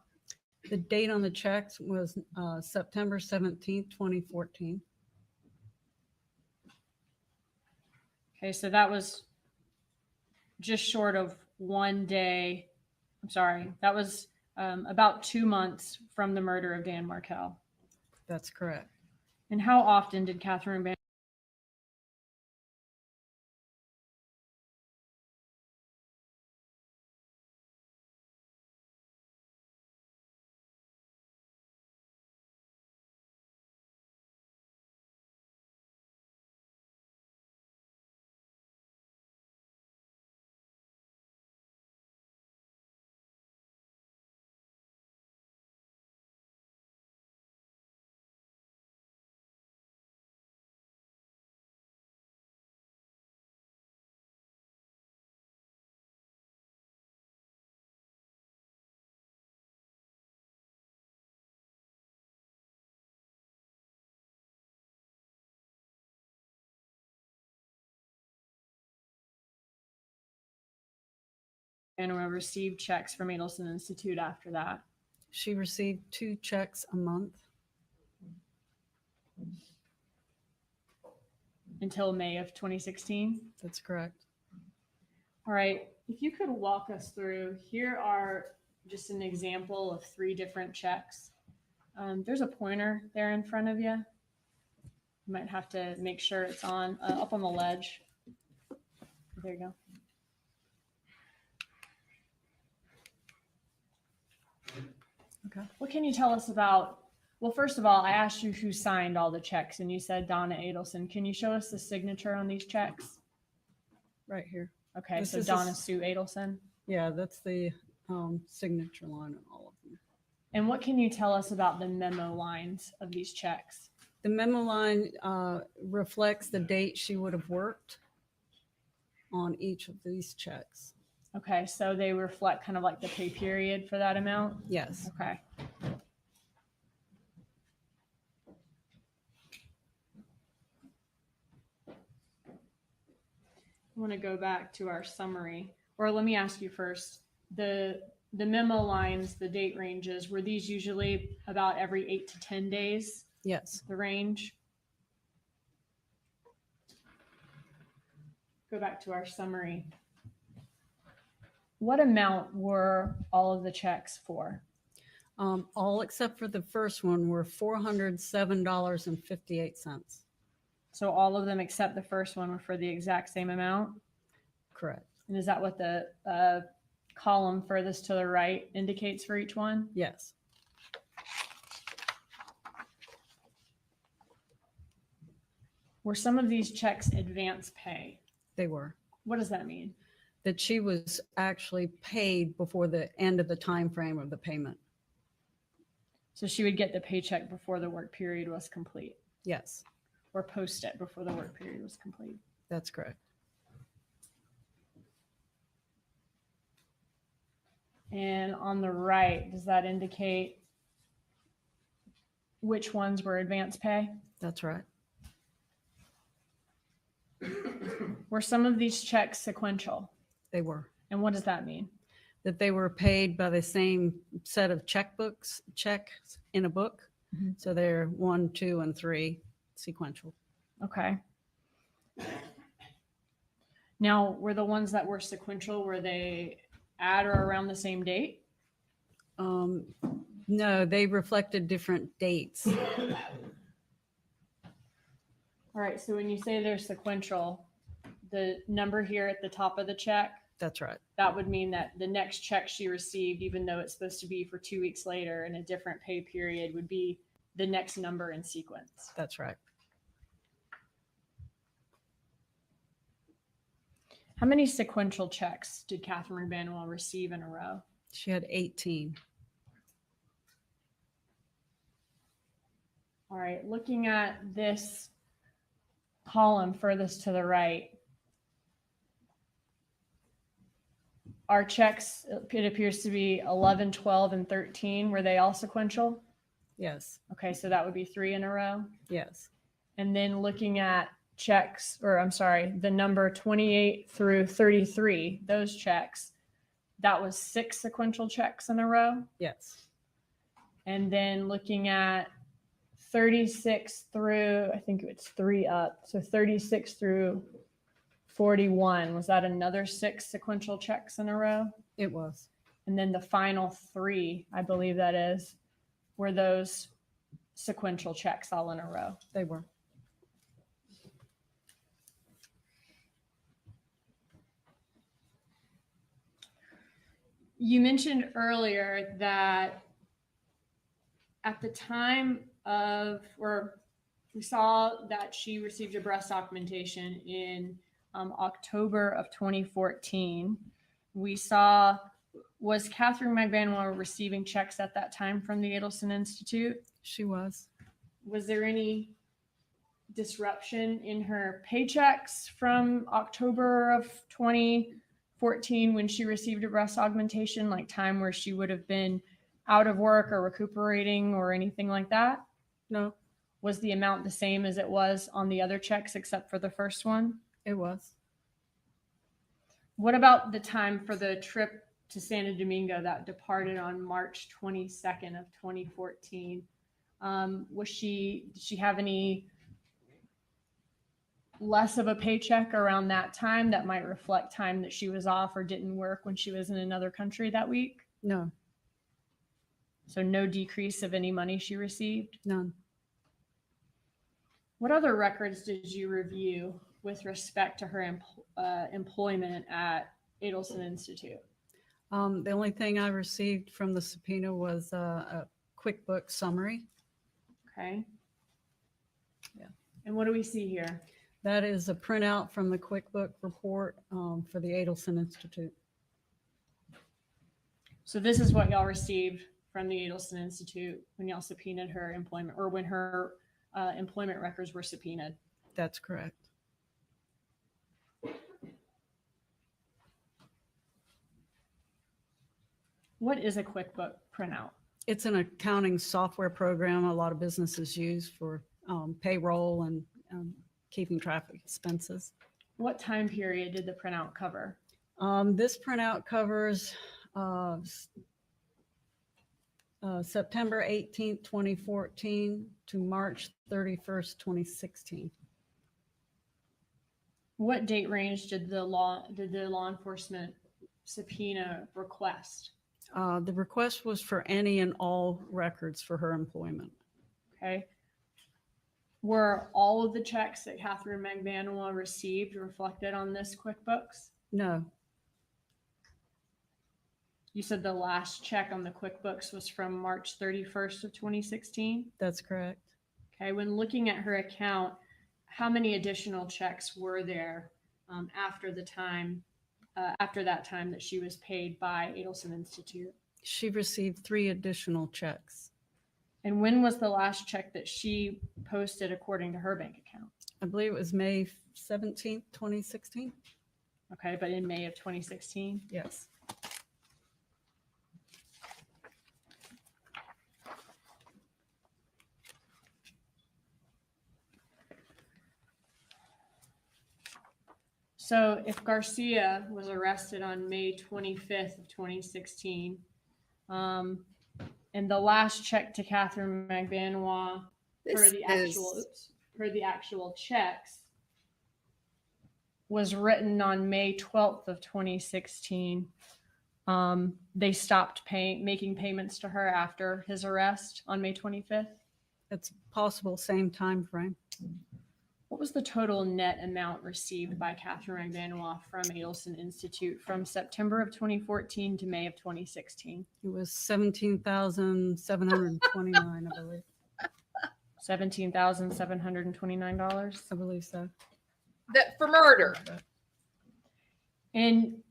The date on the checks was September 17th, 2014. Okay, so that was just short of 1 day. I'm sorry, that was about 2 months from the murder of Dan Markell. That's correct. And how often did Katherine Magbanua received checks from Adelson Institute after that? She received 2 checks a month. Until May of 2016? That's correct. All right. If you could walk us through, here are just an example of 3 different checks. There's a pointer there in front of you. You might have to make sure it's on up on the ledge. There you go. Okay. What can you tell us about? Well, first of all, I asked you who signed all the checks, and you said Donna Adelson. Can you show us the signature on these checks? Right here. Okay, This so is Donna Sue Adelson. Yeah, that's the signature line on all of them. And what can you tell us about the memo lines of these checks? The memo line reflects the date she would have worked on each of these checks. Okay, so they reflect kind of like the pay period for that amount? Yes. Okay. I want to go back to our summary, or let me ask you first, the memo lines, the date ranges, were these usually about every 8 to 10 days? Yes. The range? Go back to our summary. What amount were all of the checks for? All except for the first one were $407.58. So all of them except the first one were for the exact same amount? Correct. And is that what the column furthest to the right indicates for each one? Yes. Were some of these checks advance pay? They were. What does that mean? That she was actually paid before the end of the time frame of the payment. So she would get the paycheck before the work period was complete? Yes. Or post it before the work period was complete? That's correct. And on the right, does that indicate which ones were advance pay? That's right. Were some of these checks sequential? They were. And what does that mean? That they were paid by the same set of checks in a book. Mhm. So they're 1, 2, and 3 sequential. Okay. Now, were the ones that were sequential, were they at or around the same date? No, they reflected different dates. All right. So when you say they're sequential, the number here at the top of the check, That's right. that would mean that the next check she received, even though it's supposed to be for 2 weeks later in a different pay period, would be the next number in sequence. That's right. How many sequential checks did Katherine Magbanua receive in a row? She had 18. All right, looking at this column furthest to the right, our checks, it appears to be 11, 12, and 13. Were they all sequential? Yes. Okay, so that would be 3 in a row. Yes. And then looking at checks, or I'm sorry, the number 28 through 33, those checks, that was 6 sequential checks in a row. Yes. And then looking at 36 through, I think it's 3 up. So 36 through 41, was that another 6 sequential checks in a row? It was. And then the final 3, I believe that is, were those sequential checks all in a row? They were. You mentioned earlier that at the time of, or we saw that she received a breast augmentation in October of 2014. We saw, was Katherine Magbanua receiving checks at that time from the Adelson Institute? She was. Was there any disruption in her paychecks from October of 2014 when she received a breast augmentation, like time where she would have been out of work or recuperating or anything like that? No, Was the amount the same as it was on the other checks except for the first one? it was. What about the time for the trip to Santo Domingo that departed on March 22nd of 2014? Did she have any less of a paycheck around that time that might reflect time that she was off or didn't work when she was in another country that week? No, So no decrease of any money she received? none. What other records did you review with respect to her employment at Adelson Institute? The only thing I received from the subpoena was a QuickBooks summary. Okay. Yeah. And what do we see here? That is a printout from the QuickBook report for the Adelson Institute. So this is what y'all received from the Adelson Institute when y'all subpoenaed her employment, or when her employment records were subpoenaed. That's correct. What is a QuickBook printout? It's an accounting software program a lot of businesses use for payroll and keeping track of expenses. What time period did the printout cover? This printout covers September 18th, 2014 to March 31st, 2016. What date range did the law enforcement subpoena request? The request was for any and all records for her employment. Okay. Were all of the checks that Katherine Magbanua received reflected on this QuickBooks? No, You said the last check on the QuickBooks was from March 31st of 2016? that's correct. Okay, when looking at her account, how many additional checks were there after that time that she was paid by Adelson Institute? She received 3 additional checks. And when was the last check that she posted according to her bank account? I believe it was May 17th, 2016. Okay, but in May of 2016? Yes. So if Garcia was arrested on May 25th of 2016, and the last check to Katherine Magbanua per the actual checks was written on May 12th of 2016, they stopped making payments to her after his arrest on May 25th. It's possible same time frame. What was the total net amount received by Katherine Magbanua from Adelson Institute from September of 2014 to May of 2016? It was $17,729, I believe. $17,729. I believe so. That for murder. And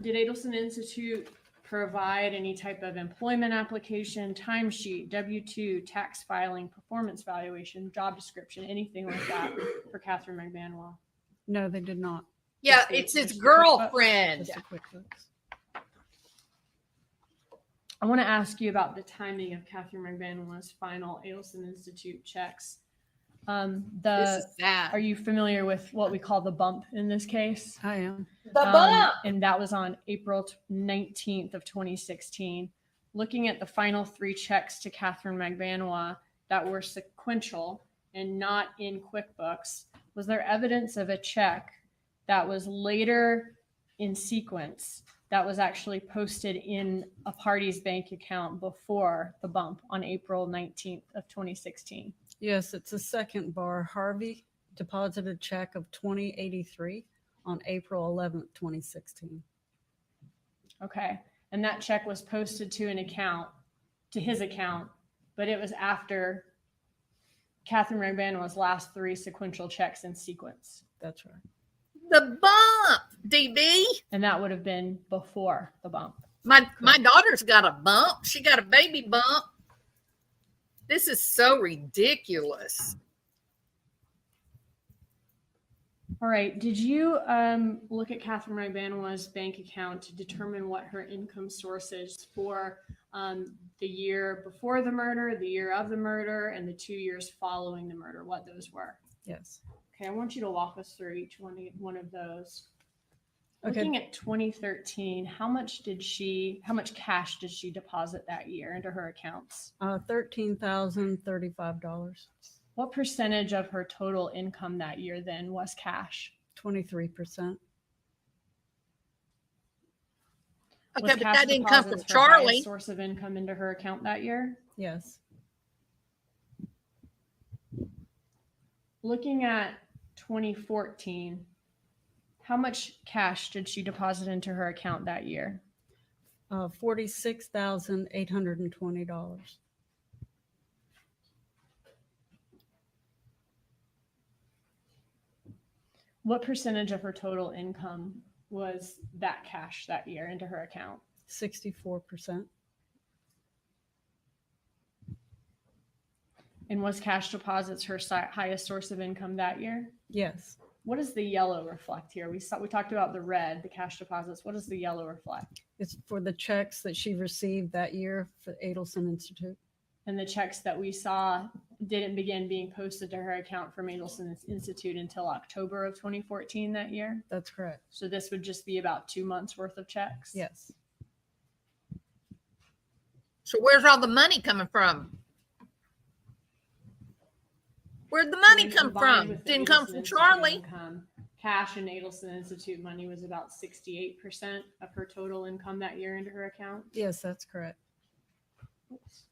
did Adelson Institute provide any type of employment application, timesheet, W-2, tax filing, performance valuation, job description, anything like that for Katherine Magbanua? No, they did not. Yeah, it's his girlfriend. Just a QuickBooks. I want to ask you about the timing of Katherine Magbanua's final Adelson Institute checks. This is sad. Are you familiar with what we call the bump in this case? I am. The bump. And that was on April 19th of 2016. Looking at the final 3 checks to Katherine Magbanua that were sequential and not in QuickBooks, was there evidence of a check that was later in sequence that was actually posted in a party's bank account before the bump on April 19th of 2016. Yes, it's a second bar. Harvey deposited a check of $20.83 on April 11th, 2016. Okay. And that check was posted to an account, to his account, but it was after Katherine Magbanua's last 3 sequential checks in sequence. That's right. The bump, DB. And that would have been before the bump. My daughter's got a bump. She got a baby bump. This is so ridiculous. All right. Did you look at Katherine Magbanua's bank account to determine what her income source is for the year before the murder, the year of the murder, and the 2 years following the murder, what those were? Yes. Okay, I want you to walk us through each one of those. Okay. Looking at 2013, how much cash did she deposit that year into her accounts? $13,035. What percentage of her total income that year then was cash? 23%. Okay, but cash that didn't come from deposits her highest Charlie. source of income into her account that year? Yes. Looking at 2014, how much cash did she deposit into her account that year? $46,820. What percentage of her total income was that cash that year into her account? 64%. And was cash deposits her highest source of income that year? Yes. What does the yellow reflect here? We talked about the red, the cash deposits. What does the yellow reflect? It's for the checks that she received that year for Adelson Institute. And the checks that we saw didn't begin being posted to her account from Adelson Institute until October of 2014 that year? That's correct. So this would just be about 2 months worth of checks? Yes. So where's all the money coming from? Where'd the money When come combined from? with the Didn't come Adelson from Institute Charlie. income, cash and Adelson Institute money was about 68% of her total income that year into her account? Yes, that's correct. Oops.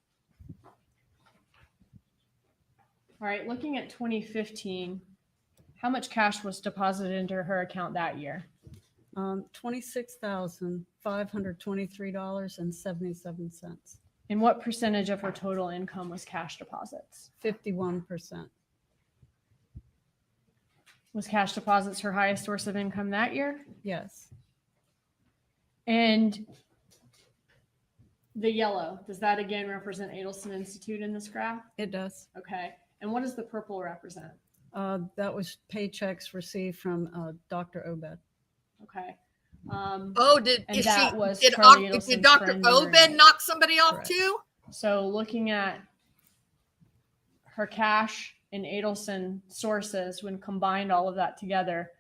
All right, looking at 2015, how much cash was deposited into her account that year? $26,523.77. And what percentage of her total income was cash deposits? 51%. Was cash deposits her highest source of income that year? Yes. And the yellow, does that again represent Adelson Institute in this graph? It does. Okay. And what does the purple represent? That was paychecks received from Dr. Obed. Okay. Did Charlie Dr. Adelson's friend Obed Maria. knock somebody off Correct. too? So looking at her cash and Adelson sources, when combined all of that together,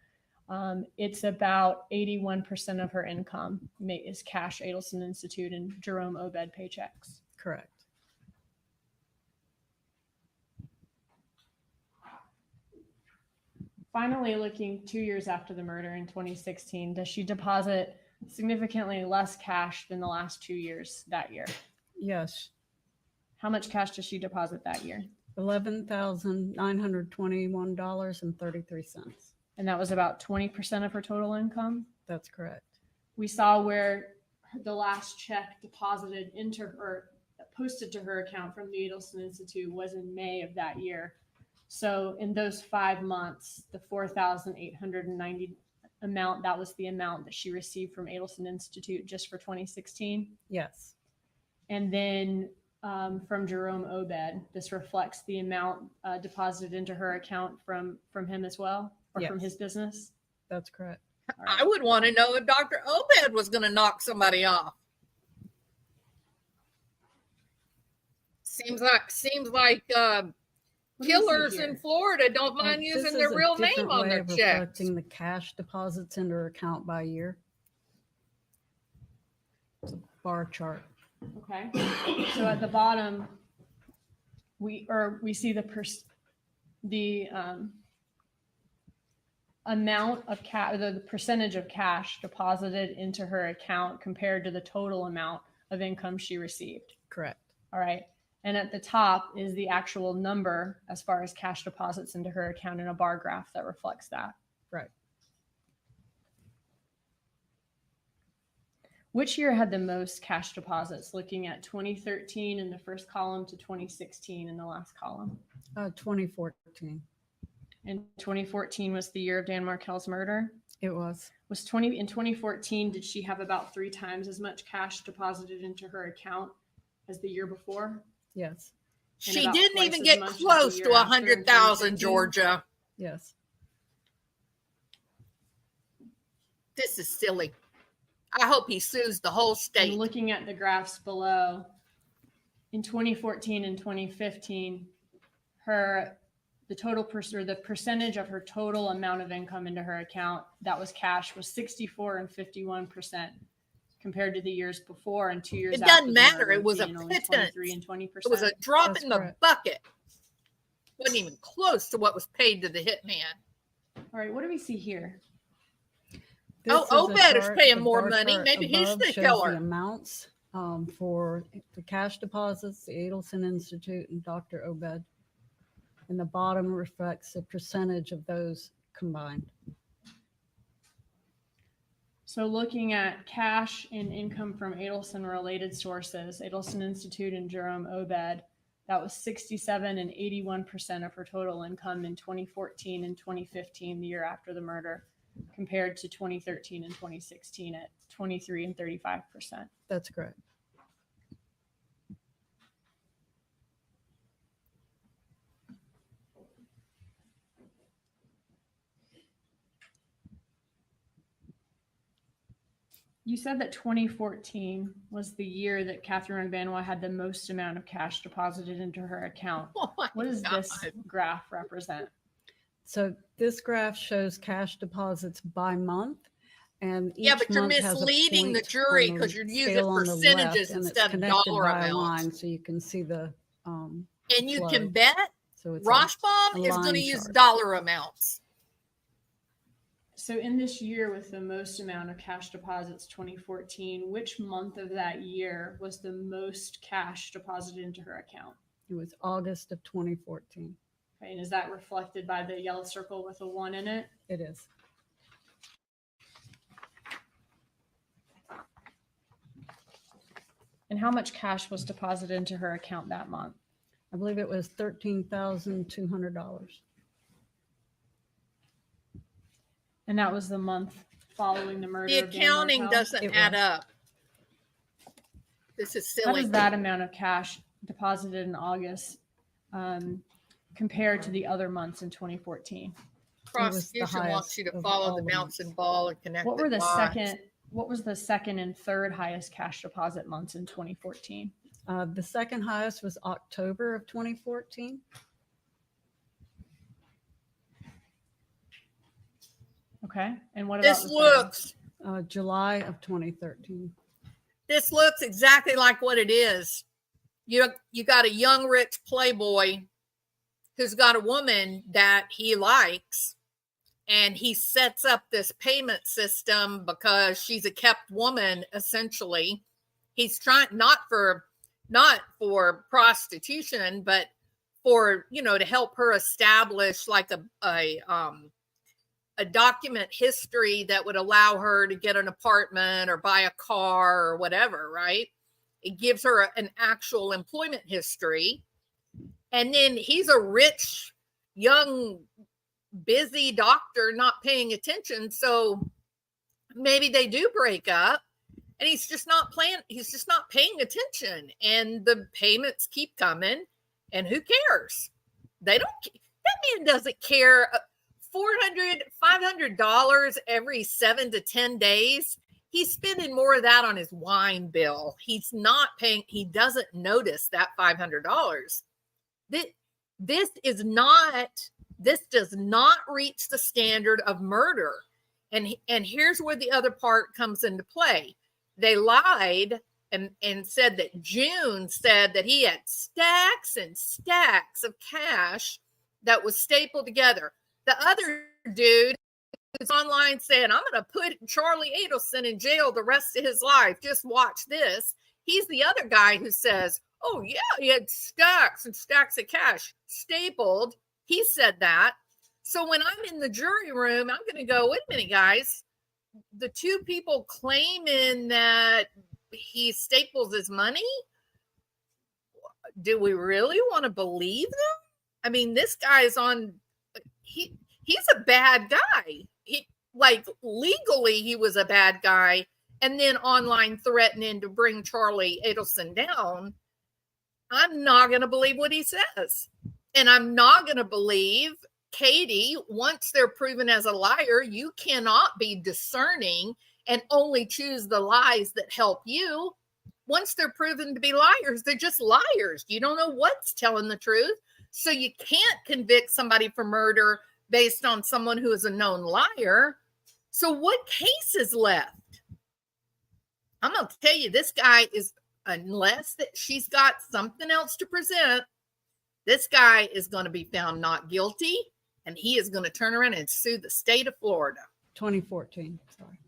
it's about 81% of her income is cash, Adelson Institute, and Jerome Obed paychecks. Correct. Finally, looking 2 years after the murder in 2016, does she deposit significantly less cash than the last 2 years that year? Yes. How much cash does she deposit that year? $11,921.33. And that was about 20% of her total income? That's correct. We saw where the last check deposited into her, posted to her account from the Adelson Institute was in May of that year. So in those 5 months, the $4,890 amount, that was the amount that she received from Adelson Institute just for 2016. Yes. And then from Jerome Obed, this reflects the amount deposited into her account from him as well, or from Yes. his business. That's correct. I would want to know if Dr. Obed was going to knock somebody off. Seems like What do you see killers here? in Florida don't mind This using is their a real name different on way their of checks. reflecting the cash deposits into her account by year. It's a bar chart. Okay. So at the bottom, we see amount of cash, the percentage of cash deposited into her account compared to the total amount of income she received. Correct. All right. And at the top is the actual number as far as cash deposits into her account in a bar graph that reflects that. Right. Which year had the most cash deposits? Looking at 2013 in the first column to 2016 in the last column. 2014. And 2014 was the year of Dan Markel's murder. It was. In 2014, did she have about 3 times as much cash deposited into her account as the year before? Yes. And She about didn't twice even as get much as the close year to after in 100,000, 2013? Georgia. Yes. This is silly. I hope he sues the whole And state. looking at the graphs below, in 2014 and 2015, the percentage of her total amount of income into her account that was cash was 64 and 51% compared to the years before and 2 years It after doesn't the matter. murder It was a being only pittance. 23 and 20%. It was a drop That's in the correct. bucket. Wasn't even close to what was paid to the hitman. All right, what do we see here? Oh, This is a Obed is chart. paying The more bar money. chart Maybe he's above the shows killer. The amounts for the cash deposits, the Adelson Institute, and Dr. Obed. And the bottom reflects the percentage of those combined. So looking at cash and income from Adelson related sources, Adelson Institute and Jerome Obed, that was 67 and 81% of her total income in 2014 and 2015, the year after the murder, compared to 2013 and 2016 at 23 and 35%. That's correct. You said that 2014 was the year that Katherine Magbanua had the most amount of cash deposited into her account. Oh my What does God. this graph represent? So this graph shows cash deposits by month. And each Yeah, but you're month has a misleading the point jury on the 'cause you're using scale on the percentages left, and it's instead of connected dollar by a amounts. line, so you can see the And you flow. can bet So it's a Roshbaum is going line to use chart. dollar amounts. So in this year with the most amount of cash deposits, 2014, which month of that year was the most cash deposited into her account? It was August of 2014. Okay, and is that reflected by the yellow circle with a 1 in it? It is. And how much cash was deposited into her account that month? I believe it was $13,200. And that was the month following the murder The of Dan accounting Markel? doesn't It add was. up. This is How silly. does that amount of cash deposited in August compared to the other months in 2014? Prosecution wants highest you to of follow all the the bounce and months. ball and connect. What were the dots. what was the second and third highest cash deposit months in 2014? The second highest was October of 2014. Okay. And what about This the third? looks July of 2013. this looks exactly like what it is. You got a young rich playboy who's got a woman that he likes, and he sets up this payment system because she's a kept woman essentially. He's trying not for prostitution, but for, to help her establish like a document history that would allow her to get an apartment or buy a car or whatever, right? It gives her an actual employment history. And then he's a rich, young, busy doctor not paying attention. So maybe they do break up and he's just not paying attention. And the payments keep coming. And who cares? That man doesn't care. $400, $500 every 7 to 10 days. He's spending more of that on his wine bill. He's not paying. He doesn't notice that $500. This does not reach the standard of murder. And here's where the other part comes into play. They lied and said that June said that he had stacks and stacks of cash that was stapled together. The other dude who's online saying, I'm going to put Charlie Adelson in jail the rest of his life. Just watch this. He's the other guy who says, oh, yeah, he had stacks and stacks of cash stapled. He said that. So when I'm in the jury room, I'm going to go, wait a minute, guys. The two people claiming that he staples his money, do we really want to believe them? I mean, this guy is on, he's a bad guy. He, like, legally, he was a bad guy. And then online threatening to bring Charlie Adelson down. I'm not going to believe what he says. And I'm not going to believe Katie, once they're proven as a liar, you cannot be discerning and only choose the lies that help you. Once they're proven to be liars, they're just liars. You don't know what's telling the truth. So you can't convict somebody for murder based on someone who is a known liar. So what case is left? I'm going to tell you, this guy is, unless that she's got something else to present, this guy is going to be found not guilty, and he is going to turn around and sue the state of Florida. 2014, sorry.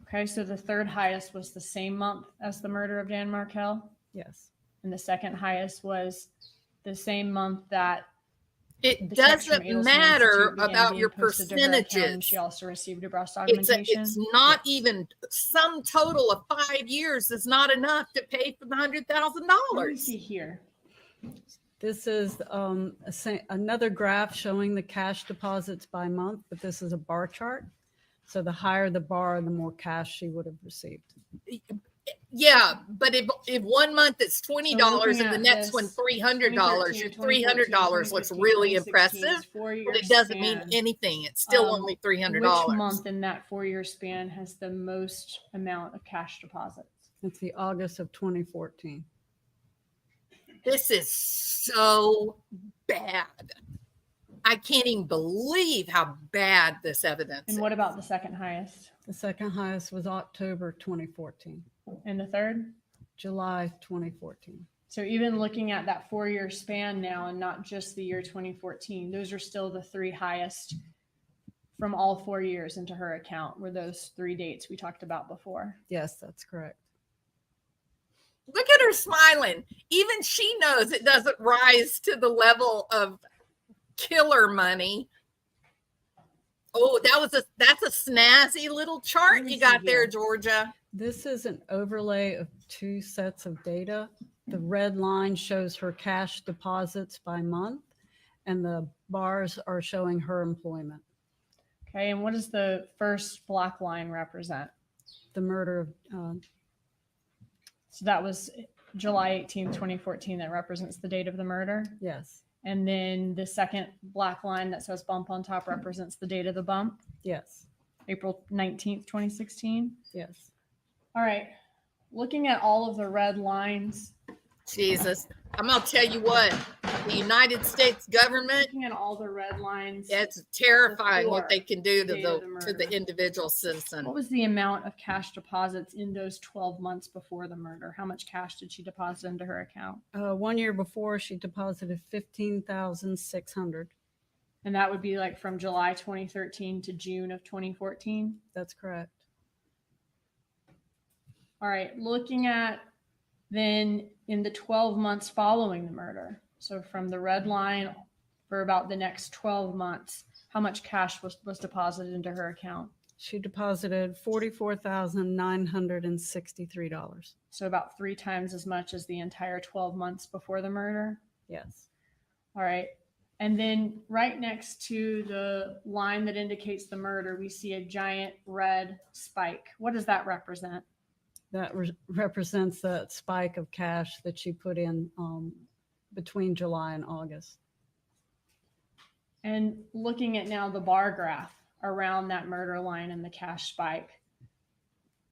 Okay, so the third highest was the same month as the murder of Dan Markel? Yes. And the second highest was the same month that it the checks from doesn't Adelson matter Institute began about being your posted to her account, and percentages. she also received a breast It's augmentation. not even some total of 5 years is not enough to pay for the Let me $100,000. see here. This is another graph showing the cash deposits by month, but this is a bar chart. So the higher the bar, the more cash she would have received. Yeah, but if 1 month is $20 looking and the at next this, one $300, 2013, your 2014, $300 looks 2015, really 2016 impressive, is 4-year but it doesn't mean span. anything. It's still only $300. Which month in that 4-year span has the most amount of cash deposits? It's the August of 2014. This is so bad. I can't even believe how bad this evidence is. And what about the second highest? The second highest was October 2014. And the third? July 2014. So even looking at that 4-year span now and not just the year 2014, those are still the three highest from all 4 years into her account, were those 3 dates we talked about before. Yes, that's correct. Look at her smiling. Even she knows it doesn't rise to the level of killer money. Oh, that's a snazzy little chart you got there, Georgia. This is an overlay of 2 sets of data. The red line shows her cash deposits by month, and the bars are showing her employment. Okay, and what does the first black line represent? The murder of so that was July 18th, 2014. That represents the date of the murder. yes. And then the second black line that says bump on top represents the date of the bump, Yes. April 19th, 2016. Yes. All right. Looking at all of the red lines, Jesus. I'm going to tell you what, the United States government, looking at all the red lines, it's terrifying what before they can do to the date of the the murder. individual citizen. what was the amount of cash deposits in those 12 months before the murder? How much cash did she deposit into her account? 1 year before, she deposited $15,600. And that would be like from July 2013 to June of 2014. That's correct. All right. Looking at then in the 12 months following the murder. So from the red line for about the next 12 months, how much cash was deposited into her account? She deposited $44,963. So about 3 times as much as the entire 12 months before the murder. Yes. All right. And then right next to the line that indicates the murder, we see a giant red spike. What does that represent? That represents that spike of cash that she put in between July and August. And looking at now the bar graph around that murder line and the cash spike,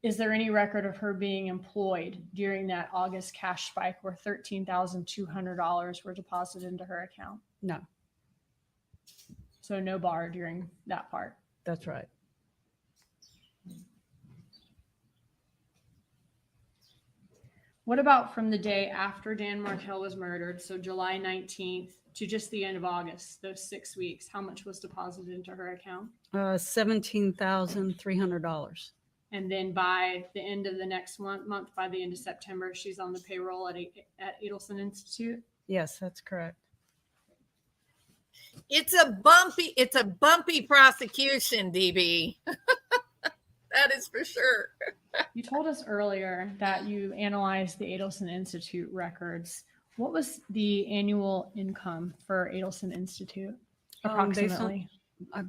is there any record of her being employed during that August cash spike where $13,200 were deposited into her account? No, So no bar during that part. that's right. What about from the day after Dan Markel was murdered? So July 19th to just the end of August, those 6 weeks, how much was deposited into her account? $17,300. And then by the end of the next month, by the end of September, she's on the payroll at Adelson Institute. Yes, that's correct. It's a bumpy prosecution, DB. That is for sure. You told us earlier that you analyzed the Adelson Institute records. What was the annual income for Adelson Institute approximately?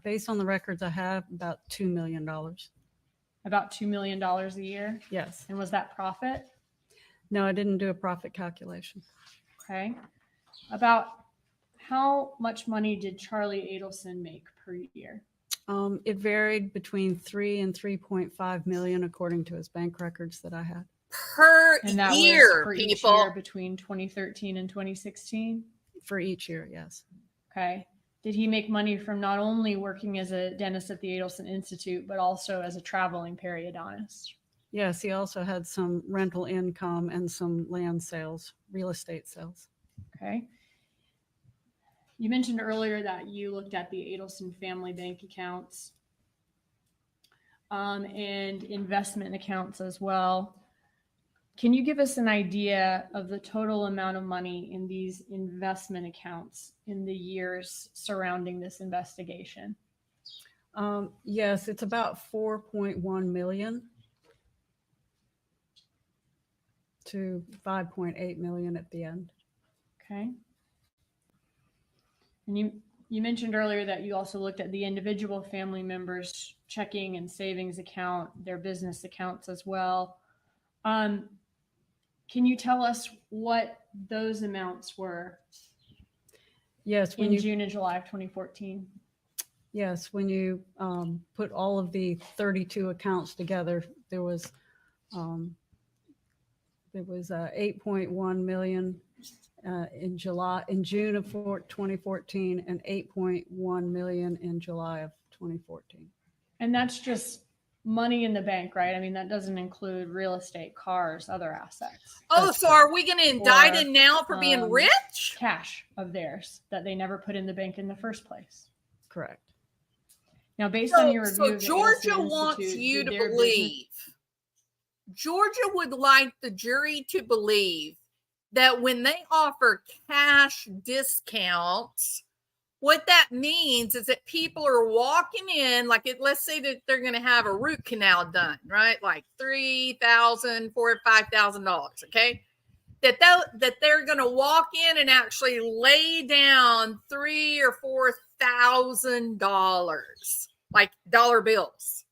Based on the records I have, about $2 million. About $2 million a year? Yes. And was that profit? No, I didn't do a profit calculation. Okay. About how much money did Charlie Adelson make per year? It varied between 3 and 3.5 million, according to his bank records that I had. Per And that year, was for each people. year between 2013 and 2016? For each year, yes. Okay. Did he make money from not only working as a dentist at the Adelson Institute, but also as a traveling periodontist? Yes, he also had some rental income and some land sales, real estate sales. Okay. You mentioned earlier that you looked at the Adelson family bank accounts and investment accounts as well. Can you give us an idea of the total amount of money in these investment accounts in the years surrounding this investigation? Yes, it's about 4.1 million to 5.8 million at the end. Okay. And you mentioned earlier that you also looked at the individual family members' checking and savings account, their business accounts as well. Can you tell us what those amounts were? Yes, in June and July of 2014. Yes, when you put all of the 32 accounts together, there was 8.1 million in June of 2014, and 8.1 million in July of 2014. And that's just money in the bank, right? I mean, that doesn't include real estate, cars, other assets. Oh, so are we going to indict him now for being rich? Cash of theirs that they never put in the bank in the first place. Correct. Now, based on your review So of the Georgia Adelson wants Institute, you did to their believe. Georgia would like the jury to believe that when they offer cash discounts, what that means is that people are walking in, like let's say that they're going to have a root canal done, right? Like $3,000, $4,000, or $5,000. Okay. That they're going to walk in and actually lay down $3,000 or $4,000, like dollar bills.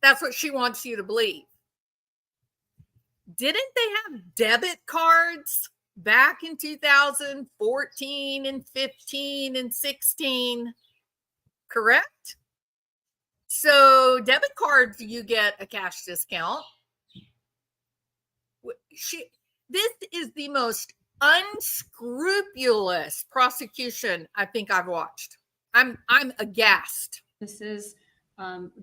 That's what she wants you to believe. Didn't they have debit cards back in 2014 and 15 and 16? Correct? So debit cards, you get a cash discount. This is the most unscrupulous prosecution I think I've watched. I'm aghast. This is,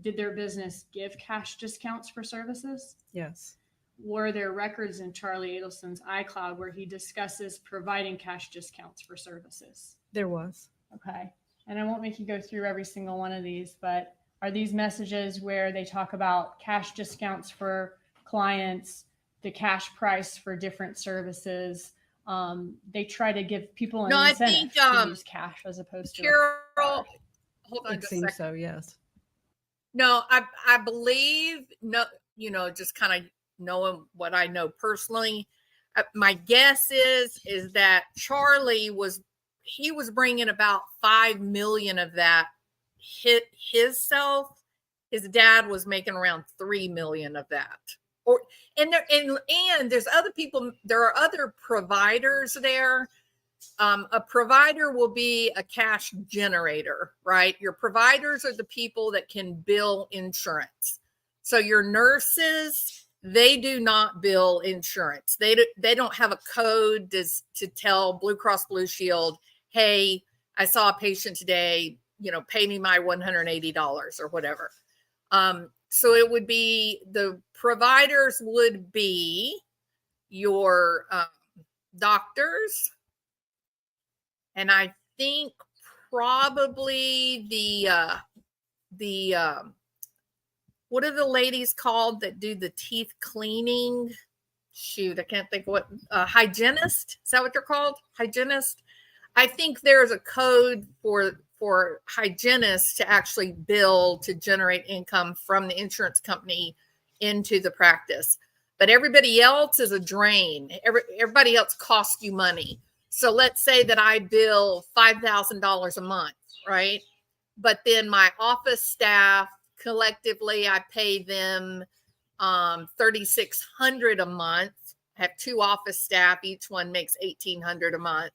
did their business give cash discounts for services? Yes. Were there records in Charlie Adelson's iCloud where he discusses providing cash discounts for services? There was. Okay. And I won't make you go through every single one of these, but are these messages where they talk about cash discounts for clients, the cash price for different services? They try to give people an incentive to use cash as opposed to Carol, hold on it just a seems second. so, yes. No, I believe, no, just kind of knowing what I know personally, my guess is that Charlie was bringing about 5 million of that his self. His dad was making around 3 million of that. And there's other people. There are other providers there. A provider will be a cash generator, right? Your providers are the people that can bill insurance. So your nurses, they do not bill insurance. They don't have a code to tell Blue Cross Blue Shield, hey, I saw a patient today, pay me my $180 or whatever. So it would be, the providers would be your doctors And I think probably the what are the ladies called that do the teeth cleaning? Shoot, I can't think what, hygienist. Is that what they're called? Hygienist. I think there's a code for hygienists to actually bill to generate income from the insurance company into the practice. But everybody else is a drain. Everybody else costs you money. So let's say that I bill $5,000 a month, right? But then my office staff collectively, I pay them $3,600 a month. I have 2 office staff, each one makes $1,800 a month.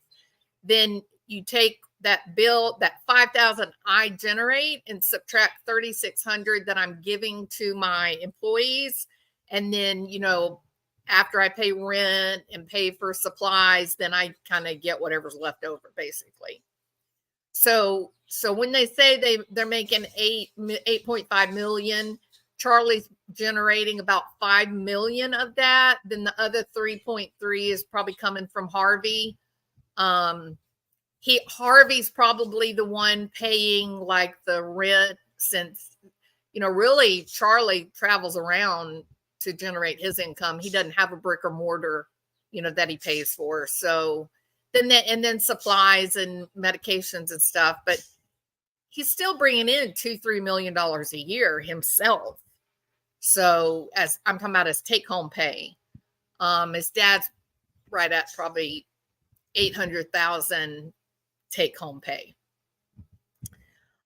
Then you take that bill, that 5,000 I generate, and subtract 3,600 that I'm giving to my employees. And then, you know, after I pay rent and pay for supplies, then I kind of get whatever's left over, basically. So when they say they're making 8.5 million, Charlie's generating about 5 million of that. Then the other 3.3 is probably coming from Harvey. Harvey's probably the one paying like the rent, since, you know, really Charlie travels around to generate his income. He doesn't have a brick or mortar, you know, that he pays for. So then supplies and medications and stuff, but he's still bringing in $2-3 million a year himself. So as I'm talking about his take home pay, his dad's right at probably 800,000 take home pay.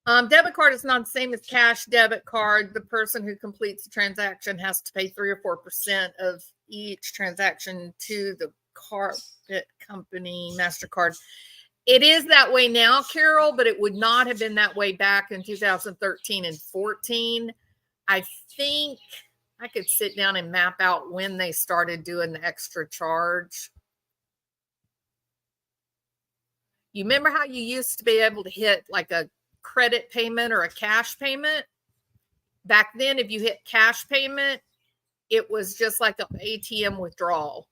Debit card is not the same as cash debit card. The person who completes the transaction has to pay 3 or 4% of each transaction to the card company, MasterCard. It is that way now, Carol, but it would not have been that way back in 2013 and 14. I think I could sit down and map out when they started doing the extra charge. You remember how you used to be able to hit like a credit payment or a cash payment? Back then, if you hit cash payment, it was just like an ATM withdrawal.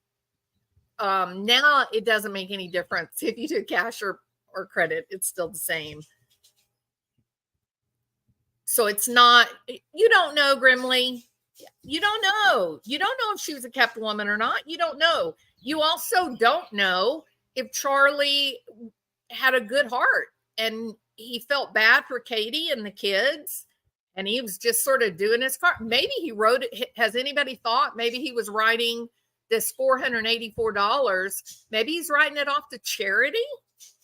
Now it doesn't make any difference if you do cash or credit, it's still the same. So it's not, you don't know, Grimley. You don't know. You don't know if she was a kept woman or not. You don't know. You also don't know if Charlie had a good heart and he felt bad for Katie and the kids, and he was just sort of doing his part. Maybe he wrote it. Has anybody thought maybe he was writing this $484? Maybe he's writing it off to charity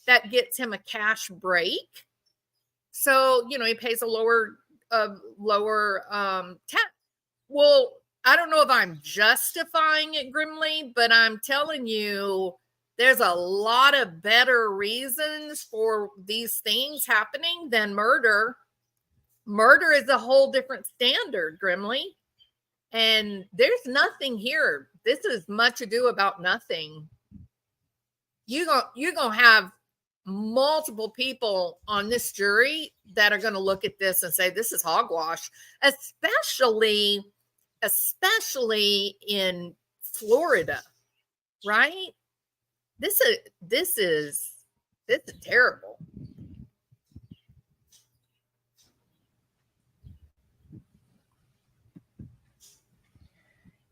that gets him a cash break. So, you know, he pays a lower tax. Well, I don't know if I'm justifying it, Grimley, but I'm telling you, there's a lot of better reasons for these things happening than murder. Murder is a whole different standard, Grimley. And there's nothing here. This is much ado about nothing. You're going to have multiple people on this jury that are going to look at this and say, this is hogwash, especially in Florida, right? This is terrible.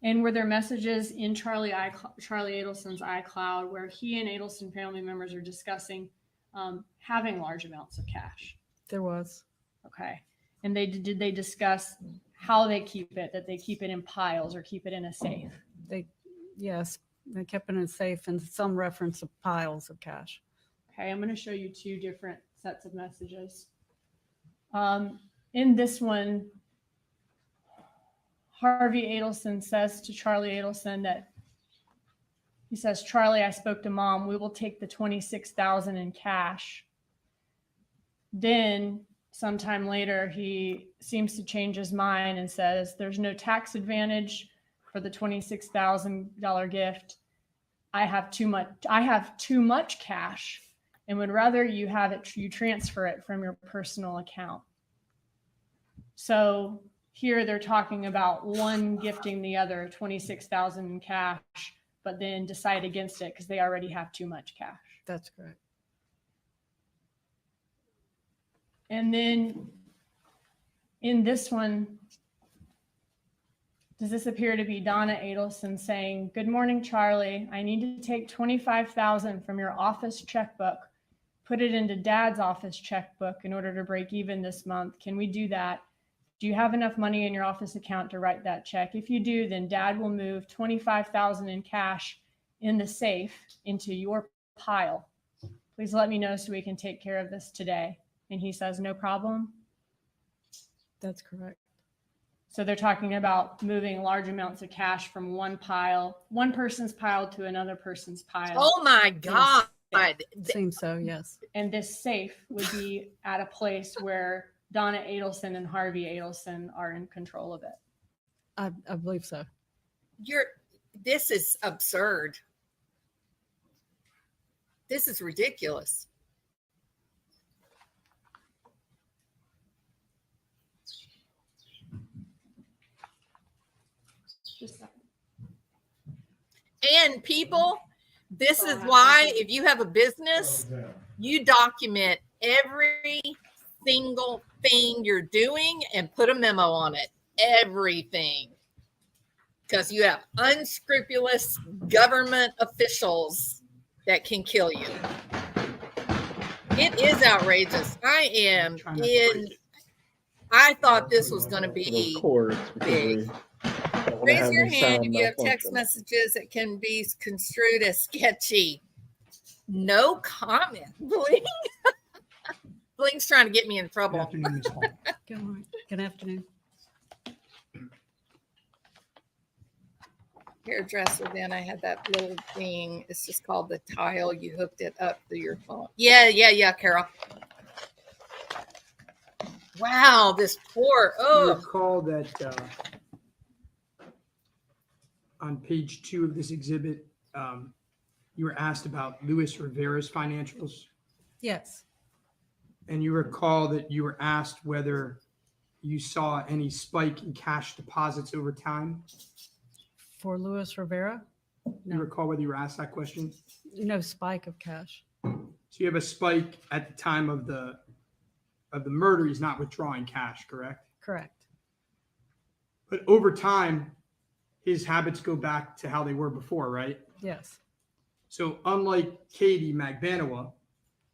And were there messages in Charlie Adelson's iCloud where he and Adelson family members are discussing having large amounts of cash? There was. Okay. And did they discuss how they keep it, that they keep it in piles or keep it in a safe? Yes, they kept it in a safe and some reference of piles of cash. Okay, I'm going to show you 2 different sets of messages. In this one, Harvey Adelson says to Charlie Adelson that he says, Charlie, I spoke to Mom. We will take the $26,000 in cash. Then sometime later, he seems to change his mind and says, there's no tax advantage for the $26,000 gift. I have too much cash and would rather you transfer it from your personal account. So here they're talking about one gifting the other $26,000 in cash, but then decide against it because they already have too much cash. That's correct. And then in this one, does this appear to be Donna Adelson saying, "Good morning, Charlie. I need to take $25,000 from your office checkbook, put it into Dad's office checkbook in order to break even this month. Can we do that? Do you have enough money in your office account to write that check? If you do, then Dad will move $25,000 in cash in the safe into your pile. Please let me know so we can take care of this today." And he says, "No problem." That's correct. So they're talking about moving large amounts of cash from one person's pile to another person's pile. Oh my God. Seems so, yes. And this safe would be at a place where Donna Adelson and Harvey Adelson are in control of it. I believe so. This is absurd. This is ridiculous. And people, this is why if you have a business, you document every single thing you're doing and put a memo on it. Everything. Because you have unscrupulous government officials that can kill you. It is outrageous. I thought this was going to be big. Raise your hand if you have text messages that can be construed as sketchy. No comment. Bling. Bling's trying to get me in trouble. Good afternoon, Ms. Hall. Good morning. Good afternoon. Hairdresser, then I had that little thing. It's just called the tile. You hooked it up through your phone. Yeah, Carol. Wow, this poor. You recall that on page 2 of this exhibit, you were asked about Luis Rivera's financials, Yes. and you recall that you were asked whether you saw any spike in cash deposits over time. For Luis Rivera? You recall whether you were asked that question? No spike of cash. So you have a spike at the time of the murder. He's not withdrawing cash, correct? Correct. But over time, his habits go back to how they were before, right? Yes. So unlike Katie Magbanua,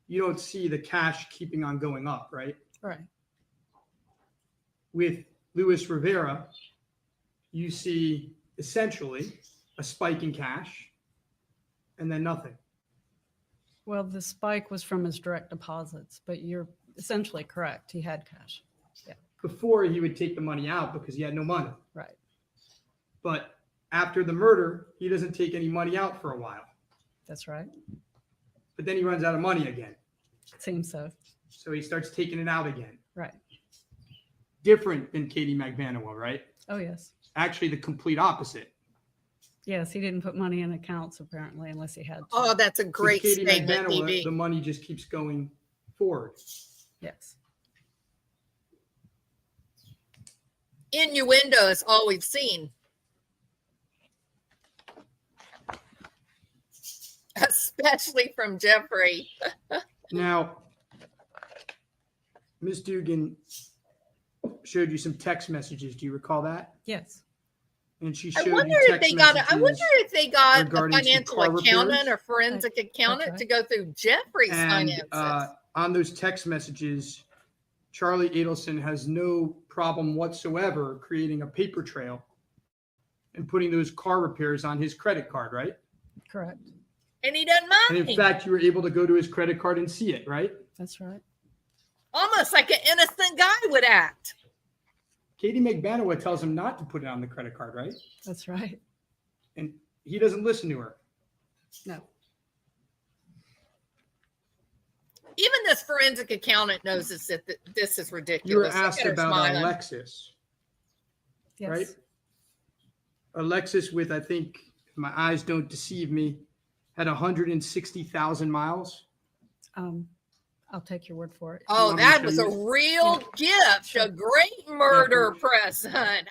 you don't see the cash keeping on going up, right? Right. With Luis Rivera, you see essentially a spike in cash and then nothing. Well, the spike was from his direct deposits, but you're essentially correct. He had cash. Yeah. Before, he would take the money out because he had no money. Right. But after the murder, he doesn't take any money out for a while. That's right. But then he runs out of money again. Seems so. So he starts taking it out again. Right. Different than Katie Magbanua, right? Oh, yes. Actually, the complete opposite. Yes, he didn't put money in accounts apparently unless he had to. Oh, that's a great With Katie statement, Magbanua, DB. the money just keeps going forward. Yes. Innuendo is all we've seen. Especially from Jeffrey. Now, Ms. Dugan showed you some text messages. Do you recall that? Yes. And she I showed wonder you if text they got messages I wonder if they got a regarding some financial car accountant repairs. or forensic accountant right. to go through Jeffrey's And finances. on those text messages, Charlie Adelson has no problem whatsoever creating a paper trail and putting those car repairs on his credit card, right? Correct. And he doesn't And mind. in fact, you were able to go to his credit card and see it, right? That's right. Almost like an innocent guy would act. Katie Magbanua tells him not to put it on the credit card, right? That's right. And he doesn't listen to her. No. Even this forensic accountant knows this is ridiculous. You were Look asked at her about smiling. Alexis, Yes. right? Alexis with, I think, if my eyes don't deceive me, had 160,000 miles. I'll take your word for it. Oh, want me to that show was a you? real gift, a great murder present.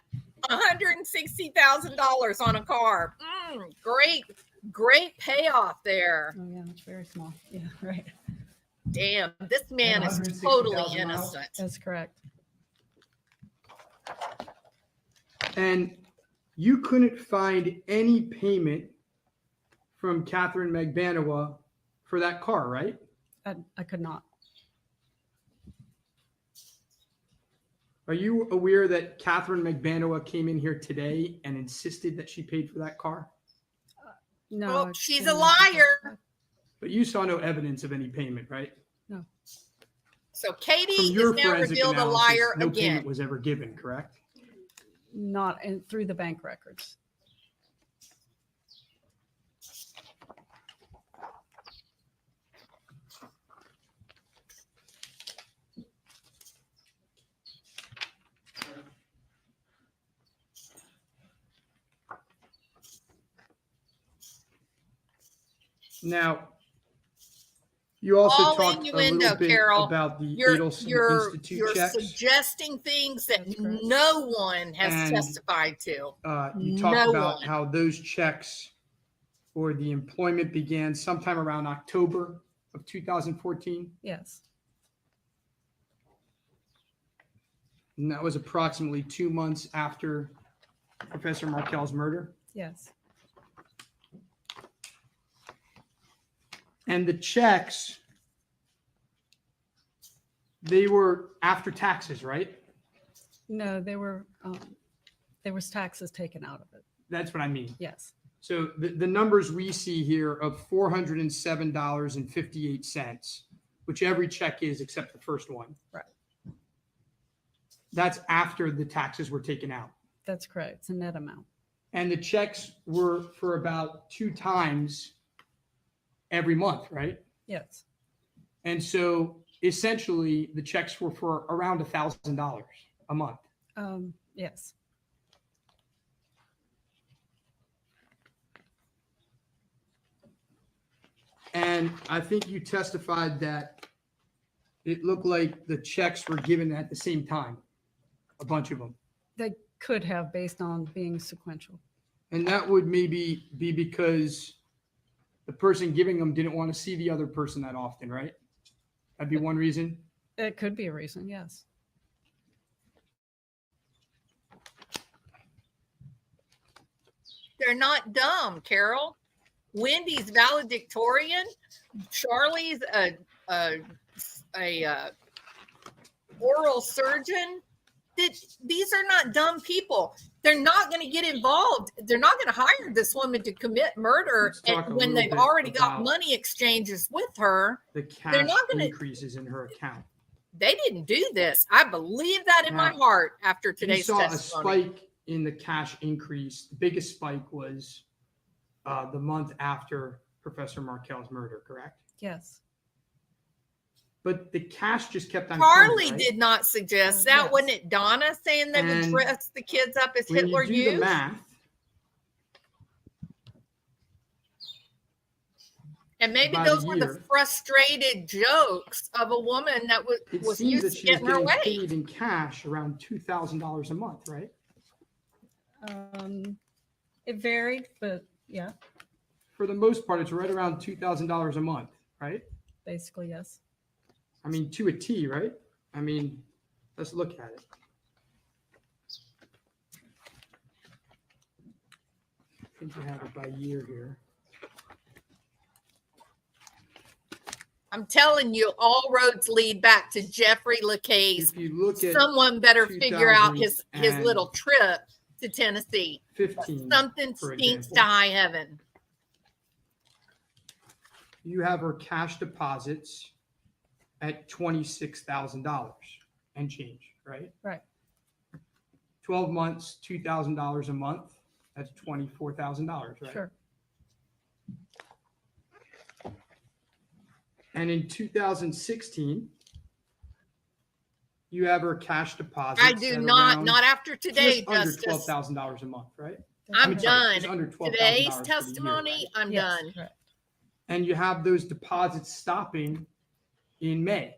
$160,000 on a car. Great payoff there. Oh, yeah, it's very small. Yeah, right. Damn, this man And is 160,000 totally miles? innocent. That's correct. And you couldn't find any payment from Katherine Magbanua for that car, right? I could not. Are you aware that Katherine Magbanua came in here today and insisted that she paid for that car? No. Well, I she's didn't a look at liar. that. But you saw no evidence of any payment, right? No. So From Katie your is now forensic revealed a analysis, liar no again. payment was ever given, correct? Not in, through the bank records. Now, you also All talked a innuendo, little bit Carol. about the You're Adelson Institute you're checks. suggesting things that That's correct. no one has And, testified to. You talked No about one. how those checks or the employment began sometime around October of 2014. Yes. And that was approximately 2 months after Professor Markel's murder. Yes. And the checks, they were after taxes, right? No, there was taxes taken out of it. That's what I mean. Yes. So the numbers we see here of $407.58, which every check is except the first one. Right. That's after the taxes were taken out. That's correct. It's a net amount. And the checks were for about 2 times every month, right? Yes. And so essentially the checks were for around $1,000 a month. Yes. And I think you testified that it looked like the checks were given at the same time, a bunch of them. They could have based on being sequential. And that would maybe be because the person giving them didn't want to see the other person that often, right? That'd be one reason. It could be a reason. Yes. They're not dumb, Carol. Wendy's valedictorian. Charlie's a oral surgeon. These are not dumb people. They're not going to get involved. They're not going to hire this woman to commit murder Let's talk a when little they've bit already got about money exchanges with her. The cash They're not gonna- increases in her account. They didn't do this. I believe that in my Now, heart after You today's saw a testimony. spike in the cash increase. The biggest spike was the month after Professor Markel's murder, correct? Yes. But the cash just kept on Charlie coming, right? did not suggest that. Yes. Wasn't it Donna saying they would And dress the kids up as When Hitler you do the used? math, And maybe by the those were the year, frustrated jokes of a woman that it was seems used that to she was getting her getting way. paid in cash around $2,000 a month, right? It varied, but yeah, For the most part, it's right around $2,000 a month, right? basically, yes. I mean, to a T, right? I mean, let's look at it. I think you have it by year here. I'm telling you, all roads lead back to Jeffrey LaCase. If you look at Someone better figure out his 2015, little trip to Tennessee. Something for stinks example, to high heaven. you have her cash deposits at $26,000 and change, right? Right. 12 months, $2,000 a month. That's $24,000, right? Sure. And in 2016, you have her cash deposits. I do at not, around not after today, just under Justice. $12,000 a month, right? I'm sorry, just done. under $12,000 Today's for the year, testimony, right? I'm Yes, done. correct. And you have those deposits stopping in May.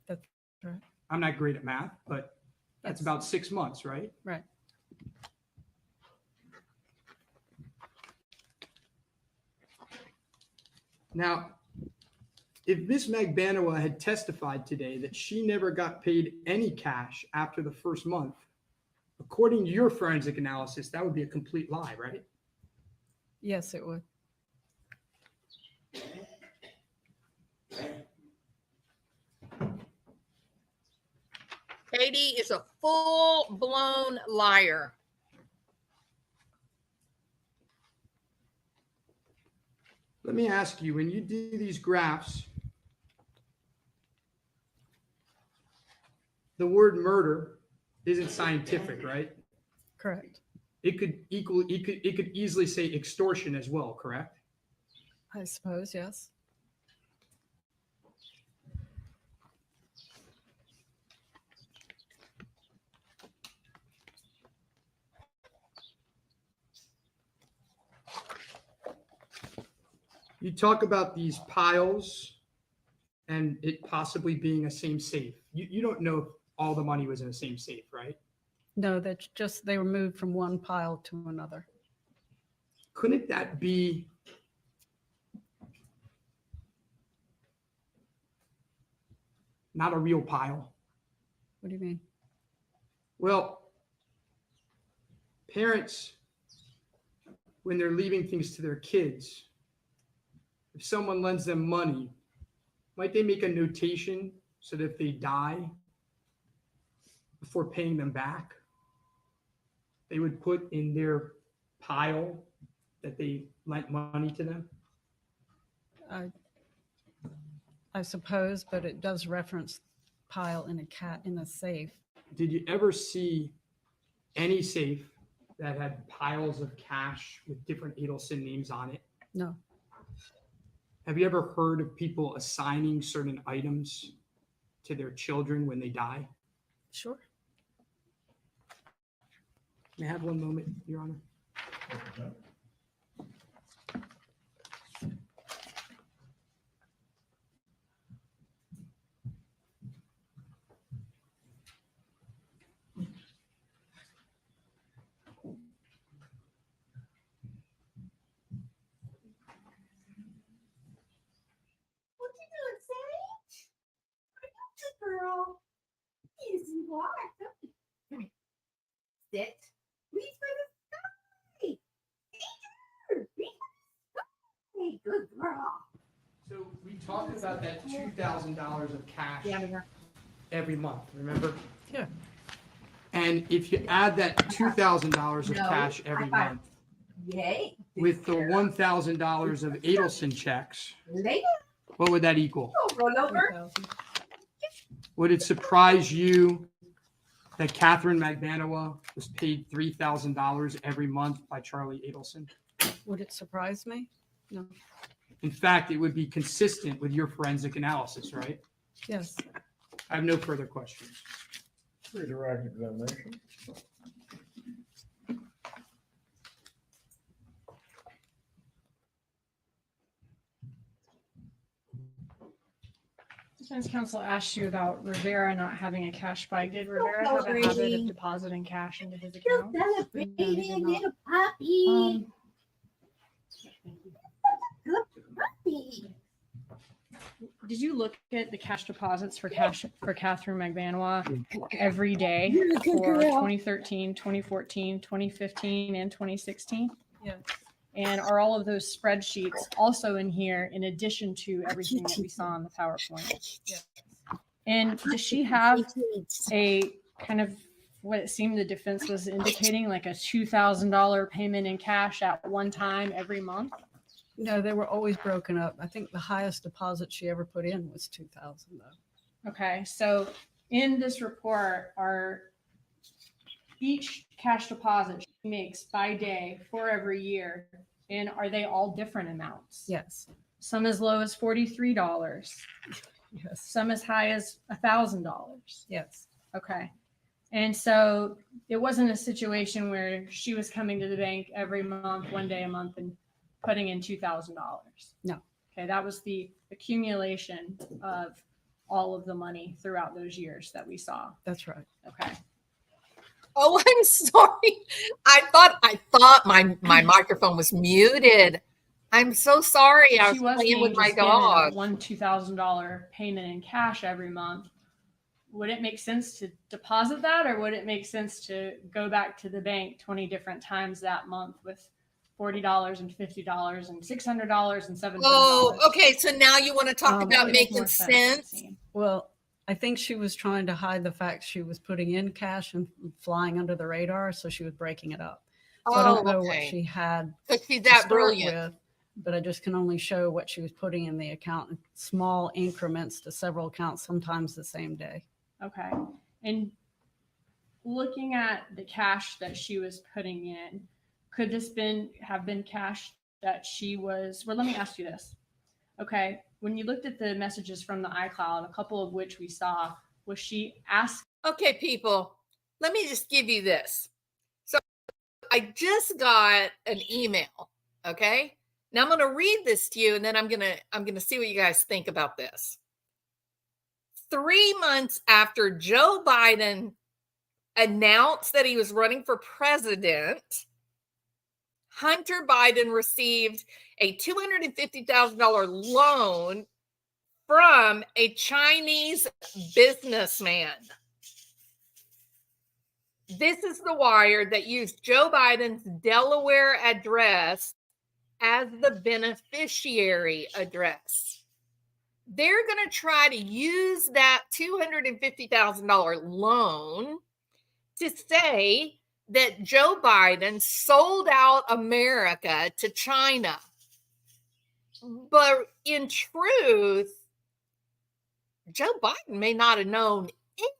That's right. I'm not great at math, but that's Yes. about 6 months, right? Right. Now, if Ms. Magbanua had testified today that she never got paid any cash after the first month, according to your forensic analysis, that would be a complete lie, right? Yes, it would. Katie is a full-blown liar. Let me ask you, when you do these graphs, the word murder isn't scientific, right? Correct. It could easily say extortion as well, correct? I suppose, yes. You talk about these piles and it possibly being a same safe. You don't know if all the money was in the same safe, right? No, that's just, they were moved from one pile to another. Couldn't that be not a real pile? What do you mean? Well, parents, when they're leaving things to their kids, if someone lends them money, might they make a notation so that if they die before paying them back, they would put in their pile that they lent money to them? I suppose, but it does reference pile in a safe. Did you ever see any safe that had piles of cash with different Adelson names on it? No. Have you ever heard of people assigning certain items to their children when they die? Sure. May I have one moment, Your Honor? What you doing, Sage? What you doing, girl? Easy walk. Come here. Sit. Reach for the sky. Danger. Reach for the sky. Good girl. So we talked about that $2,000 of cash every month, remember? Yeah. And if you add that $2,000 of cash every month Yay. with the $1,000 of Adelson checks, Later. what would that equal? Roll over. Would it surprise you that Katherine Magbanua was paid $3,000 every month by Charlie Adelson? Would it surprise me? No. In fact, it would be consistent with your forensic analysis, right? Yes. I have no further questions. Redirect examination. Defense counsel asked you about Rivera not having a cash spike. Did Rivera have a habit of depositing cash into his account? You're celebrating, little puppy. Good puppy. Did you look at the cash deposits for Katherine Magbanua every day You're a good for girl. 2013, 2014, 2015, and 2016? Yes. And are all of those spreadsheets also in here in addition to everything that we saw on the PowerPoint? Yes. And does she have a kind of what it seemed the defense was indicating, like a $2,000 payment in cash at one time every month? No, they were always broken up. I think the highest deposit she ever put in was $2,000 though. Okay, so in this report are each cash deposit she makes by day for every year, and are they all different amounts? Yes. Some as low as $43. Yes. Some as high as $1,000. Yes. Okay. And so it wasn't a situation where she was coming to the bank every month, one day a month, and putting in $2,000. No. Okay, that was the accumulation of all of the money throughout those years that we saw. That's right. Okay. Oh, I'm sorry. I thought my microphone was muted. I'm so sorry. I She was was playing being with my just given a dog. $2,000 payment in cash every month. Would it make sense to deposit that, or would it make sense to go back to the bank 20 different times that month with $40 and $50 and $600 and $700? Oh, okay. So now you want to talk Um, about Would make making more sense, it would sense? seem. Well, I think she was trying to hide the fact she was putting in cash and flying under the radar, so she was breaking it up. So I don't know what she had Because she's to that start brilliant. with, but I just can only show what she was putting in the account in small increments to several accounts, sometimes the same day. Okay. And looking at the cash that she was putting in, could this have been cash that she was, well, let me ask you this. Okay. When you looked at the messages from the iCloud, a couple of which we saw, was she asking? Okay, people, let me just give you this. So I just got an email. Okay. Now I'm going to read this to you, and then I'm going to see what you guys think about this. 3 months after Joe Biden announced that he was running for president, Hunter Biden received a $250,000 loan from a Chinese businessman. This is the wire that used Joe Biden's Delaware address as the beneficiary address. They're going to try to use that $250,000 loan to say that Joe Biden sold out America to China. But in truth, Joe Biden may not have known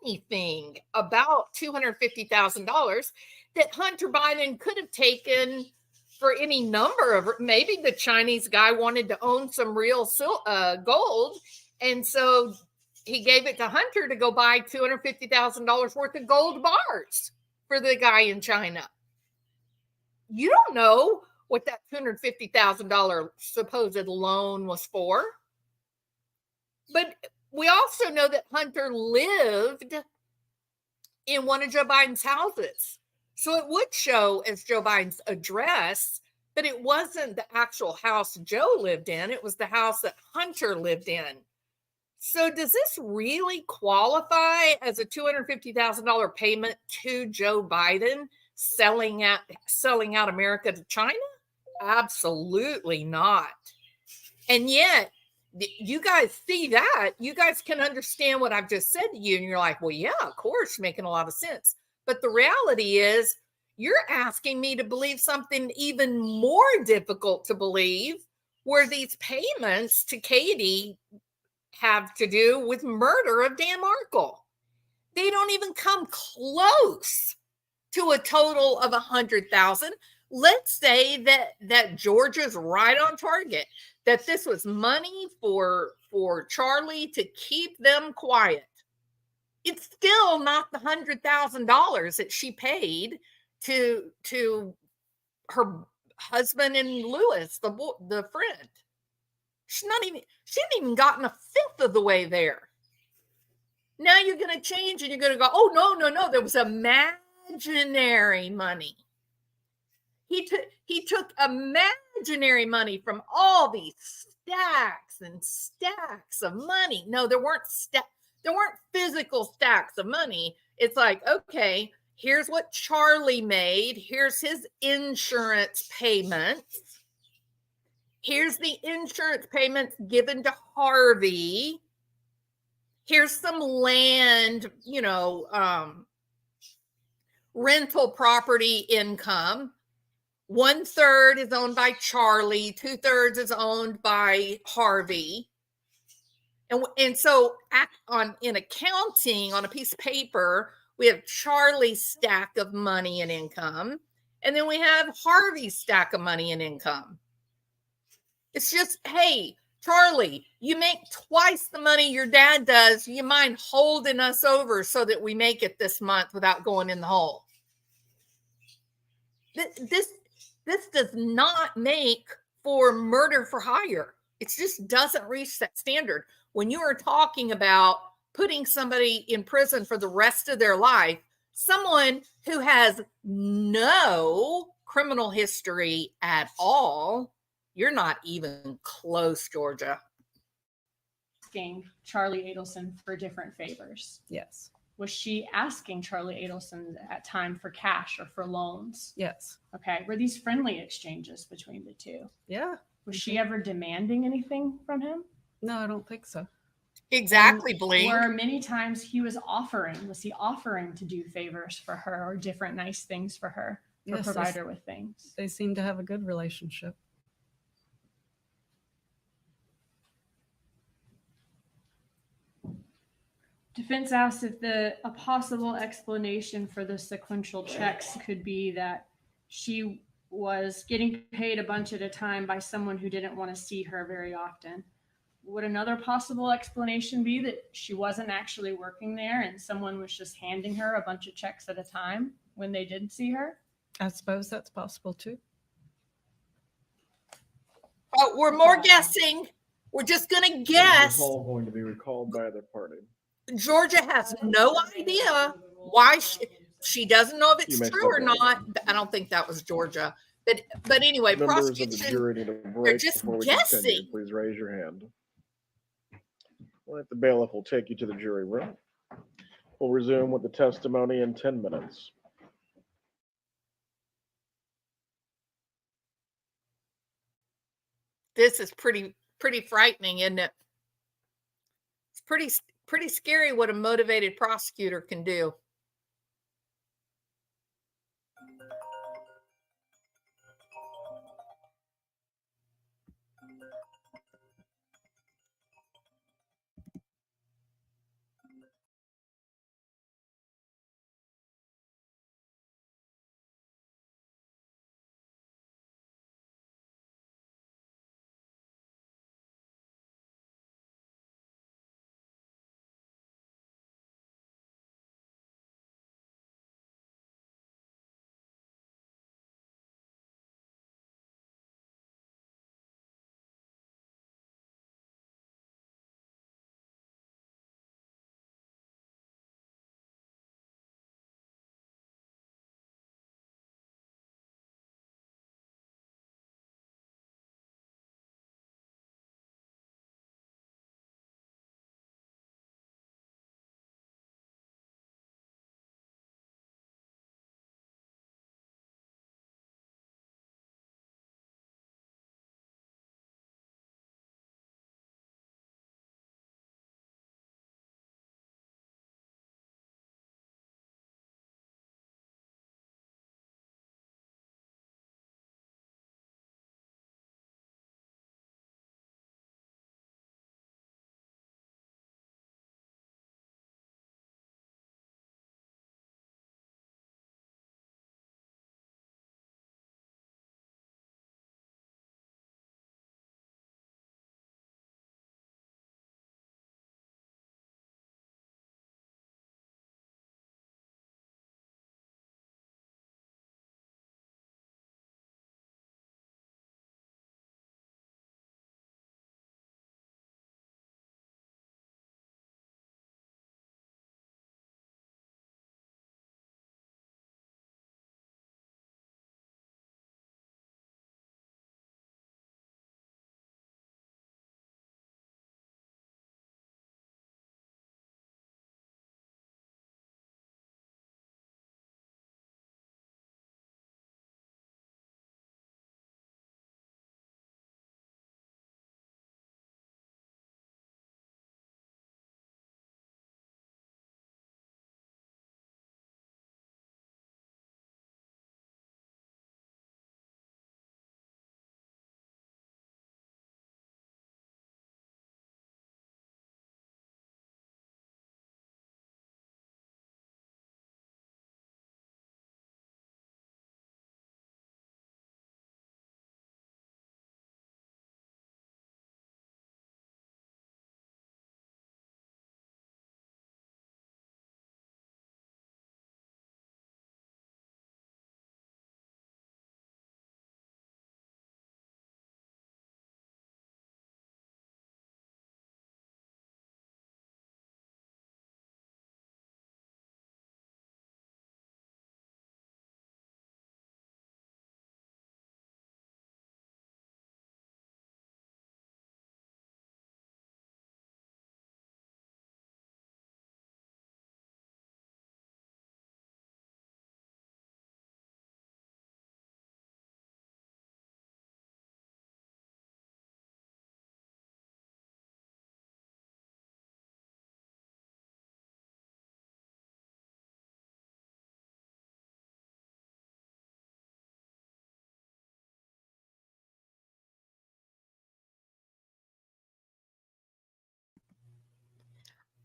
anything about $250,000 that Hunter Biden could have taken for any number of, maybe the Chinese guy wanted to own some real gold. And so he gave it to Hunter to go buy $250,000 worth of gold bars for the guy in China. You don't know what that $250,000 supposed loan was for. But we also know that Hunter lived in one of Joe Biden's houses. So it would show as Joe Biden's address, but it wasn't the actual house Joe lived in. It was the house that Hunter lived in. So does this really qualify as a $250,000 payment to Joe Biden selling out America to China? Absolutely not. And yet, you guys see that, you guys can understand what I've just said to you, and you're like, well, yeah, of course, making a lot of sense. But the reality is, you're asking me to believe something even more difficult to believe, where these payments to Katie have to do with murder of Dan Markle. They don't even come close to a total of 100,000. Let's say that Georgia's right on target, that this was money for Charlie to keep them quiet. It's still not the $100,000 that she paid to her husband and Lewis, the friend. She hadn't even gotten a fifth of the way there. Now you're going to change and you're going to go, oh, no, there was imaginary money. He took imaginary money from all these stacks and stacks of money. No, there weren't physical stacks of money. It's like, okay, here's what Charlie made. Here's his insurance payments. Here's the insurance payments given to Harvey. Here's some land, rental property income. 1/3 is owned by Charlie. 2/3 is owned by Harvey. And so in accounting, on a piece of paper, we have Charlie's stack of money and income. And then we have Harvey's stack of money and income. It's just, hey, Charlie, you make twice the money your dad does. You mind holding us over so that we make it this month without going in the hole? This does not make for murder for hire. It just doesn't reach that standard. When you are talking about putting somebody in prison for the rest of their life, someone who has no criminal history at all, You're not even close, Georgia. Asking Charlie Adelson for different favors. Yes. Was she asking Charlie Adelson at time for cash or for loans? Yes. Okay. Were these friendly exchanges between the two? Yeah. Was she ever demanding anything from him? No, I don't think so. Exactly, And Bling. were many times he was he offering to do favors for her or different nice things for her, or Yes, provide her with things? They seem to have a good relationship. Defense asked if a possible explanation for the sequential checks could be that she was getting paid a bunch at a time by someone who didn't want to see her very often. Would another possible explanation be that she wasn't actually working there and someone was just handing her a bunch of checks at a time when they did see her? I suppose that's possible too. Oh, we're more guessing. We're just going to guess. It's all going to be recalled by the party. Georgia has no idea why she doesn't know if You it's may true or step not. I don't think that was Georgia. But anyway, Members of the prosecution, jury need a they're break just before we continue. guessing. Please raise your hand. All right, the bailiff will take you to the jury room. We'll resume with the testimony in 10 minutes. This is pretty frightening, isn't it? It's pretty scary what a motivated prosecutor can do.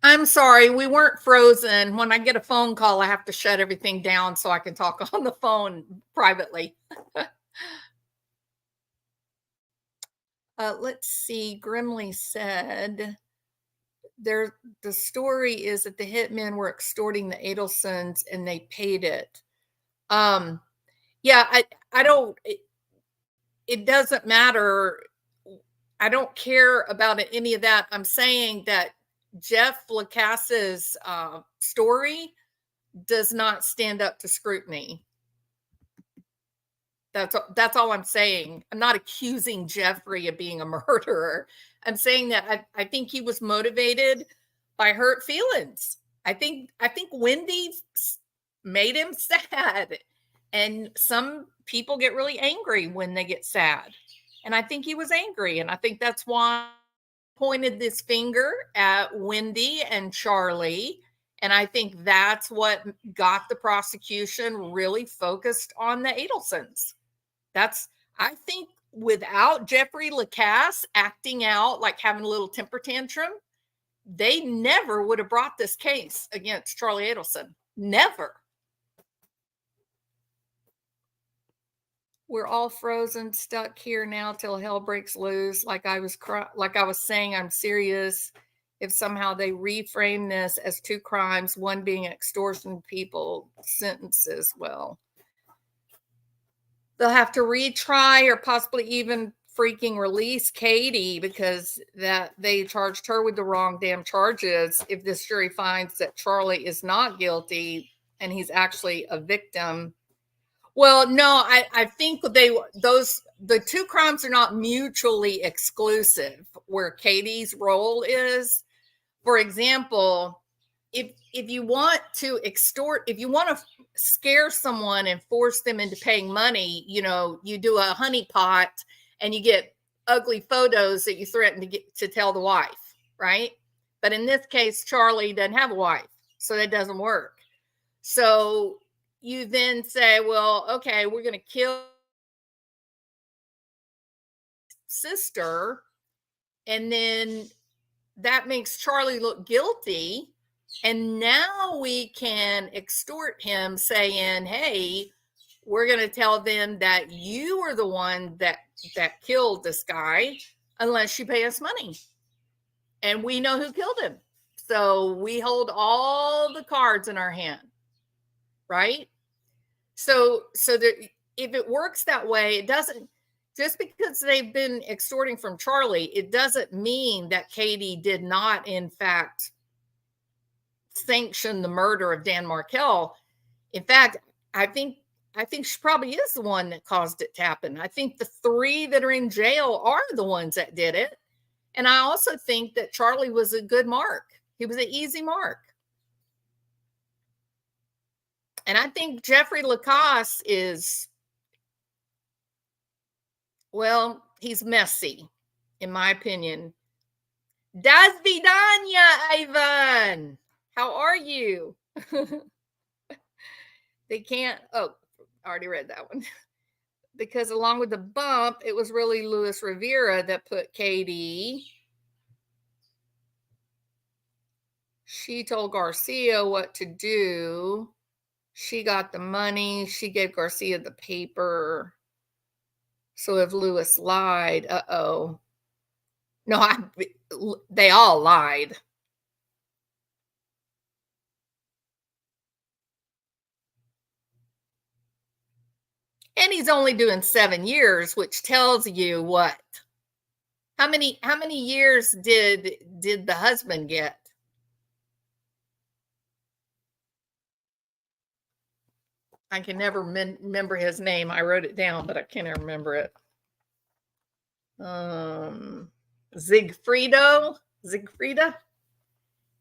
I'm sorry, we weren't frozen. When I get a phone call, I have to shut everything down so I can talk on the phone privately. Let's see. Grimley said the story is that the hitmen were extorting the Adelsons and they paid it. Yeah, I don't. It doesn't matter. I don't care about any of that. I'm saying that Jeff Lacasse's story does not stand up to scrutiny. That's all I'm saying. I'm not accusing Jeffrey of being a murderer. I'm saying that I think he was motivated by hurt feelings. I think Wendi made him sad, and some people get really angry when they get sad. And I think he was angry, and I think that's why he pointed this finger at Wendi and Charlie. And I think that's what got the prosecution really focused on the Adelsons. I think without Jeffrey Lacasse acting out, like having a little temper tantrum, they never would have brought this case against Charlie Adelson. Never. We're all frozen, stuck here now till hell breaks loose. Like I was saying, I'm serious. If somehow they reframe this as two crimes, one being extortion, people sentences, well, they'll have to retry or possibly even freaking release Katie because that they charged her with the wrong damn charges. If this jury finds that Charlie is not guilty and he's actually a victim. Well, no, I think the two crimes are not mutually exclusive where Katie's role is. For example, if you want to extort, if you want to scare someone and force them into paying money, you do a honeypot and you get ugly photos that you threaten to tell the wife, right? But in this case, Charlie doesn't have a wife, so that doesn't work. So you then say, well, okay, we're going to kill sister, and then that makes Charlie look guilty. And now we can extort him saying, hey, we're going to tell them that you were the one that killed this guy unless you pay us money. And we know who killed him. So we hold all the cards in our hand. Right? So if it works that way, it doesn't, just because they've been extorting from Charlie, it doesn't mean that Katie did not, in fact, sanction the murder of Dan Markell. In fact, I think she probably is the one that caused it to happen. I think the three that are in jail are the ones that did it. And I also think that Charlie was a good mark. He was an easy mark. And I think Jeffrey Lacasse is, well, he's messy, in my opinion. Das vidanya, Ivan. How are you? They can't, oh, I already read that one. Because along with the bump, it was really Luis Rivera that put Katie. She told Garcia what to do. She got the money. She gave Garcia the paper. So if Luis lied, uh-oh. No, they all lied. And he's only doing 7 years, which tells you what? How many years did the husband get? I can never remember his name. I wrote it down, but I can't remember it. Sigfrido?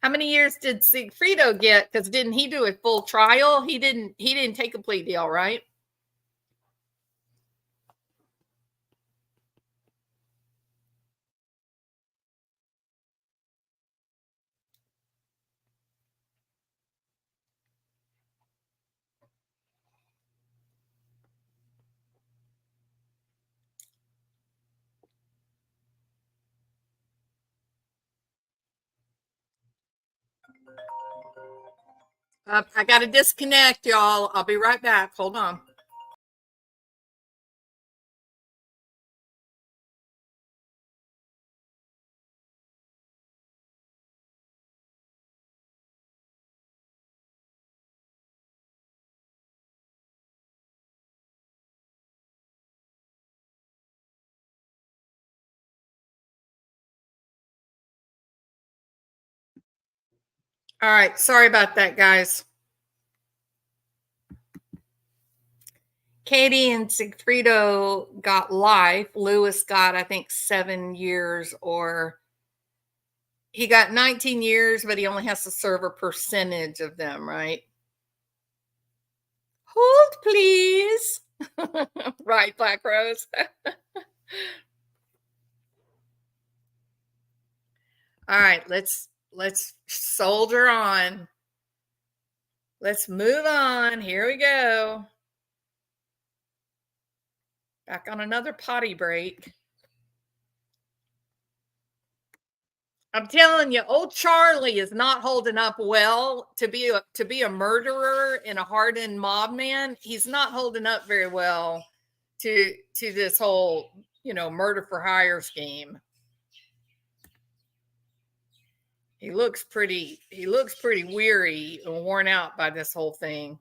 How many years did Sigfrido get? Because didn't he do a full trial? He didn't take a plea deal, right? I got to disconnect, y'all. I'll be right back. Hold on. All right. Sorry about that, guys. Katie and Sigfrido got life. Lewis got, I think, 7 years, or he got 19 years, but he only has to serve a percentage of them, right? Hold, please. Right, Black Rose. All right, let's soldier on. Let's move on. Here we go. Back on another potty break. I'm telling you, old Charlie is not holding up well to be a murderer and a hardened mob man. He's not holding up very well to this whole, murder for hire scheme. He looks pretty weary and worn out by this whole thing.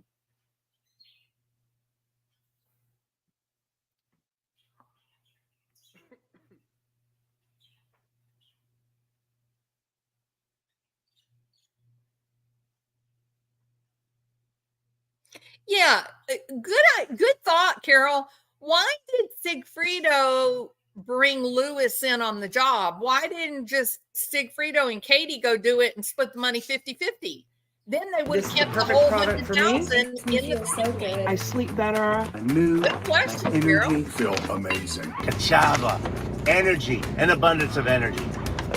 Yeah, good thought, Carol. Why did Sigfrido bring Lewis in on the job? Why didn't just Sigfrido and Katie go do it and split the money 50-50? Then they would have kept the whole $100,000 in the so good. I sleep better. My mood, good question, my energy. Feel amazing. Cassava, energy, an abundance of energy.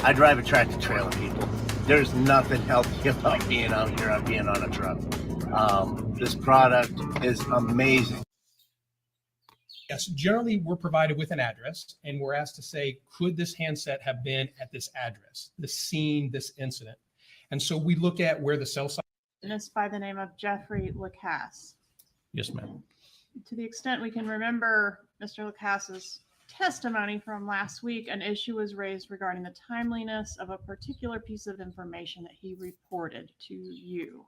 I drive a tractor trailer, people. There's nothing healthy about being out here and being on a truck. This product is amazing. Yes, generally we're provided with an address and we're asked to say, could this handset have been at this address, this scene, this incident? And so we look at where the cell site. Witness by the name of Jeffrey Lacasse. Yes, ma'am. To the extent we can remember Mr. Lacasse's testimony from last week, an issue was raised regarding the timeliness of a particular piece of information that he reported to you.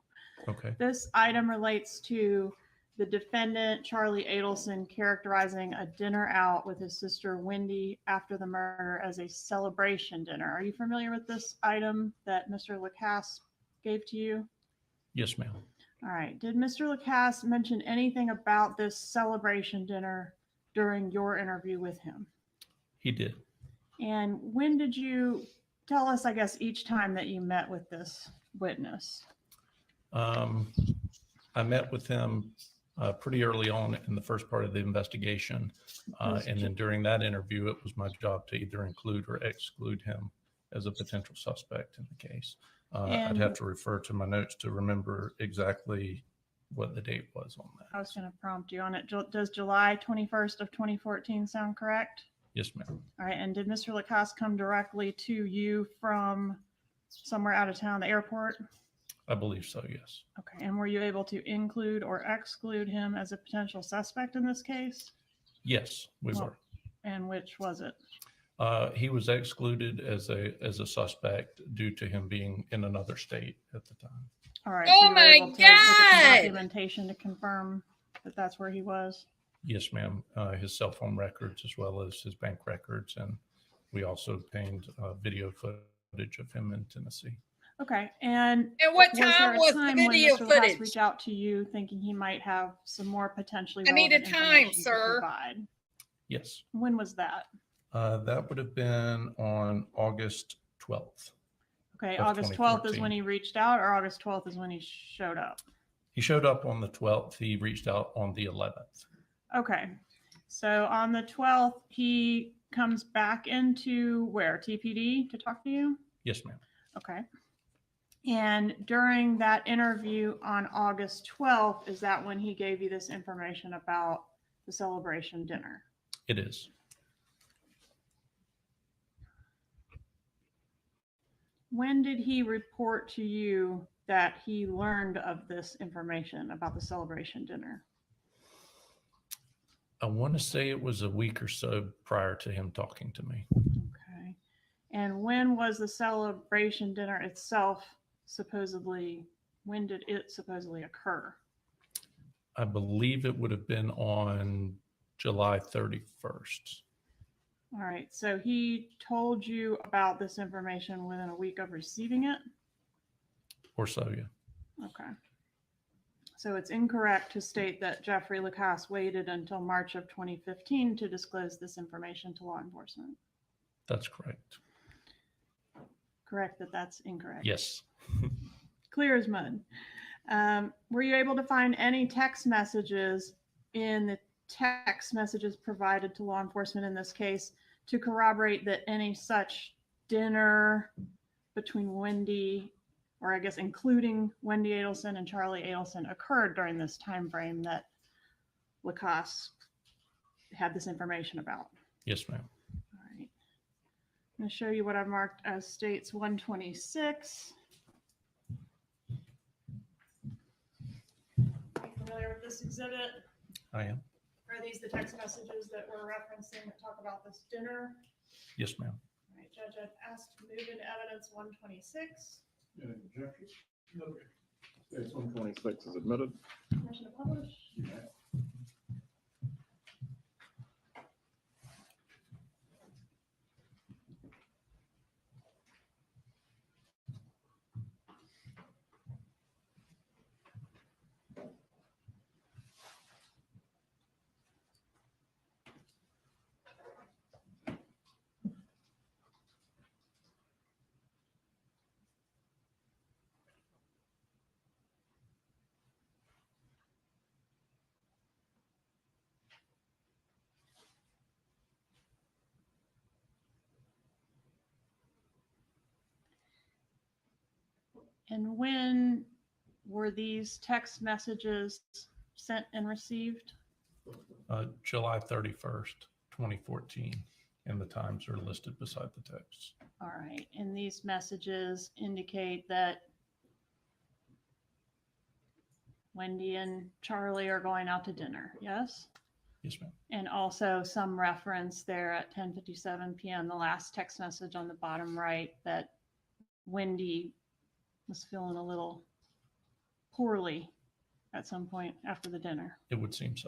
Okay. This item relates to the defendant, Charlie Adelson, characterizing a dinner out with his sister, Wendi, after the murder as a celebration dinner. Are you familiar with this item that Mr. Lacasse gave to you? Yes, ma'am. All right. Did Mr. Lacasse mention anything about this celebration dinner during your interview with him? He did. And when did you tell us, I guess, each time that you met with this witness? I met with him pretty early on in the first part of the investigation. And then during that interview, it was my job to either include or exclude him as a potential suspect in the case. I'd have to refer to my notes to remember exactly what the date was on that. I was going to prompt you on it. Does July 21st of 2014 sound correct? Yes, ma'am. All right. And did Mr. Lacasse come directly to you from somewhere out of town, the airport? I believe so, yes. Okay. And were you able to include or exclude him as a potential suspect in this case? Yes, we were. And which was it? He was excluded as a suspect due to him being in another state at the time. All right. Oh so you were my able to look at some God! documentation to confirm that that's where he was? Yes, ma'am. His cell phone records as well as his bank records. And we also obtained video footage of him in Tennessee. Okay. And what there time a was the time video when Mr. Lacasse footage? reached out to you thinking he might have some more potentially I need a relevant time, information to sir. provide? Yes. When was that? That would have been on August 12th. Okay, of August 12th is 2014. when he reached out, or August 12th is when he showed up? He showed up on the 12th. He reached out on the 11th. Okay, so on the 12th, he comes back into where? TPD to talk to you? Yes, ma'am. Okay. And during that interview on August 12th, is that when he gave you this information about the celebration dinner? It is. When did he report to you that he learned of this information about the celebration dinner? I want to say it was a week or so prior to him talking to me. Okay. And when was the celebration dinner itself when did it supposedly occur? I believe it would have been on July 31st. All right. So he told you about this information within a week of receiving it? Or so, yeah. Okay. So it's incorrect to state that Jeffrey Lacasse waited until March of 2015 to disclose this information to law enforcement. That's correct. Correct that that's incorrect. Yes. Clear as mud. Were you able to find any text messages in the text messages provided to law enforcement in this case to corroborate that any such dinner between Wendi, or I guess including Wendi Adelson and Charlie Adelson, occurred during this time frame that Lacasse had this information about? Yes, ma'am. All right. I'm going to show you what I've marked as states 126. Are you familiar with this exhibit? I am. Are these the text messages that we're referencing that talk about this dinner? Yes, ma'am. All right, Judge, I've asked to move into evidence 126. Any objections? No. Case 126 is admitted. Permission to publish. And when were these text messages sent and received? July 31st, 2014, and the times are listed beside the text. All right, and these messages indicate that Wendi and Charlie are going out to dinner, yes? Yes, ma'am. And also some reference there at 10:57 p.m., the last text message on the bottom right, that Wendi was feeling a little poorly at some point after the dinner. It would seem so.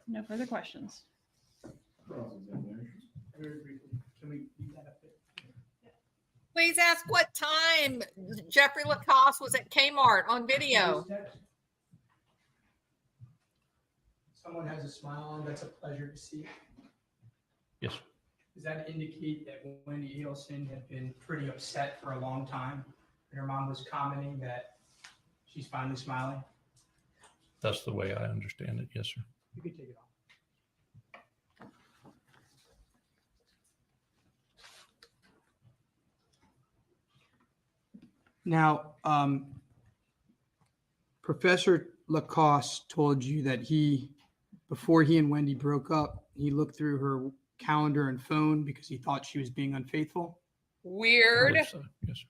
No further questions. Very briefly, can we leave that up there? Please ask what time Jeffrey Lacasse was at Kmart on video. Someone has a smile on, that's a pleasure to see. Yes. Does that indicate that Wendi Adelson had been pretty upset for a long time? And her mom was commenting that she's finally smiling? That's the way I understand it. Yes, sir. You can take it off. Now, Professor Lacasse told you that before he and Wendi broke up, he looked through her calendar and phone because he thought she was being unfaithful. Weird. So. Yes, sir.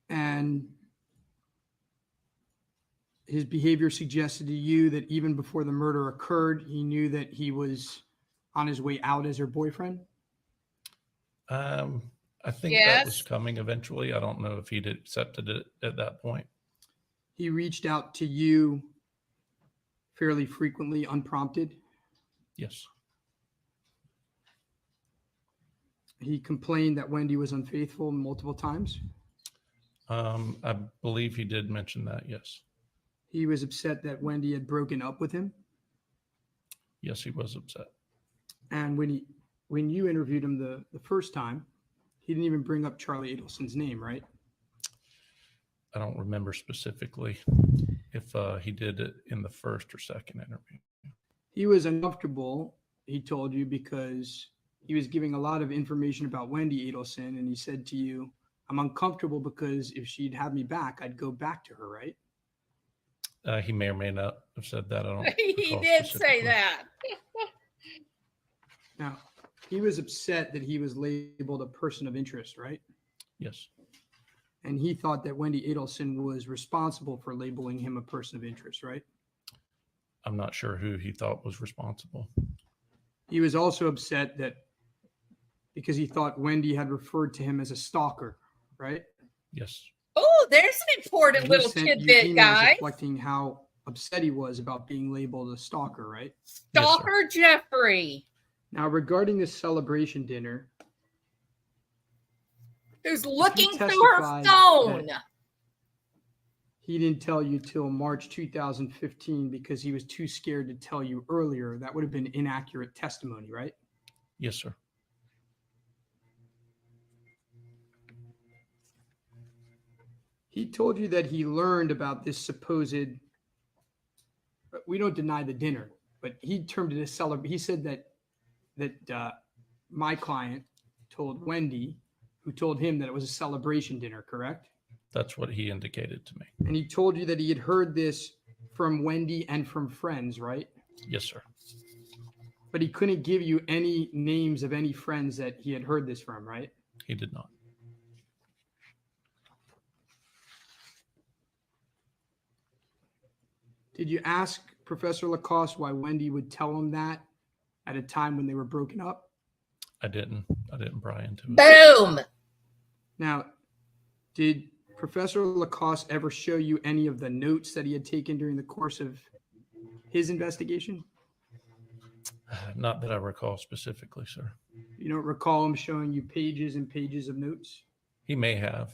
And his behavior suggested to you that even before the murder occurred, he knew that he was on his way out as her boyfriend? I think that was coming eventually. I don't know if he'd accepted it at that point. He reached out to you fairly frequently, unprompted? Yes. He complained that Wendi was unfaithful multiple times? I believe he did mention that, yes. He was upset that Wendi had broken up with him? Yes, he was upset. And when you interviewed him the first time, he didn't even bring up Charlie Adelson's name, right? I don't remember specifically if he did it in the first or second interview. He was uncomfortable, he told you, because he was giving a lot of information about Wendi Adelson, and he said to you, I'm uncomfortable because if she'd have me back, I'd go back to her, right? He may or may not have said that. I don't. He did say that. Now, he was upset that he was labeled a person of interest, right? Yes. And he thought that Wendi Adelson was responsible for labeling him a person of interest, right? I'm not sure who he thought was responsible. He was also upset that because he thought Wendi had referred to him as a stalker, right? Yes. Oh, there's an important And he little sent you tidbit, emails guys. reflecting how upset he was about being labeled a stalker, right? Stalker Jeffrey, Now, regarding this celebration dinner, who's looking through her testified phone. that he didn't tell you till March 2015 because he was too scared to tell you earlier. That would have been inaccurate testimony, right? Yes, sir. He told you that he learned about this supposed, we don't deny the dinner, but he termed it a celebration. He said that my client told Wendi, who told him that it was a celebration dinner, correct? That's what he indicated to me. And he told you that he had heard this from Wendi and from friends, right? Yes, sir. But he couldn't give you any names of any friends that he had heard this from, right? He did not. Did you ask Professor Lacoste why Wendi would tell him that at a time when they were broken up? I didn't pry into it. Boom. Now, did Professor Lacoste ever show you any of the notes that he had taken during the course of his investigation? Not that I recall specifically, sir. You don't recall him showing you pages and pages of notes? He may have.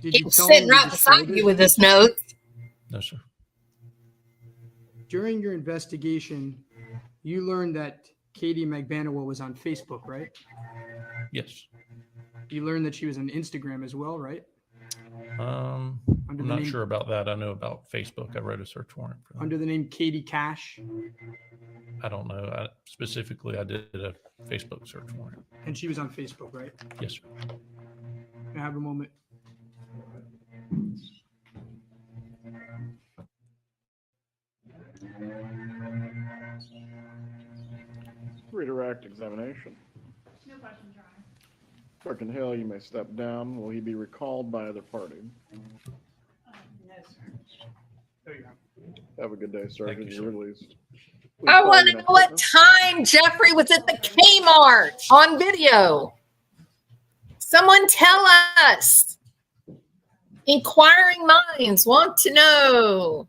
Did He you was tell sitting him to right destroy beside you those with notes? his notes. No, sir. During your investigation, you learned that Katie Magbanua was on Facebook, right? Yes. You learned that she was on Instagram as well, right? I'm Under the not name- sure about that. I know about Facebook. I wrote a search warrant for that. Under the name Katie Cash, I don't know. Specifically, I did a Facebook search warrant. and she was on Facebook, right? Yes, sir. Can I have a moment? Redirect examination. No questions, Your Honor. Sergeant Hill, you may step down. Will he be recalled by either party? No, sir. There you go. Have a good day, Sergeant. you, You're sir. released. I want to know what time Jeffrey was at the Kmart on video. Someone tell us. Inquiring minds want to know.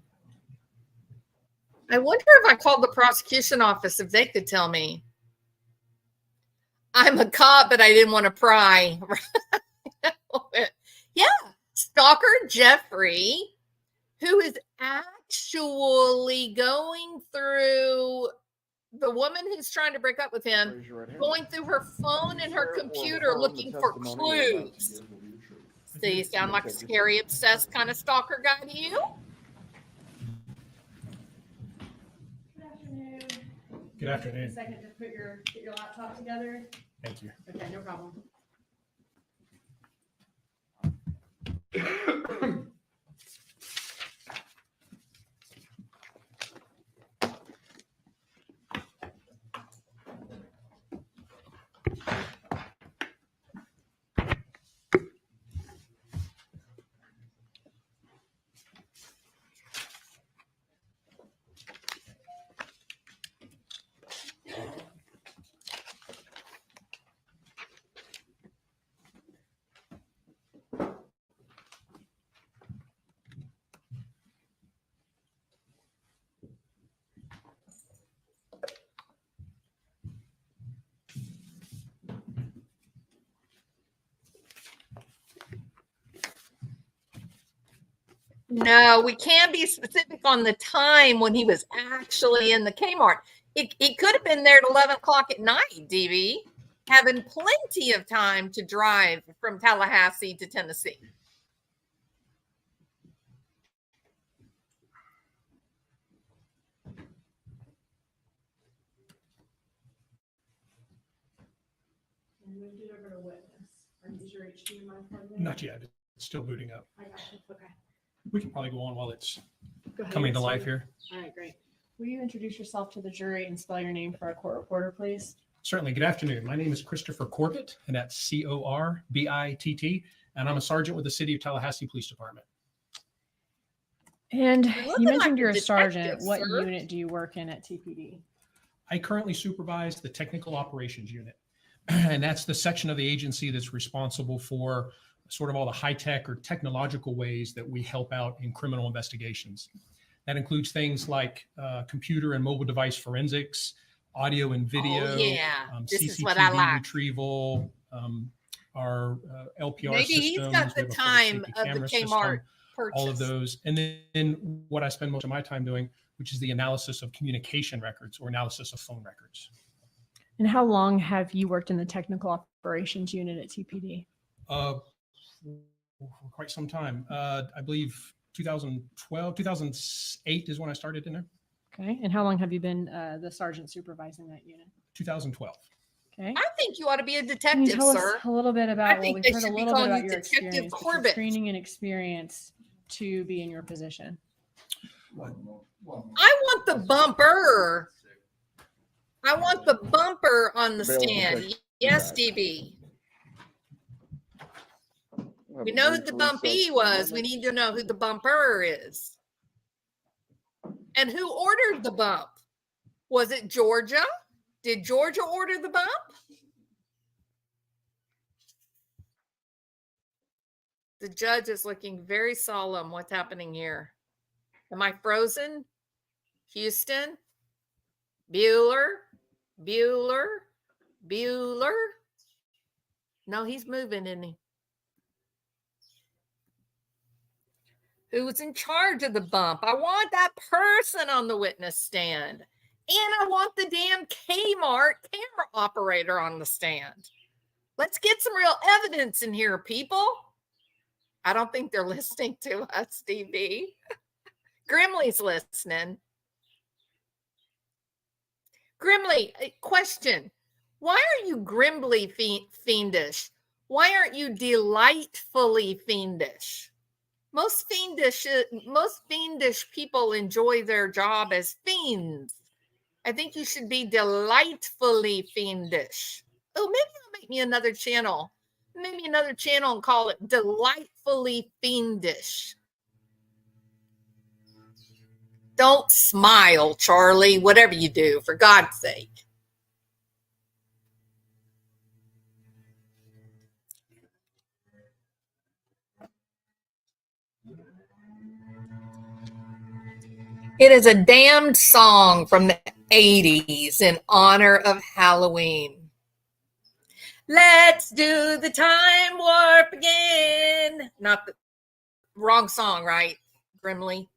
I wonder if I called the prosecution office if they could tell me. I'm a cop, but I didn't want to pry. Yeah, Stalker Jeffrey, who is actually going through the woman who's trying to break up with him, Raise your right hand. going through her phone and her computer looking for clues. Do you sound like a scary, obsessed kind of stalker guy to you? Good afternoon. Good afternoon. A second to get your laptop together. Thank you. Okay, no problem. No, we can't be specific on the time when he was actually in the Kmart. It could have been there at 11 o'clock at night, DB, having plenty of time to drive from Tallahassee to Tennessee. And moved it over to witness. Are you sure HDMI plugged in? Not yet. It's still booting up. I got you. Okay. We can probably go on while it's Go ahead. coming to life here. All right, great. Will you introduce yourself to the jury and spell your name for a court reporter, please? Certainly. Good afternoon. My name is Christopher Corbett, and that's Corbitt, and I'm a sergeant with the City of Tallahassee Police Department. And You're looking you mentioned like a you're a detective, sergeant. What sir. unit do you work in at TPD? I currently supervise the Technical Operations Unit, and that's the section of the agency that's responsible for sort of all the high-tech or technological ways that we help out in criminal investigations. That includes things like computer and mobile device forensics, audio and video, Oh, yeah. This CCTV is what I like. retrieval, our LPR Maybe systems. he's got the we have a public time safety of the camera Kmart system, purchase. all of those. And then what I spend most of my time doing, which is the analysis of communication records or analysis of phone records. And how long have you worked in the technical operations unit at TPD? For quite some time. I believe 2012, 2008 is when I started in there. Okay. And how long have you been the sergeant supervising that unit? 2012. Okay. I think you ought to be a Can you detective, tell sir. us a little bit I about, well, think we've they heard a should be little bit calling about you your Detective experience, but your Corbett. training and experience to be in your position. I want the bumper. I want the bumper on the Available stand. text Yes, feedback. DB. Have We a know who brief the recess bumpy for a was. We moment. need to know who the bumper is. And who ordered the bump? Was it Georgia? Did Georgia order the bump? The judge is looking very solemn. What's happening here? Am I frozen? Houston? Bueller? Bueller? Bueller? No, he's moving, isn't he? Who's in charge of the bump? I want that person on the witness stand. And I want the damn Kmart camera operator on the stand. Let's get some real evidence in here, people. I don't think they're listening to us, DB. Grimley's listening. Grimley, question. Why are you grimly fiendish? Why aren't you delightfully fiendish? Most fiendish people enjoy their job as fiends. I think you should be delightfully fiendish. Oh, maybe I'll make me another channel. Maybe another channel and call it Delightfully Fiendish. Don't smile, Charlie, whatever you do, for God's sake. It is a damned song from the 80s in honor of Halloween. Let's do the time warp again. Not the wrong song, right, Grimley?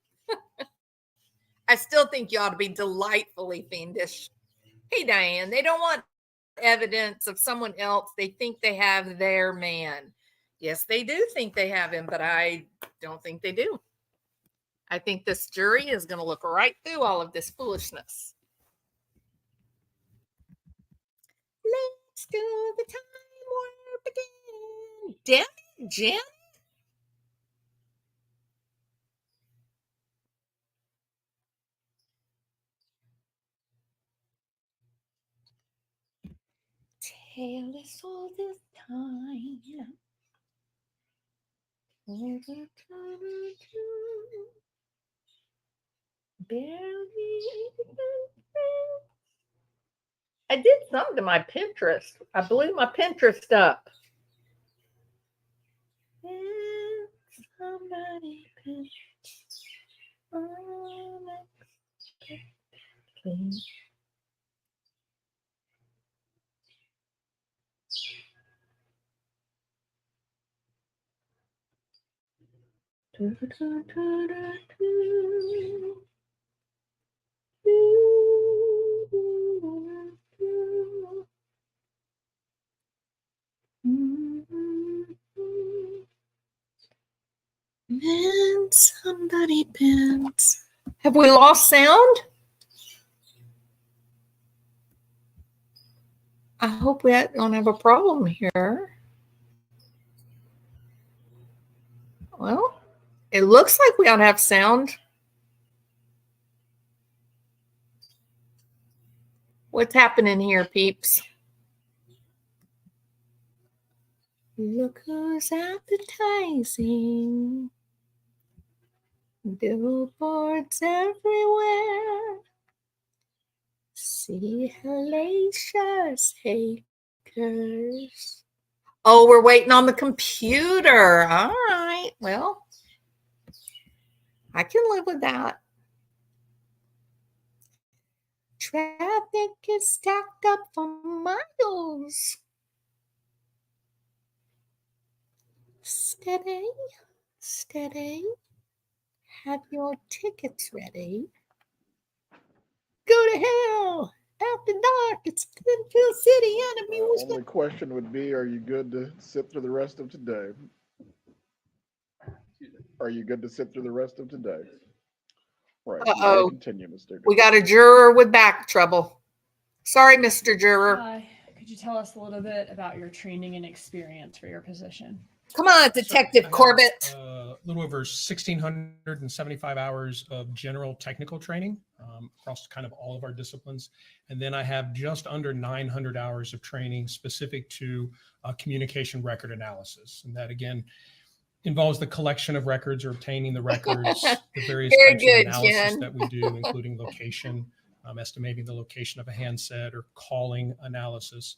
I still think you ought to be delightfully fiendish. Hey, Diane, they don't want evidence of someone else. They think they have their man. Yes, they do think they have him, but I don't think they do. I think this jury is going to look right through all of this foolishness. Let's do the time warp again. Damn it, Jen. Tell us all this time. I did something to my Pinterest. I blew my Pinterest up. Somebody please. Man, somebody pins. Have we lost sound? I hope we don't have a problem here. Well, it looks like we ought to have sound. What's happening here, peeps? Look who's advertising. Billboards everywhere. See hellacious acres. Oh, we're waiting on the computer. All right. Well, I can live with that. Traffic is stacked up for miles. Steady, steady. Have your tickets ready. Go to hell. After dark, it's Penfield City and amusement. Only question would be, are you good to sit through the rest of today? Are you good to sit through the rest of today? Right. You may Uh-oh. continue, Mr. We got a juror with back trouble. Sorry, Mr. Juror. Could you tell us a little bit about your training and experience for your position? Come on, Detective Corbett. A little over 1,675 hours of general technical training across kind of all of our disciplines. And then I have just under 900 hours of training specific to communication record analysis. And that, again, involves the collection of records or obtaining the records, the various types of analysis that we do, including location, estimating the location of a handset, or calling analysis.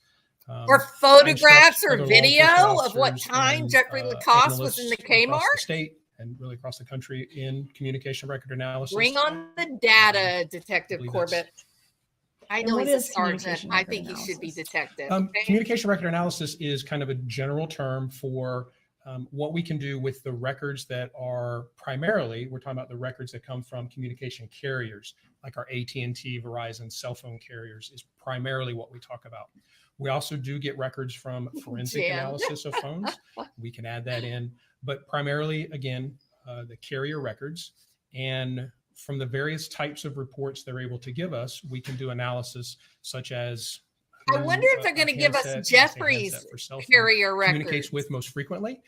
Or photographs or video of what time Jeffrey Lacoste was in the Kmart? The state and really across the country in communication record analysis. Bring on the data, Detective Corbett. I know he's a sergeant. I think he should be detective. Communication record analysis is kind of a general term for what we can do with the records that are primarily, we're talking about the records that come from communication carriers, like our AT&T, Verizon, cell phone carriers is primarily what we talk about. We also do get records from forensic analysis of phones. We can add that in, but primarily, again, the carrier records. And from the various types of reports they're able to give us, we can do analysis such as I wonder if they're going to give us Jeffrey's carrier records. Communicates with most frequently.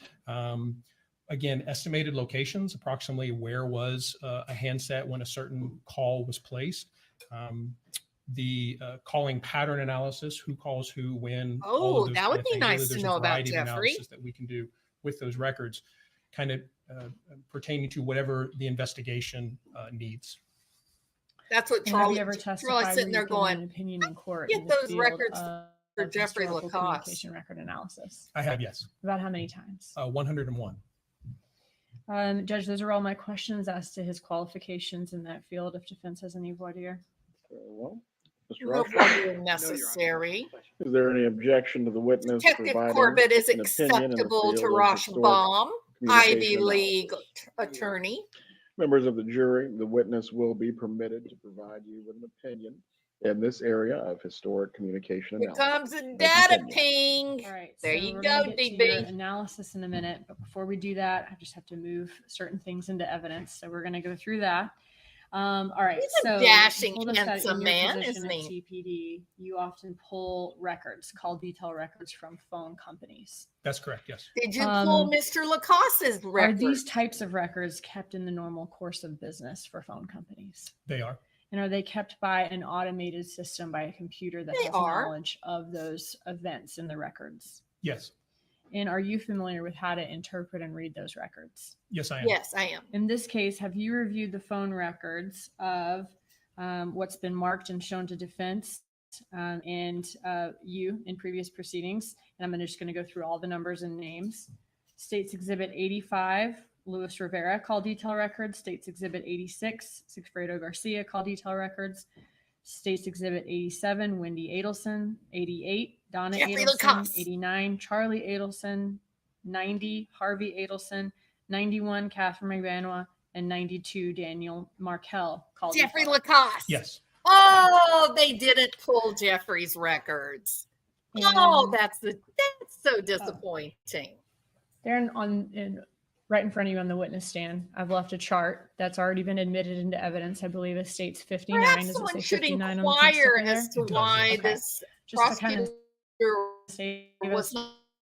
Again, estimated locations, approximately where was a handset when a certain call was placed. The calling pattern analysis, who calls who, when. Oh, that would be nice to know about, Jeffrey. That we can do with those records, kind of pertaining to whatever the investigation needs. That's what Charlie. Charlie. Have you ever testified Charlie's sitting there going, an opinion in court? Get those records for Jeffrey Lacoste. Communication record analysis. I have, yes. About how many times? 101. Judge, those are all my questions as to his qualifications in that field. If defense has any voir dire. Well, No further necessary. Is there any objection to the witness? Detective Corbett is acceptable to Roshbaum, Ivy League attorney. Members of the jury, the witness will be permitted to provide you with an opinion in this area of historic communication Here analysis. comes a data ping. All right. There so you we're go, gonna get to your DB. analysis in a minute, but before we do that, I just have to move certain things into evidence. So we're going to go through that. All right. He's so a dashing, you told us that handsome in your man, position isn't at he? TPD, you often pull records, call detail records from phone companies. That's correct, yes. Did you pull Mr. Lacoste's Are record? these types of records kept in the normal course of business for phone companies? They are. And are they kept by an automated system, by a computer that has knowledge of those events in the records? Yes. And are you familiar with how to interpret and read those records? Yes, I am. Yes, I am. In this case, have you reviewed the phone records of what's been marked and shown to defense and you in previous proceedings? And I'm just going to go through all the numbers and names. States Exhibit 85, Luis Rivera, call detail records. States Exhibit 86, Sigfredo Garcia, call detail records. States Exhibit 87, Wendi Adelson. 88, Donna Jeffrey Adelson. Lacoste. 89, Charlie Adelson. 90, Harvey Adelson. 91, Katherine Magbanua. And 92, Daniel Markel. Called Jeffrey Lacoste. Yes. Oh, they didn't pull Jeffrey's records. Oh, that's so disappointing. They're right in front of you on the witness stand. I've left a chart that's already been admitted into evidence. I believe it states 59. Perhaps Does it someone say should 59 inquire on the piece as to of paper? why Okay. this Just to kind of prosecutor save was us not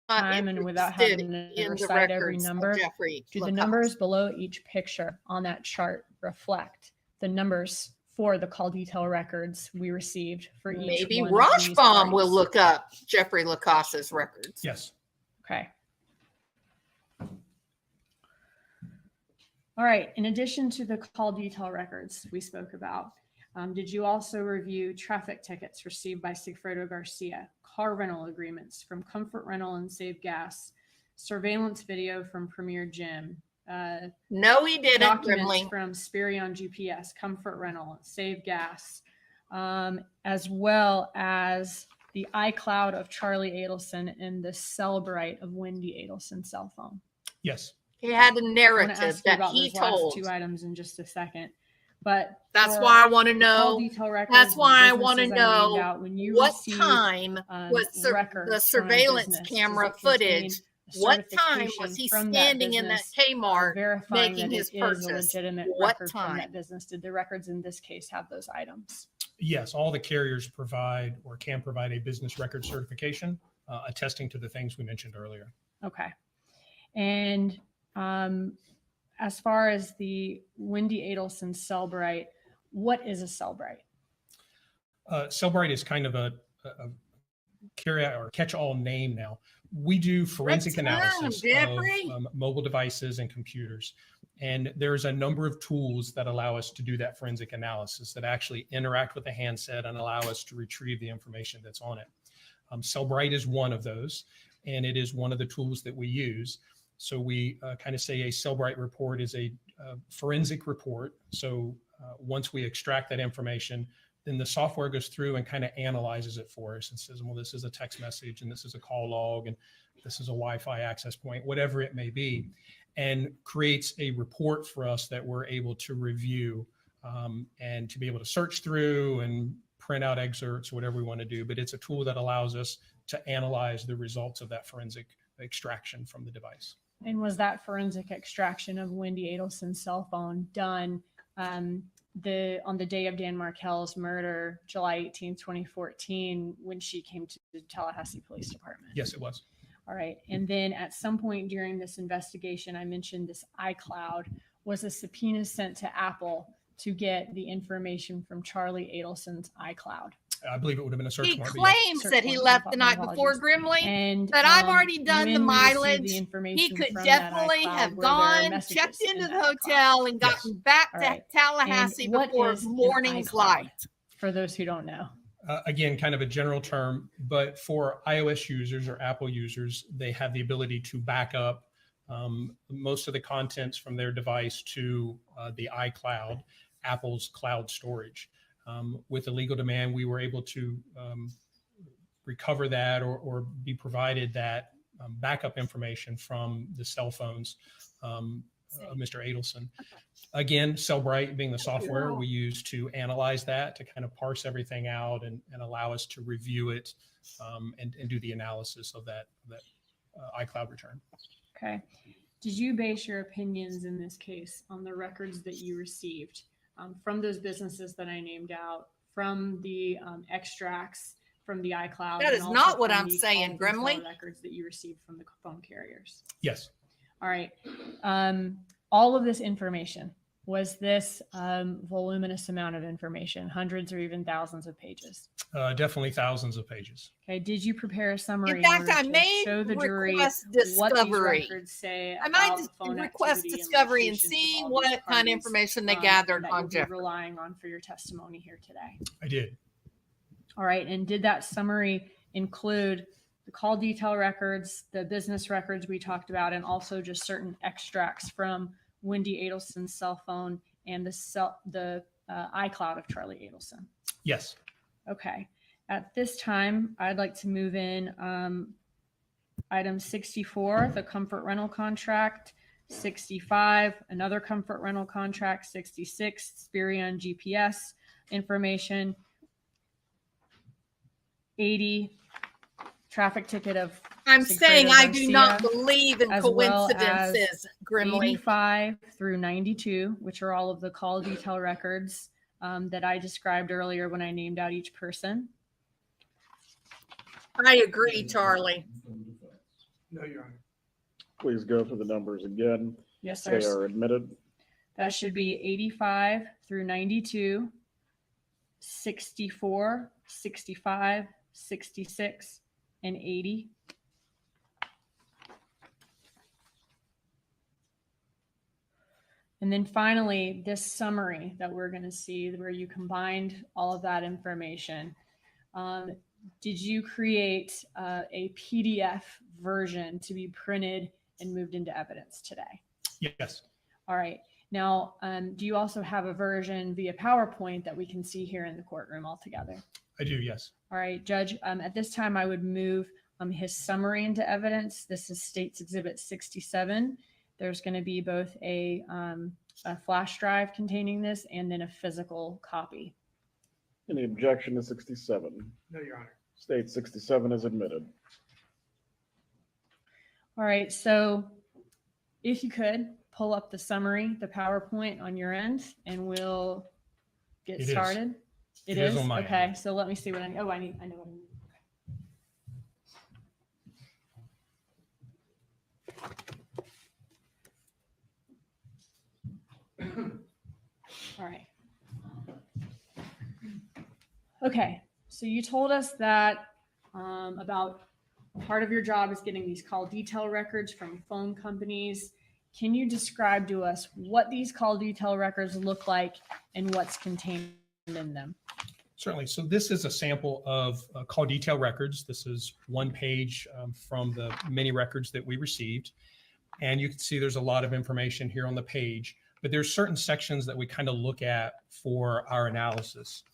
time and without interested having to in the recite every records of number. Jeffrey Do the Lacoste. numbers below each picture on that chart reflect the numbers for the call detail records we received for each Maybe one of these Roshbaum will parties? look up Jeffrey Lacoste's records. Yes. Okay. All right. In addition to the call detail records we spoke about, did you also review traffic tickets received by Sigfredo Garcia, car rental agreements from Comfort Rental and Save Gas, surveillance video from Premier Gym, No, he didn't, documents Brimley. from Spirion GPS, Comfort Rental, Save Gas, as well as the iCloud of Charlie Adelson and the Cellbrite of Wendi Adelson's cell phone? Yes. He had a I want to narrative ask you that about he those last told. two items in just a second. But That's for why I want to the call know. detail records That's and the why I want to businesses I named know out, when you what receive, time was records the from a surveillance business, does camera it contain footage. a What time was certification he from standing in that business, Kmart verifying making that his it is purchase? a legitimate What record from time? that business? Did the records in this case have those items? Yes, all the carriers provide or can provide a business record certification attesting to the things we mentioned earlier. Okay. And as far as the Wendi Adelson Cellbrite, what is a Cellbrite? Cellbrite is kind of a carry or catch-all name now. We do forensic analysis of mobile devices and computers. And there's a number of tools that allow us to do that forensic analysis that actually interact with the handset and allow us to retrieve the information that's on it. Cellbrite is one of those, and it is one of the tools that we use. So we kind of say a Cellbrite report is a forensic report. So once we extract that information, then the software goes through and kind of analyzes it for us and says, well, this is a text message and this is a call log and this is a Wi-Fi access point, whatever it may be, and creates a report for us that we're able to review and to be able to search through and print out excerpts, whatever we want to do. But it's a tool that allows us to analyze the results of that forensic extraction from the device. And was that forensic extraction of Wendi Adelson's cell phone done on the day of Dan Markel's murder, July 18, 2014, when she came to the Tallahassee Police Department? Yes, it was. All right. And then at some point during this investigation, I mentioned this iCloud. Was a subpoena sent to Apple to get the information from Charlie Adelson's iCloud? I believe it would have been a search He warrant. claims that he left the night before Grimley, and but I've already done the when we received mileage. the He information could from that definitely iCloud, have were there gone, messages checked into in the that hotel, and gotten back All to right. Tallahassee And what before is an morning's iCloud, light. for those who don't know? Again, kind of a general term, but for iOS users or Apple users, they have the ability to back up most of the contents from their device to the iCloud, Apple's cloud storage. With the legal demand, we were able to recover that or be provided that backup information from the cell phones of Mr. Adelson. Again, Cellbrite being the software we use to analyze that, to kind of parse everything out and allow us to review it and do the analysis of that iCloud return. Okay. Did you base your opinions in this case on the records that you received from those businesses that I named out, from the extracts from the iCloud? That and is also not what from I'm the saying, call detail Grimley. records that you received from the phone carriers? Yes. All right. All of this information, was this voluminous amount of information, hundreds or even thousands of pages? Definitely thousands of pages. Okay. Did you prepare a summary? In fact, order I to made show the jury request what these discovery. records say I about might phone request activity and discovery and locations of see all what these kind of parties, information they and gathered that on you'll be Jeffrey. relying on for your testimony here today. I did. All right. And did that summary include the call detail records, the business records we talked about, and also just certain extracts from Wendi Adelson's cell phone and the iCloud of Charlie Adelson? Yes. Okay. At this time, I'd like to move in item 64, the comfort rental contract, 65, another comfort rental contract, 66, Spirion GPS information, 80, traffic ticket of I'm saying Sigfredo I do not Garcia, believe in as well coincidences, as Grimley. 85 through 92, which are all of the call detail records that I described earlier when I named out each person. I agree, Charlie. No, Your Honor. Please go through the numbers again. Yes, They sir. are admitted. That should be 85 through 92, 64, 65, 66, and 80. And then finally, this summary that we're going to see where you combined all of that information. Did you create a PDF version to be printed and moved into evidence today? Yes. All right. Now, do you also have a version via PowerPoint that we can see here in the courtroom all together? I do, yes. All right, Judge, at this time, I would move his summary into evidence. This is State's Exhibit 67. There's going to be both a flash drive containing this and then a physical copy. Any objection to 67? No, Your Honor. State 67 is admitted. All right, so if you could pull up the summary, the PowerPoint on your end, and we'll get started. It is on my okay. end. So let me see what I need. Oh, I know what I need. All right. Okay, so you told us that about part of your job is getting these call detail records from phone companies. Can you describe to us what these call detail records look like and what's contained in them? Certainly. So this is a sample of call detail records. This is one page from the many records that we received. And you can see there's a lot of information here on the page, but there's certain sections that we kind of look at for our analysis.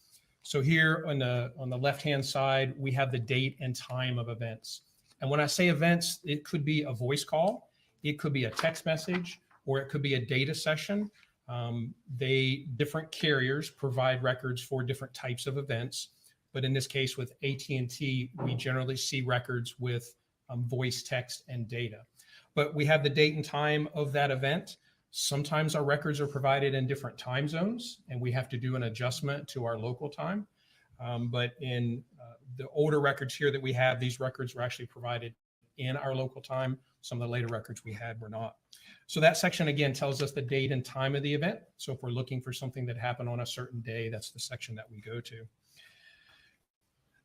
So here on the left-hand side, we have the date and time of events. And when I say events, it could be a voice call, it could be a text message, or it could be a data session. Different carriers provide records for different types of events. But in this case with AT&T, we generally see records with voice, text, and data. But we have the date and time of that event. Sometimes our records are provided in different time zones, and we have to do an adjustment to our local time. But in the older records here that we have, these records were actually provided in our local time. Some of the later records we had were not. So that section, again, tells us the date and time of the event. So if we're looking for something that happened on a certain day, that's the section that we go to.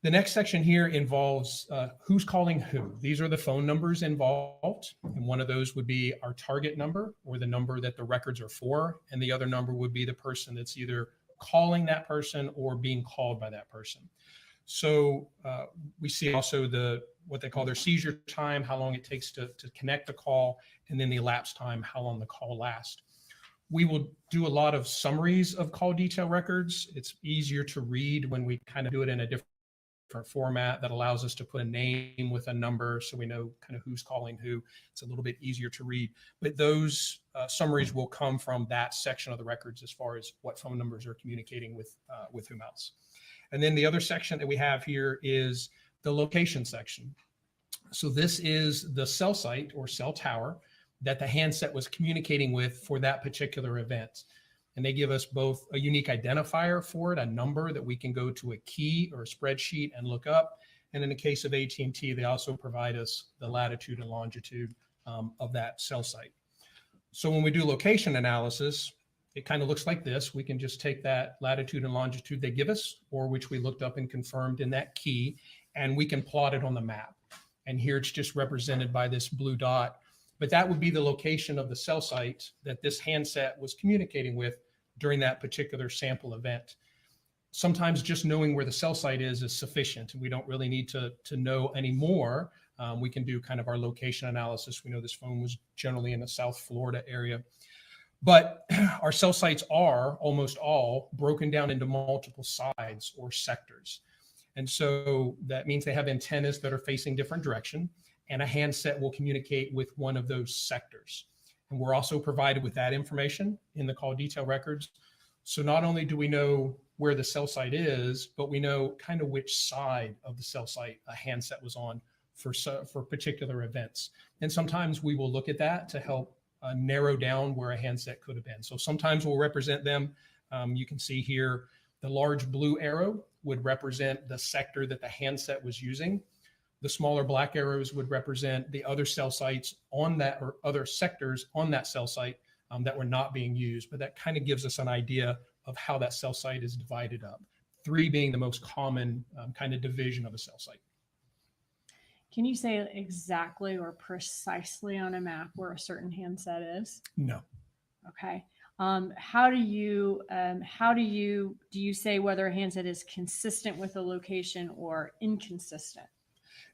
The next section here involves who's calling who. These are the phone numbers involved. And one of those would be our target number, or the number that the records are for. And the other number would be the person that's either calling that person or being called by that person. So we see also what they call their seizure time, how long it takes to connect the call, and then the elapsed time, how long the call lasts. We will do a lot of summaries of call detail records. It's easier to read when we kind of do it in a different format that allows us to put a name with a number so we know kind of who's calling who. It's a little bit easier to read. But those summaries will come from that section of the records as far as what phone numbers are communicating with whom else. And then the other section that we have here is the location section. So this is the cell site or cell tower that the handset was communicating with for that particular event. And they give us both a unique identifier for it, a number that we can go to a key or a spreadsheet and look up. And in the case of AT&T, they also provide us the latitude and longitude of that cell site. So when we do location analysis, it kind of looks like this. We can just take that latitude and longitude they give us, or which we looked up and confirmed in that key, and we can plot it on the map. And here it's just represented by this blue dot. But that would be the location of the cell site that this handset was communicating with during that particular sample event. Sometimes just knowing where the cell site is sufficient, and we don't really need to know any more. We can do kind of our location analysis. We know this phone was generally in the South Florida area. But our cell sites are almost all broken down into multiple sides or sectors. And so that means they have antennas that are facing different direction, and a handset will communicate with one of those sectors. And we're also provided with that information in the call detail records. So not only do we know where the cell site is, but we know kind of which side of the cell site a handset was on for particular events. And sometimes we will look at that to help narrow down where a handset could have been. So sometimes we'll represent them. You can see here, the large blue arrow would represent the sector that the handset was using. The smaller black arrows would represent the other cell sites on that, or other sectors on that cell site that were not being used. But that kind of gives us an idea of how that cell site is divided up. 3 being the most common kind of division of a cell site. Can you say exactly or precisely on a map where a certain handset is? No. Okay. How do you do you say whether a handset is consistent with a location or inconsistent?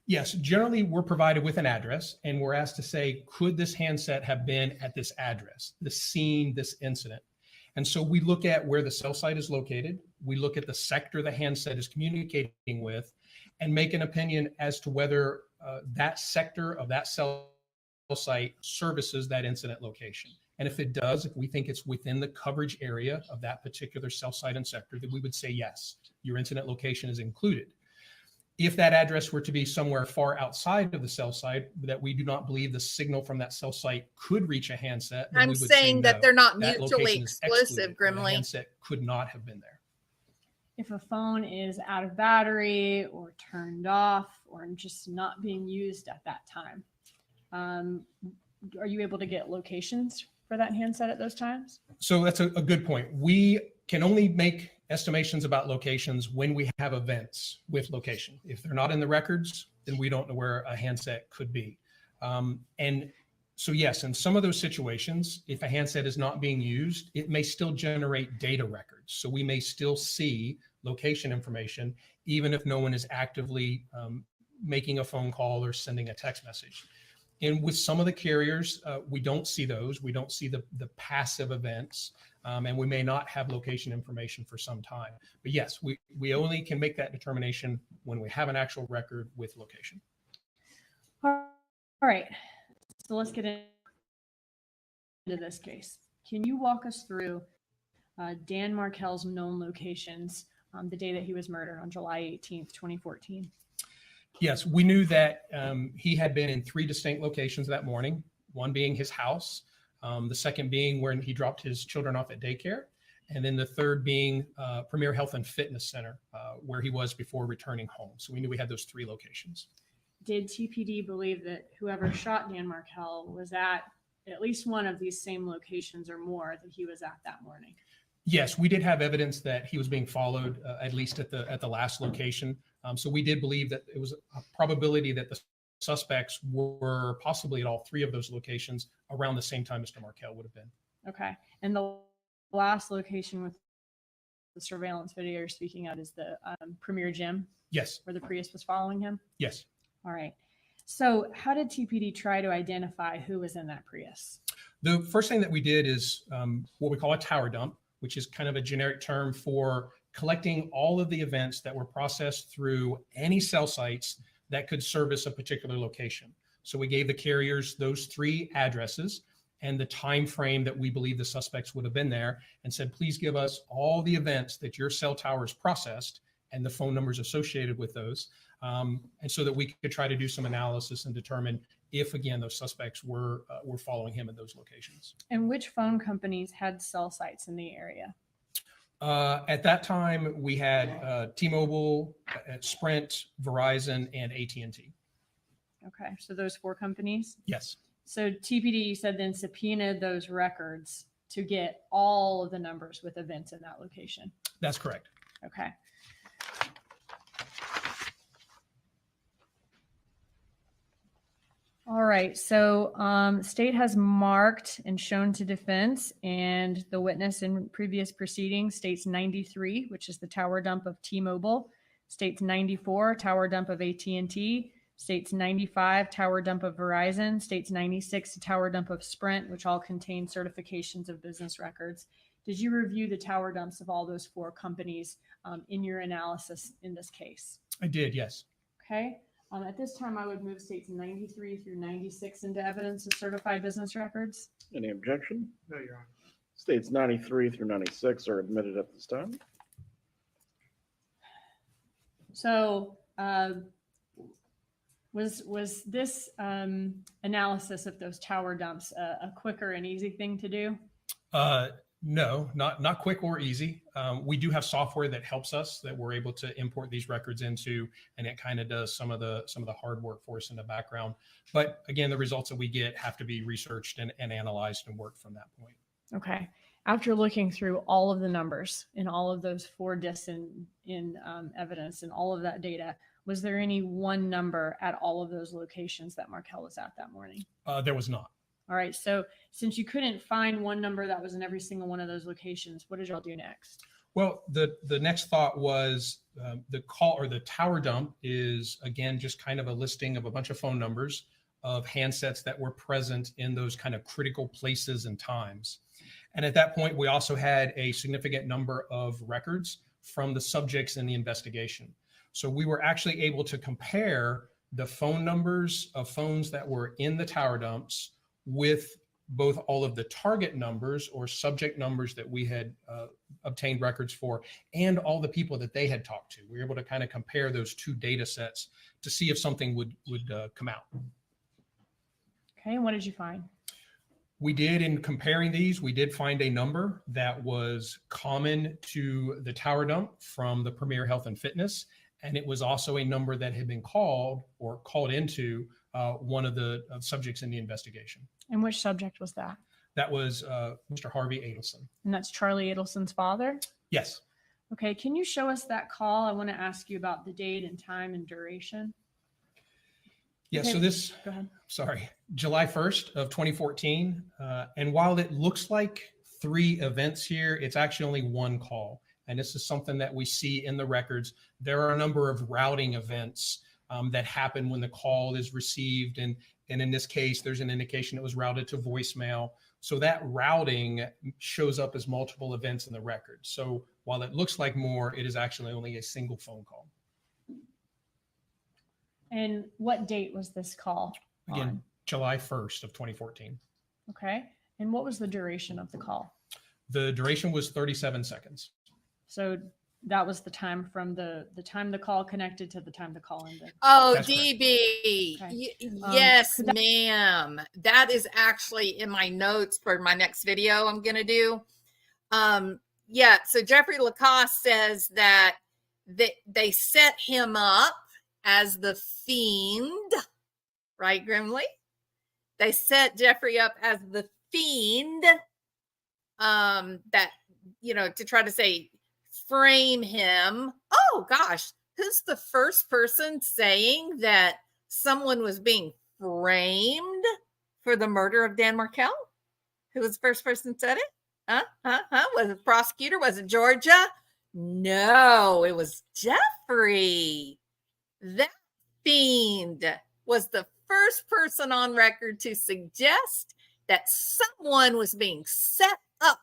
Yes, generally we're provided with an address and we're asked to say, could this handset have been at this address, the scene, this incident? And so we look at where the cell site is located. We look at the sector the handset is communicating with and make an opinion as to whether that sector of that cell site services that incident location. And if it does, if we think it's within the coverage area of that particular cell site and sector, then we would say, yes, your incident location is included. If that address were to be somewhere far outside of the cell site that we do not believe the signal from that cell site could reach a handset, then I'm we would saying say that no, they're not that mutually location is exclusive, excluded, or the Grimley. handset could not have been there. If a phone is out of battery or turned off or just not being used at that time, are you able to get locations for that handset at those times? So that's a good point. We can only make estimations about locations when we have events with location. If they're not in the records, then we don't know where a handset could be. And so yes, in some of those situations, if a handset is not being used, it may still generate data records. So we may still see location information, even if no one is actively making a phone call or sending a text message. And with some of the carriers, we don't see those. We don't see the passive events, and we may not have location information for some time. But yes, we only can make that determination when we have an actual record with location. All right, so let's get into this case. Can you walk us through Dan Markel's known locations the day that he was murdered on July 18th, 2014? Yes, we knew that he had been in 3 distinct locations that morning, one being his house, the second being where he dropped his children off at daycare, and then the third being Premier Health and Fitness Center, where he was before returning home. So we knew we had those 3 locations. Did TPD believe that whoever shot Dan Markel was at least one of these same locations or more that he was at that morning? Yes, we did have evidence that he was being followed, at least at the last location. So we did believe that it was a probability that the suspects were possibly at all 3 of those locations around the same time Mr. Markel would have been. Okay. And the last location with the surveillance video you're speaking of is the Premier Gym? Yes. Where the Prius was following him? Yes. All right. So how did TPD try to identify who was in that Prius? The first thing that we did is what we call a tower dump, which is kind of a generic term for collecting all of the events that were processed through any cell sites that could service a particular location. So we gave the carriers those 3 addresses and the time frame that we believe the suspects would have been there, and said, please give us all the events that your cell towers processed and the phone numbers associated with those, and so that we could try to do some analysis and determine if, again, those suspects were following him at those locations. And which phone companies had cell sites in the area? At that time, we had T-Mobile, Sprint, Verizon, and AT&T. Okay, so those 4 companies? Yes. So TPD, you said, then subpoenaed those records to get all of the numbers with events in that location. That's correct. Okay. All right, so state has marked and shown to defense, and the witness in previous proceedings states 93, which is the tower dump of T-Mobile, states 94, tower dump of AT&T, states 95, tower dump of Verizon, states 96, tower dump of Sprint, which all contain certifications of business records. Did you review the tower dumps of all those 4 companies in your analysis in this case? I did, yes. Okay. At this time, I would move states 93 through 96 into evidence of certified business records. Any objection? No, Your Honor. States 93 through 96 are admitted at this time. So was this analysis of those tower dumps a quicker and easy thing to do? No, not quick or easy. We do have software that helps us, that we're able to import these records into, and it kind of does some of the hard work for us in the background. But again, the results that we get have to be researched and analyzed and worked from that point. Okay. After looking through all of the numbers in all of those 4 discs in evidence and all of that data, was there any one number at all of those locations that Markel was at that morning? There was not. All right. So since you couldn't find one number that was in every single one of those locations, what did y'all do next? Well, the next thought was the call or the tower dump is, again, just kind of a listing of a bunch of phone numbers of handsets that were present in those kind of critical places and times. And at that point, we also had a significant number of records from the subjects in the investigation. So we were actually able to compare the phone numbers of phones that were in the tower dumps with both all of the target numbers or subject numbers that we had obtained records for and all the people that they had talked to. We were able to kind of compare those two data sets to see if something would come out. Okay, and what did you find? We did, in comparing these, we did find a number that was common to the tower dump from the Premier Health and Fitness. And it was also a number that had been called or called into one of the subjects in the investigation. And which subject was that? That was Mr. Harvey Adelson. And that's Charlie Adelson's father? Yes. Okay, can you show us that call? I want to ask you about the date and time and duration. Yeah, Okay, so this, go ahead. sorry, July 1st of 2014. And while it looks like 3 events here, it's actually only 1 call. And this is something that we see in the records. There are a number of routing events that happen when the call is received. And in this case, there's an indication it was routed to voicemail. So that routing shows up as multiple events in the record. So while it looks like more, it is actually only a single phone call. And what date was this call? Again, on? July 1st of 2014. Okay. And what was the duration of the call? The duration was 37 seconds. So that was the time from the time the call connected to the time the call ended. Oh, That's DB. Okay. Yes, could that- ma'am. That is actually in my notes for my next video I'm going to do. Yeah, so Jeffrey Lacoste says that they set him up as the fiend, right, Grimley? They set Jeffrey up as the fiend, that, to try to say, frame him. Oh gosh, who's the first person saying that someone was being framed for the murder of Dan Markell? Who was the first person that said it? Was it the prosecutor? Was it Georgia? No, it was Jeffrey. That fiend was the first person on record to suggest that someone was being set up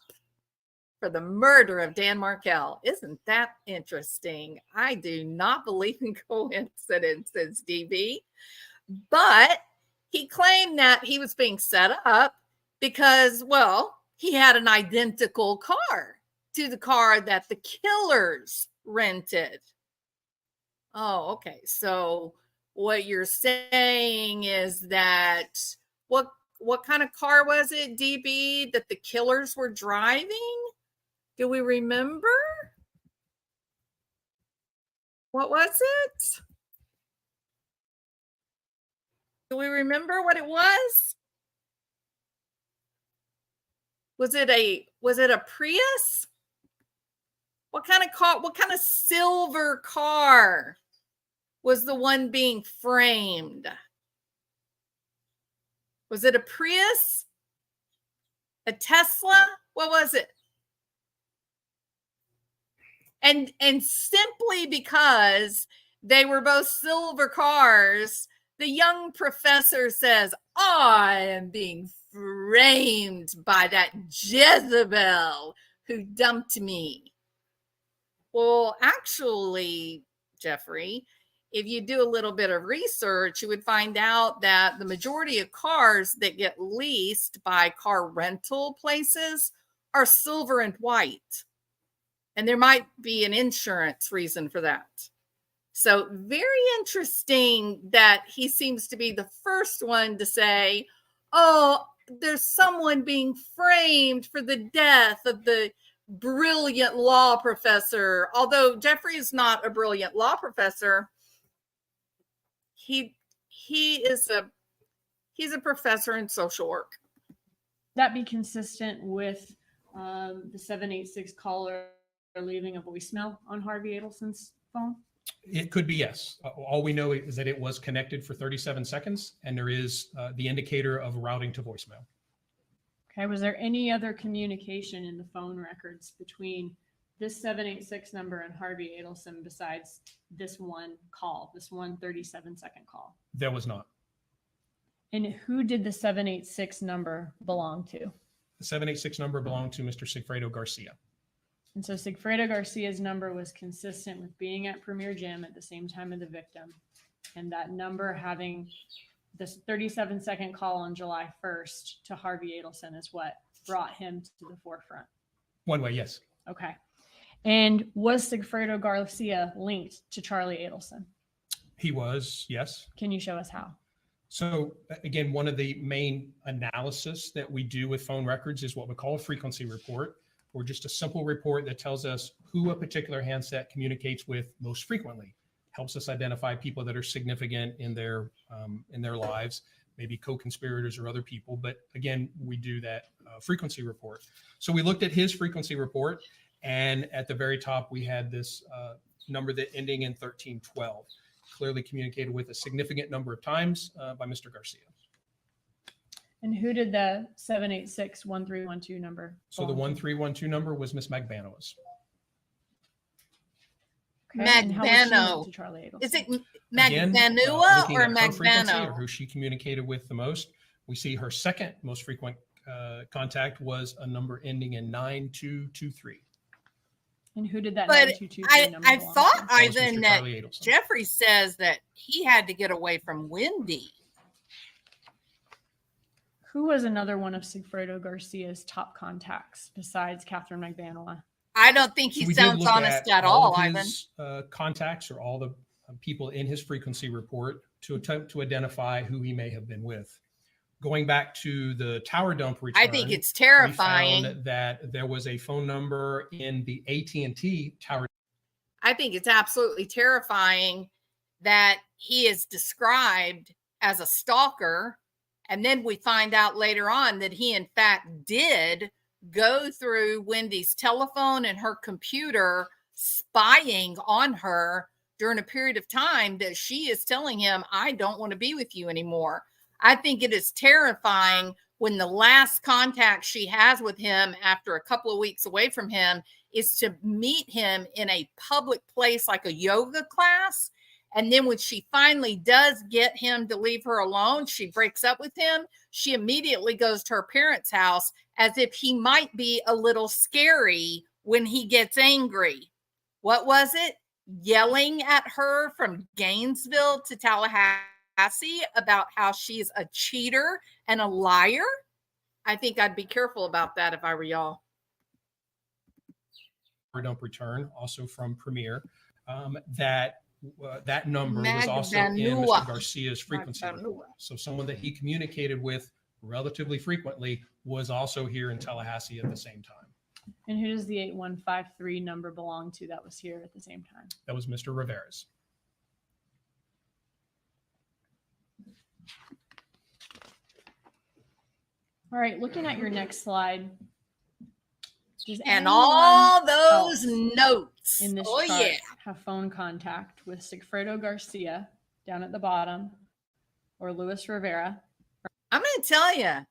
for the murder of Dan Markell. Isn't that interesting? I do not believe in coincidences, DB. But he claimed that he was being set up because, well, he had an identical car to the car that the killers rented. Oh, okay. So what you're saying is that what kind of car was it, DB, that the killers were driving? Do we remember? What was it? Do we remember what it was? Was it a Prius? What kind of car, what kind of silver car was the one being framed? Was it a Prius? A Tesla? What was it? And simply because they were both silver cars, the young professor says, I am being framed by that Jezebel who dumped me. Well, actually, Jeffrey, if you do a little bit of research, you would find out that the majority of cars that get leased by car rental places are silver and white. And there might be an insurance reason for that. So very interesting that he seems to be the first one to say, oh, there's someone being framed for the death of the brilliant law professor. Although Jeffrey is not a brilliant law professor, he's a professor in social work. That be consistent with the 786 caller leaving a voicemail on Harvey Adelson's phone? It could be, yes. All we know is that it was connected for 37 seconds, and there is the indicator of routing to voicemail. Okay. Was there any other communication in the phone records between this 786 number and Harvey Adelson besides this one call, this 137-second call? There was not. And who did the 786 number belong to? The 786 number belonged to Mr. Sigfredo Garcia. And so Sigfredo Garcia's number was consistent with being at Premier Gym at the same time of the victim. And that number having this 37-second call on July 1st to Harvey Adelson is what brought him to the forefront. One way, yes. Okay. And was Sigfredo Garcia linked to Charlie Adelson? He was, yes. Can you show us how? So again, one of the main analysis that we do with phone records is what we call a frequency report, or just a simple report that tells us who a particular handset communicates with most frequently. Helps us identify people that are significant in their lives, maybe co-conspirators or other people. But again, we do that frequency report. So we looked at his frequency report, and at the very top, we had this number that ending in 1312, clearly communicated with a significant number of times by Mr. Garcia. And who did the 786-1312 number? So the 1312 number was Miss Magbanua's. Okay. And how was she linked Magbano. to Charlie Adelson? Is it Again, Magbanua looking or at her frequency, or Magbano? who she communicated with the most, we see her second most frequent contact was a number ending in 9223. And who did that But 9223 number I belong thought, to? That was Ivan, Mr. that Charlie Adelson. Jeffrey says that he had to get away from Wendi. Who was another one of Sigfredo Garcia's top contacts besides Katherine Magbanua? I don't think he So we did sounds look honest at all all, of Ivan. his, contacts, or all the people in his frequency report, to attempt to identify who he may have been with. Going back to the tower dump return, I think it's we terrifying. found that there was a phone number in the AT&T tower. I think it's absolutely terrifying that he is described as a stalker. And then we find out later on that he, in fact, did go through Wendy's telephone and her computer, spying on her during a period of time that she is telling him, I don't want to be with you anymore. I think it is terrifying when the last contact she has with him after a couple of weeks away from him is to meet him in a public place like a yoga class. And then when she finally does get him to leave her alone, she breaks up with him. She immediately goes to her parents' house as if he might be a little scary when he gets angry. What was it? Yelling at her from Gainesville to Tallahassee about how she's a cheater and a liar. I think I'd be careful about that if I were y'all. Dump return, also from Premier, that number was also in Magbanua. Mr. Garcia's frequency Magbanua. report. So someone that he communicated with relatively frequently was also here in Tallahassee at the same time. And who does the 8153 number belong to that was here at the same time? That was Mr. Rivera's. All right, looking at your next slide. Does And anyone all those else notes. in this Oh, chart yeah. have phone contact with Sigfredo Garcia down at the bottom or Luis Rivera? I'm going to tell you,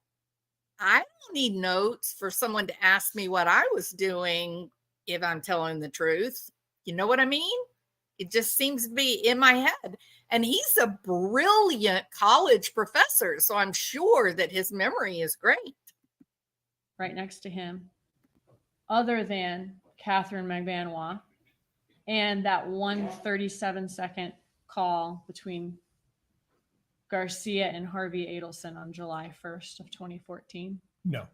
I don't need notes for someone to ask me what I was doing if I'm telling the truth. You know what I mean? It just seems to be in my head. And he's a brilliant college professor, so I'm sure that his memory is great. Right next to him, other than Katherine Magbanua, and that 137-second call between Garcia and Harvey Adelson on July 1st of 2014. No.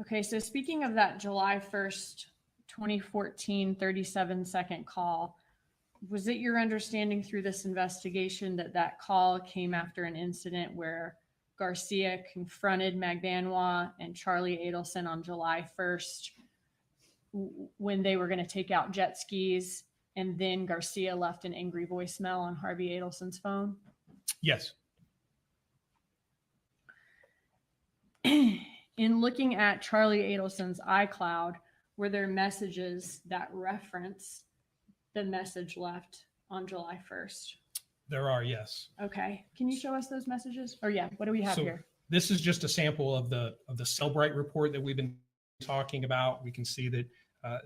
Okay, so speaking of that July 1st, 2014 37-second call, was it your understanding through this investigation that that call came after an incident where Garcia confronted Magbanua and Charlie Adelson on July 1st when they were going to take out jet skis, and then Garcia left an angry voicemail on Harvey Adelson's phone? Yes. In looking at Charlie Adelson's iCloud, were there messages that reference the message left on July 1st? There are, yes. Okay. Can you show us those messages? Or yeah, what do we have So here? this is just a sample of the Cellbrite report that we've been talking about. We can see that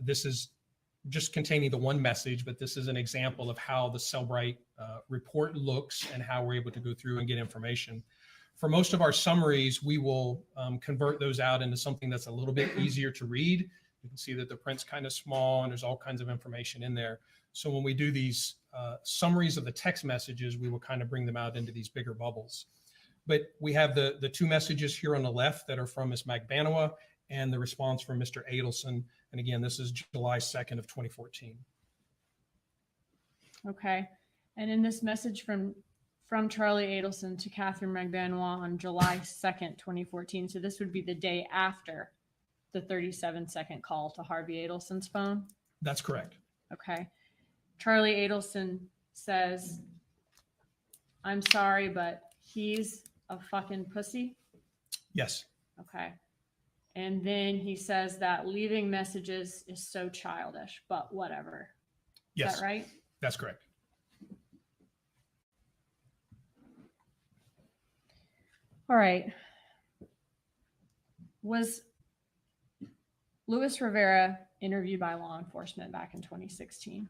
this is just containing the one message, but this is an example of how the Cellbrite report looks and how we're able to go through and get information. For most of our summaries, we will convert those out into something that's a little bit easier to read. You can see that the print's kind of small and there's all kinds of information in there. So when we do these summaries of the text messages, we will kind of bring them out into these bigger bubbles. But we have the two messages here on the left that are from Ms. Magbanua and the response from Mr. Adelson. And again, this is July 2nd of 2014. Okay. And in this message from Charlie Adelson to Katherine Magbanua on July 2nd, 2014. So this would be the day after the 37-second call to Harvey Adelson's phone. That's correct. Okay. Charlie Adelson says, "I'm sorry, but he's a fucking pussy." Yes. Okay. And then he says that leaving messages is so childish, but whatever. Yes. Is that right? That's correct. All right. Was Luis Rivera interviewed by law enforcement back in 2016?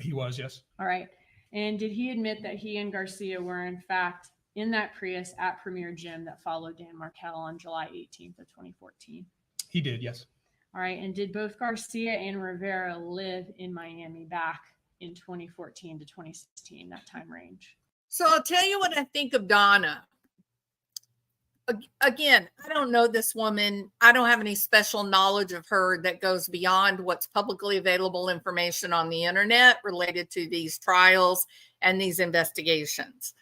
He was, yes. All right. And did he admit that he and Garcia were in fact in that Prius at Premier Gym that followed Dan Markel on July 18th of 2014? He did, yes. All right. And did both Garcia and Rivera live in Miami back in 2014 to 2016, that time range? So I'll tell you what I think of Donna. Again, I don't know this woman. I don't have any special knowledge of her that goes beyond what's publicly available information on the internet related to these trials and these investigations.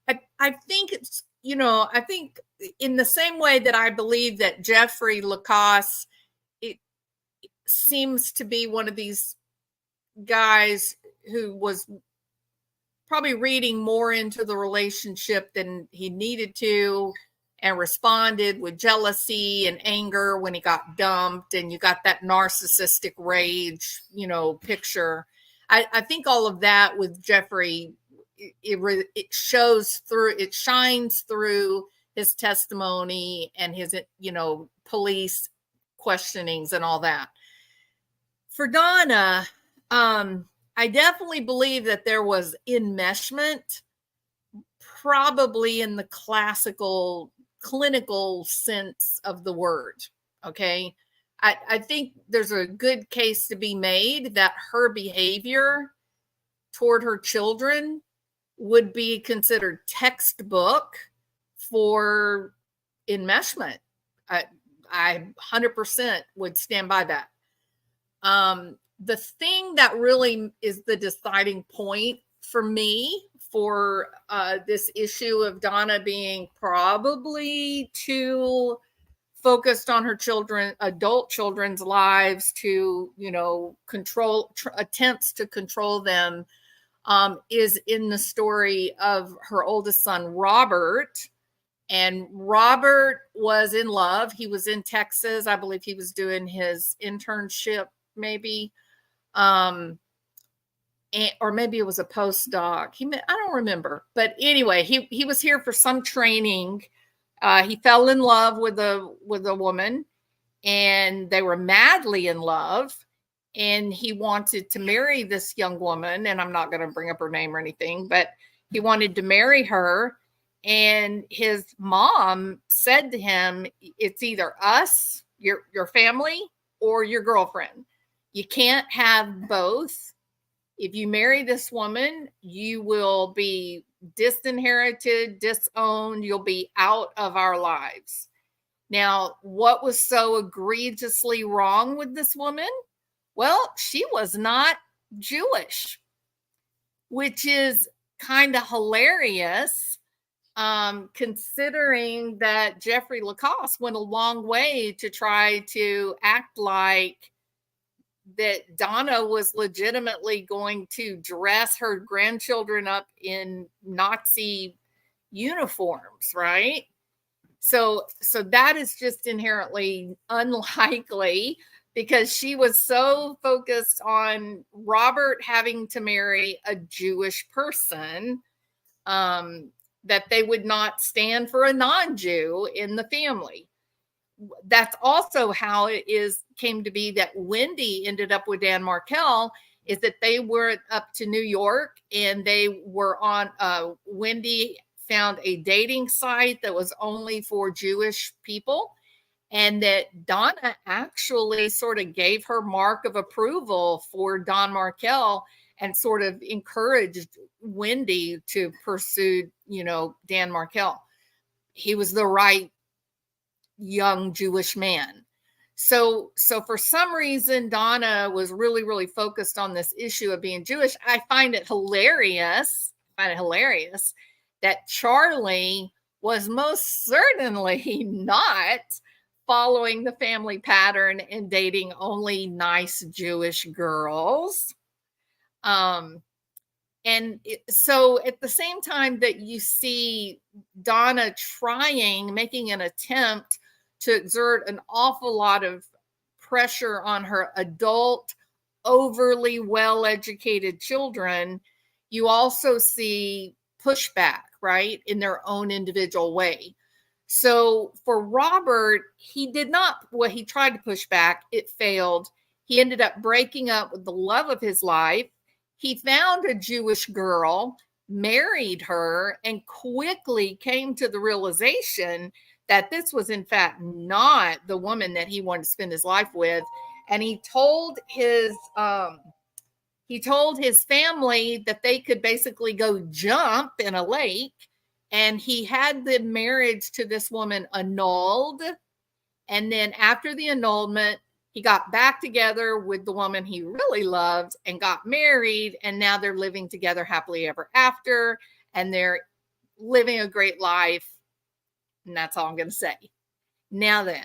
I think it's, I think in the same way that I believe that Jeffrey Lacoste, it seems to be one of these guys who was probably reading more into the relationship than he needed to, and responded with jealousy and anger when he got dumped, and you got that narcissistic rage, picture. I think all of that with Jeffrey, it shows through, it shines through his testimony and his, police questionings and all that. For Donna, I definitely believe that there was enmeshment, probably in the classical clinical sense of the word. Okay. I think there's a good case to be made that her behavior toward her children would be considered textbook for enmeshment. I 100% would stand by that. The thing that really is the deciding point for me for this issue of Donna being probably too focused on her children, adult children's lives, to, control, attempts to control them, is in the story of her oldest son, Robert. And Robert was in love. He was in Texas. I believe he was doing his internship, maybe. Or maybe it was a postdoc. I don't remember. But anyway, he was here for some training. He fell in love with a woman, and they were madly in love. And he wanted to marry this young woman. And I'm not going to bring up her name or anything, but he wanted to marry her. And his mom said to him, "It's either us, your family, or your girlfriend. You can't have both. If you marry this woman, you will be disinherited, disowned. You'll be out of our lives." Now, what was so egregiously wrong with this woman? Well, she was not Jewish, which is kind of hilarious, considering that Jeffrey Lacoste went a long way to try to act like that Donna was legitimately going to dress her grandchildren up in Nazi uniforms, right? So that is just inherently unlikely, because she was so focused on Robert having to marry a Jewish person that they would not stand for a non-Jew in the family. That's also how it came to be that Wendi ended up with Dan Markel, is that they were up to New York and they were on, Wendi found a dating site that was only for Jewish people, and that Donna actually sort of gave her mark of approval for Don Markel and sort of encouraged Wendi to pursue, Dan Markel. He was the right young Jewish man. So for some reason, Donna was really, really focused on this issue of being Jewish. I find it hilarious that Charlie was most certainly not following the family pattern and dating only nice Jewish girls. So at the same time that you see Donna making an attempt to exert an awful lot of pressure on her adult, overly well-educated children, you also see pushback, right, in their own individual way. So for Robert, he tried to push back. It failed. He ended up breaking up with the love of his life. He found a Jewish girl, married her, and quickly came to the realization that this was in fact not the woman that he wanted to spend his life with. And he told his family that they could basically go jump in a lake, and he had the marriage to this woman annulled. And then after the annulment, he got back together with the woman he really loved and got married. And now they're living together happily ever after. And they're living a great life. And that's all I'm going to say. Now then.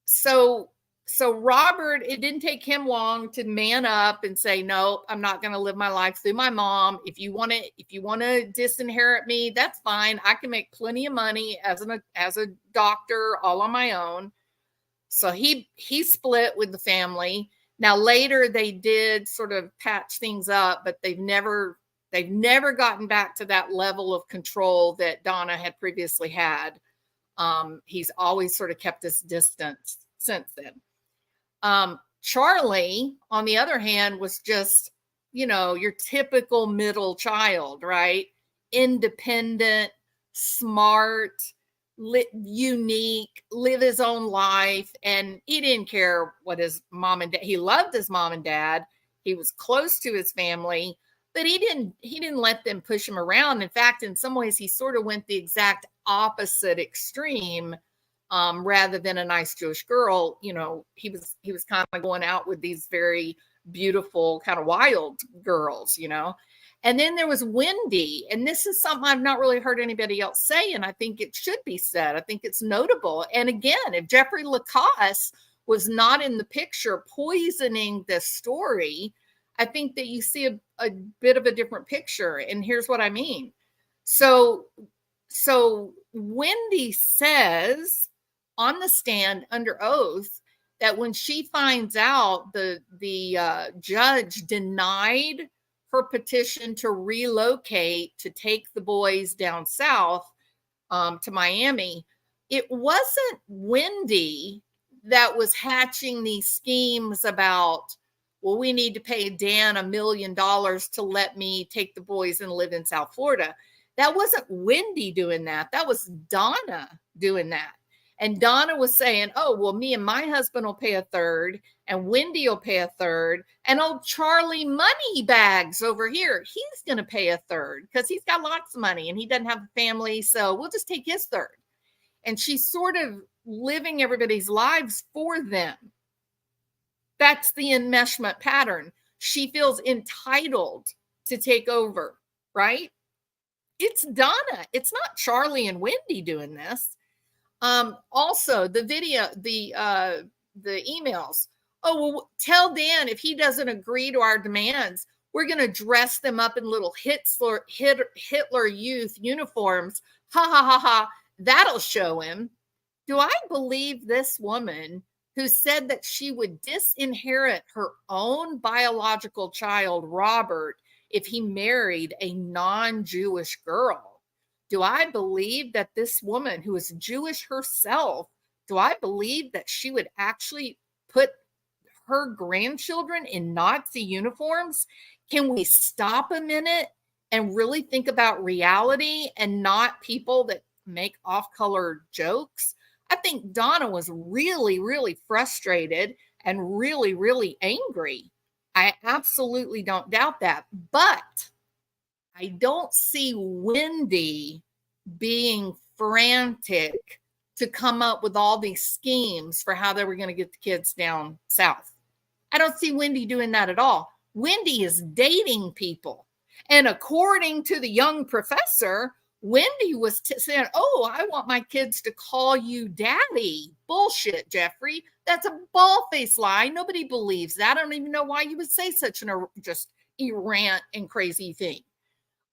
So Robert, it didn't take him long to man up and say, no, I'm not going to live my life through my mom. If you want to disinherit me, that's fine. I can make plenty of money as a doctor all on my own. So he split with the family. Now later they did sort of patch things up, but they've never gotten back to that level of control that Donna had previously had. He's always sort of kept this distance since then. Charlie, on the other hand, was just, your typical middle child, right? Independent, smart, unique, live his own life. And he didn't care what his mom and dad, he loved his mom and dad. He was close to his family, but he didn't let them push him around. In fact, in some ways, he sort of went the exact opposite extreme. Rather than a nice Jewish girl, he was kind of going out with these very beautiful, kind of wild girls, And then there was Wendi, and this is something I've not really heard anybody else say, and I think it should be said. I think it's notable. And again, if Jeffrey Lacasse was not in the picture poisoning this story, I think that you see a bit of a different picture. And here's what I mean. So Wendi says on the stand under oath that when she finds out the judge denied her petition to relocate, to take the boys down south to Miami, it wasn't Wendi that was hatching these schemes about, well, we need to pay Dan $1 million to let me take the boys and live in South Florida. That wasn't Wendi doing that. That was Donna doing that. And Donna was saying, oh, well, me and my husband will pay a third, and Wendi will pay a third, and old Charlie Moneybags over here, he's going to pay a third because he's got lots of money and he doesn't have a family, so we'll just take his third. And she's sort of living everybody's lives for them. That's the enmeshment pattern. She feels entitled to take over, right? It's Donna. It's not Charlie and Wendi doing this. Also, the video, the emails. Oh, well, tell Dan if he doesn't agree to our demands, we're going to dress them up in little Hitler Youth uniforms. Ha ha ha ha. That'll show him. Do I believe this woman who said that she would disinherit her own biological child, Robert, if he married a non-Jewish girl. Do I believe that this woman who is Jewish herself, do I believe that she would actually put her grandchildren in Nazi uniforms? Can we stop a minute and really think about reality and not people that make off-color jokes? I think Donna was really, really frustrated and really, really angry. I absolutely don't doubt that. But I don't see Wendi being frantic to come up with all these schemes for how they were going to get the kids down south. I don't see Wendi doing that at all. Wendi is dating people. And according to the young professor, Wendi was saying, oh, I want my kids to call you daddy. Bullshit, Jeffrey. That's a bald-faced lie. Nobody believes that. I don't even know why you would say such an just errant and crazy thing.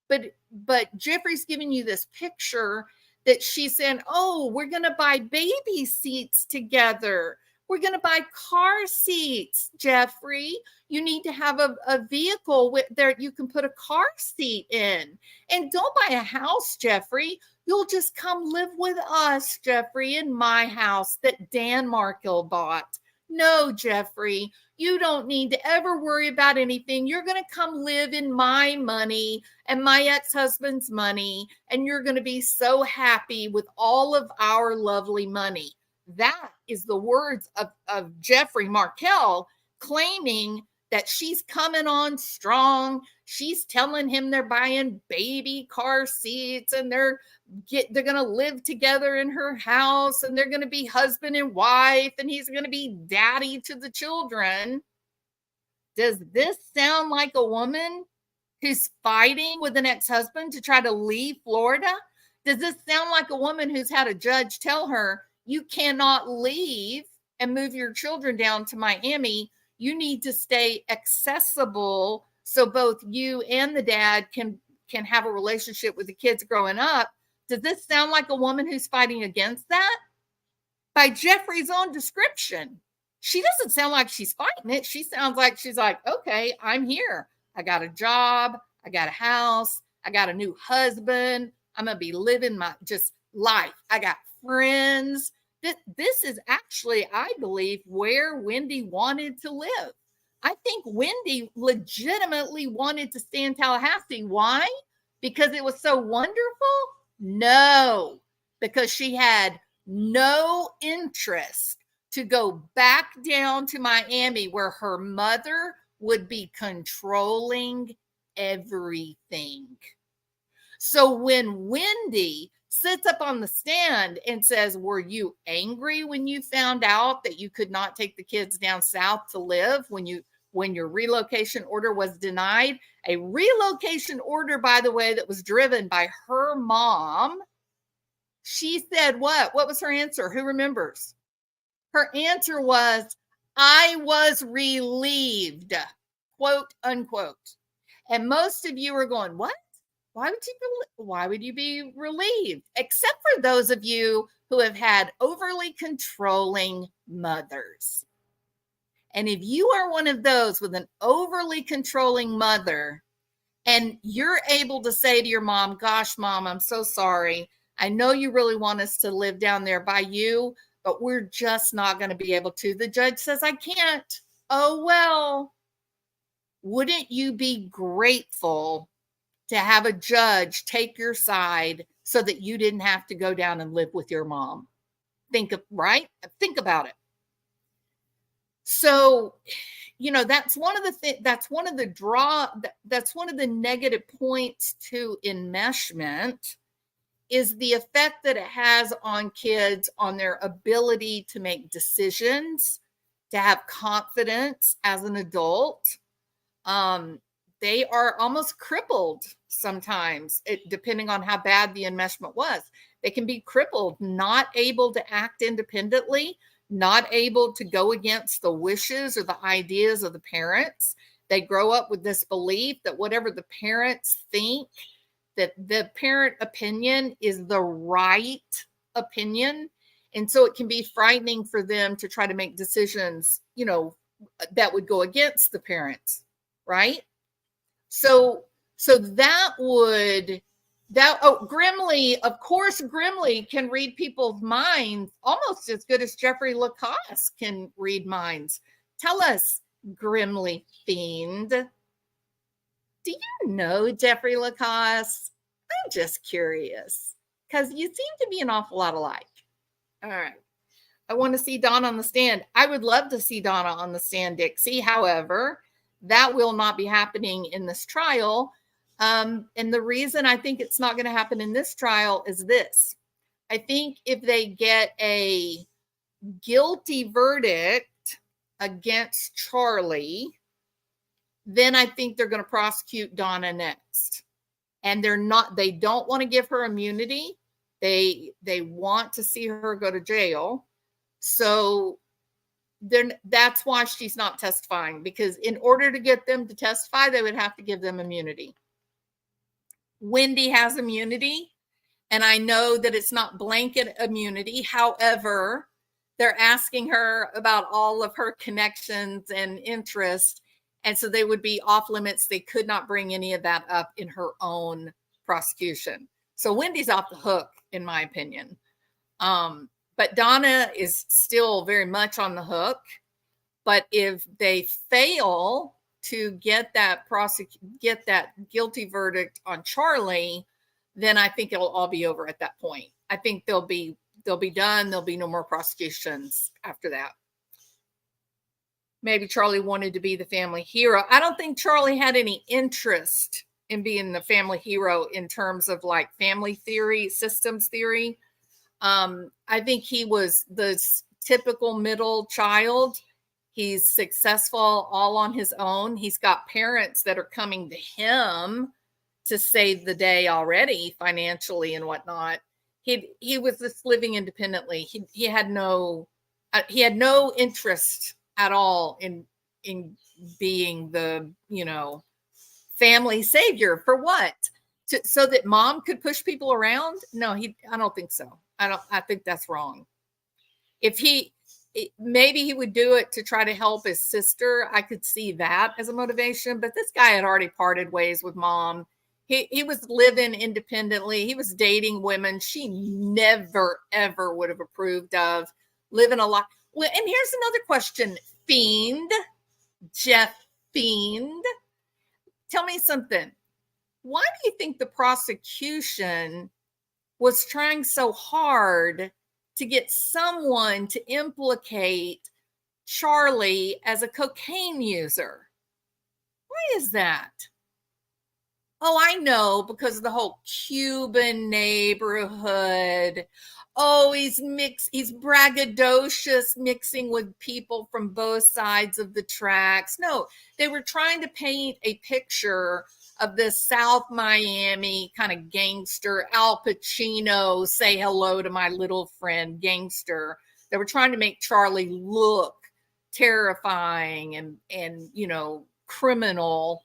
But Jeffrey's giving you this picture that she's saying, oh, we're going to buy baby seats together. We're going to buy car seats, Jeffrey. You need to have a vehicle there you can put a car seat in. And don't buy a house, Jeffrey. You'll just come live with us, Jeffrey, in my house that Dan Markell bought. No, Jeffrey, you don't need to ever worry about anything. You're going to come live in my money and my ex-husband's money, and you're going to be so happy with all of our lovely money. That is the words of Jeffrey Markell, claiming that she's coming on strong. She's telling him they're buying baby car seats and they're going to live together in her house and they're going to be husband and wife and he's going to be daddy to the children. Does this sound like a woman who's fighting with an ex-husband to try to leave Florida? Does this sound like a woman who's had a judge tell her, you cannot leave and move your children down to Miami? You need to stay accessible so both you and the dad can have a relationship with the kids growing up. Does this sound like a woman who's fighting against that? By Jeffrey's own description, she doesn't sound like she's fighting it. She sounds like she's like, okay, I'm here. I got a job. I got a house. I got a new husband. I'm going to be living my just life. I got friends. This is actually, I believe, where Wendi wanted to live. I think Wendi legitimately wanted to stay in Tallahassee. Why? Because it was so wonderful? No, because she had no interest to go back down to Miami where her mother would be controlling everything. So when Wendi sits up on the stand and says, were you angry when you found out that you could not take the kids down south to live when your relocation order was denied? A relocation order, by the way, that was driven by her mom. She said what? What was her answer? Who remembers? Her answer was, I was relieved, quote unquote. And most of you are going, what? Why would you be relieved? Except for those of you who have had overly controlling mothers. And if you are one of those with an overly controlling mother, and you're able to say to your mom, gosh, Mom, I'm so sorry. I know you really want us to live down there by you, but we're just not going to be able to. The judge says, I can't. Oh, well, wouldn't you be grateful to have a judge take your side so that you didn't have to go down and live with your mom? Think about it. So, that's one of the that's one of the negative points to enmeshment, is the effect that it has on kids, on their ability to make decisions, to have confidence as an adult. They are almost crippled sometimes, depending on how bad the enmeshment was. They can be crippled, not able to act independently, not able to go against the wishes or the ideas of the parents. They grow up with this belief that whatever the parents think, that the parent opinion is the right opinion. And so it can be frightening for them to try to make decisions, that would go against the parents, right? So So Grimley, of course, Grimley can read people's minds almost as good as Jeffrey Lacoste can read minds. Tell us, Grimley Fiend, do you know Jeffrey Lacoste? I'm just curious because you seem to be an awful lot alike. All right. I want to see Donna on the stand. I would love to see Donna on the stand, Dixie. However, that will not be happening in this trial. And the reason I think it's not going to happen in this trial is this. I think if they get a guilty verdict against Charlie, then I think they're going to prosecute Donna next. And they don't want to give her immunity. They want to see her go to jail. So that's why she's not testifying, because in order to get them to testify, they would have to give them immunity. Wendi has immunity, and I know that it's not blanket immunity. However, they're asking her about all of her connections and interests, and so they would be off limits. They could not bring any of that up in her own prosecution. So Wendy's off the hook, in my opinion. But Donna is still very much on the hook. But if they fail to get that guilty verdict on Charlie, then I think it'll all be over at that point. I think they'll be done. There'll be no more prosecutions after that. Maybe Charlie wanted to be the family hero. I don't think Charlie had any interest in being the family hero in terms of like family theory, systems theory. I think he was the typical middle child. He's successful all on his own. He's got parents that are coming to him to save the day already financially and whatnot. He was just living independently. He had no interest at all in being the, family savior. For what? So that mom could push people around? No, I don't think so. I think that's wrong. Maybe he would do it to try to help his sister. I could see that as a motivation, but this guy had already parted ways with mom. He was living independently. He was dating women she never, ever would have approved of, living a life. Well, and here's another question, Jeff Fiend. Tell me something. Why do you think the prosecution was trying so hard to get someone to implicate Charlie as a cocaine user? Why is that? Oh, I know, because of the whole Cuban neighborhood. Oh, he's braggadocious, mixing with people from both sides of the tracks. No, they were trying to paint a picture of this South Miami kind of gangster, Al Pacino, say hello to my little friend gangster. They were trying to make Charlie look terrifying and criminal.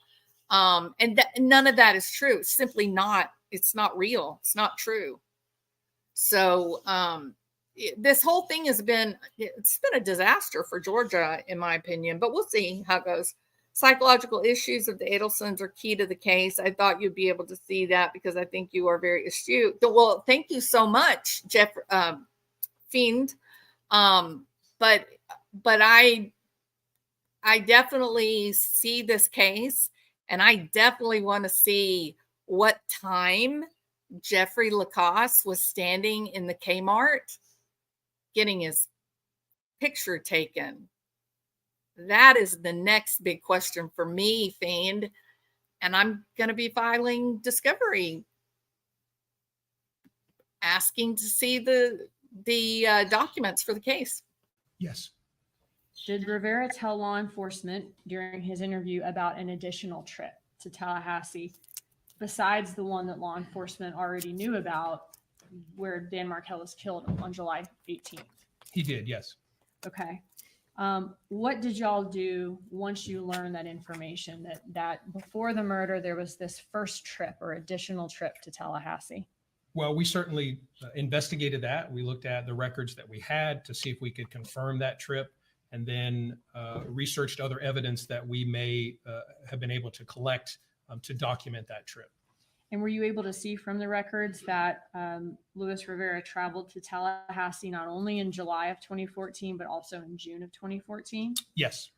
And none of that is true. It's simply not. It's not real. It's not true. So this whole thing it's been a disaster for Georgia, in my opinion, but we'll see how it goes. Psychological issues of the Adelsons are key to the case. I thought you'd be able to see that because I think you are very astute. Well, thank you so much, Jeff Fiend. But I definitely see this case, and I definitely want to see what time Jeffrey Lacoste was standing in the Kmart getting his picture taken. That is the next big question for me, Fiend. And I'm going to be filing discovery, asking to see the documents for the case. Yes. Did Rivera tell law enforcement during his interview about an additional trip to Tallahassee besides the one that law enforcement already knew about, where Dan Markel was killed on July 18th? He did, yes. Okay. What did y'all do once you learned that information, that before the murder, there was this first trip or additional trip to Tallahassee? Well, we certainly investigated that. We looked at the records that we had to see if we could confirm that trip, and then researched other evidence that we may have been able to collect to document that trip. And were you able to see from the records that Luis Rivera traveled to Tallahassee not only in July of 2014, but also in June of 2014? Yes.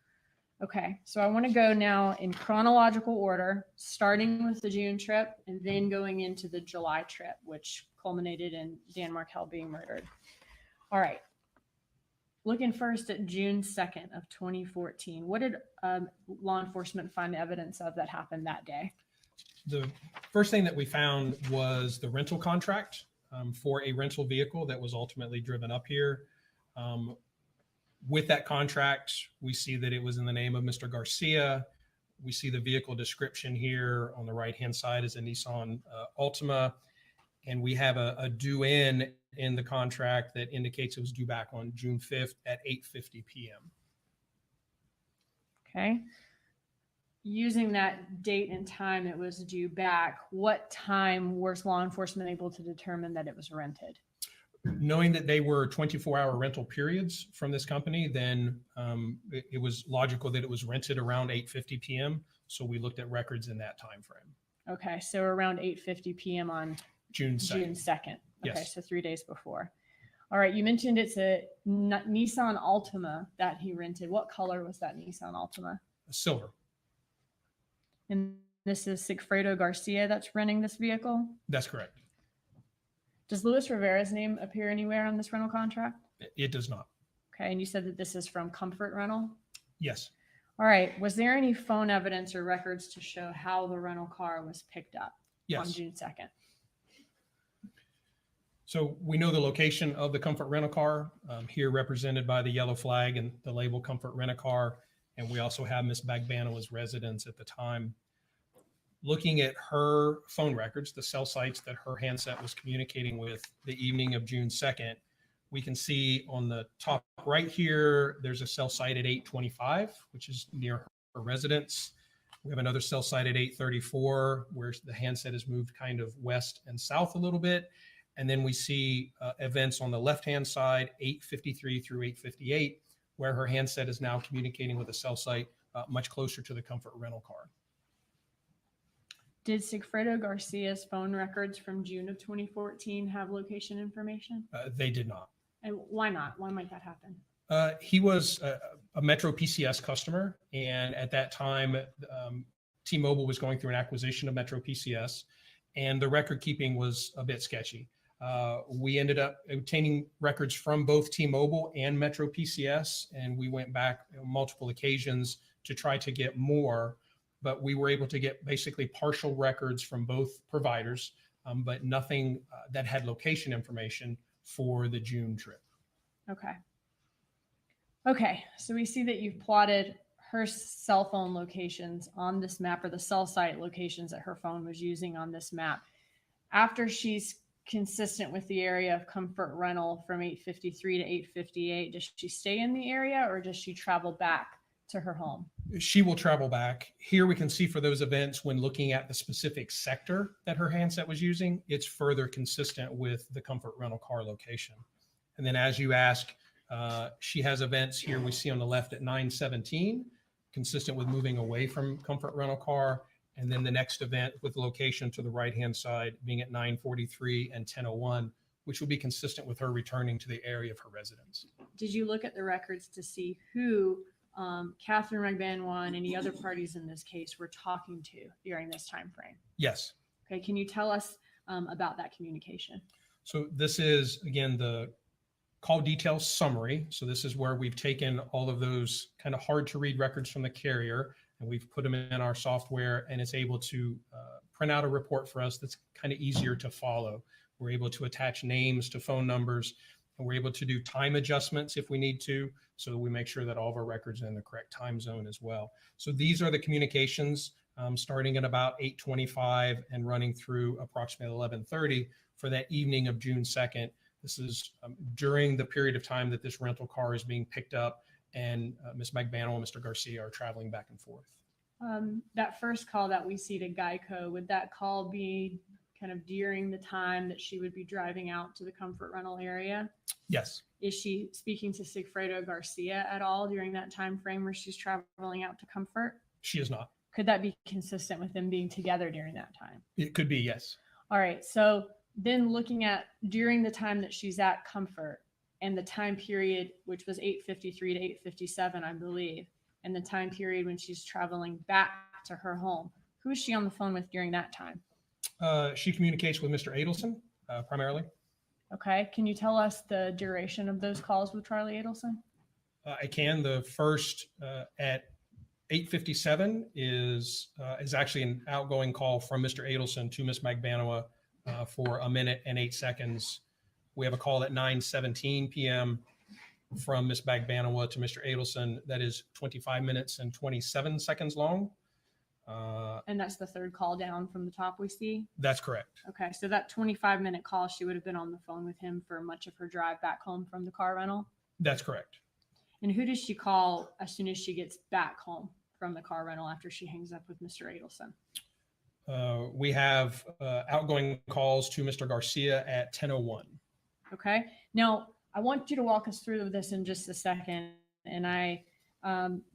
Okay, so I want to go now in chronological order, starting with the June trip and then going into the July trip, which culminated in Dan Markel being murdered. All right. Looking first at June 2nd of 2014, what did law enforcement find evidence of that happened that day? The first thing that we found was the rental contract for a rental vehicle that was ultimately driven up here. With that contract, we see that it was in the name of Mr. Garcia. We see the vehicle description here on the right-hand side is a Nissan Altima. And we have a due in the contract that indicates it was due back on June 5th at 8:50 p.m. Okay. Using that date and time it was due back, what time was law enforcement able to determine that it was rented? Knowing that they were 24-hour rental periods from this company, then it was logical that it was rented around 8:50 p.m. So we looked at records in that time frame. Okay, so around 8:50 p.m. on June 2nd. June 2nd. Okay, Yes. so 3 days before. All right, you mentioned it's a Nissan Altima that he rented. What color was that Nissan Altima? Silver. And this is Sigfredo Garcia that's renting this vehicle? That's correct. Does Luis Rivera's name appear anywhere on this rental contract? It does not. Okay, and you said that this is from Comfort Rental? Yes. All right, was there any phone evidence or records to show how the rental car was picked up on Yes. June 2nd? So we know the location of the Comfort Rent-A-Car, here represented by the yellow flag and the label Comfort Rent-A-Car. And we also have Ms. Magbanua's residence at the time. Looking at her phone records, the cell sites that her handset was communicating with the evening of June 2nd, we can see on the top right here, there's a cell site at 8:25, which is near her residence. We have another cell site at 8:34, where the handset is moved kind of west and south a little bit. And then we see events on the left-hand side, 8:53 through 8:58, where her handset is now communicating with a cell site much closer to the Comfort rental car. Did Sigfredo Garcia's phone records from June of 2014 have location information? They did not. And why not? Why might that happen? He was a Metro PCS customer, and at that time, T-Mobile was going through an acquisition of Metro PCS, and the record keeping was a bit sketchy. We ended up obtaining records from both T-Mobile and Metro PCS, and we went back on multiple occasions to try to get more, but we were able to get basically partial records from both providers, but nothing that had location information for the June trip. Okay. Okay, so we see that you've plotted her cell phone locations on this map, or the cell site locations that her phone was using on this map. After she's consistent with the area of Comfort Rental from 8:53 to 8:58, does she stay in the area or does she travel back to her home? She will travel back. Here we can see for those events, when looking at the specific sector that her handset was using, it's further consistent with the Comfort rental car location. And then as you ask, she has events here we see on the left at 9:17, consistent with moving away from Comfort rental car. And then the next event with location to the right-hand side being at 9:43 and 10:01, which will be consistent with her returning to the area of her residence. Did you look at the records to see who Katherine Magbanua and any other parties in this case were talking to during this time frame? Yes. Okay, can you tell us about that communication? So this is, again, the call details summary. So this is where we've taken all of those kind of hard to read records from the carrier and we've put them in our software, and it's able to print out a report for us that's kind of easier to follow. We're able to attach names to phone numbers, and we're able to do time adjustments if we need to, so that we make sure that all of our records are in the correct time zone as well. So these are the communications starting at about 8:25 and running through approximately 11:30 for that evening of June 2nd. This is during the period of time that this rental car is being picked up, and Ms. Magbanua and Mr. Garcia are traveling back and forth. That first call that we see to Geico, would that call be kind of during the time that she would be driving out to the Comfort rental area? Yes. Is she speaking to Sigfredo Garcia at all during that time frame where she's traveling out to Comfort? She is not. Could that be consistent with them being together during that time? It could be, yes. All right. So then looking at during the time that she's at Comfort and the time period, which was 8:53 to 8:57, I believe, and the time period when she's traveling back to her home, who is she on the phone with during that time? She communicates with Mr. Adelson primarily. Okay. Can you tell us the duration of those calls with Charlie Adelson? I can. The first at 8:57 is actually an outgoing call from Mr. Adelson to Ms. Magbanua for 1 minute and 8 seconds. We have a call at 9:17 p.m. from Ms. Magbanua to Mr. Adelson that is 25 minutes and 27 seconds long. And that's the third call down from the top we see? That's correct. Okay. So that 25-minute call, she would have been on the phone with him for much of her drive back home from the car rental? That's correct. And who does she call as soon as she gets back home from the car rental after she hangs up with Mr. Adelson? We have outgoing calls to Mr. Garcia at 10:01. Okay. Now, I want you to walk us through this in just a second. And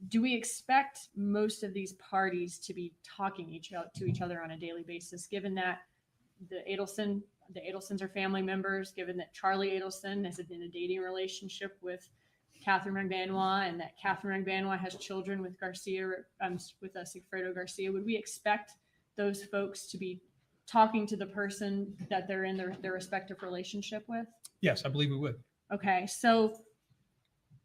do we expect most of these parties to be talking to each other on a daily basis, given that the Adelsons are family members, given that Charlie Adelson is in a dating relationship with Katherine Magbanua, and that Katherine Magbanua has children with Garcia, with Sigfredo Garcia? Would we expect those folks to be talking to the person that they're in their respective relationship with? Yes, I believe we would. Okay, so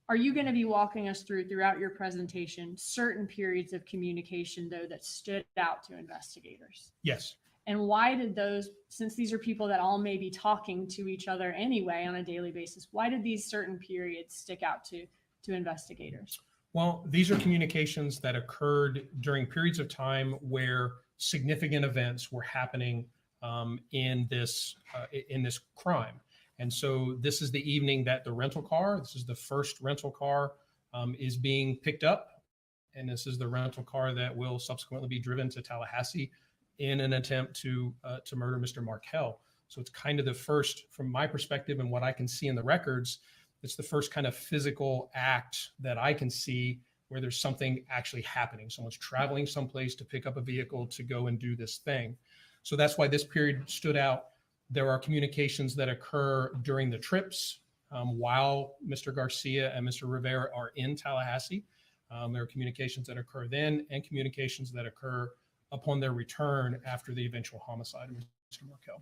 are you going to be walking us throughout your presentation certain periods of communication, though, that stood out to investigators? Yes. And why did those, since these are people that all may be talking to each other anyway on a daily basis, why did these certain periods stick out to investigators? Well, these are communications that occurred during periods of time where significant events were happening in this crime. And so this is the evening that the rental car, this is the first rental car, is being picked up. And this is the rental car that will subsequently be driven to Tallahassee in an attempt to murder Mr. Markell. So it's kind of the first, from my perspective and what I can see in the records, it's the first kind of physical act that I can see where there's something actually happening. Someone's traveling someplace to pick up a vehicle to go and do this thing. So that's why this period stood out. There are communications that occur during the trips while Mr. Garcia and Mr. Rivera are in Tallahassee. There are communications that occur then and communications that occur upon their return after the eventual homicide of Mr. Markell.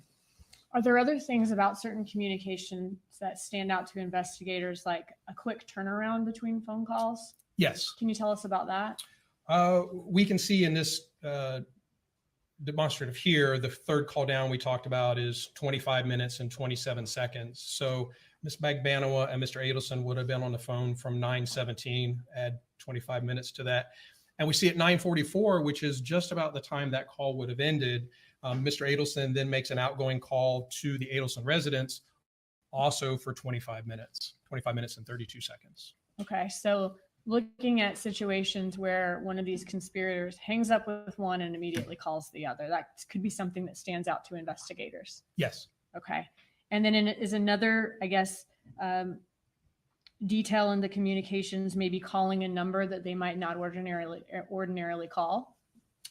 Are there other things about certain communications that stand out to investigators, like a quick turnaround between phone calls? Yes. Can you tell us about that? We can see in this demonstrative here, the third call down we talked about is 25 minutes and 27 seconds. So Ms. Magbanua and Mr. Adelson would have been on the phone from 9:17, add 25 minutes to that. And we see at 9:44, which is just about the time that call would have ended, Mr. Adelson then makes an outgoing call to the Adelson residence, also for 25 minutes and 32 seconds. Okay, so looking at situations where one of these conspirators hangs up with one and immediately calls the other, that could be something that stands out to investigators. Yes. Okay. And then is another, I guess, detail in the communications, maybe calling a number that they might not ordinarily call?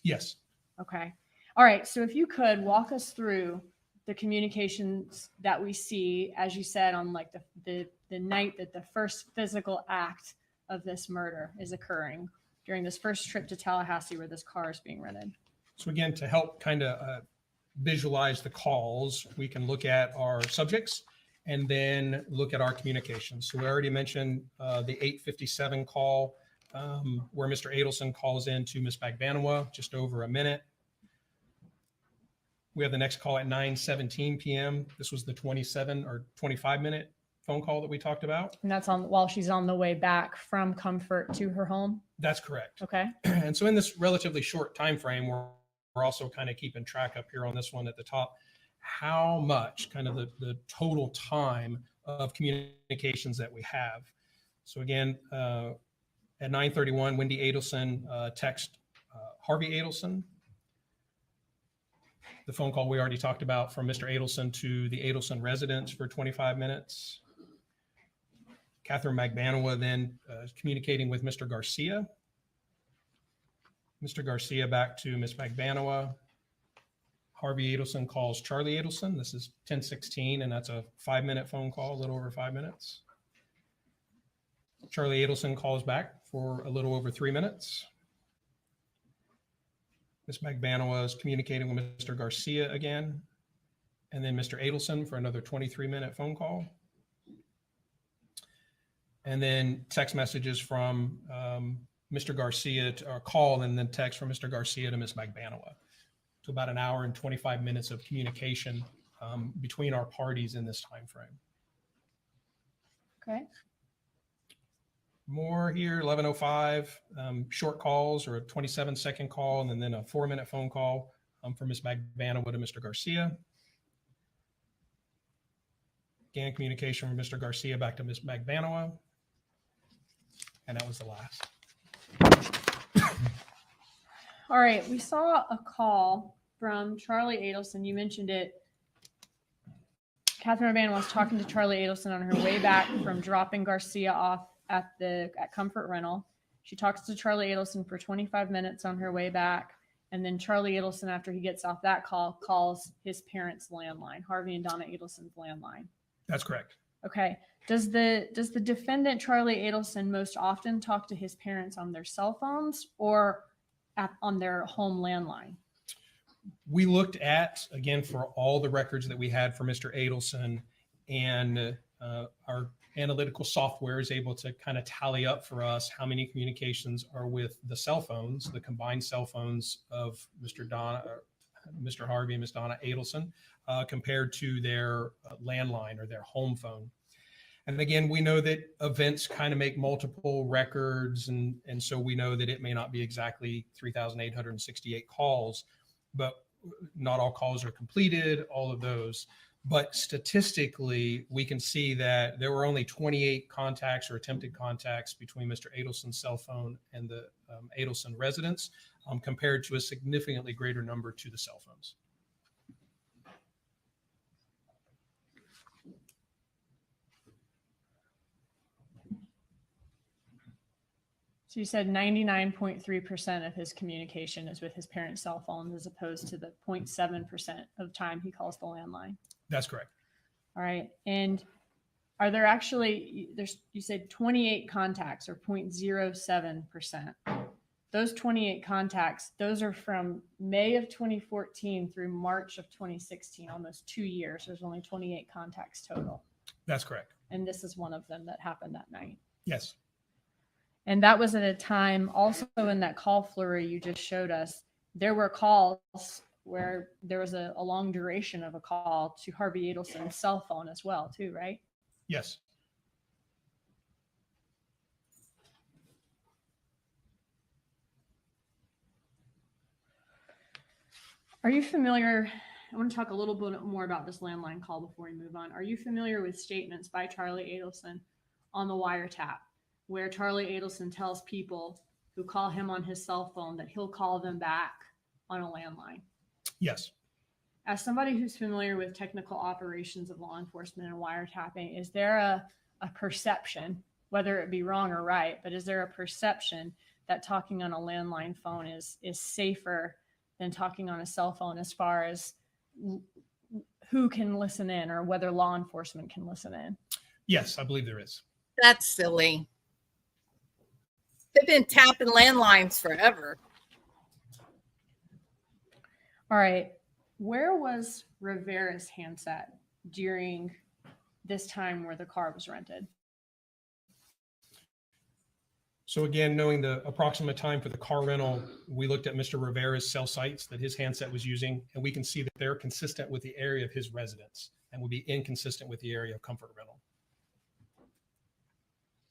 Yes. Okay. All right. So if you could walk us through the communications that we see, as you said, on like the night that the first physical act of this murder is occurring during this first trip to Tallahassee where this car is being rented. So again, to help kind of visualize the calls, we can look at our subjects and then look at our communications. So we already mentioned the 8:57 call where Mr. Adelson calls in to Ms. Magbanua, just over a minute. We have the next call at 9:17 p.m. This was the 27 or 25 minute phone call that we talked about. And that's on while she's on the way back from Comfort to her home? That's correct. Okay. And so in this relatively short time frame, we're also kind of keeping track up here on this one at the top, how much kind of the total time of communications that we have. So again, at 9:31, Wendi Adelson text Harvey Adelson. The phone call we already talked about from Mr. Adelson to the Adelson residence for 25 minutes. Katherine Magbanua then communicating with Mr. Garcia. Mr. Garcia back to Ms. Magbanua. Harvey Adelson calls Charlie Adelson. This is 10:16, and that's a 5-minute phone call, a little over 5 minutes. Charlie Adelson calls back for a little over 3 minutes. Ms. Magbanua is communicating with Mr. Garcia again, and then Mr. Adelson for another 23-minute phone call. And then text messages from Mr. Garcia, or call and then text from Mr. Garcia to Ms. Magbanua. To about an hour and 25 minutes of communication between our parties in this time frame. Okay. More here, 11:05, short calls or a 27-second call, and then a 4-minute phone call from Ms. Magbanua to Mr. Garcia. Again, communication from Mr. Garcia back to Ms. Magbanua. And that was the last. All right, we saw a call from Charlie Adelson. You mentioned it. Katherine Magbanua was talking to Charlie Adelson on her way back from dropping Garcia off at Comfort Rental. She talks to Charlie Adelson for 25 minutes on her way back. And then Charlie Adelson, after he gets off that call, calls his parents' landline, Harvey and Donna Adelson's landline. That's correct. Okay. Does the defendant, Charlie Adelson, most often talk to his parents on their cell phones or on their home landline? We looked at, again, for all the records that we had for Mr. Adelson, and our analytical software is able to kind of tally up for us how many communications are with the cell phones, the combined cell phones of Mr. Harvey and Ms. Donna Adelson, compared to their landline or their home phone. And again, we know that events kind of make multiple records, and so we know that it may not be exactly 3,868 calls, but not all calls are completed, all of those. But statistically, we can see that there were only 28 contacts or attempted contacts between Mr. Adelson's cell phone and the Adelson residence, compared to a significantly greater number to the cell phones. So you said 99.3% of his communication is with his parents' cell phones as opposed to the 0.7% of time he calls the landline. That's correct. All right. And are there actually, you said 28 contacts or 0.07%. Those 28 contacts, those are from May of 2014 through March of 2016, almost 2 years. There's only 28 contacts total. That's correct. And this is one of them that happened that night. Yes. And that was at a time also in that call flurry you just showed us, there were calls where there was a long duration of a call to Harvey Adelson's cell phone as well too, right? Yes. Are you familiar? I want to talk a little bit more about this landline call before we move on. Are you familiar with statements by Charlie Adelson on the wiretap where Charlie Adelson tells people who call him on his cell phone that he'll call them back on a landline? Yes. As somebody who's familiar with technical operations of law enforcement and wiretapping, is there a perception, whether it be wrong or right, but is there a perception that talking on a landline phone is safer than talking on a cell phone as far as who can listen in or whether law enforcement can listen in? Yes, I believe there is. That's silly. They've been tapping landlines forever. All right. Where was Rivera's handset during this time where the car was rented? So again, knowing the approximate time for the car rental, we looked at Mr. Rivera's cell sites that his handset was using, and we can see that they're consistent with the area of his residence and would be inconsistent with the area of Comfort Rental.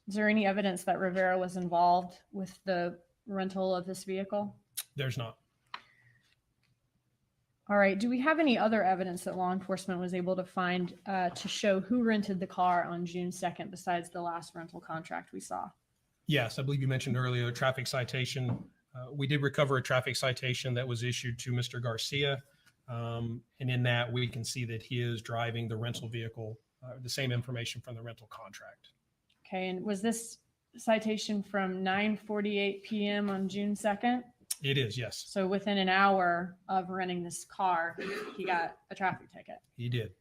Is there any evidence that Rivera was involved with the rental of this vehicle? There's not. All right. Do we have any other evidence that law enforcement was able to find to show who rented the car on June 2nd besides the last rental contract we saw? Yes, I believe you mentioned earlier a traffic citation. We did recover a traffic citation that was issued to Mr. Garcia. And in that, we can see that he is driving the rental vehicle, the same information from the rental contract. Okay. And was this citation from 9:48 p.m. on June 2nd? It is, yes. So within an hour of renting this car, he got a traffic ticket. He did.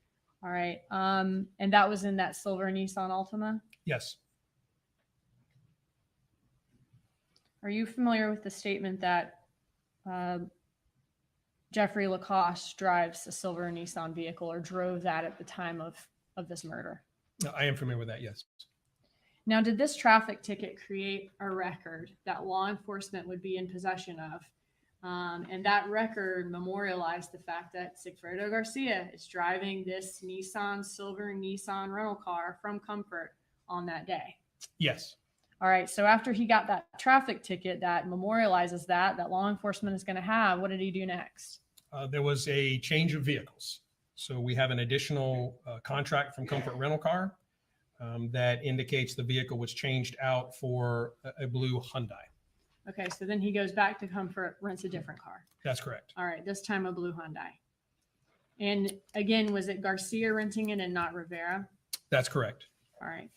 All right. And that was in that silver Nissan Altima. Yes. Are you familiar with the statement that Jeffrey Lacoste drives a silver Nissan vehicle or drove that at the time of this murder? I am familiar with that, yes. Now, did this traffic ticket create a record that law enforcement would be in possession of? And that record memorialized the fact that Sigfredo Garcia is driving this silver Nissan rental car from Comfort on that day. Yes. All right. So after he got that traffic ticket that memorializes that law enforcement is going to have, what did he do next? There was a change of vehicles. So we have an additional contract from Comfort Rental Car that indicates the vehicle was changed out for a blue Hyundai. Okay. So then he goes back to Comfort, rents a different car. That's correct. All right. This time a blue Hyundai. And again, was it Garcia renting it and not Rivera? That's correct. All right.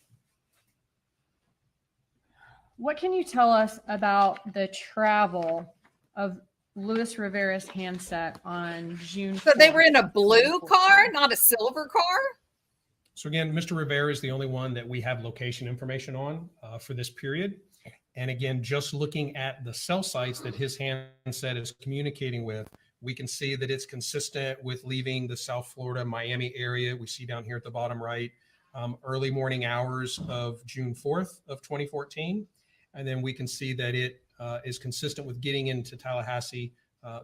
What can you tell us about the travel of Luis Rivera's handset on June 4th? So they were in a blue car, not a silver car? So again, Mr. Rivera is the only one that we have location information on for this period. And again, just looking at the cell sites that his handset is communicating with, we can see that it's consistent with leaving the South Florida, Miami area. We see down here at the bottom right, early morning hours of June 4th of 2014. And then we can see that it is consistent with getting into Tallahassee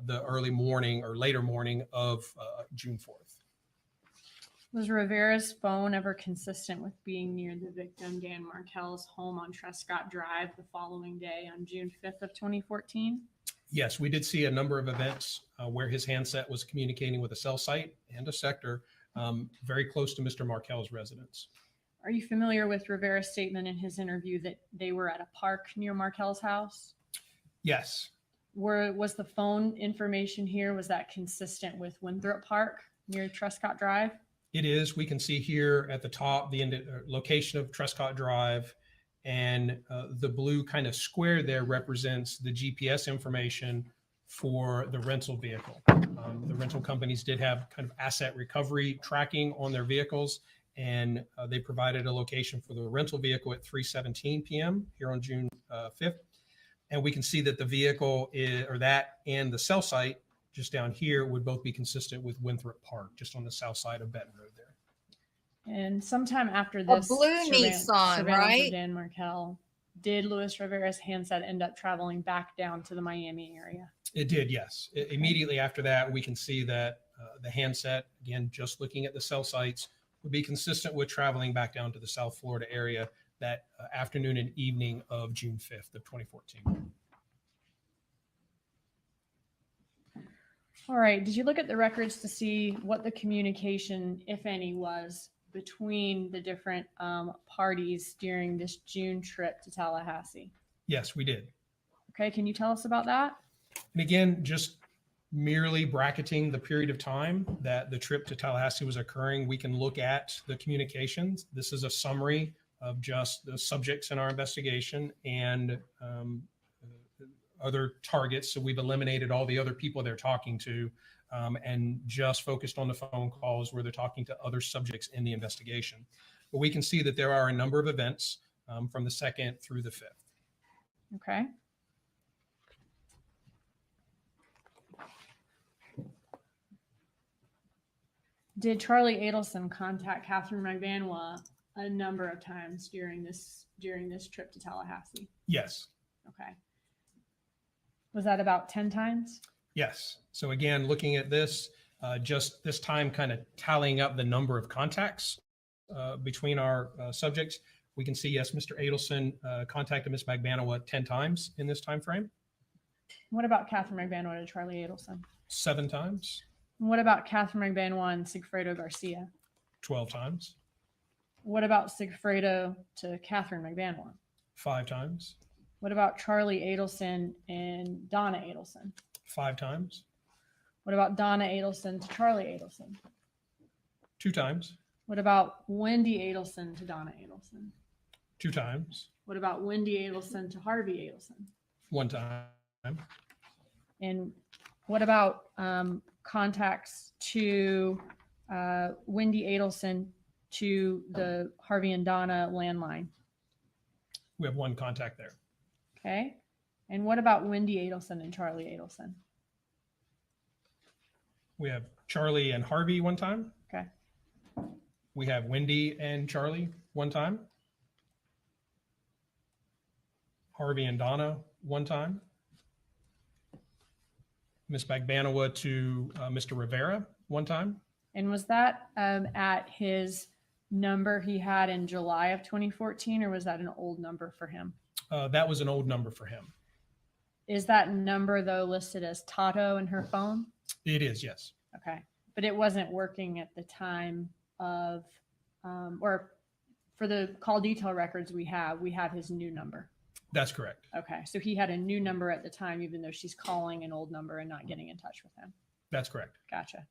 the early morning or later morning of June 4th. Was Rivera's phone ever consistent with being near the victim, Dan Markel's home on Trescott Drive the following day on June 5th of 2014? Yes, we did see a number of events where his handset was communicating with a cell site and a sector very close to Mr. Markel's residence. Are you familiar with Rivera's statement in his interview that they were at a park near Markel's house? Yes. Was the phone information here, was that consistent with Winthrop Park near Trescott Drive? It is. We can see here at the top the location of Trescott Drive, and the blue kind of square there represents the GPS information for the rental vehicle. The rental companies did have kind of asset recovery tracking on their vehicles, and they provided a location for the rental vehicle at 3:17 p.m. here on June 5th. And we can see that the vehicle and the cell site just down here would both be consistent with Winthrop Park, just on the south side of Benton Road there. And sometime after this, blue Nissan, surveillance right? of Dan Markel, did Luis Rivera's handset end up traveling back down to the Miami area? It did, yes. Immediately after that, we can see that the handset, again, just looking at the cell sites, would be consistent with traveling back down to the South Florida area that afternoon and evening of June 5th of 2014. All right. Did you look at the records to see what the communication, if any, was between the different parties during this June trip to Tallahassee? Yes, we did. Okay. Can you tell us about that? And again, just merely bracketing the period of time that the trip to Tallahassee was occurring, we can look at the communications. This is a summary of just the subjects in our investigation and other targets. So we've eliminated all the other people they're talking to and just focused on the phone calls where they're talking to other subjects in the investigation. But we can see that there are a number of events from the 2nd through the 5th. Okay. Did Charlie Adelson contact Katherine Magbanua a number of times during this trip to Tallahassee? Yes. Okay. Was that about 10 times? Yes. So again, looking at this, just this time kind of tallying up the number of contacts between our subjects, we can see, yes, Mr. Adelson contacted Ms. Magbanua 10 times in this time frame. What about Katherine Magbanua to Charlie Adelson? 7 times. And what about Katherine Magbanua and Sigfredo Garcia? 12 times. What about Sigfredo to Katherine Magbanua? 5 times. What about Charlie Adelson and Donna Adelson? 5 times. What about Donna Adelson to Charlie Adelson? 2 times. What about Wendi Adelson to Donna Adelson? 2 times. What about Wendi Adelson to Harvey Adelson? 1 time. And what about contacts to Wendi Adelson to the Harvey and Donna landline? We have one contact there. Okay. And what about Wendi Adelson and Charlie Adelson? We have Charlie and Harvey one time. Okay. We have Wendi and Charlie one time. Harvey and Donna one time. Ms. Magbanua to Mr. Rivera one time. And was that at his number he had in July of 2014, or was that an old number for him? That was an old number for him. Is that number, though, listed as Tato in her phone? It is, yes. Okay. But it wasn't working at the time of, or for the call detail records we have his new number. That's correct. Okay. So he had a new number at the time, even though she's calling an old number and not getting in touch with him. That's correct. Gotcha.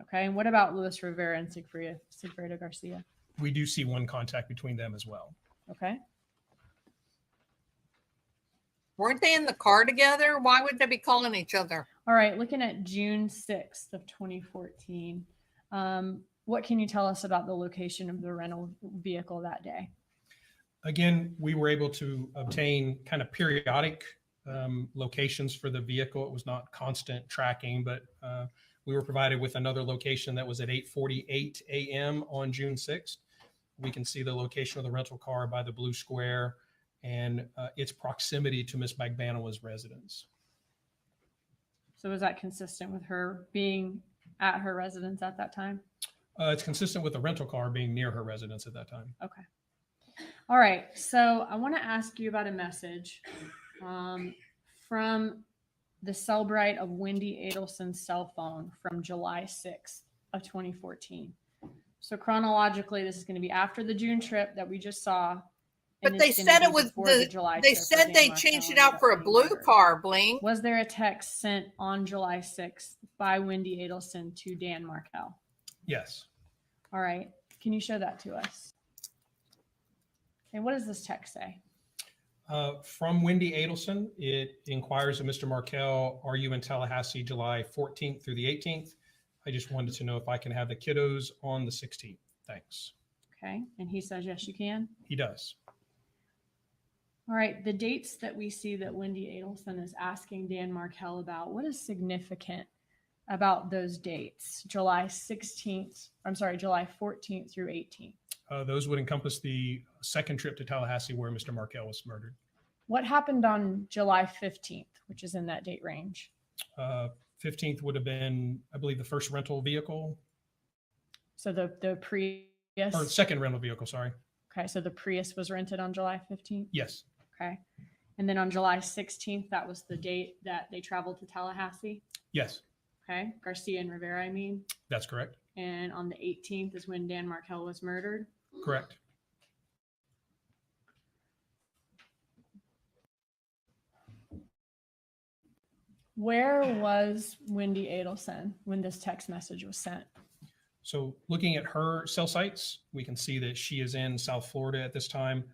Okay. And what about Luis Rivera and Sigfredo Garcia? We do see one contact between them as well. Okay. Weren't they in the car together? Why would they be calling each other? All right. Looking at June 6th of 2014, what can you tell us about the location of the rental vehicle that day? Again, we were able to obtain kind of periodic locations for the vehicle. It was not constant tracking, but we were provided with another location that was at 8:48 a.m. on June 6th. We can see the location of the rental car by the blue square and its proximity to Ms. Magbanua's residence. So is that consistent with her being at her residence at that time? It's consistent with the rental car being near her residence at that time. Okay. All right. So I want to ask you about a message from the Cellbrite of Wendi Adelson's cell phone from July 6th of 2014. So chronologically, this is going to be after the June trip that we just saw. But they said it was they said they changed it out for a blue car, Bling. Was there a text sent on July 6th by Wendi Adelson to Dan Markel? Yes. All right. Can you show that to us? Okay, what does this text say? From Wendi Adelson, it inquires of Mr. Markel, are you in Tallahassee July 14th through the 18th? I just wanted to know if I can have the kiddos on the 16th. Thanks. Okay. And he says, yes, you can. He does. All right. The dates that we see that Wendi Adelson is asking Dan Markel about, what is significant about those dates? July 14th through 18th. Those would encompass the second trip to Tallahassee where Mr. Markel was murdered. What happened on July 15th, which is in that date range? 15th would have been, I believe, the first rental vehicle. So the Prius? Or second rental vehicle, sorry. Okay, so the Prius was rented on July 15th? Yes. Okay. And then on July 16th, that was the date that they traveled to Tallahassee? Yes. Okay, Garcia and Rivera, I mean. That's correct. And on the 18th is when Dan Markel was murdered? Correct. Where was Wendi Adelson when this text message was sent? So looking at her cell sites, we can see that she is in South Florida at this time.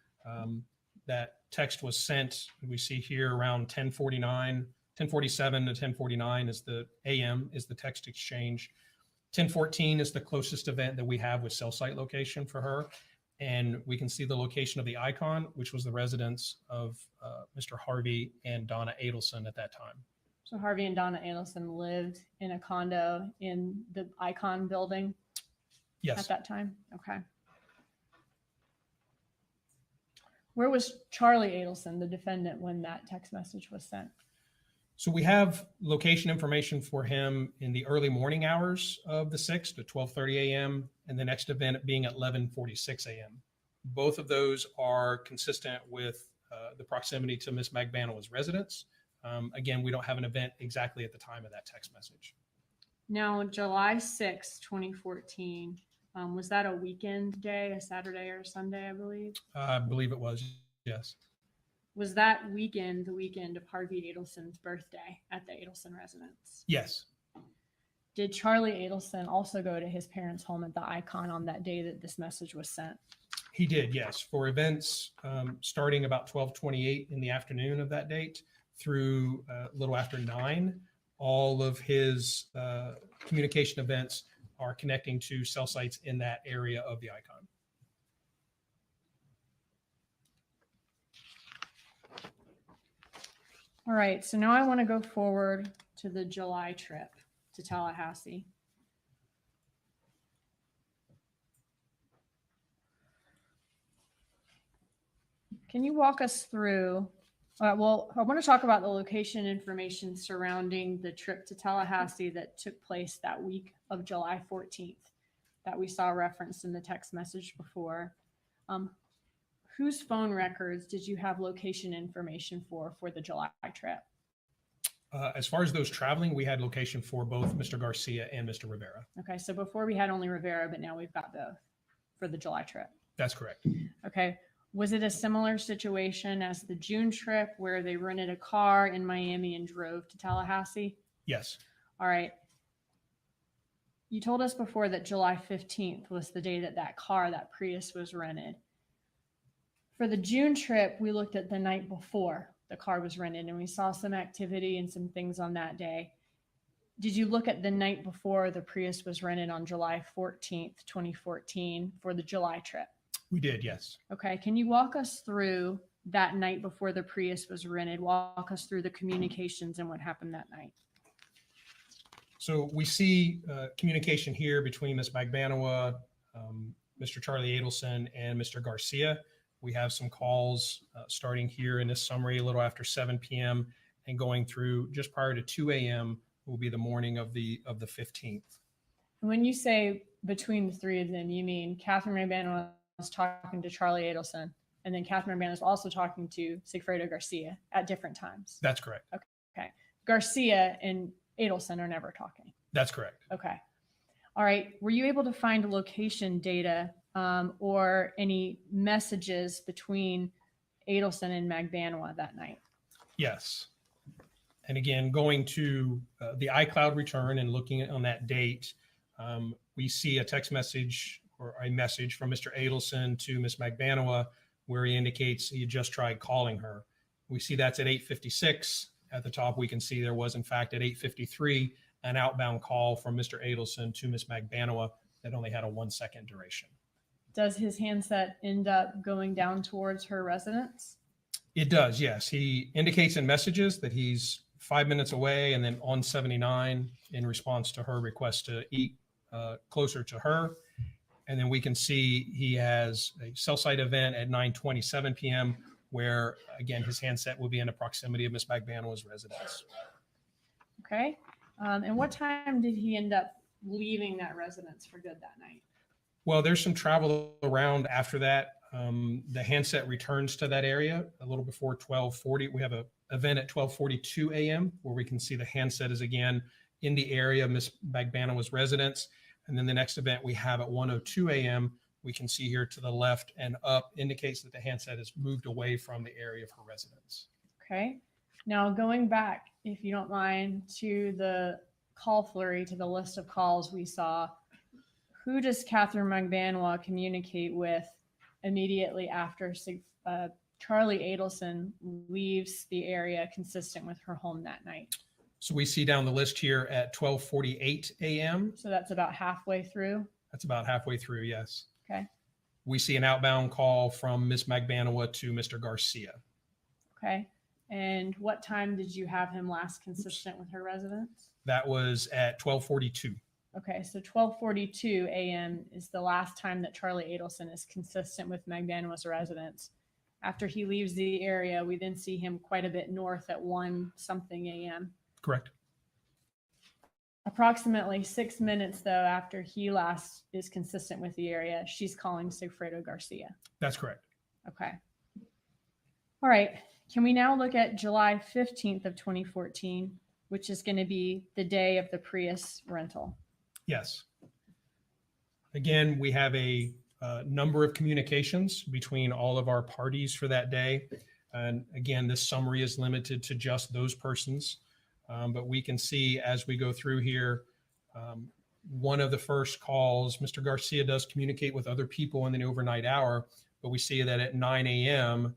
That text was sent, we see here around 10:47 to 10:49 is the AM is the text exchange. 10:14 is the closest event that we have with cell site location for her. And we can see the location of the icon, which was the residence of Mr. Harvey and Donna Adelson at that time. So Harvey and Donna Adelson lived in a condo in the Icon building? Yes. At that time? Okay. Where was Charlie Adelson, the defendant, when that text message was sent? So we have location information for him in the early morning hours of the 6th at 12:30 a.m. and the next event being at 11:46 a.m. Both of those are consistent with the proximity to Ms. Magbanua's residence. Again, we don't have an event exactly at the time of that text message. Now, July 6, 2014, was that a weekend day, a Saturday or a Sunday, I believe? I believe it was, yes. Was that weekend the weekend of Harvey Adelson's birthday at the Adelson residence? Yes. Did Charlie Adelson also go to his parents' home at the Icon on that day that this message was sent? He did, yes. For events starting about 12:28 in the afternoon of that date through a little after 9, all of his communication events are connecting to cell sites in that area of the icon. All right, so now I want to go forward to the July trip to Tallahassee. Can you walk us through? Well, I want to talk about the location information surrounding the trip to Tallahassee that took place that week of July 14th that we saw referenced in the text message before. Whose phone records did you have location information for the July trip? As far as those traveling, we had location for both Mr. Garcia and Mr. Rivera. Okay, so before we had only Rivera, but now we've got both for the July trip. That's correct. Okay. Was it a similar situation as the June trip where they rented a car in Miami and drove to Tallahassee? Yes. All right. You told us before that July 15th was the day that that Prius was rented. For the June trip, we looked at the night before the car was rented and we saw some activity and some things on that day. Did you look at the night before the Prius was rented on July 14th, 2014 for the July trip? We did, yes. Okay. Can you walk us through that night before the Prius was rented? Walk us through the communications and what happened that night. So we see communication here between Ms. Magbanua, Mr. Charlie Adelson, and Mr. Garcia. We have some calls starting here in this summary a little after 7 p.m. and going through just prior to 2 a.m. will be the morning of the 15th. When you say between the three of them, you mean Katherine Magbanua was talking to Charlie Adelson, and then Katherine Magbanua was also talking to Sigfredo Garcia at different times? That's correct. Okay. Garcia and Adelson are never talking. That's correct. Okay. All right. Were you able to find location data or any messages between Adelson and Magbanua that night? Yes. And again, going to the iCloud return and looking on that date, we see a text message or a message from Mr. Adelson to Ms. Magbanua where he indicates he just tried calling her. We see that's at 8:56. At the top, we can see there was, in fact, at 8:53, an outbound call from Mr. Adelson to Ms. Magbanua that only had a 1-second duration. Does his handset end up going down towards her residence? It does, yes. He indicates in messages that he's 5 minutes away and then on 79 in response to her request to eat closer to her. And then we can see he has a cell site event at 9:27 p.m. where, again, his handset will be in the proximity of Ms. Magbanua's residence. Okay. And what time did he end up leaving that residence for good that night? Well, there's some travel around after that. The handset returns to that area a little before 12:40. We have an event at 12:42 a.m. where we can see the handset is again in the area of Ms. Magbanua's residence. And then the next event we have at 1:02 a.m. we can see here to the left and up indicates that the handset has moved away from the area of her residence. Okay. Now going back, if you don't mind, to the call flurry, to the list of calls we saw, who does Katherine Magbanua communicate with immediately after Charlie Adelson leaves the area consistent with her home that night? So we see down the list here at 12:48 a.m. So that's about halfway through. That's about halfway through, yes. Okay. We see an outbound call from Ms. Magbanua to Mr. Garcia. Okay. And what time did you have him last consistent with her residence? That was at 12:42. Okay, so 12:42 a.m. is the last time that Charlie Adelson is consistent with Magbanua's residence. After he leaves the area, we then see him quite a bit north at 1-something a.m. Correct. Approximately 6 minutes, though, after he last is consistent with the area, she's calling Sigfredo Garcia. That's correct. Okay. All right. Can we now look at July 15th of 2014, which is going to be the day of the Prius rental? Yes. Again, we have a number of communications between all of our parties for that day. And again, this summary is limited to just those persons. But we can see as we go through here, one of the first calls, Mr. Garcia does communicate with other people in the overnight hour, but we see that at 9 a.m.,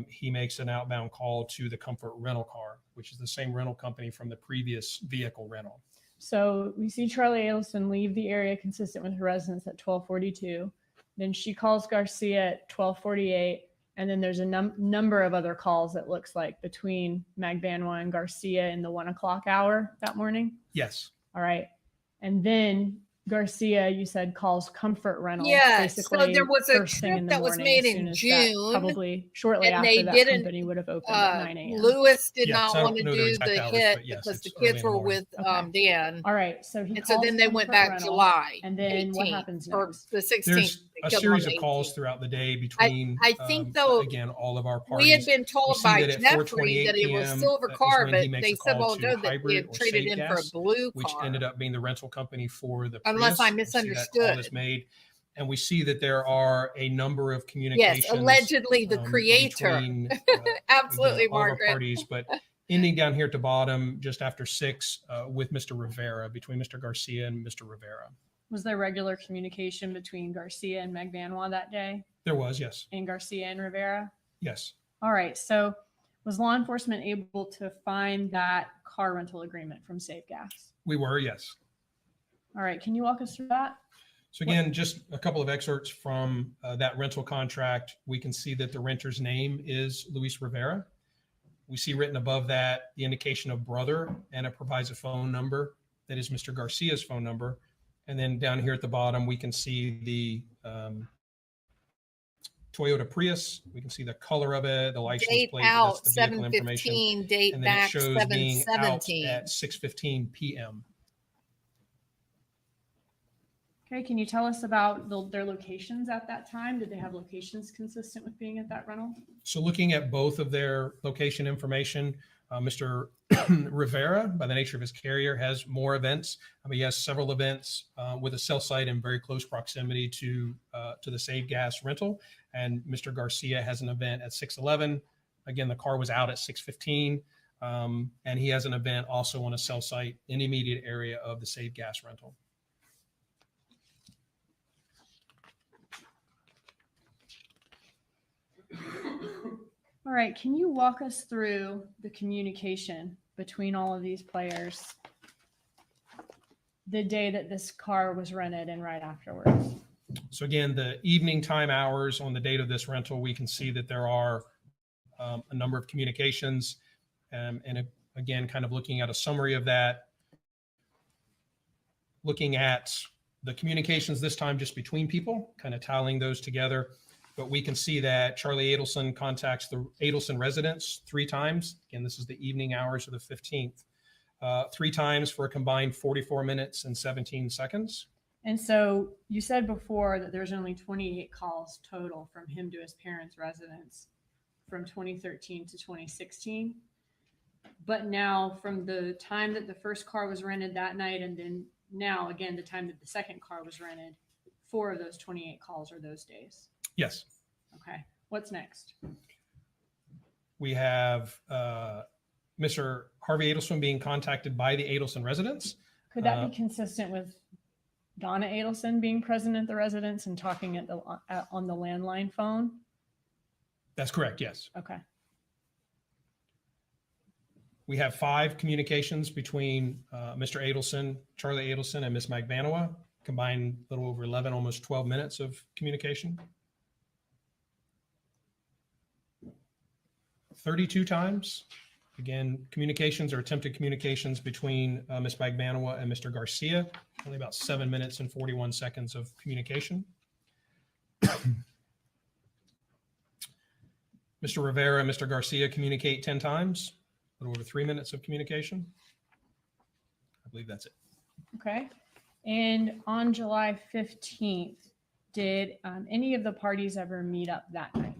he makes an outbound call to the Comfort rental car, which is the same rental company from the previous vehicle rental. So we see Charlie Adelson leave the area consistent with her residence at 12:42. Then she calls Garcia at 12:48. And then there's a number of other calls, it looks like, between Magbanua and Garcia in the 1 o'clock hour that morning. Yes. All right. And then Garcia, you said, calls Comfort Rental. Yes. Basically, So there was a first thing in trip the that was morning, made as soon in as that- June, probably shortly and after they that didn't, company would have opened at 9 a.m. Lewis did Yes, not I don't want to know their do exact the hours, hit but yes, because it's the early kids in the were morning. with Dan. All right. So he And so calls then they went Comfort back Rental, July. and then what 18th, happens or next? the 16th. There's they a killed series on of the calls 18th. throughout the day between, I think though, again, all of our we had parties. been told see by that at Jeffrey 4:28 that it was p.m. silver is car, when but he makes they a said, call well, to no, that we Hybrid had or traded Save in for a Gas, blue which car. ended up being the rental company for the Unless I Prius. We see that call is misunderstood. made, and we see that there are a number of communications. Yes, allegedly the creator. Between, Absolutely, again, all of our Margaret. parties, but ending down here at the bottom, just after 6, with Mr. Rivera, between Mr. Garcia and Mr. Rivera. Was there regular communication between Garcia and Magbanua that day? There was, yes. And Garcia and Rivera? Yes. All right. So was law enforcement able to find that car rental agreement from Save Gas? We were, yes. All right. Can you walk us through that? So again, just a couple of excerpts from that rental contract. We can see that the renter's name is Luis Rivera. We see written above that the indication of brother, and it provides a phone number that is Mr. Garcia's phone number. And then down here at the bottom, we can see the Toyota Prius. We can see the color of it, the license Date plate. out That's the vehicle information. 7:15, date And then it back shows being out 7:17. at 6:15 p.m. Okay. Can you tell us about their locations at that time? Did they have locations consistent with being at that rental? So looking at both of their location information, Mr. Rivera, by the nature of his carrier, has more events. He has several events with a cell site in very close proximity to the Save Gas rental. And Mr. Garcia has an event at 6:11. Again, the car was out at 6:15. And he has an event also on a cell site in the immediate area of the Save Gas rental. All right. Can you walk us through the communication between all of these players the day that this car was rented and right afterwards? So again, the evening time hours on the date of this rental, we can see that there are a number of communications. Again, kind of looking at a summary of that, looking at the communications this time just between people, kind of tallying those together. But we can see that Charlie Adelson contacts the Adelson residents 3 times. Again, this is the evening hours of the 15th. 3 times for a combined 44 minutes and 17 seconds. And so you said before that there's only 28 calls total from him to his parents' residence from 2013 to 2016. But now from the time that the first car was rented that night, and then now again, the time that the second car was rented, 4 of those 28 calls are those days. Yes. Okay. What's next? We have Mr. Harvey Adelson being contacted by the Adelson residents. Could that be consistent with Donna Adelson being present at the residence and talking at on the landline phone? That's correct, yes. Okay. We have 5 communications between Mr. Adelson, Charlie Adelson, and Ms. Magbanua, combined a little over 11, almost 12 minutes of communication. 32 times, again, communications or attempted communications between Ms. Magbanua and Mr. Garcia, only about 7 minutes and 41 seconds of communication. Mr. Rivera and Mr. Garcia communicate 10 times, a little over 3 minutes of communication. I believe that's it. Okay. And on July 15th, did any of the parties ever meet up that night?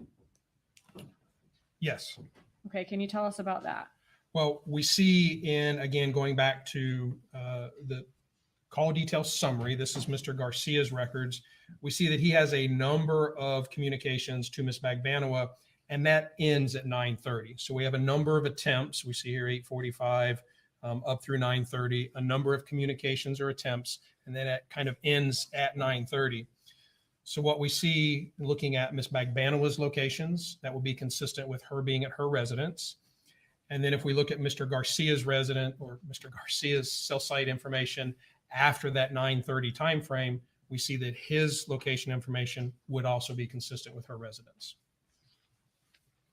Yes. Okay. Can you tell us about that? Well, we see in, again, going back to the call detail summary, this is Mr. Garcia's records. We see that he has a number of communications to Ms. Magbanua, and that ends at 9:30. So we have a number of attempts. We see here 8:45 up through 9:30, a number of communications or attempts, and then it kind of ends at 9:30. So what we see looking at Ms. Magbanua's locations, that will be consistent with her being at her residence. And then if we look at Mr. Garcia's resident or Mr. Garcia's cell site information after that 9:30 timeframe, we see that his location information would also be consistent with her residence.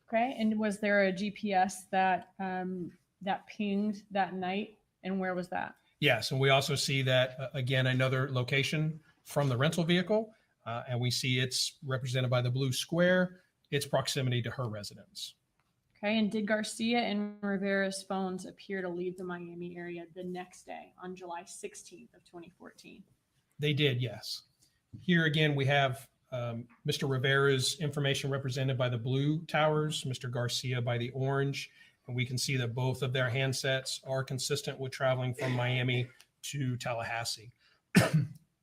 Okay, and was there a GPS that that pinged that night, and where was that? Yes, and we also see that, again, another location from the rental vehicle, and we see it's represented by the blue square, its proximity to her residence. Okay, and did Garcia and Rivera's phones appear to leave the Miami area the next day on July 16th of 2014? They did, yes. Here again, we have Mr. Rivera's information represented by the blue towers, Mr. Garcia by the orange, and we can see that both of their handsets are consistent with traveling from Miami to Tallahassee.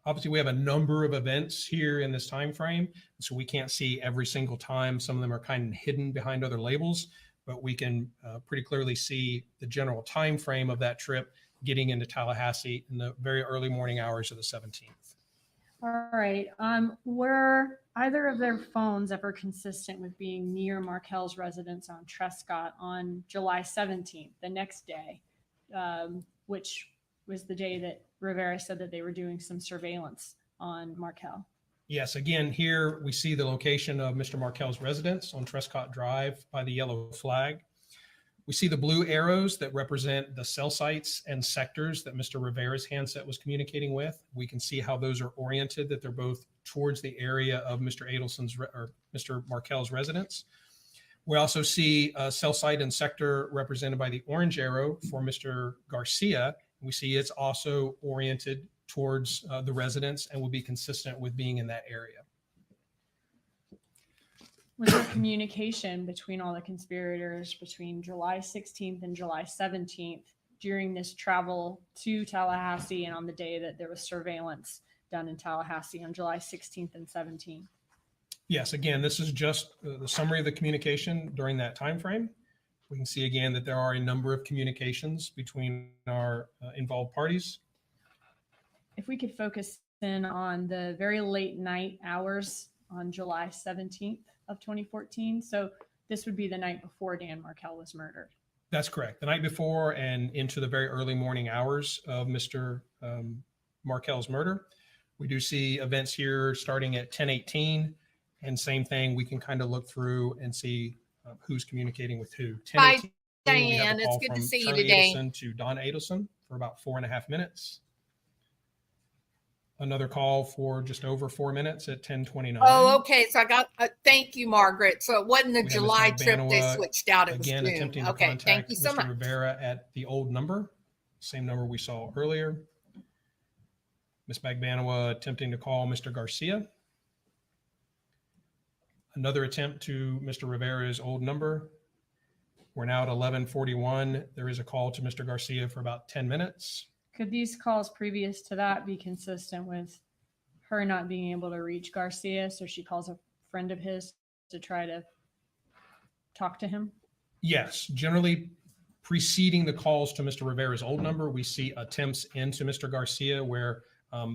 Obviously, we have a number of events here in this time frame, so we can't see every single time. Some of them are kind of hidden behind other labels, but we can pretty clearly see the general time frame of that trip getting into Tallahassee in the very early morning hours of the 17th. All right. Were either of their phones ever consistent with being near Markel's residence on Trescott on July 17th, the next day, which was the day that Rivera said that they were doing some surveillance on Markel? Yes, again, here we see the location of Mr. Markel's residence on Trescott Drive by the yellow flag. We see the blue arrows that represent the cell sites and sectors that Mr. Rivera's handset was communicating with. We can see how those are oriented, that they're both towards the area of Mr. Adelson's or Mr. Markel's residence. We also see a cell site and sector represented by the orange arrow for Mr. Garcia. We see it's also oriented towards the residence and will be consistent with being in that area. Was there communication between all the conspirators between July 16th and July 17th during this travel to Tallahassee and on the day that there was surveillance done in Tallahassee on July 16th and 17th? Yes, again, this is just the summary of the communication during that time frame. We can see again that there are a number of communications between our involved parties. If we could focus in on the very late night hours on July 17th of 2014. So this would be the night before Dan Markel was murdered. That's correct. The night before and into the very early morning hours of Mr. Markel's murder. We do see events here starting at 10:18, and same thing, we can kind of look through and see who's communicating with who. Hi, 10:18, we have a Diane. It's call good to from see you Charlie today. Adelson to Don Adelson for about 4.5 minutes. Another call for just over 4 minutes at 10:29. Oh, okay. So I got, thank you, Margaret. So it wasn't the We have Ms. July trip they Magbanua switched out. It was again June. attempting to Okay. contact Thank you so Mr. much. Rivera at the old number, same number we saw earlier. Ms. Magbanua attempting to call Mr. Garcia. Another attempt to Mr. Rivera's old number. We're now at 11:41. There is a call to Mr. Garcia for about 10 minutes. Could these calls previous to that be consistent with her not being able to reach Garcia, so she calls a friend of his to try to talk to him? Yes, generally preceding the calls to Mr. Rivera's old number, we see attempts into Mr. Garcia where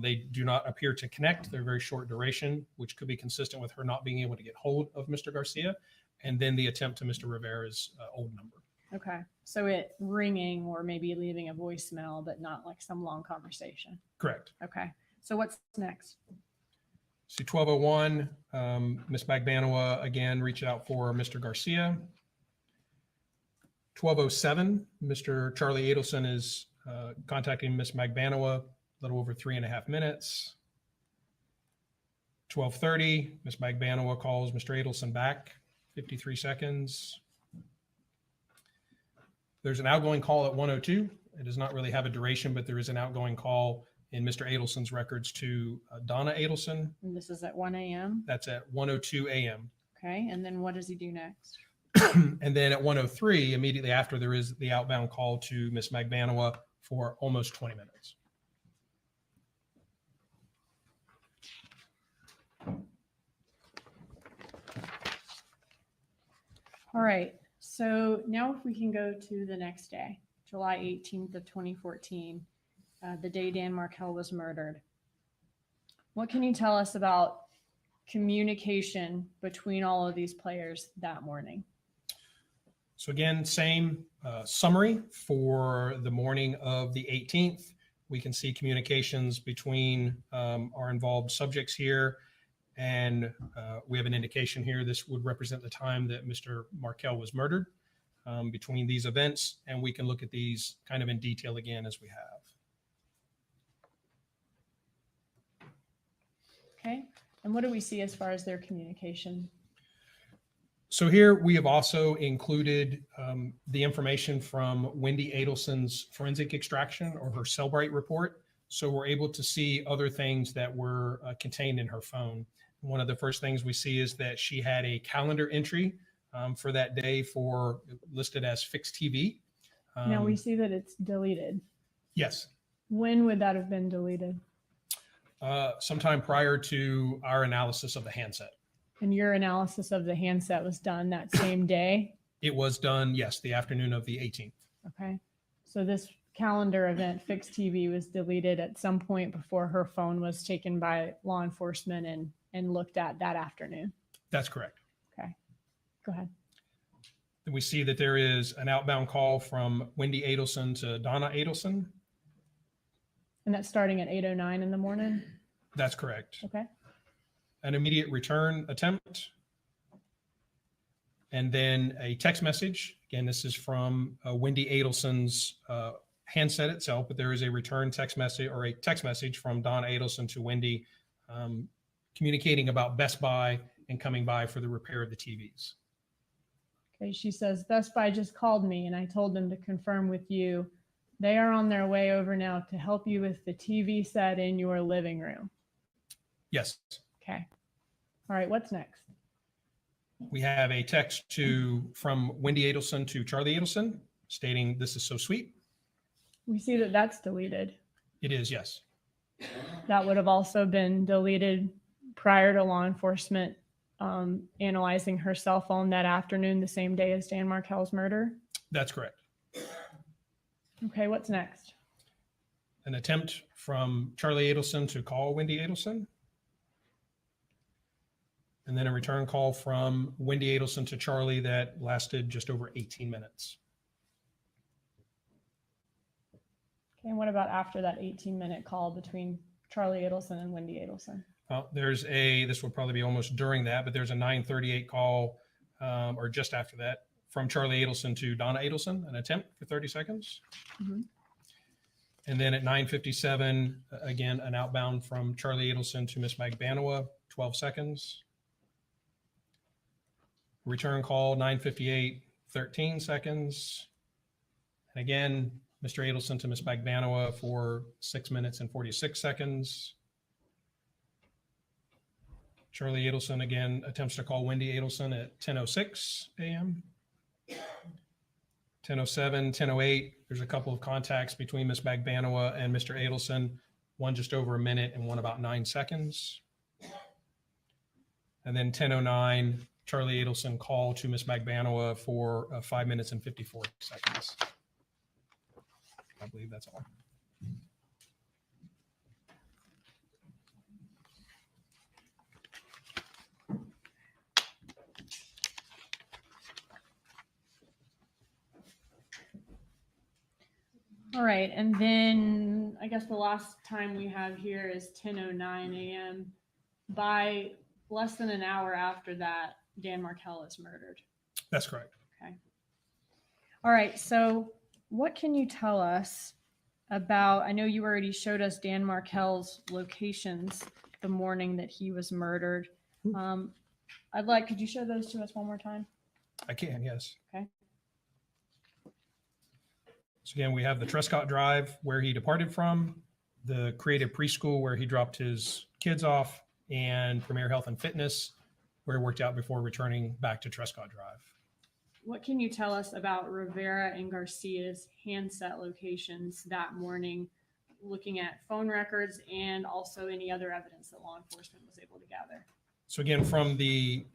they do not appear to connect. They're very short duration, which could be consistent with her not being able to get hold of Mr. Garcia. And then the attempt to Mr. Rivera's old number. Okay. So it ringing or maybe leaving a voicemail, but not like some long conversation. Correct. Okay. So what's next? See 12:01, Ms. Magbanua again reached out for Mr. Garcia. 12:07, Mr. Charlie Adelson is contacting Ms. Magbanua, a little over 3.5 minutes. 12:30, Ms. Magbanua calls Mr. Adelson back, 53 seconds. There's an outgoing call at 1:02. It does not really have a duration, but there is an outgoing call in Mr. Adelson's records to Donna Adelson. And this is at 1 a.m. That's at 1:02 a.m. Okay. And then what does he do next? And then at 1:03, immediately after, there is the outbound call to Ms. Magbanua for almost 20 minutes. All right. So now if we can go to the next day, July 18th of 2014, the day Dan Markel was murdered. What can you tell us about communication between all of these players that morning? So again, same summary for the morning of the 18th. We can see communications between our involved subjects here. And we have an indication here. This would represent the time that Mr. Markel was murdered between these events. And we can look at these kind of in detail again as we have. Okay. And what do we see as far as their communication? So here we have also included the information from Wendi Adelson's forensic extraction or her Cellbrite report. So we're able to see other things that were contained in her phone. One of the first things we see is that she had a calendar entry for that day for listed as fixed TV. Now we see that it's deleted. Yes. When would that have been deleted? Sometime prior to our analysis of the handset. And your analysis of the handset was done that same day? It was done, yes, the afternoon of the 18th. Okay. So this calendar event, fixed TV, was deleted at some point before her phone was taken by law enforcement and looked at that afternoon. That's correct. Okay. Go ahead. Then we see that there is an outbound call from Wendi Adelson to Donna Adelson. And that's starting at 8:09 in the morning? That's correct. Okay. An immediate return attempt. And then a text message. Again, this is from Wendi Adelson's handset itself, but there is a return text message or a text message from Donna Adelson to Wendi communicating about Best Buy and coming by for the repair of the TVs. Okay. She says, Best Buy just called me and I told them to confirm with you. They are on their way over now to help you with the TV set in your living room. Yes. Okay. All right. What's next? We have a text from Wendi Adelson to Charlie Adelson stating, "This is so sweet." We see that that's deleted. It is, yes. That would have also been deleted prior to law enforcement analyzing her cell phone that afternoon, the same day as Dan Markel's murder. That's correct. Okay, what's next? An attempt from Charlie Adelson to call Wendi Adelson. And then a return call from Wendi Adelson to Charlie that lasted just over 18 minutes. Okay, and what about after that 18-minute call between Charlie Adelson and Wendi Adelson? This will probably be almost during that, but there's a 9:38 call, or just after that, from Charlie Adelson to Donna Adelson, an attempt for 30 seconds. Mm-hmm. And then at 9:57, again, an outbound from Charlie Adelson to Miss Magbanua, 12 seconds. Return call, 9:58, 13 seconds. And again, Mr. Adelson to Miss Magbanua for 6 minutes and 46 seconds. Charlie Adelson again attempts to call Wendi Adelson at 10:06 a.m. 10:07, 10:08. There's a couple of contacts between Miss Magbanua and Mr. Adelson, one just over a minute and one about 9 seconds. And then 10:09, Charlie Adelson call to Miss Magbanua for 5 minutes and 54 seconds. I believe that's all. All right, and then I guess the last time we have here is 10:09 a.m. By less than an hour after that, Dan Markel is murdered. That's correct. Okay. All right, so what can you tell us about, I know you already showed us Dan Markel's locations the morning that he was murdered. Could you show those to us one more time? I can, yes. Okay. So again, we have the Trescott Drive where he departed from, the Creative Preschool where he dropped his kids off, and Premier Health and Fitness where he worked out before returning back to Trescott Drive. What can you tell us about Rivera and Garcia's handset locations that morning, looking at phone records and also any other evidence that law enforcement was able to gather? So again, from the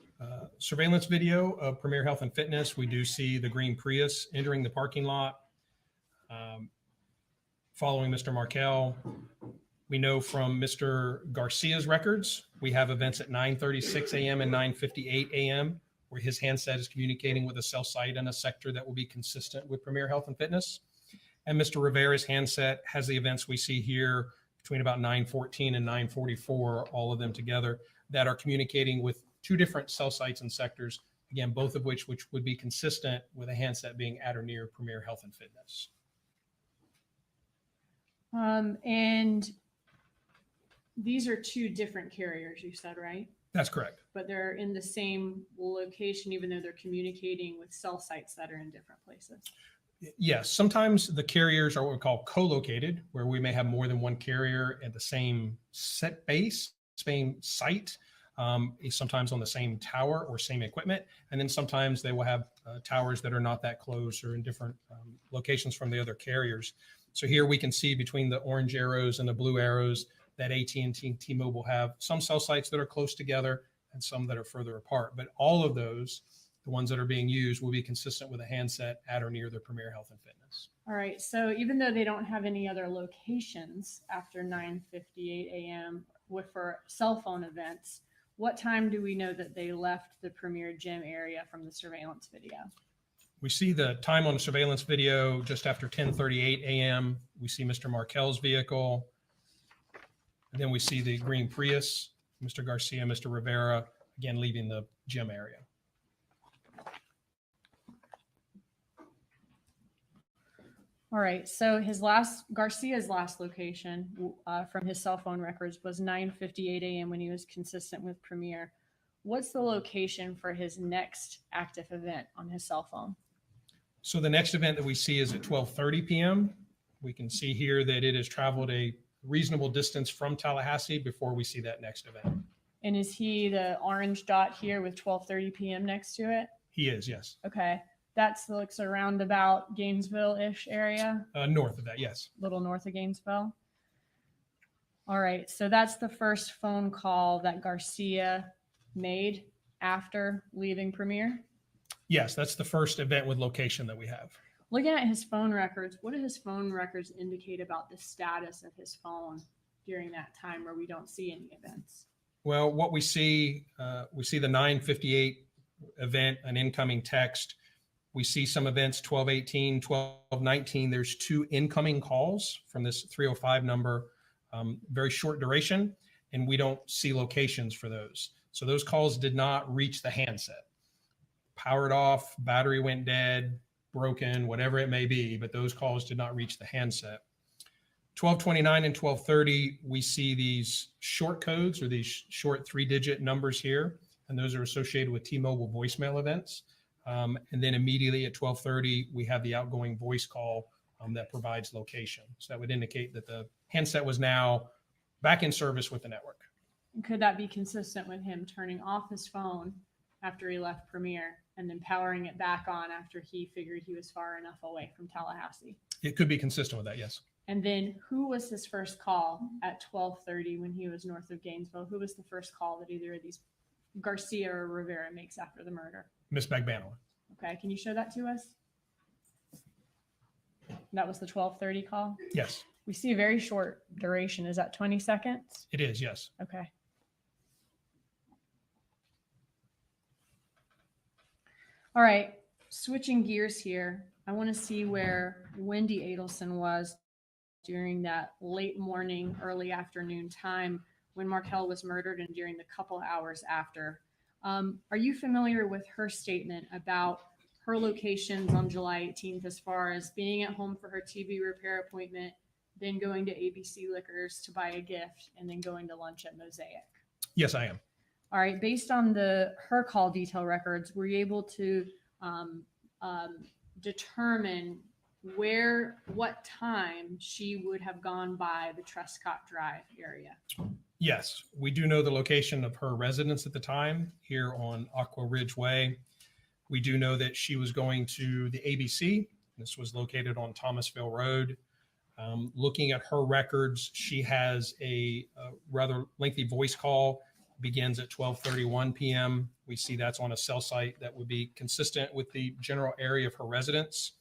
surveillance video of Premier Health and Fitness, we do see the green Prius entering the parking lot. Following Mr. Markel, We know from Mr. Garcia's records, we have events at 9:36 a.m. and 9:58 a.m. where his handset is communicating with a cell site in a sector that will be consistent with Premier Health and Fitness. And Mr. Rivera's handset has the events we see here between about 9:14 and 9:44, all of them together, that are communicating with two different cell sites and sectors, again, both of which would be consistent with a handset being at or near Premier Health and Fitness. And these are two different carriers, you said, right? That's correct. But they're in the same location, even though they're communicating with cell sites that are in different places. Yes, sometimes the carriers are what we call co-located, where we may have more than one carrier at the same set base, same site, sometimes on the same tower or same equipment. And then sometimes they will have towers that are not that close or in different locations from the other carriers. So here we can see between the orange arrows and the blue arrows that AT&T and T-Mobile have some cell sites that are close together and some that are further apart. But all of those, the ones that are being used, will be consistent with a handset at or near their Premier Health and Fitness. All right. So even though they don't have any other locations after 9:58 a.m. for cell phone events, what time do we know that they left the Premier Gym area from the surveillance video? We see the time on the surveillance video just after 10:38 a.m. We see Mr. Markel's vehicle. And then we see the green Prius, Mr. Garcia, Mr. Rivera, again, leaving the gym area. All right. So Garcia's last location from his cell phone records was 9:58 a.m. when he was consistent with Premier. What's the location for his next active event on his cell phone? So the next event that we see is at 12:30 p.m. We can see here that it has traveled a reasonable distance from Tallahassee before we see that next event. And is he the orange dot here with 12:30 p.m. next to it? He is, yes. Okay. That looks around about Gainesville-ish area. North of that, yes. Little north of Gainesville. All right. So that's the first phone call that Garcia made after leaving Premier? Yes, that's the first event with location that we have. Looking at his phone records, what do his phone records indicate about the status of his phone during that time where we don't see any events? Well, what we see the 9:58 event, an incoming text. We see some events, 12:18, 12:19. There's two incoming calls from this 305 number, very short duration, and we don't see locations for those. So those calls did not reach the handset. Powered off, battery went dead, broken, whatever it may be, but those calls did not reach the handset. 12:29 and 12:30, we see these short codes or these short 3-digit numbers here, and those are associated with T-Mobile voicemail events. And then immediately at 12:30, we have the outgoing voice call that provides location. So that would indicate that the handset was now back in service with the network. Could that be consistent with him turning off his phone after he left Premier and then powering it back on after he figured he was far enough away from Tallahassee? It could be consistent with that, yes. And then who was his first call at 12:30 when he was north of Gainesville? Who was the first call that either of these Garcia or Rivera makes after the murder? Miss Magbanua. Okay, can you show that to us? That was the 12:30 call? Yes, We see a very short duration. Is that 20 seconds? it is, yes. Okay. All right, switching gears here. I want to see where Wendi Adelson was during that late morning, early afternoon time when Markel was murdered and during the couple hours after. Are you familiar with her statement about her locations on July 18th as far as being at home for her TV repair appointment, then going to ABC Liquors to buy a gift, and then going to lunch at Mosaic? Yes, I am. All right, based on her call detail records, were you able to determine what time she would have gone by the Trescott Drive area? Yes, we do know the location of her residence at the time here on Aqua Ridge Way. We do know that she was going to the ABC. This was located on Thomasville Road. Looking at her records, she has a rather lengthy voice call, begins at 12:31 p.m. We see that's on a cell site that would be consistent with the general area of her residence.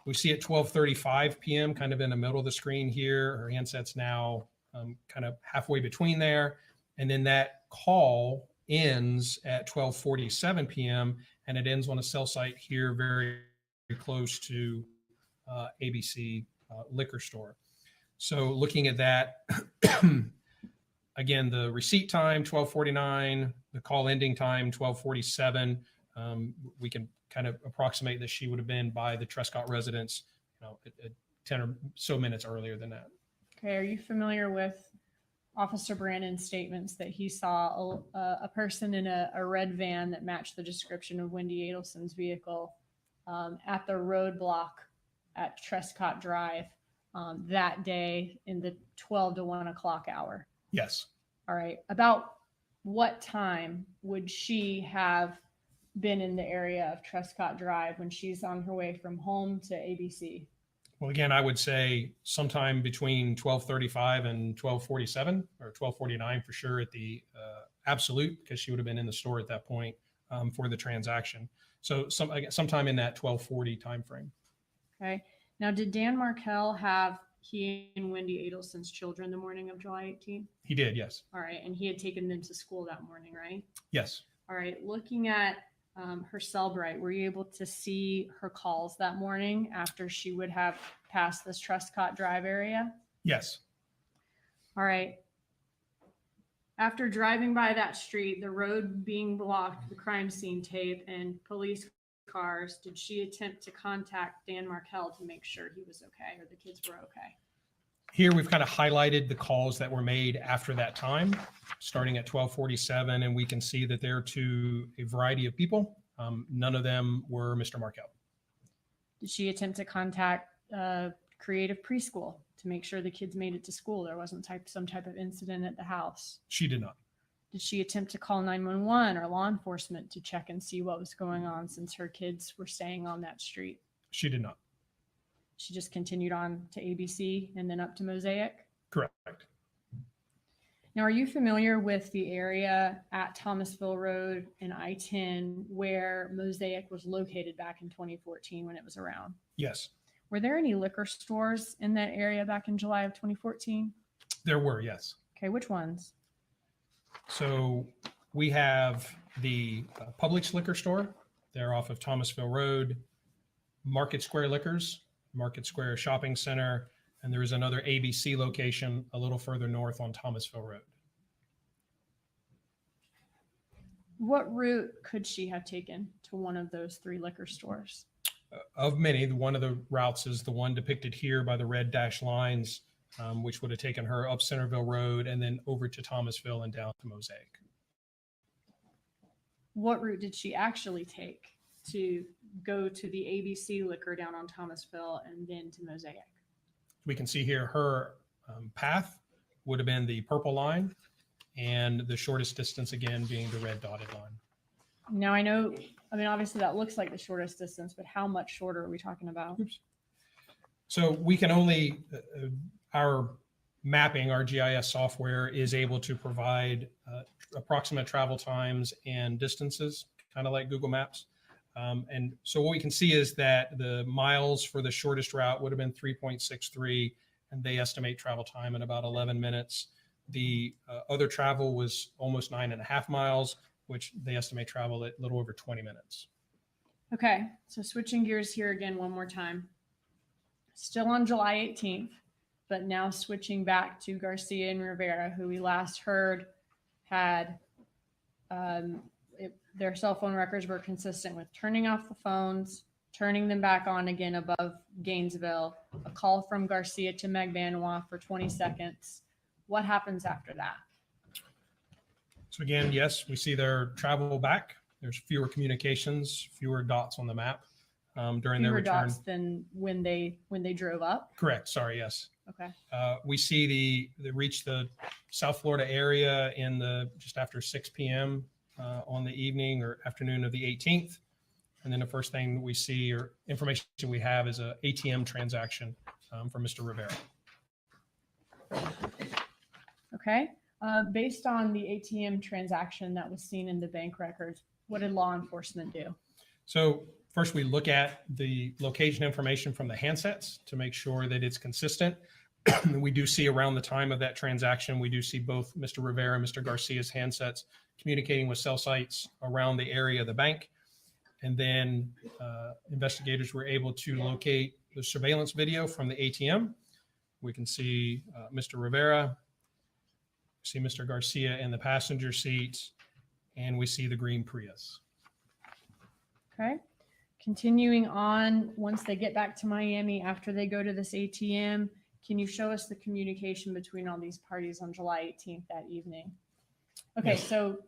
We see at 12:35 p.m., kind of in the middle of the screen here, her handset's now kind of halfway between there. And then that call ends at 12:47 p.m. and it ends on a cell site here very, very close to ABC liquor store. So looking at that, again, the receipt time, 12:49, the call ending time, 12:47. We can kind of approximate that she would have been by the Trescott residence, at 10 or so minutes earlier than that. Okay, are you familiar with Officer Brandon's statements that he saw a person in a red van that matched the description of Wendi Adelson's vehicle at the roadblock at Trescott Drive that day in the 12 to 1 o'clock hour? Yes. All right. About what time would she have been in the area of Trescott Drive when she's on her way from home to ABC? Well, again, I would say sometime between 12:35 and 12:47 or 12:49 for sure at the absolute, because she would have been in the store at that point for the transaction. So sometime in that 12:40 timeframe. Okay. Now, did Dan Markell have he and Wendi Adelson's children the morning of July 18th? He did, yes. All right. And he had taken them to school that morning, right? Yes. All right. Looking at her cell bright, were you able to see her calls that morning after she would have passed this Trescott Drive area? Yes. All right. After driving by that street, the road being blocked, the crime scene tape, and police cars, did she attempt to contact Dan Markell to make sure he was okay or the kids were okay? Here we've kind of highlighted the calls that were made after that time, starting at 12:47, and we can see that they're to a variety of people. None of them were Mr. Markell. Did she attempt to contact Creative Preschool to make sure the kids made it to school? There wasn't some type of incident at the house. She did not. Did she attempt to call 911 or law enforcement to check and see what was going on since her kids were staying on that street? She did not. She just continued on to ABC and then up to Mosaic? Correct. Now, are you familiar with the area at Thomasville Road and I-10 where Mosaic was located back in 2014 when it was around? Yes. Were there any liquor stores in that area back in July of 2014? There were, yes. Okay, which ones? So we have the Publix liquor store. They're off of Thomasville Road, Market Square Liquors, Market Square Shopping Center, and there is another ABC location a little further north on Thomasville Road. What route could she have taken to one of those three liquor stores? Of many, one of the routes is the one depicted here by the red dashed lines, which would have taken her up Centerville Road and then over to Thomasville and down to Mosaic. What route did she actually take to go to the ABC liquor down on Thomasville and then to Mosaic? We can see here her path would have been the purple line and the shortest distance again being the red dotted line. Now I know, obviously that looks like the shortest distance, but how much shorter are we talking about? Oops. So we can only, our mapping, our GIS software is able to provide approximate travel times and distances, kind of like Google Maps. And so what we can see is that the miles for the shortest route would have been 3.63, and they estimate travel time in about 11 minutes. The other travel was almost 9.5 miles, which they estimate travel at a little over 20 minutes. Okay, so switching gears here again one more time. Still on July 18th, but now switching back to Garcia and Rivera, who we last heard had their cell phone records were consistent with turning off the phones, turning them back on again above Gainesville, a call from Garcia to Magbanua for 20 seconds. What happens after that? So again, yes, we see their travel back. There's fewer communications, fewer dots on the map during their Fewer return. dots than when they drove up? Correct. Sorry. Yes. Okay. We see they reach the South Florida area in the just after 6 p.m. On the evening or afternoon of the 18th. And then the first thing we see or information we have is a ATM transaction from Mr. Rivera. Okay. Based on the ATM transaction that was seen in the bank records, what did law enforcement do? So first we look at the location information from the handsets to make sure that it's consistent. We do see around the time of that transaction, we do see both Mr. Rivera and Mr. Garcia's handsets communicating with cell sites around the area of the bank. And then investigators were able to locate the surveillance video from the ATM. We can see Mr. Rivera, see Mr. Garcia in the passenger seat, and we see the green Prius. Okay. Continuing on, once they get back to Miami after they go to this ATM, can you show us the communication between all these parties on July 18th that evening? Okay, Yes. so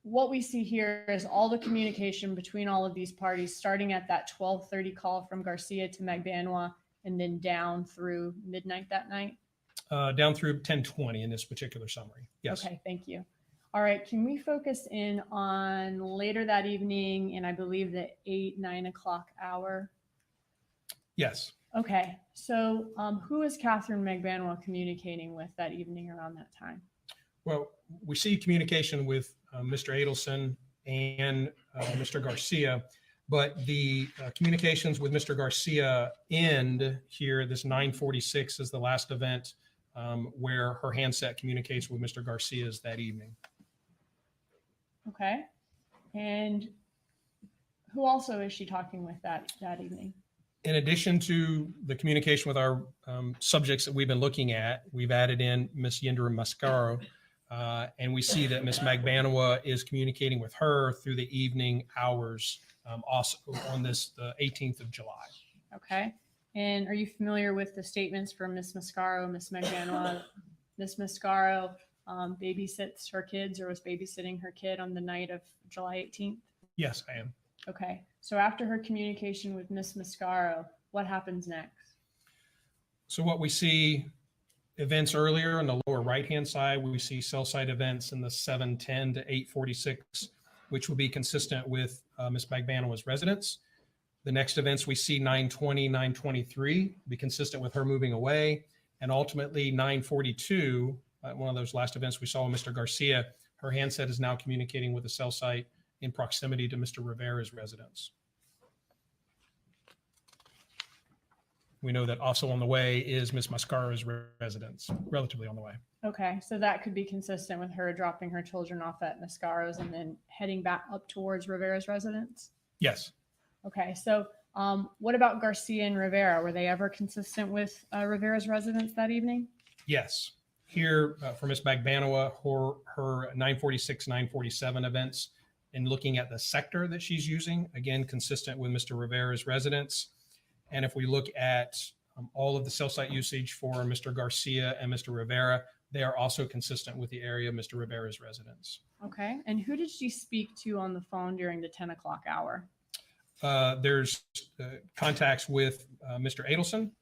what we see here is all the communication between all of these parties, starting at that 12:30 call from Garcia to Magbanua, and then down through midnight that night? Down through 10:20 in this particular summary. Yes. Okay, thank you. All right, can we focus in on later that evening, and I believe the 8-9 o'clock hour? Yes. Okay, so who is Katherine Magbanua communicating with that evening around that time? Well, we see communication with Mr. Adelson and Mr. Garcia, but the communications with Mr. Garcia end here. This 9:46 is the last event where her handset communicates with Mr. Garcia's that evening. Okay, and who also is she talking with that evening? In addition to the communication with our subjects that we've been looking at, we've added in Ms. Yindra Mascaro, and we see that Ms. Magbanua is communicating with her through the evening hours, also on the 18th of July. Okay, and are you familiar with the statements from Ms. Mascaro, Ms. Magbanua? Ms. Mascaro babysits her kids, or was babysitting her kid on the night of July 18th? Yes, I am. Okay, so after her communication with Ms. Mascaro, what happens next? So what we see events earlier on the lower right-hand side, we see cell site events in the 7:10 to 8:46, which will be consistent with Ms. Magbanua's residence. The next events we see 9:20, 9:23, be consistent with her moving away. And ultimately 9:42, one of those last events we saw with Mr. Garcia, her handset is now communicating with the cell site in proximity to Mr. Rivera's residence. We know that also on the way is Ms. Mascaro's residence, relatively on the way. Okay, so that could be consistent with her dropping her children off at Mascaro's and then heading back up towards Rivera's residence? Yes. Okay, so what about Garcia and Rivera? Were they ever consistent with Rivera's residence that evening? Yes. Here for Ms. Magbanua, her 9:46, 9:47 events, and looking at the sector that she's using, again, consistent with Mr. Rivera's residence. And if we look at all of the cell site usage for Mr. Garcia and Mr. Rivera, they are also consistent with the area of Mr. Rivera's residence. Okay, and who did she speak to on the phone during the 10 o'clock hour? There's contacts with Mr. Adelson.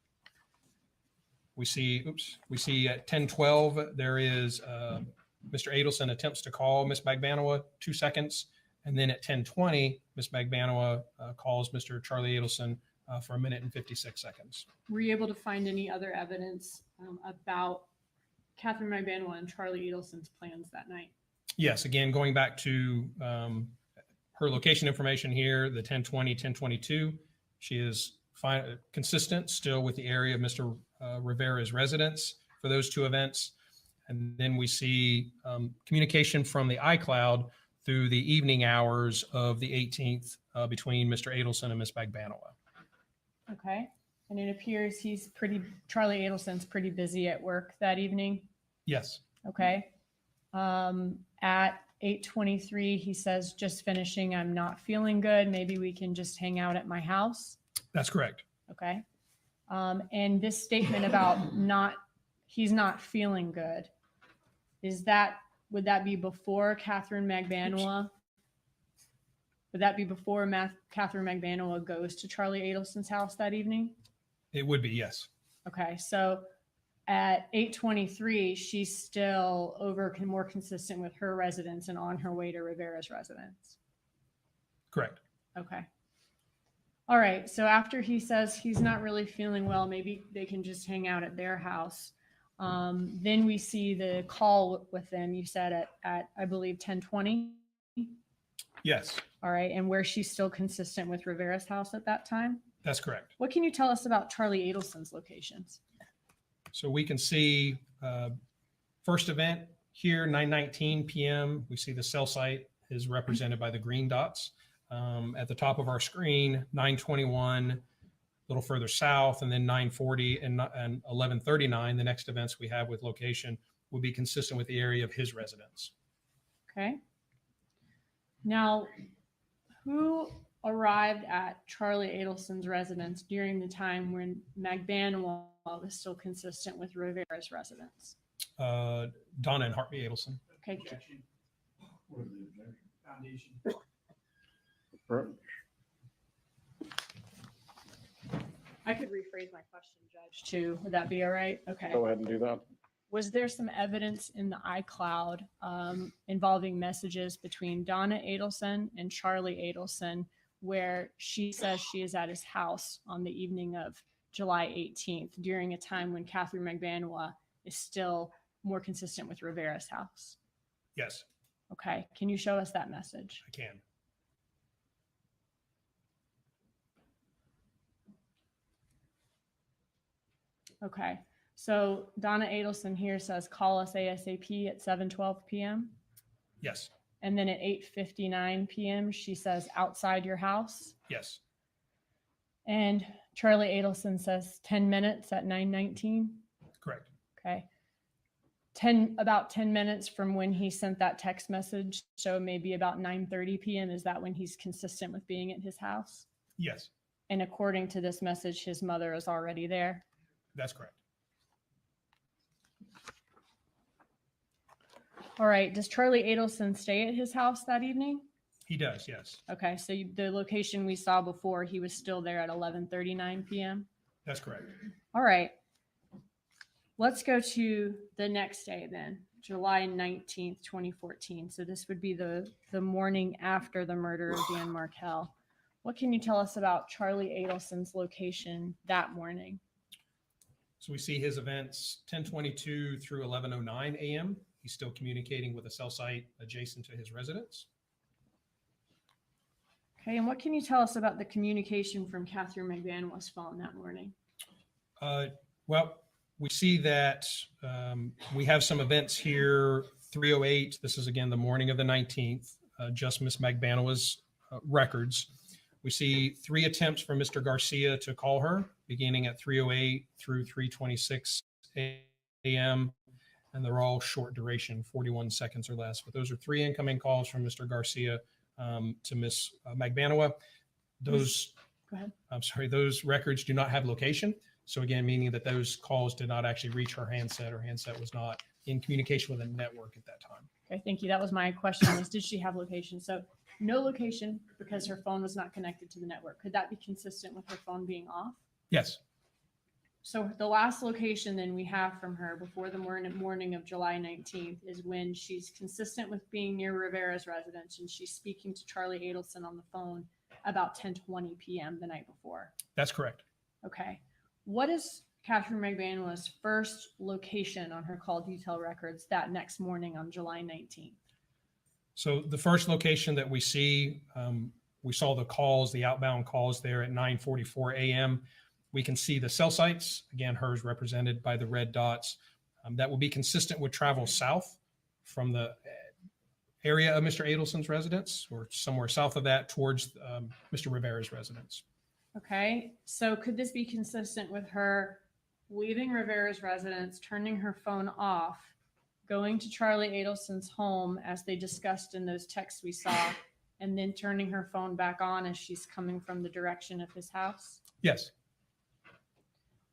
We see at 10:12, there is Mr. Adelson attempts to call Ms. Magbanua 2 seconds. And then at 10:20, Ms. Magbanua calls Mr. Charlie Adelson for 1 minute and 56 seconds. Were you able to find any other evidence about Katherine Magbanua and Charlie Adelson's plans that night? Yes, again, going back to her location information here, the 10:20, 10:22, she is consistent still with the area of Mr. Rivera's residence for those 2 events. And then we see communication from the iCloud through the evening hours of the 18th between Mr. Adelson and Ms. Magbanua. Okay, and it appears Charlie Adelson's pretty busy at work that evening. Yes. Okay. At 8:23, he says, just finishing, I'm not feeling good. Maybe we can just hang out at my house. That's correct. Okay. And this statement about he's not feeling good, would that be before Katherine Magbanua? Would that be before Katherine Magbanua goes to Charlie Adelson's house that evening? It would be, yes. Okay, so at 8:23, she's still more consistent with her residence and on her way to Rivera's residence. Correct. Okay. All right, so after he says he's not really feeling well, maybe they can just hang out at their house. Then we see the call with them, you said at I believe 10:20. Yes. All right, and where she's still consistent with Rivera's house at that time? That's correct. What can you tell us about Charlie Adelson's locations? So we can see first event here, 9:19 p.m. We see the cell site is represented by the green dots. At the top of our screen, 9:21, a little further south, and then 9:40 and 11:39. The next events we have with location will be consistent with the area of his residence. Okay. Now, who arrived at Charlie Adelson's residence during the time when Magbanua was still consistent with Rivera's residence? Donna and Hartley Adelson. Okay. What is the objection? Foundation. I could rephrase my question, Judge, too. Would that be all right? Okay. Go ahead and do that. Was there some evidence in the iCloud involving messages between Donna Adelson and Charlie Adelson where she says she is at his house on the evening of July 18th during a time when Katherine Magbanua is still more consistent with Rivera's house? Yes, Okay. Can you show us that message? I can. Okay. So Donna Adelson here says, call us ASAP at 7:12 p.m. Yes, And then at 8:59 p.m., she says, outside your house. yes, And Charlie Adelson says 10 minutes at 9:19. correct. Okay. About 10 minutes from when he sent that text message. So maybe about 9:30 p.m. Is that when he's consistent with being at his house? Yes, And according to this message, his mother is already there. that's correct. All right. Does Charlie Adelson stay at his house that evening? He does, yes. Okay. So the location we saw before, he was still there at 11:39 p.m. That's correct. All right. Let's go to the next day then, July 19th, 2014. So this would be the morning after the murder of Dan Markell. What can you tell us about Charlie Adelson's location that morning? So we see his events 10:22 through 11:09 a.m. He's still communicating with a cell site adjacent to his residence. Okay. And what can you tell us about the communication from Katherine Magbanua's phone that morning? Well, we see that we have some events here, 3:08. This is again the morning of the 19th, just Miss Magbanua's records. We see 3 attempts from Mr. Garcia to call her, beginning at 3:08 through 3:26 a.m. And they're all short duration, 41 seconds or less. But those are 3 incoming calls from Mr. Garcia to Miss Magbanua. Those, Go ahead. I'm sorry, those records do not have location. So again, meaning that those calls did not actually reach her handset, or handset was not in communication with a network at that time. Okay, thank you. That was my question, was did she have location? So no location because her phone was not connected to the network. Could that be consistent with her phone being off? Yes, So the last location then we have from her before the morning of July 19th is when she's consistent with being near Rivera's residence and she's speaking to Charlie Adelson on the phone about 10:20 p.m. the night before. that's correct. Okay. What is Katherine Magbanua's first location on her call detail records that next morning on July 19th? So the first location that we see, we saw the calls, the outbound calls there at 9:44 a.m. We can see the cell sites, again, hers represented by the red dots. That will be consistent with travel south from the area of Mr. Adelson's residence, or somewhere south of that towards Mr. Rivera's residence. Okay, so could this be consistent with her leaving Rivera's residence, turning her phone off, going to Charlie Adelson's home as they discussed in those texts we saw, and then turning her phone back on as she's coming from the direction of his house? Yes,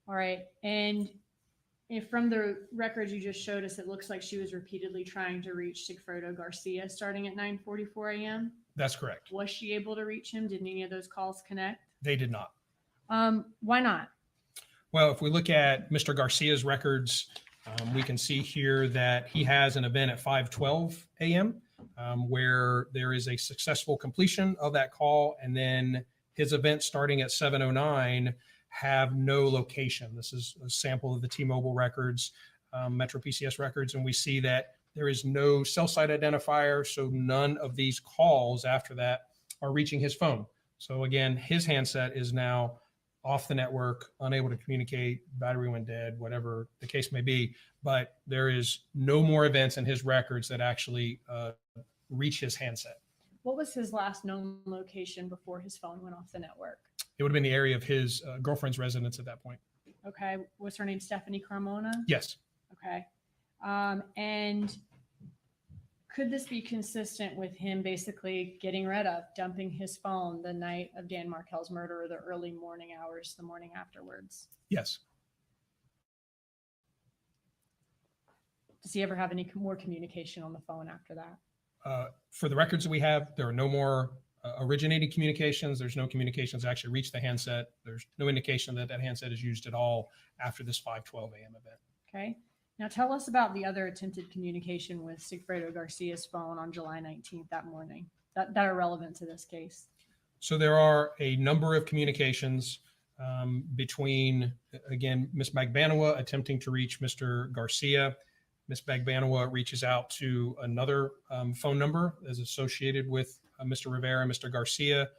All right, and if from the records you just showed us, it looks like she was repeatedly trying to reach Sigfredo Garcia starting at 9:44 a.m. that's correct. Was she able to reach him? Did any of those calls connect? They did not. Why not? Well, if we look at Mr. Garcia's records, we can see here that he has an event at 5:12 a.m. Where there is a successful completion of that call, and then his event starting at 7:09 have no location. This is a sample of the T-Mobile records, Metro PCS records, and we see that there is no cell site identifier, so none of these calls after that are reaching his phone. So again, his handset is now off the network, unable to communicate, battery went dead, whatever the case may be. But there is no more events in his records that actually reach his handset. What was his last known location before his phone went off the network? It would have been the area of his girlfriend's residence at that point. Okay. Was her name Stephanie Carmona? Yes. Okay. And could this be consistent with him basically getting rid of, dumping his phone the night of Dan Markel's murder or the early morning hours, the morning afterwards? Yes. Does he ever have any more communication on the phone after that? For the records that we have, there are no more originating communications. There's no communications that actually reach the handset. There's no indication that that handset is used at all after this 5:12 a.m. event. Okay. Now tell us about the other attempted communication with Sigfredo Garcia's phone on July 19th that morning that are relevant to this case. So there are a number of communications between, again, Ms. Magbanua attempting to reach Mr. Garcia. Ms. Magbanua reaches out to another phone number as associated with Mr. Rivera. Mr. Garcia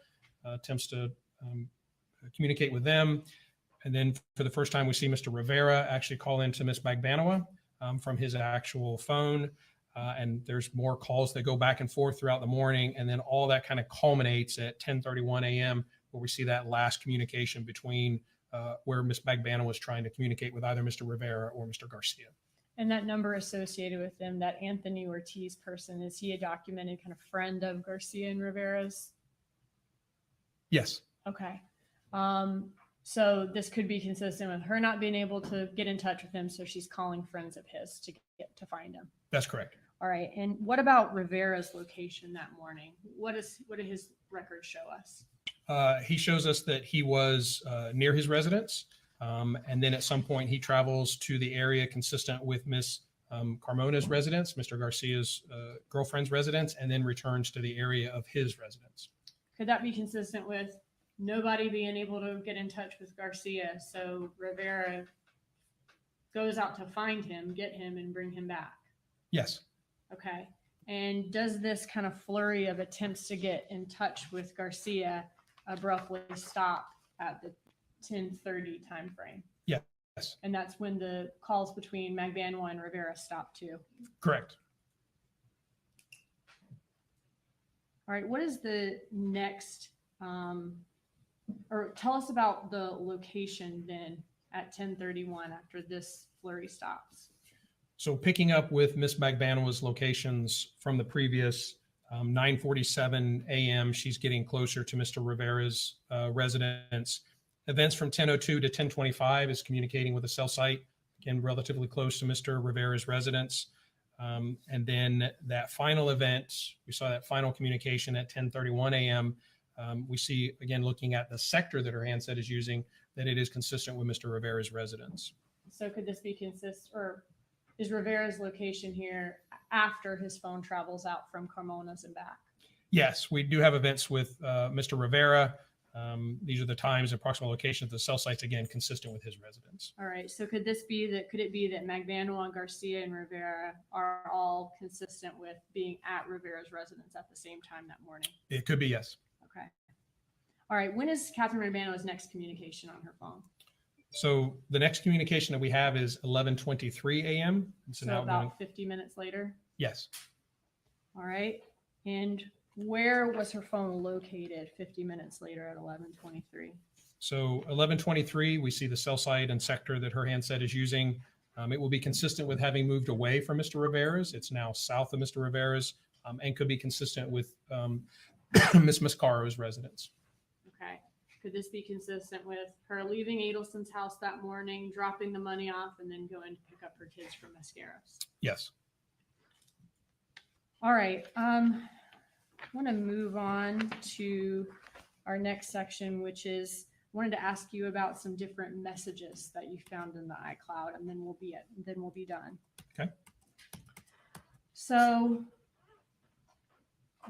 attempts to communicate with them. And then for the first time, we see Mr. Rivera actually call into Ms. Magbanua from his actual phone. And there's more calls that go back and forth throughout the morning. And then all that kind of culminates at 10:31 a.m., where we see that last communication between where Ms. Magbanua was trying to communicate with either Mr. Rivera or Mr. Garcia. And that number associated with them, that Anthony Ortiz person, is he a documented kind of friend of Garcia and Rivera's? Yes. Okay. So this could be consistent with her not being able to get in touch with him, so she's calling friends of his to get to find him. That's correct. All right. And what about Rivera's location that morning? What did his records show us? He shows us that he was near his residence. And then at some point he travels to the area consistent with Miss Carmona's residence, Mr. Garcia's girlfriend's residence, and then returns to the area of his residence. Could that be consistent with nobody being able to get in touch with Garcia? So Rivera goes out to find him, get him, and bring him back. Yes. Okay. And does this kind of flurry of attempts to get in touch with Garcia abruptly stop at the 10:30 time frame? Yes. And that's when the calls between Magbanua and Rivera stop too. Correct. All right. What is the next, or tell us about the location then at 10:31 after this flurry stops? So picking up with Miss Magbanua's locations from the previous 9:47 a.m., she's getting closer to Mr. Rivera's residence. Events from 10:02 to 10:25 is communicating with a cell site, again, relatively close to Mr. Rivera's residence. And then that final event, we saw that final communication at 10:31 a.m. We see, again, looking at the sector that her handset is using, that it is consistent with Mr. Rivera's residence. So could this be consistent, or is Rivera's location here after his phone travels out from Carmona's and back? Yes, we do have events with Mr. Rivera. These are the times, approximate locations of the cell sites, again, consistent with his residence. All right. So could it be that Magbanua, Garcia, and Rivera are all consistent with being at Rivera's residence at the same time that morning? It could be, yes. Okay. All right. When is Katherine Magbanua's next communication on her phone? So the next communication that we have is 11:23 a.m. So about 50 minutes later? Yes. All right. And where was her phone located 50 minutes later at 11:23? So 11:23, we see the cell site and sector that her handset is using. It will be consistent with having moved away from Mr. Rivera's. It's now south of Mr. Rivera's, and could be consistent with Miss Mascaro's residence. Okay. Could this be consistent with her leaving Adelson's house that morning, dropping the money off, and then going to pick up her kids from Mascaro's? Yes. All right. I want to move on to our next section, which is I wanted to ask you about some different messages that you found in the iCloud, and then we'll be done. Okay. So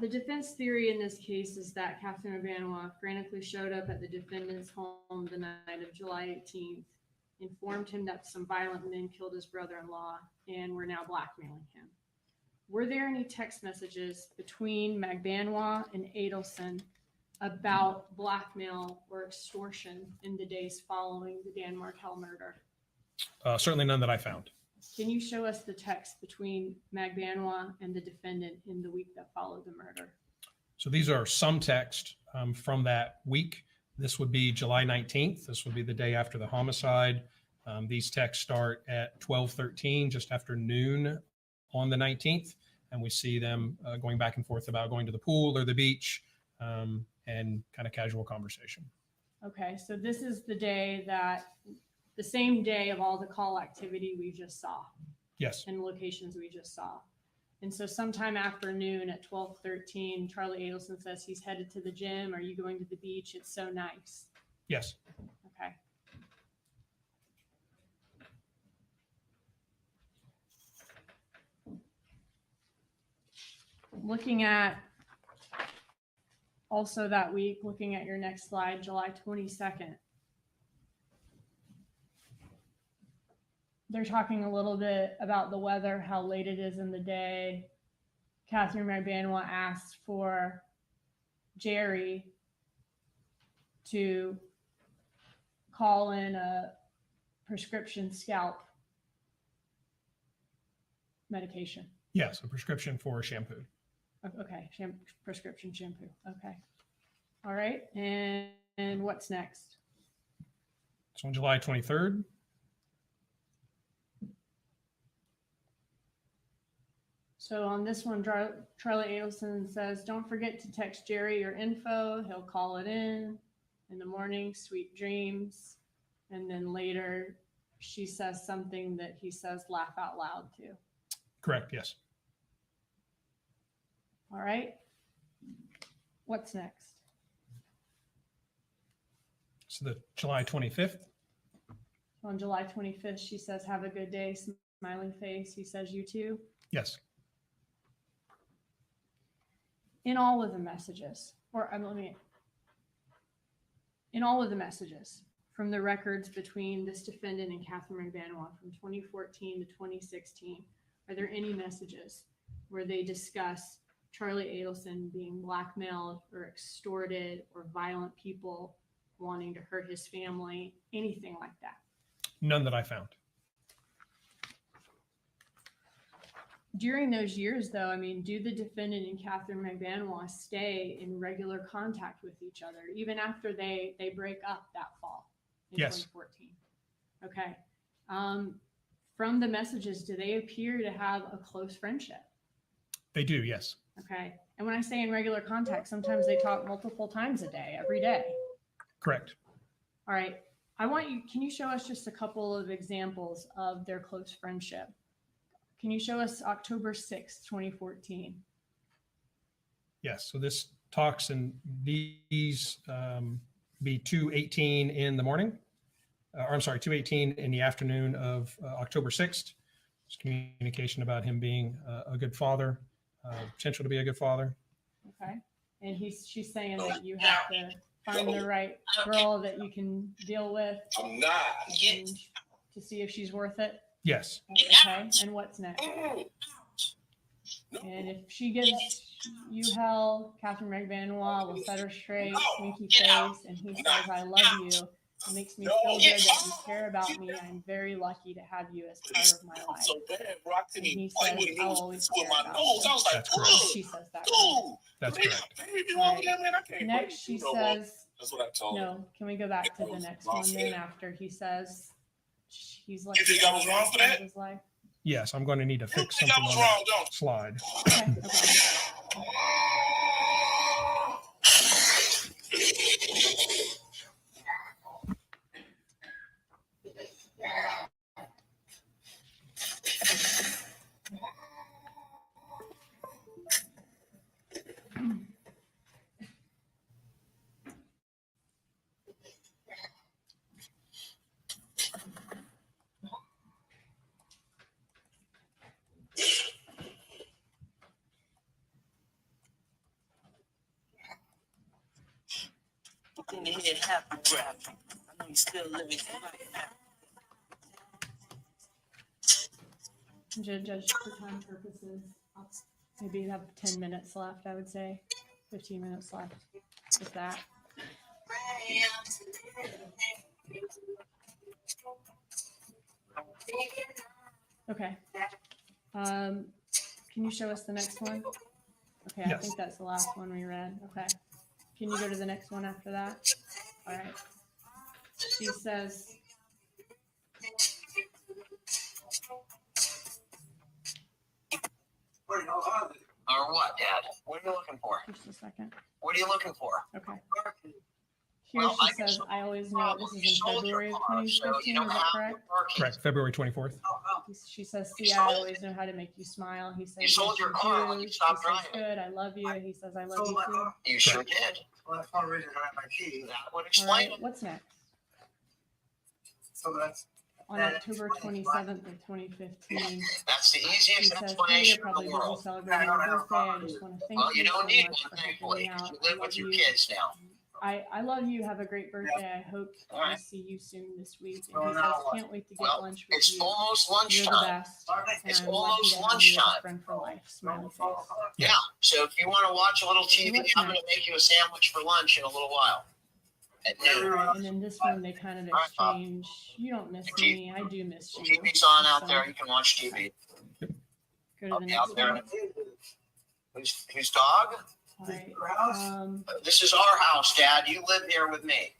the defense theory in this case is that Katherine Magbanua frantically showed up at the defendant's home the night of July 18th, informed him that some violent men killed his brother-in-law and were now blackmailing him. Were there any text messages between Magbanua and Adelson about blackmail or extortion in the days following the Dan Markel murder? Certainly none that I found. Can you show us the text between Magbanua and the defendant in the week that followed the murder? So these are some text from that week. This would be July 19th. This would be the day after the homicide. These texts start at 12:13, just after noon on the 19th. And we see them going back and forth about going to the pool or the beach and kind of casual conversation. Okay, so this is the same day of all the call activity we just saw. Yes. And locations we just saw. And so sometime afternoon at 12:13, Charlie Adelson says he's headed to the gym. Are you going to the beach? It's so nice. Yes. Okay. Looking at also that week, looking at your next slide, July 22nd. They're talking a little bit about the weather, how late it is in the day. Katherine Magbanua asked for Jerry to call in a prescription scalp medication. Yes, a prescription for shampoo. Okay, prescription shampoo. Okay. All right. And what's next? So on July 23rd. So on this one, Charlie Adelson says, don't forget to text Jerry your info. He'll call it in the morning, sweet dreams. And then later she says something that he says, laugh out loud to. Correct. Yes. All right. What's next? So the July 25th. On July 25th, she says, have a good day, smiling face. He says, you too. Yes. In all of the messages, in all of the messages from the records between this defendant and Katherine Magbanua from 2014 to 2016, are there any messages where they discuss Charlie Adelson being blackmailed or extorted or violent people wanting to hurt his family, anything like that? None that I found. During those years, though, I mean, do the defendant and Katherine Magbanua stay in regular contact with each other, even after they break up that fall in Yes. 2014? Okay. From the messages, do they appear to have a close friendship? They do, yes. Okay. And when I say in regular contact, sometimes they talk multiple times a day, every day. Correct. All right. Can you show us just a couple of examples of their close friendship? Can you show us October 6th, 2014? Yes. So this talks and these be 2:18 in the morning. Or I'm sorry, 2:18 in the afternoon of October 6th. It's communication about him being a good father, potential to be a good father. Okay. And she's saying that you have to find the right girl that you can deal with. I'm not. To see if she's worth it. Yes. Okay. And what's next? And if she gives you hell, Katherine Magbanua will set her straight, winky face, and he says, I love you. It makes me feel good that you care about me. I'm very lucky to have you as part of my life. And he says, I'll always care about you. That's correct. She says that. That's correct. Right. Next, she says, no, can we go back to the next one then after he says he's lucky to have you as part of his life? Yes, I'm going to need to fix something on that slide. Okay, no problem. In the head, happy rap. I know you still living right now. Judge, for time purposes, maybe you have 10 minutes left, I would say, 15 minutes left. Just that. Okay. Can you show us the next one? Okay, I Yes. think that's the last one we read. Okay. Can you go to the next one after that? All right. She says, Or what, Dad? What are you looking for? just a second. What are you looking for? Okay. Here Well, she says, I always know, this is in February of so you 2015, don't is that have correct? Correct. February 24th. She says, see, I always know how to make you smile. He says, You sold yes, your car do. when you She stopped says, driving. good, I love you. He says, I love you too. You sure did. Well, that's one reason I have my key. That would All explain right, it. what's next? So that's On October 27th of 2015, that's the he easiest says, hey, explanation you're probably in the busy world. celebrating your birthday. I just want to thank Well, you you don't so need much one, for helping thankfully, me 'cause out. you I live love with your you. kids now. I love you. Have a great birthday. I hope All to right. see you soon this week. So And he says, now what? can't wait to get Well, lunch with it's you. almost You're the lunchtime. best. It's And I'm lucky almost to have you as a lunchtime. friend for life. Smiley face. Yeah. So if you want to watch a little TV, What's I'm going to make you a sandwich for lunch in a little while. At All noon. right, and in this one, they kind of All right, Bob. exchange. You don't miss me. I do miss you. TV's on out So, there. You can watch TV. Go to the I'll be next out there. one. Whose dog? All right. This is our house, Dad. You live here with me.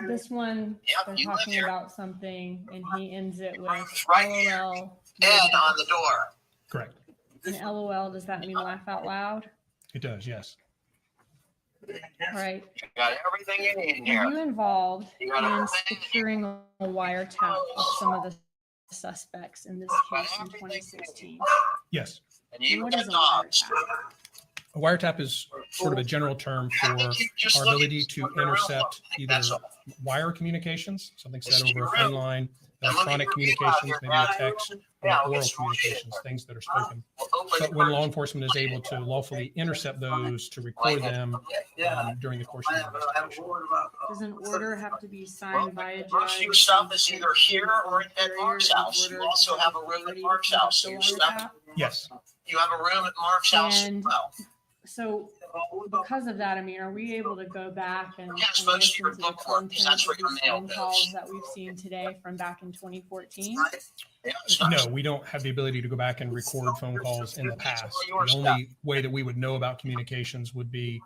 This one, Yep, they're you live talking here. about something, and he ends it with Right here. LOL. Ed on the door. Correct. And LOL, does that mean laugh out loud? It does. Yes. All right. You got everything you need in Were here. you involved You got in everything. securing a wiretap of some of the suspects in this case in 2016? Yes. And you What got is a dogs. wiretap? A wiretap is sort of a general term for our ability to intercept either wire communications, something said over a phone line, electronic communications, maybe a text, or oral communications, things that are spoken. But when law enforcement is able to lawfully intercept those to record them during the course of the investigation. Does an order have to be signed by a Most of judge? your stuff is either here or at Mark's house. You also have a room at Mark's house. So your stuff, Yes. you have a room at Mark's house as And well. so because of that, I mean, are we able to go back and Yes, and most of your listen to the book work, 'cause content that's of what your these mail phone does. calls that we've seen today from back in 2014? Yeah, it's not- No, we don't have the ability to go back and record phone calls in the past. Your The only way that we would know about communications would be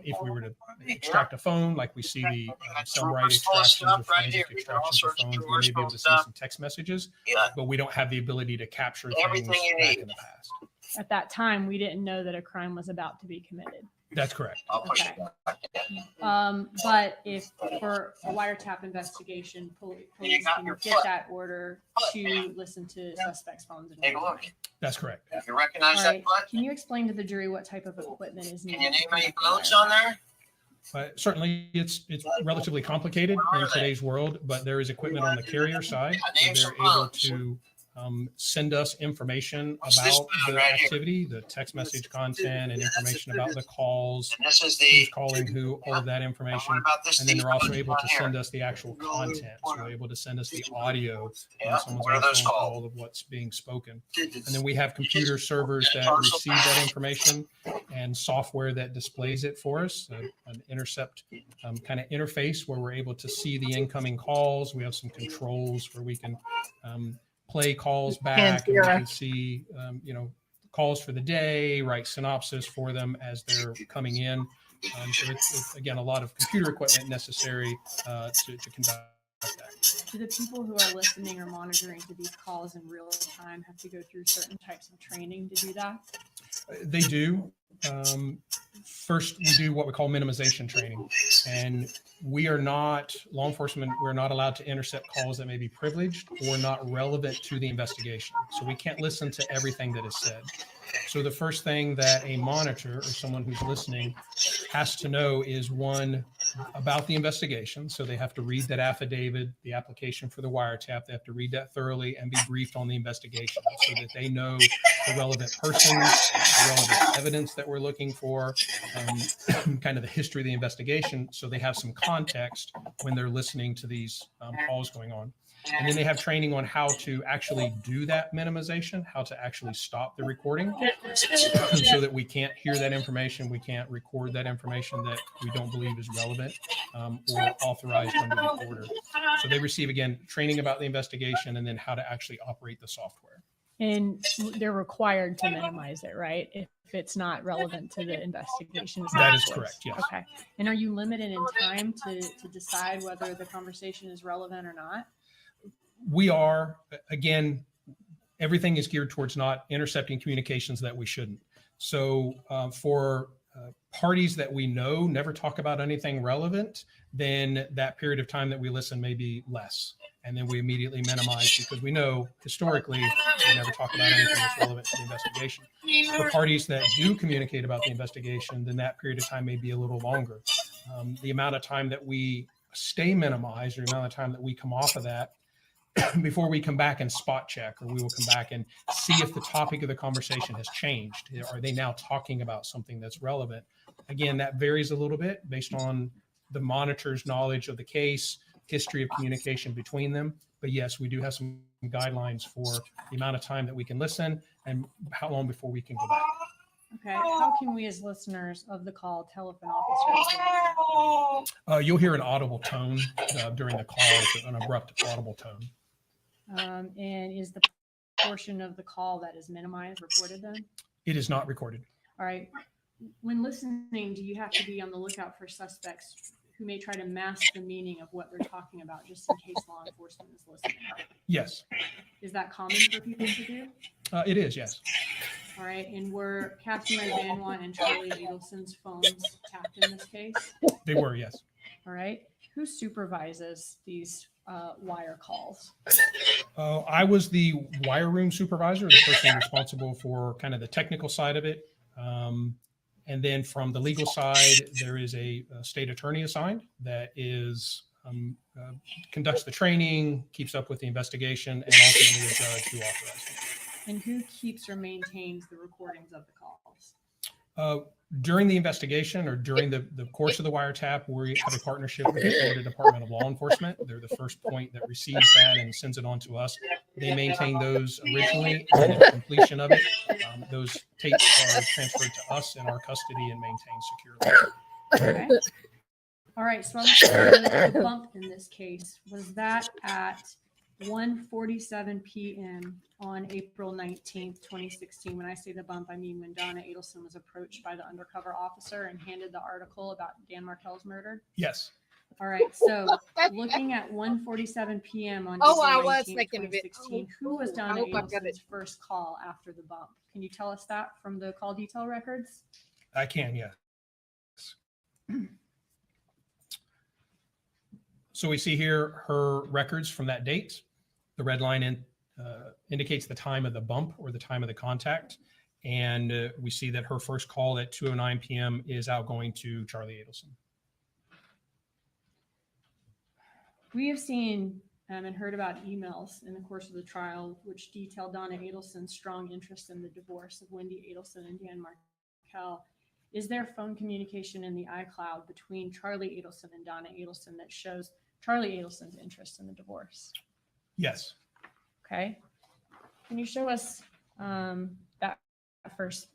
if we were to extract a phone, like we see the cell right extractions or forensic extractions of phones. We may be able to see some text messages, Yeah. but we don't have the ability to capture Everything things you back need. in the past. At that time, we didn't know that a crime was about to be committed. That's correct. I'll push Okay. it back. But if for a wiretap investigation, police You got can your get foot. that order to listen to suspects' phones. And Take a look. That's correct. You recognize All that right. foot? Can you explain to the jury what type of equipment is needed? Can you name to any conduct a bones on there? Certainly, it's relatively complicated in today's world, but there is equipment on the carrier side. Yeah, name They're some able bones. to send us information What's this about bone the right here? activity, the text message content, and information about the calls, And this is the. who's calling who, all of that And information. what about this? And then these they're also bones able on to here? send us the actual content. So they're able to send us the audio Yeah, when someone's what on are a those phone called? call of what's being spoken. And then we have computer servers that receive that information and software that displays it for us, an intercept kind of interface where we're able to see the incoming calls. We have some controls where we can play calls back and we can see, calls for the day, write synopsis for them as they're coming in. So it's, again, a lot of computer equipment necessary to conduct that. Do the people who are listening or monitoring to these calls in real time have to go through certain types of training to do that? They do. First, we do what we call minimization training. And we are not, law enforcement, we're not allowed to intercept calls that may be privileged or not relevant to the investigation. So we can't listen to everything that is said. So the first thing that a monitor or someone who's listening has to know is, one, about the investigation. So they have to read that affidavit, the application for the wiretap. They have to read that thoroughly and be briefed on the investigation so that they know the relevant persons, the relevant evidence that we're looking for, kind of the history of the investigation. So they have some context when they're listening to these calls going on. And then they have training on how to actually do that minimization, how to actually stop the recording so that we can't hear that information. We can't record that information that we don't believe is relevant or authorized under the order. So they receive, again, training about the investigation and then how to actually operate the software. And they're required to minimize it, right? If it's not relevant to the investigation. That is correct, yes. Okay. And are you limited in time to decide whether the conversation is relevant or not? We are, again, everything is geared towards not intercepting communications that we shouldn't. So for parties that we know never talk about anything relevant, then that period of time that we listen may be less. And then we immediately minimize because we know historically we never talk about anything that's relevant to the investigation. For parties that do communicate about the investigation, then that period of time may be a little longer. The amount of time that we stay minimized or the amount of time that we come off of that before we come back and spot check, or we will come back and see if the topic of the conversation has changed. Are they now talking about something that's relevant? Again, that varies a little bit based on the monitor's knowledge of the case, history of communication between them. But yes, we do have some guidelines for the amount of time that we can listen and how long before we can go back. Okay. How can we as listeners of the call tell if an officer is You'll hear an audible tone during the call. It's an abrupt audible tone. and is the portion of the call that is minimized recorded then? It is not recorded. All right. When listening, do you have to be on the lookout for suspects who may try to mask the meaning of what they're talking about just in case law enforcement is listening? Yes. Is that common for people to do? It is, yes. All right. And were Katherine Magbanua and Charlie Adelson's phones tapped in this case? They were, yes. All right. Who supervises these wire calls? I was the wire room supervisor, the person responsible for kind of the technical side of it. And then from the legal side, there is a state attorney assigned that is conducts the training, keeps up with the investigation, and ultimately a judge who authorizes it. And who keeps or maintains the recordings of the calls? During the investigation or during the course of the wiretap, we have a partnership with the Florida Department of Law Enforcement. They're the first point that receives that and sends it on to us. They maintain those originally, and at completion of it, those tapes are transferred to us in our custody and maintained securely. Okay. All right. So the bump in this case, was that at 1:47 p.m. on April 19th, 2016. When I say the bump, I mean when Donna Adelson was approached by the undercover officer and handed the article about Dan Markel's murder? Yes. All right. So looking at 1:47 p.m. on Oh, I April was 19th, making a bit. 2016, who was Donna I hope I got Adelson's first call after the bump? Can you tell us that from the call detail records? I can, yes. So we see here her records from that date. The red line indicates the time of the bump or the time of the contact. And we see that her first call at 2:09 p.m. is outgoing to Charlie Adelson. We have seen and heard about emails in the course of the trial which detail Donna Adelson's strong interest in the divorce of Wendi Adelson and Dan Markel. Is there phone communication in the iCloud between Charlie Adelson and Donna Adelson that shows Charlie Adelson's interest in the divorce? Yes. Okay. Can you show us that first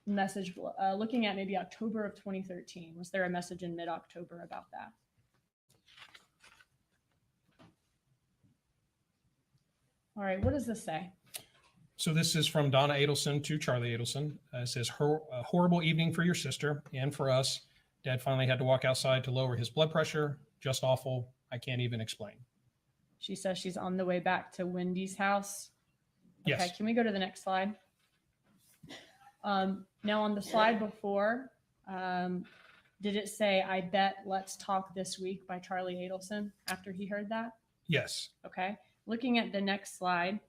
message, looking at maybe October of 2013? Was there a message in mid-October about that? All right. What does this say? So this is from Donna Adelson to Charlie Adelson. It says, a horrible evening for your sister and for us. Dad finally had to walk outside to lower his blood pressure. Just awful. I can't even explain. She says she's on the way back to Wendy's house. Okay, Yes. can we go to the next slide? Now on the slide before, did it say, I bet let's talk this week by Charlie Adelson after he heard that? Yes. Okay. Looking at the next slide,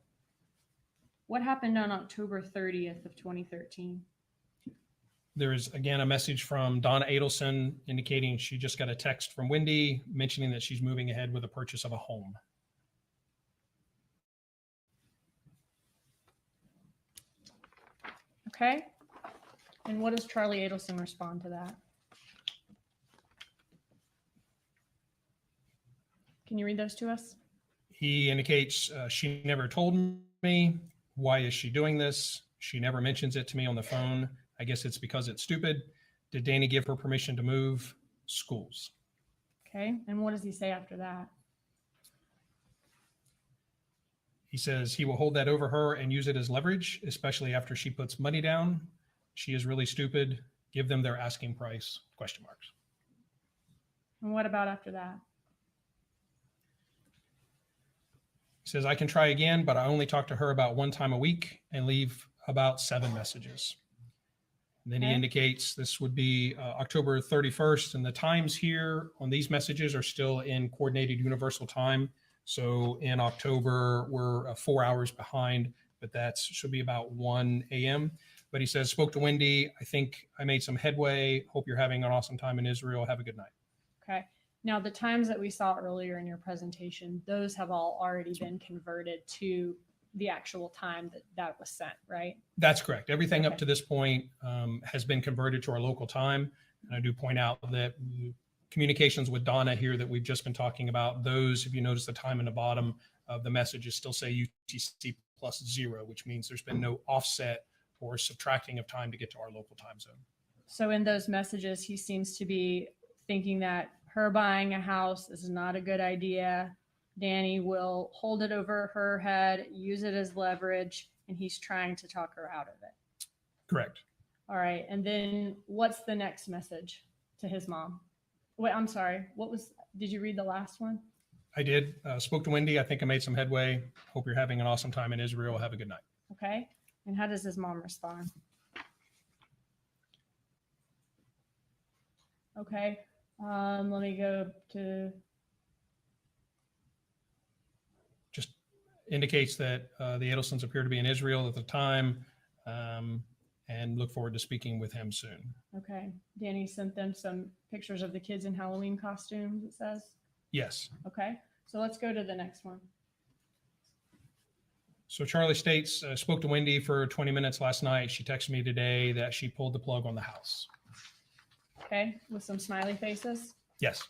what happened on October 30th of 2013? There is, again, a message from Donna Adelson indicating she just got a text from Wendi mentioning that she's moving ahead with the purchase of a home. Okay. And what does Charlie Adelson respond to that? Can you read those to us? He indicates she never told me. Why is she doing this? She never mentions it to me on the phone. I guess it's because it's stupid. Did Danny give her permission to move? Schools. Okay. And what does he say after that? He says he will hold that over her and use it as leverage, especially after she puts money down. She is really stupid. Give them their asking price, question marks. And what about after that? He says, I can try again, but I only talk to her about 1 time a week and leave about 7 messages. And then he Okay. indicates this would be October 31st, and the times here on these messages are still in coordinated universal time. So in October, we're 4 hours behind, but that should be about 1 a.m. But he says, spoke to Wendi. I think I made some headway. Hope you're having an awesome time in Israel. Have a good night. Okay. Now, the times that we saw earlier in your presentation, those have all already been converted to the actual time that was sent, right? That's correct. Everything up to this point has been converted to our local time. And I do point out that communications with Donna here that we've just been talking about, those, if you notice the time in the bottom of the messages still say UTC +0, which means there's been no offset or subtracting of time to get to our local time zone. So in those messages, he seems to be thinking that her buying a house is not a good idea. Danny will hold it over her head, use it as leverage, and he's trying to talk her out of it. Correct. All right. And then what's the next message to his mom? Wait, I'm sorry. Did you read the last one? I did. Spoke to Wendi. I think I made some headway. Hope you're having an awesome time in Israel. Have a good night. Okay. And how does his mom respond? Okay. Let me go to. Just indicates that the Adelsons appear to be in Israel at the time, and look forward to speaking with him soon. Okay. Danny sent them some pictures of the kids in Halloween costumes, it says. Yes. Okay. So let's go to the next one. So Charlie states, spoke to Wendi for 20 minutes last night. She texted me today that she pulled the plug on the house. Okay. With some smiley faces. Yes.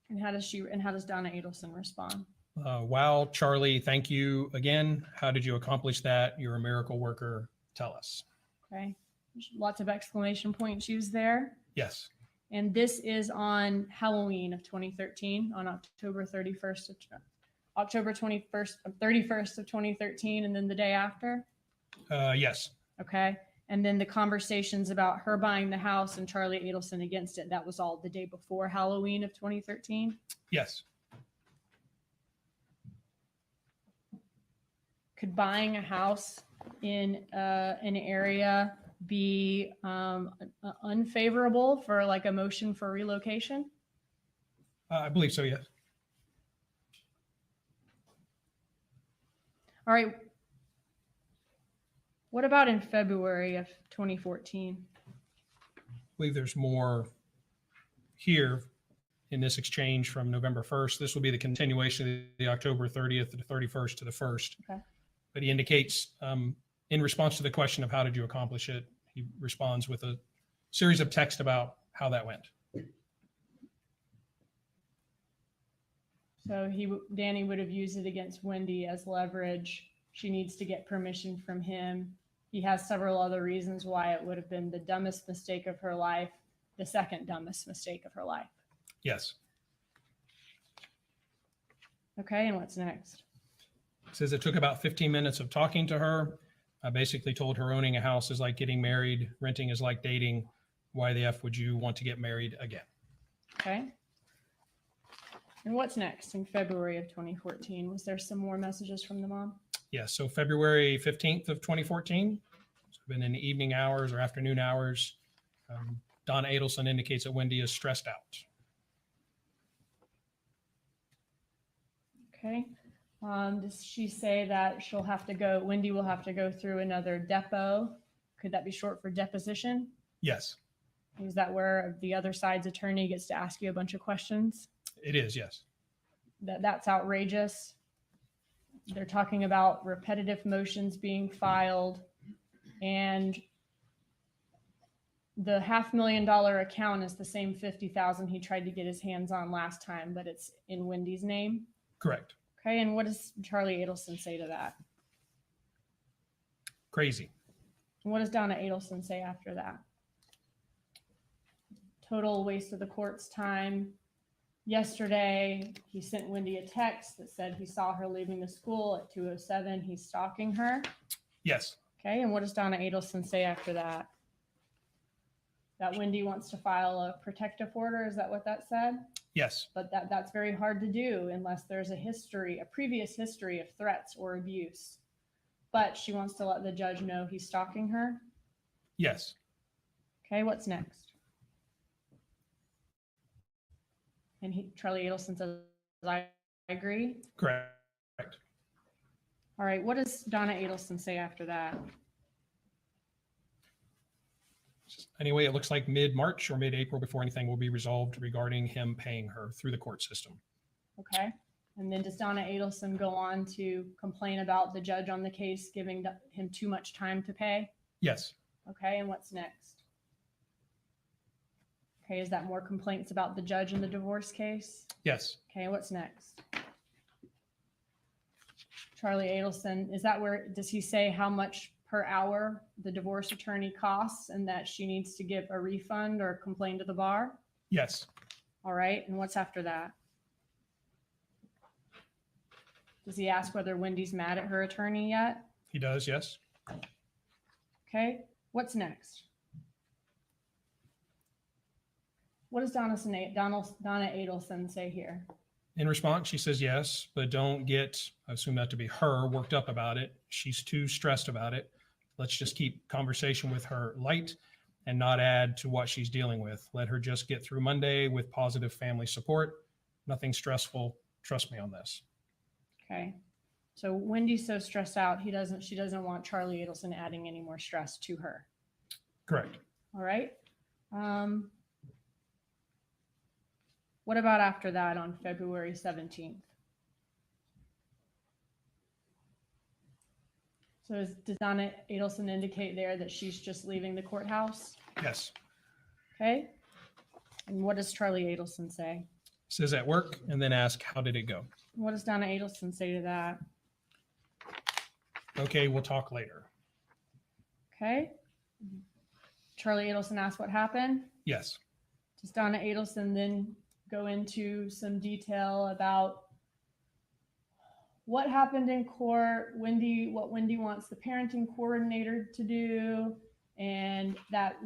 And how does Donna Adelson respond? Wow, Charlie, thank you again. How did you accomplish that? You're a miracle worker. Tell us. Okay. Lots of exclamation points used there. Yes. And this is on Halloween of 2013, on October 31st, October 21st, 31st of 2013, and then the day after. Yes. Okay. And then the conversations about her buying the house and Charlie Adelson against it, that was all the day before Halloween of 2013. Yes. Could buying a house in an area be unfavorable for like a motion for relocation? I believe so, yes. All right. What about in February of 2014? I believe there's more here in this exchange from November 1st. This will be the continuation of the October 30th to the 31st to the 1st. Okay. But he indicates in response to the question of how did you accomplish it, he responds with a series of text about how that went. So Danny would have used it against Wendi as leverage. She needs to get permission from him. He has several other reasons why it would have been the dumbest mistake of her life, the second dumbest mistake of her life. Yes. Okay, and what's next? It says it took about 15 minutes of talking to her. I basically told her owning a house is like getting married, renting is like dating. Why the F would you want to get married again? Okay. And what's next in February of 2014? Was there some more messages from the mom? Yes. So February 15th of 2014, it's been in the evening hours or afternoon hours. Donna Adelson indicates that Wendi is stressed out. Okay. Does she say that Wendi will have to go through another depo? Could that be short for deposition? Yes, Is that where the other side's attorney gets to ask you a bunch of questions? it is. Yes. That's outrageous. They're talking about repetitive motions being filed and the $500,000 account is the same 50,000 he tried to get his hands on last time, but it's in Wendy's name. Correct. Okay. And what does Charlie Adelson say to that? Crazy. And what does Donna Adelson say after that? Total waste of the court's time. Yesterday, he sent Wendi a text that said he saw her leaving the school at 2:07. He's stalking her. Yes. Okay. And what does Donna Adelson say after that? That Wendi wants to file a protective order. Is that what that said? Yes. But that's very hard to do unless there's a previous history of threats or abuse. But she wants to let the judge know he's stalking her. Yes. Okay, what's next? And Charlie Adelson says, I agree. Correct. All right, what does Donna Adelson say after that? Anyway, it looks like mid-March or mid-April before anything will be resolved regarding him paying her through the court system. Okay. And then does Donna Adelson go on to complain about the judge on the case giving him too much time to pay? Yes. Okay. And what's next? Okay. Is that more complaints about the judge in the divorce case? Yes. Okay. What's next? Charlie Adelson, is that where, does he say how much per hour the divorce attorney costs and that she needs to give a refund or complain to the bar? Yes. All right. And what's after that? Does he ask whether Wendy's mad at her attorney yet? He does, yes. Okay. What's next? What does Donna Adelson say here? In response, she says yes, but don't get, I assume that to be her, worked up about it. She's too stressed about it. Let's just keep conversation with her light and not add to what she's dealing with. Let her just get through Monday with positive family support. Nothing stressful. Trust me on this. Okay. So Wendy's so stressed out, she doesn't want Charlie Adelson adding any more stress to her. Correct. All right. What about after that on February 17th? So does Donna Adelson indicate there that she's just leaving the courthouse? Yes. Okay. And what does Charlie Adelson say? Says at work and then ask, how did it go? What does Donna Adelson say to that? Okay, we'll talk later. Okay. Charlie Adelson asks what happened. Yes. Does Donna Adelson then go into some detail about what happened in court, what Wendi wants the parenting coordinator to do, and that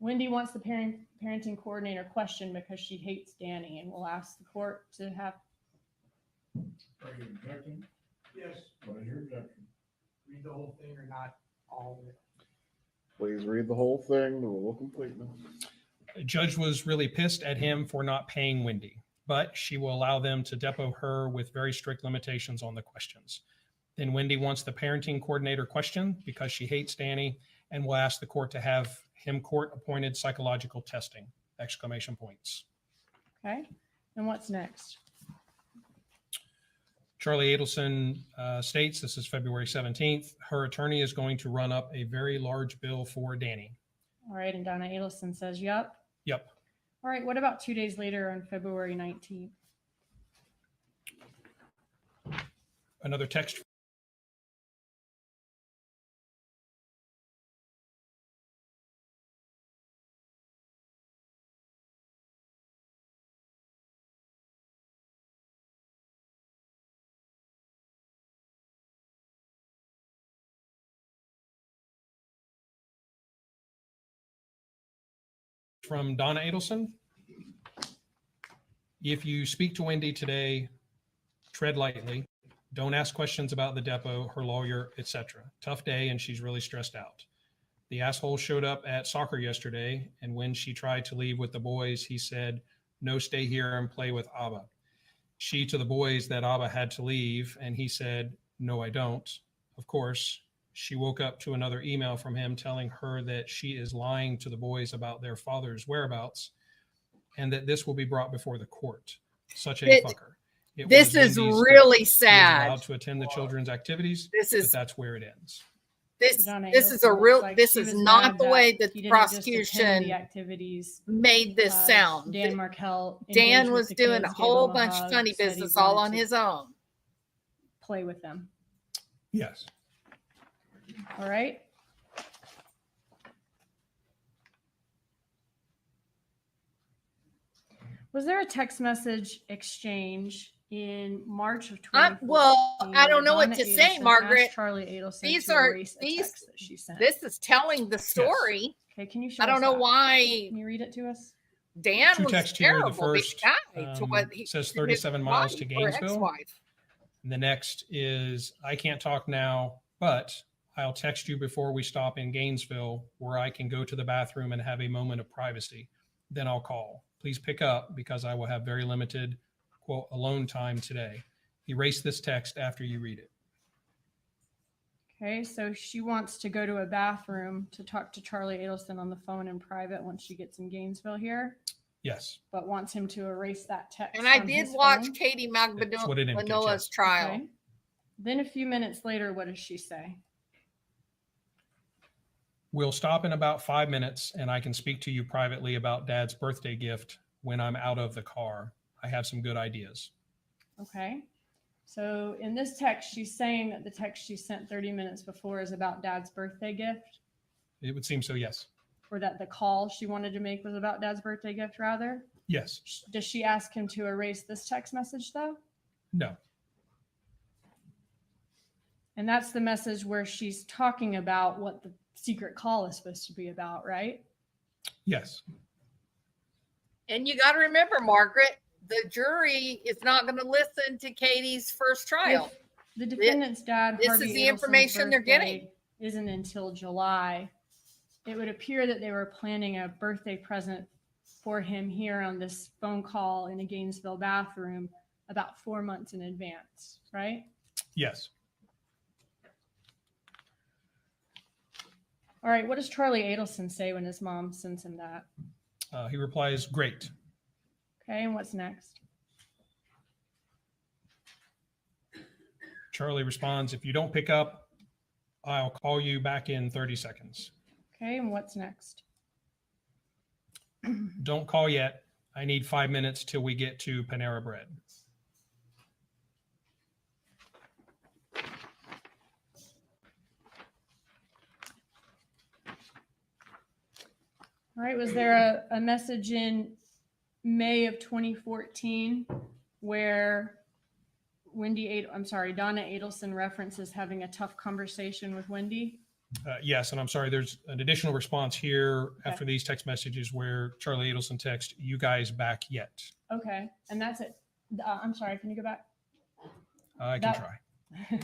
Wendi wants the parenting coordinator questioned because she hates Danny, and we'll ask the court to have. Are you objecting? Yes. What is your objection? Read the whole thing or not all of it. Please read the whole thing, the rule of completeness. The judge was really pissed at him for not paying Wendi, but she will allow them to depot her with very strict limitations on the questions. Then Wendi wants the parenting coordinator questioned because she hates Danny and will ask the court to have him court-appointed psychological testing, exclamation points. Okay. And what's next? Charlie Adelson states, this is February 17th, her attorney is going to run up a very large bill for Danny. All right. And Donna Adelson says, yep. Yep. All right. What about 2 days later on February 19th? Another text from Donna Adelson. If you speak to Wendi today, tread lightly. Don't ask questions about the depot, her lawyer, etc. Tough day, and she's really stressed out. The asshole showed up at soccer yesterday, and when she tried to leave with the boys, he said, no, stay here and play with Abba. She to the boys that Abba had to leave, and he said, no, I don't. Of course, she woke up to another email from him telling her that she is lying to the boys about their father's whereabouts and that this will be brought before the court. Such a fucker. This is really sad. Allowed to attend the children's activities, This is, but that's where it ends. This Donna this is Adelson a looks real. like This she is was not mad the that way that he the didn't just attend prosecution the activities. made this sound. Dan Markel Dan engaged with was the doing a kids, gave whole them a bunch of hug, funny said he business all wanted on to his own. play with them. Yes. All right. Was there a text message exchange in March of 2014? Well, I don't know what Donna to say, Adelson Margaret. asked Charlie Adelson These to are erase a text that she sent. This is telling the story. Okay, can you show I don't us know that? why Can you read it to us? Dan Two was texts here. The terrible first guy to what he says his 37 miles to wife or Gainesville. ex-wife. And the next is, I can't talk now, but I'll text you before we stop in Gainesville where I can go to the bathroom and have a moment of privacy. Then I'll call. Please pick up because I will have very limited, quote, alone time today. Erase this text after you read it. Okay, so she wants to go to a bathroom to talk to Charlie Adelson on the phone in private once she gets in Gainesville here, Yes. but wants him to erase that text. And I on did his watch phone. Katie That's what it indicates, Magbanua's yes. trial. Okay. Then a few minutes later, what does she say? We'll stop in about 5 minutes and I can speak to you privately about Dad's birthday gift when I'm out of the car. I have some good ideas. Okay. So in this text, she's saying that the text she sent 30 minutes before is about Dad's birthday gift, It would seem so, yes. or that the call she wanted to make was about Dad's birthday gift, rather. Yes. Does she ask him to erase this text message, though? No. And that's the message where she's talking about what the secret call is supposed to be about, right? Yes. And you got to remember, Margaret, the jury is not going to listen to Katie's first trial. If the defendant's dad, This Harvey is the Adelson's information they're getting. birthday isn't until July. It would appear that they were planning a birthday present for him here on this phone call in a Gainesville bathroom about 4 months in advance, right? Yes. All right, what does Charlie Adelson say when his mom sends him that? He replies, great. Okay, and what's next? Charlie responds, if you don't pick up, I'll call you back in 30 seconds. Okay, and what's next? Don't call yet. I need 5 minutes till we get to Panera Bread. All right, was there a message in May of 2014 where Donna Adelson references having a tough conversation with Wendi? Yes, and I'm sorry, there's an additional response here after these text messages where Charlie Adelson texts, you guys back yet? Okay, and that's it. I'm sorry, can you go back? I can try.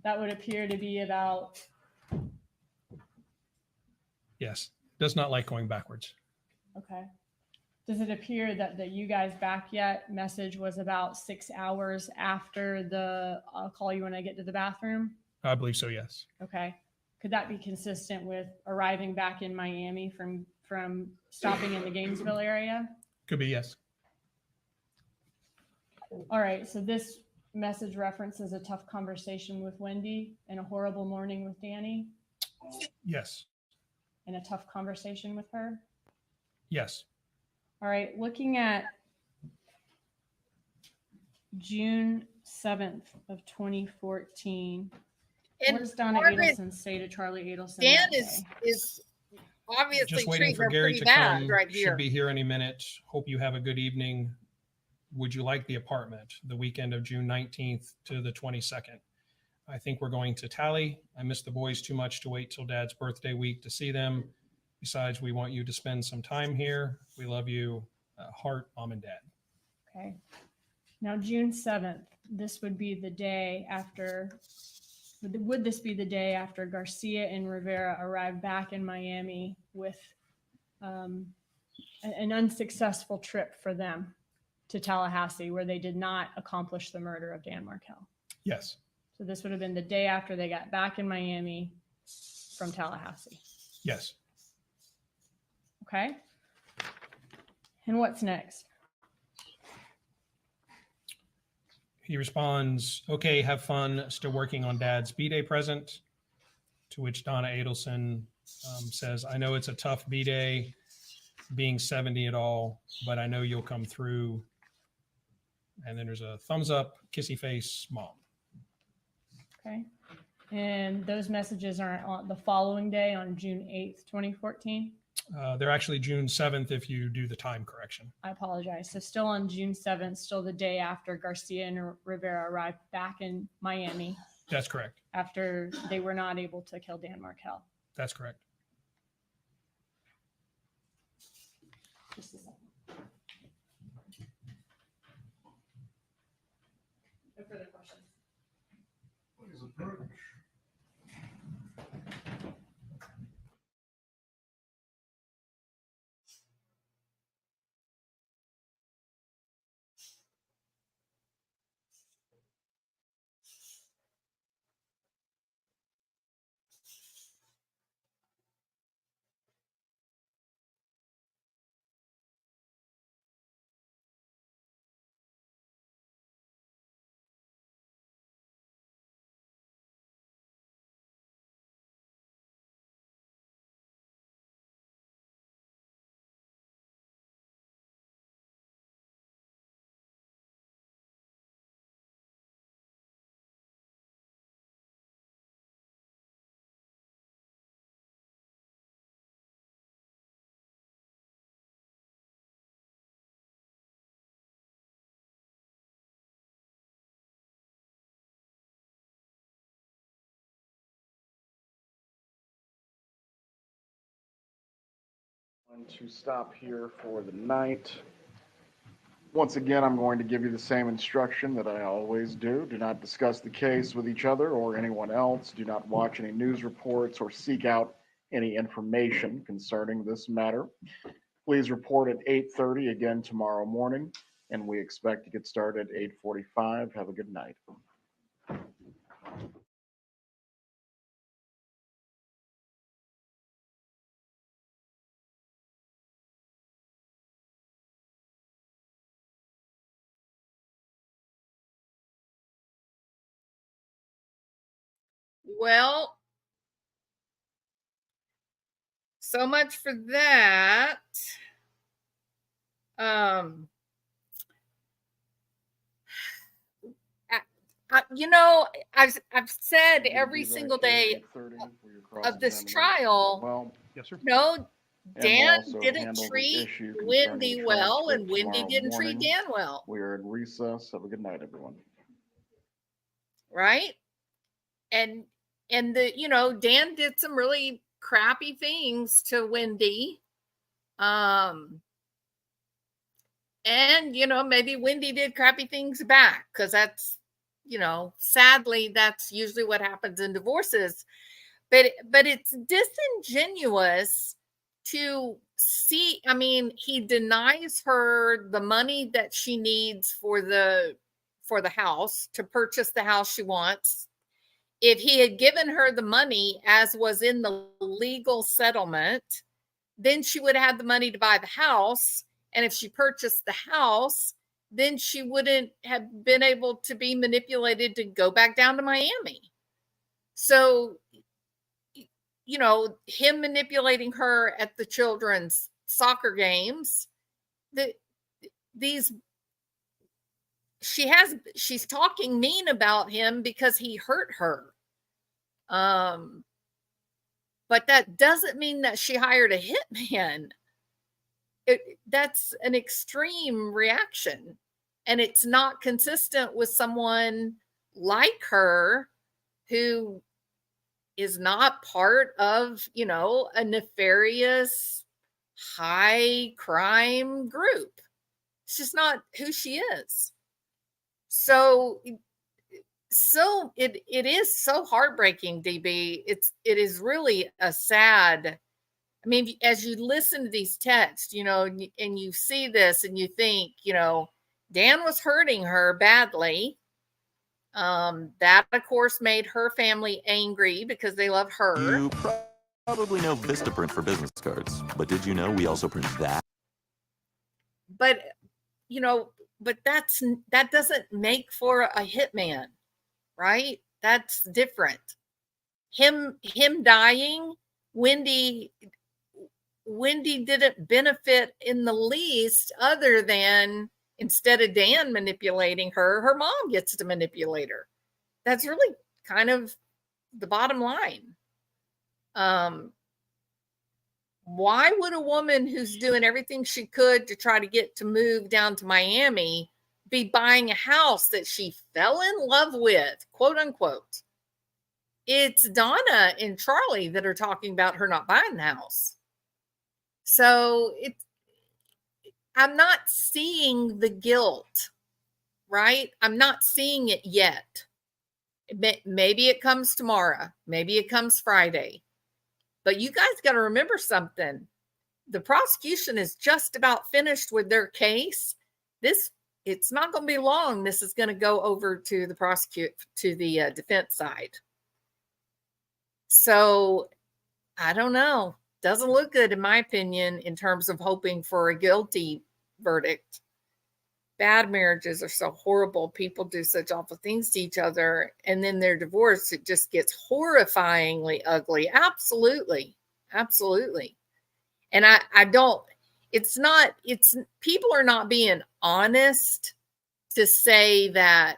That would appear to be about, Yes, does not like going backwards. okay. Does it appear that the you guys back yet message was about 6 hours after the I'll call you when I get to the bathroom? I believe so, yes. Okay. Could that be consistent with arriving back in Miami from stopping in the Gainesville area? Could be, yes. All right. So this message references a tough conversation with Wendi and a horrible morning with Danny Yes, and a tough conversation with her. yes. All right. Looking at June 7th of 2014. And What does Donna Margaret, Adelson say to Charlie Adelson? Dan that is day? is obviously Just waiting treating for her Gary pretty to bad come. right here. Should be here any minute. Hope you have a good evening. Would you like the apartment the weekend of June 19th to the 22nd? I think we're going to Tally. I miss the boys too much to wait till Dad's birthday week to see them. Besides, we want you to spend some time here. We love you. Heart, Mom and Dad. Okay. Now, June 7th, this would be the day after, would this be the day after Garcia and Rivera arrived back in Miami with an unsuccessful trip for them to Tallahassee, where they did not accomplish the murder of Dan Markel? Yes, So this would have been the day after they got back in Miami from Tallahassee. yes. Okay. And what's next? He responds, okay, have fun. Still working on Dad's B-Day present. To which Donna Adelson says, I know it's a tough B-Day being 70 at all, but I know you'll come through. And then there's a thumbs up, kissy face, mom. Okay. And those messages are on the following day on June 8th, 2014. They're actually June 7th if you do the time correction. I apologize. So still on June 7th, still the day after Garcia and Rivera arrived back in Miami That's correct. after they were not able to kill Dan Markel. That's correct. Just a second. No further questions. Please approach. To stop here for the night. Once again, I'm going to give you the same instruction that I always do. Do not discuss the case with each other or anyone else. Do not watch any news reports or seek out any information concerning this matter. Please report at 8:30 again tomorrow morning, and we expect to get started at 8:45. Have a good night. Well, so much for that. I've said every single day of this trial, Well, yes, sir. Dan didn't treat Wendi well, and Wendi didn't treat Dan well. We are in recess. Have a good night, everyone. Right? And Dan did some really crappy things to Wendi. And maybe Wendi did crappy things back, because that's, sadly, that's usually what happens in divorces. But it's disingenuous to see. I mean, he denies her the money that she needs for the house, to purchase the house she wants. If he had given her the money, as was in the legal settlement, then she would have had the money to buy the house. And if she purchased the house, then she wouldn't have been able to be manipulated to go back down to Miami. So, him manipulating her at the children's soccer games, she's talking mean about him because he hurt her. But that doesn't mean that she hired a hitman. That's an extreme reaction, and it's not consistent with someone like her, who is not part of, a nefarious high crime group. It's just not who she is. So it is so heartbreaking, DB. It is really a sad. I mean, as you listen to these texts, and you see this and you think, Dan was hurting her badly. That, of course, made her family angry because they love her. You probably know Vistaprint for business cards, but did you know we also print that? But, that doesn't make for a hitman, right? That's different. him dying, Wendi didn't benefit in the least, other than instead of Dan manipulating her, her mom gets to manipulate her. That's really kind of the bottom line. Why would a woman who's doing everything she could to try to get to move down to Miami be buying a house that she fell in love with, quote unquote? It's Donna and Charlie that are talking about her not buying the house. So I'm not seeing the guilt, right? I'm not seeing it yet. Maybe it comes tomorrow. Maybe it comes Friday. But you guys got to remember something. The prosecution is just about finished with their case. It's not going to be long. This is going to go over to the defense side. So I don't know. Doesn't look good, in my opinion, in terms of hoping for a guilty verdict. Bad marriages are so horrible. People do such awful things to each other, and then they're divorced. It just gets horrifyingly ugly. Absolutely. Absolutely. And I don't, people are not being honest to say that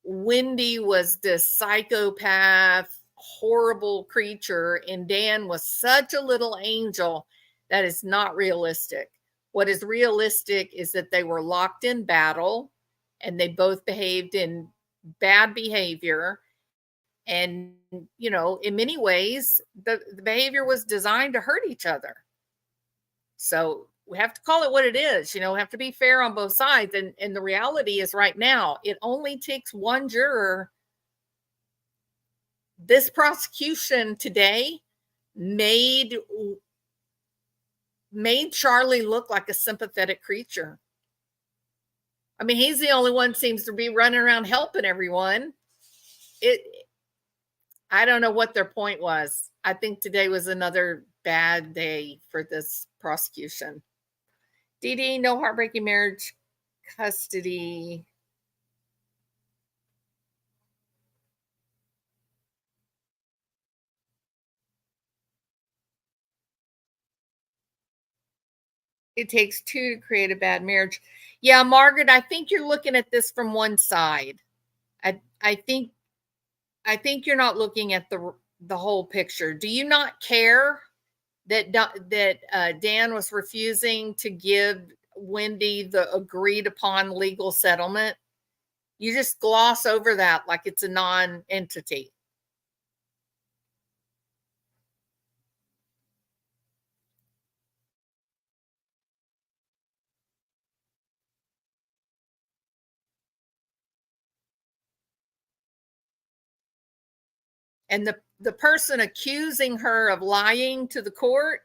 Wendi was this psychopath, horrible creature, and Dan was such a little angel. That is not realistic. What is realistic is that they were locked in battle and they both behaved in bad behavior. And, in many ways, the behavior was designed to hurt each other. So we have to call it what it is, we have to be fair on both sides. And the reality is right now, it only takes one juror. This prosecution today made Charlie look like a sympathetic creature. I mean, he's the only one seems to be running around helping everyone. I don't know what their point was. I think today was another bad day for this prosecution. Dee, no heartbreaking marriage, custody. It takes two to create a bad marriage. Yeah, Margaret, I think you're looking at this from one side. I think you're not looking at the whole picture. Do you not care that Dan was refusing to give Wendi the agreed upon legal settlement? You just gloss over that like it's a non-entity. And the person accusing her of lying to the court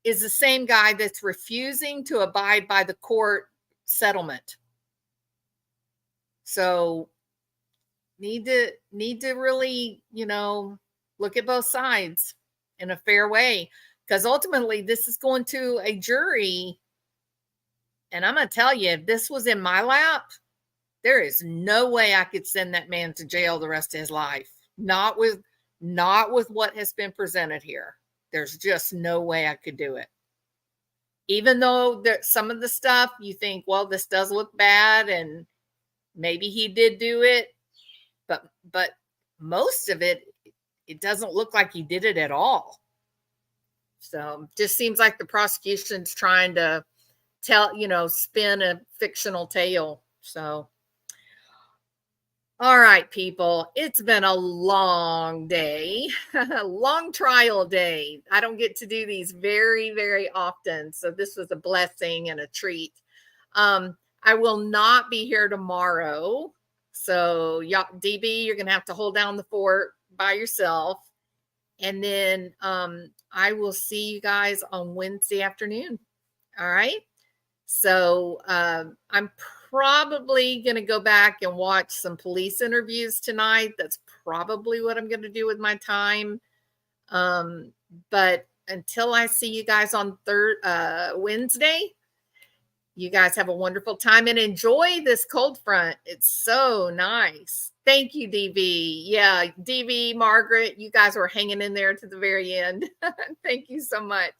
is the same guy that's refusing to abide by the court settlement. So need to really, look at both sides in a fair way, because ultimately this is going to a jury. And I'm going to tell you, if this was in my lap, there is no way I could send that man to jail the rest of his life. Not with what has been presented here. There's just no way I could do it. Even though some of the stuff you think, well, this does look bad and maybe he did do it, but most of it doesn't look like he did it at all. So just seems like the prosecution's trying to spin a fictional tale. So all right, people, it's been a long day, a long trial day. I don't get to do these very, very often. So this was a blessing and a treat. I will not be here tomorrow. So DB, you're going to have to hold down the fort by yourself. And then I will see you guys on Wednesday afternoon. All right. So I'm probably going to go back and watch some police interviews tonight. That's probably what I'm going to do with my time. But until I see you guys on Wednesday, You guys have a wonderful time and enjoy this cold front. It's so nice. Thank you, DV. Yeah, DV, Margaret, you guys were hanging in there to the very end. Thank you so much.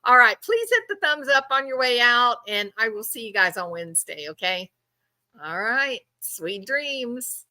All right, please hit the thumbs up on your way out, and I will see you guys on Wednesday, okay? All right, sweet dreams.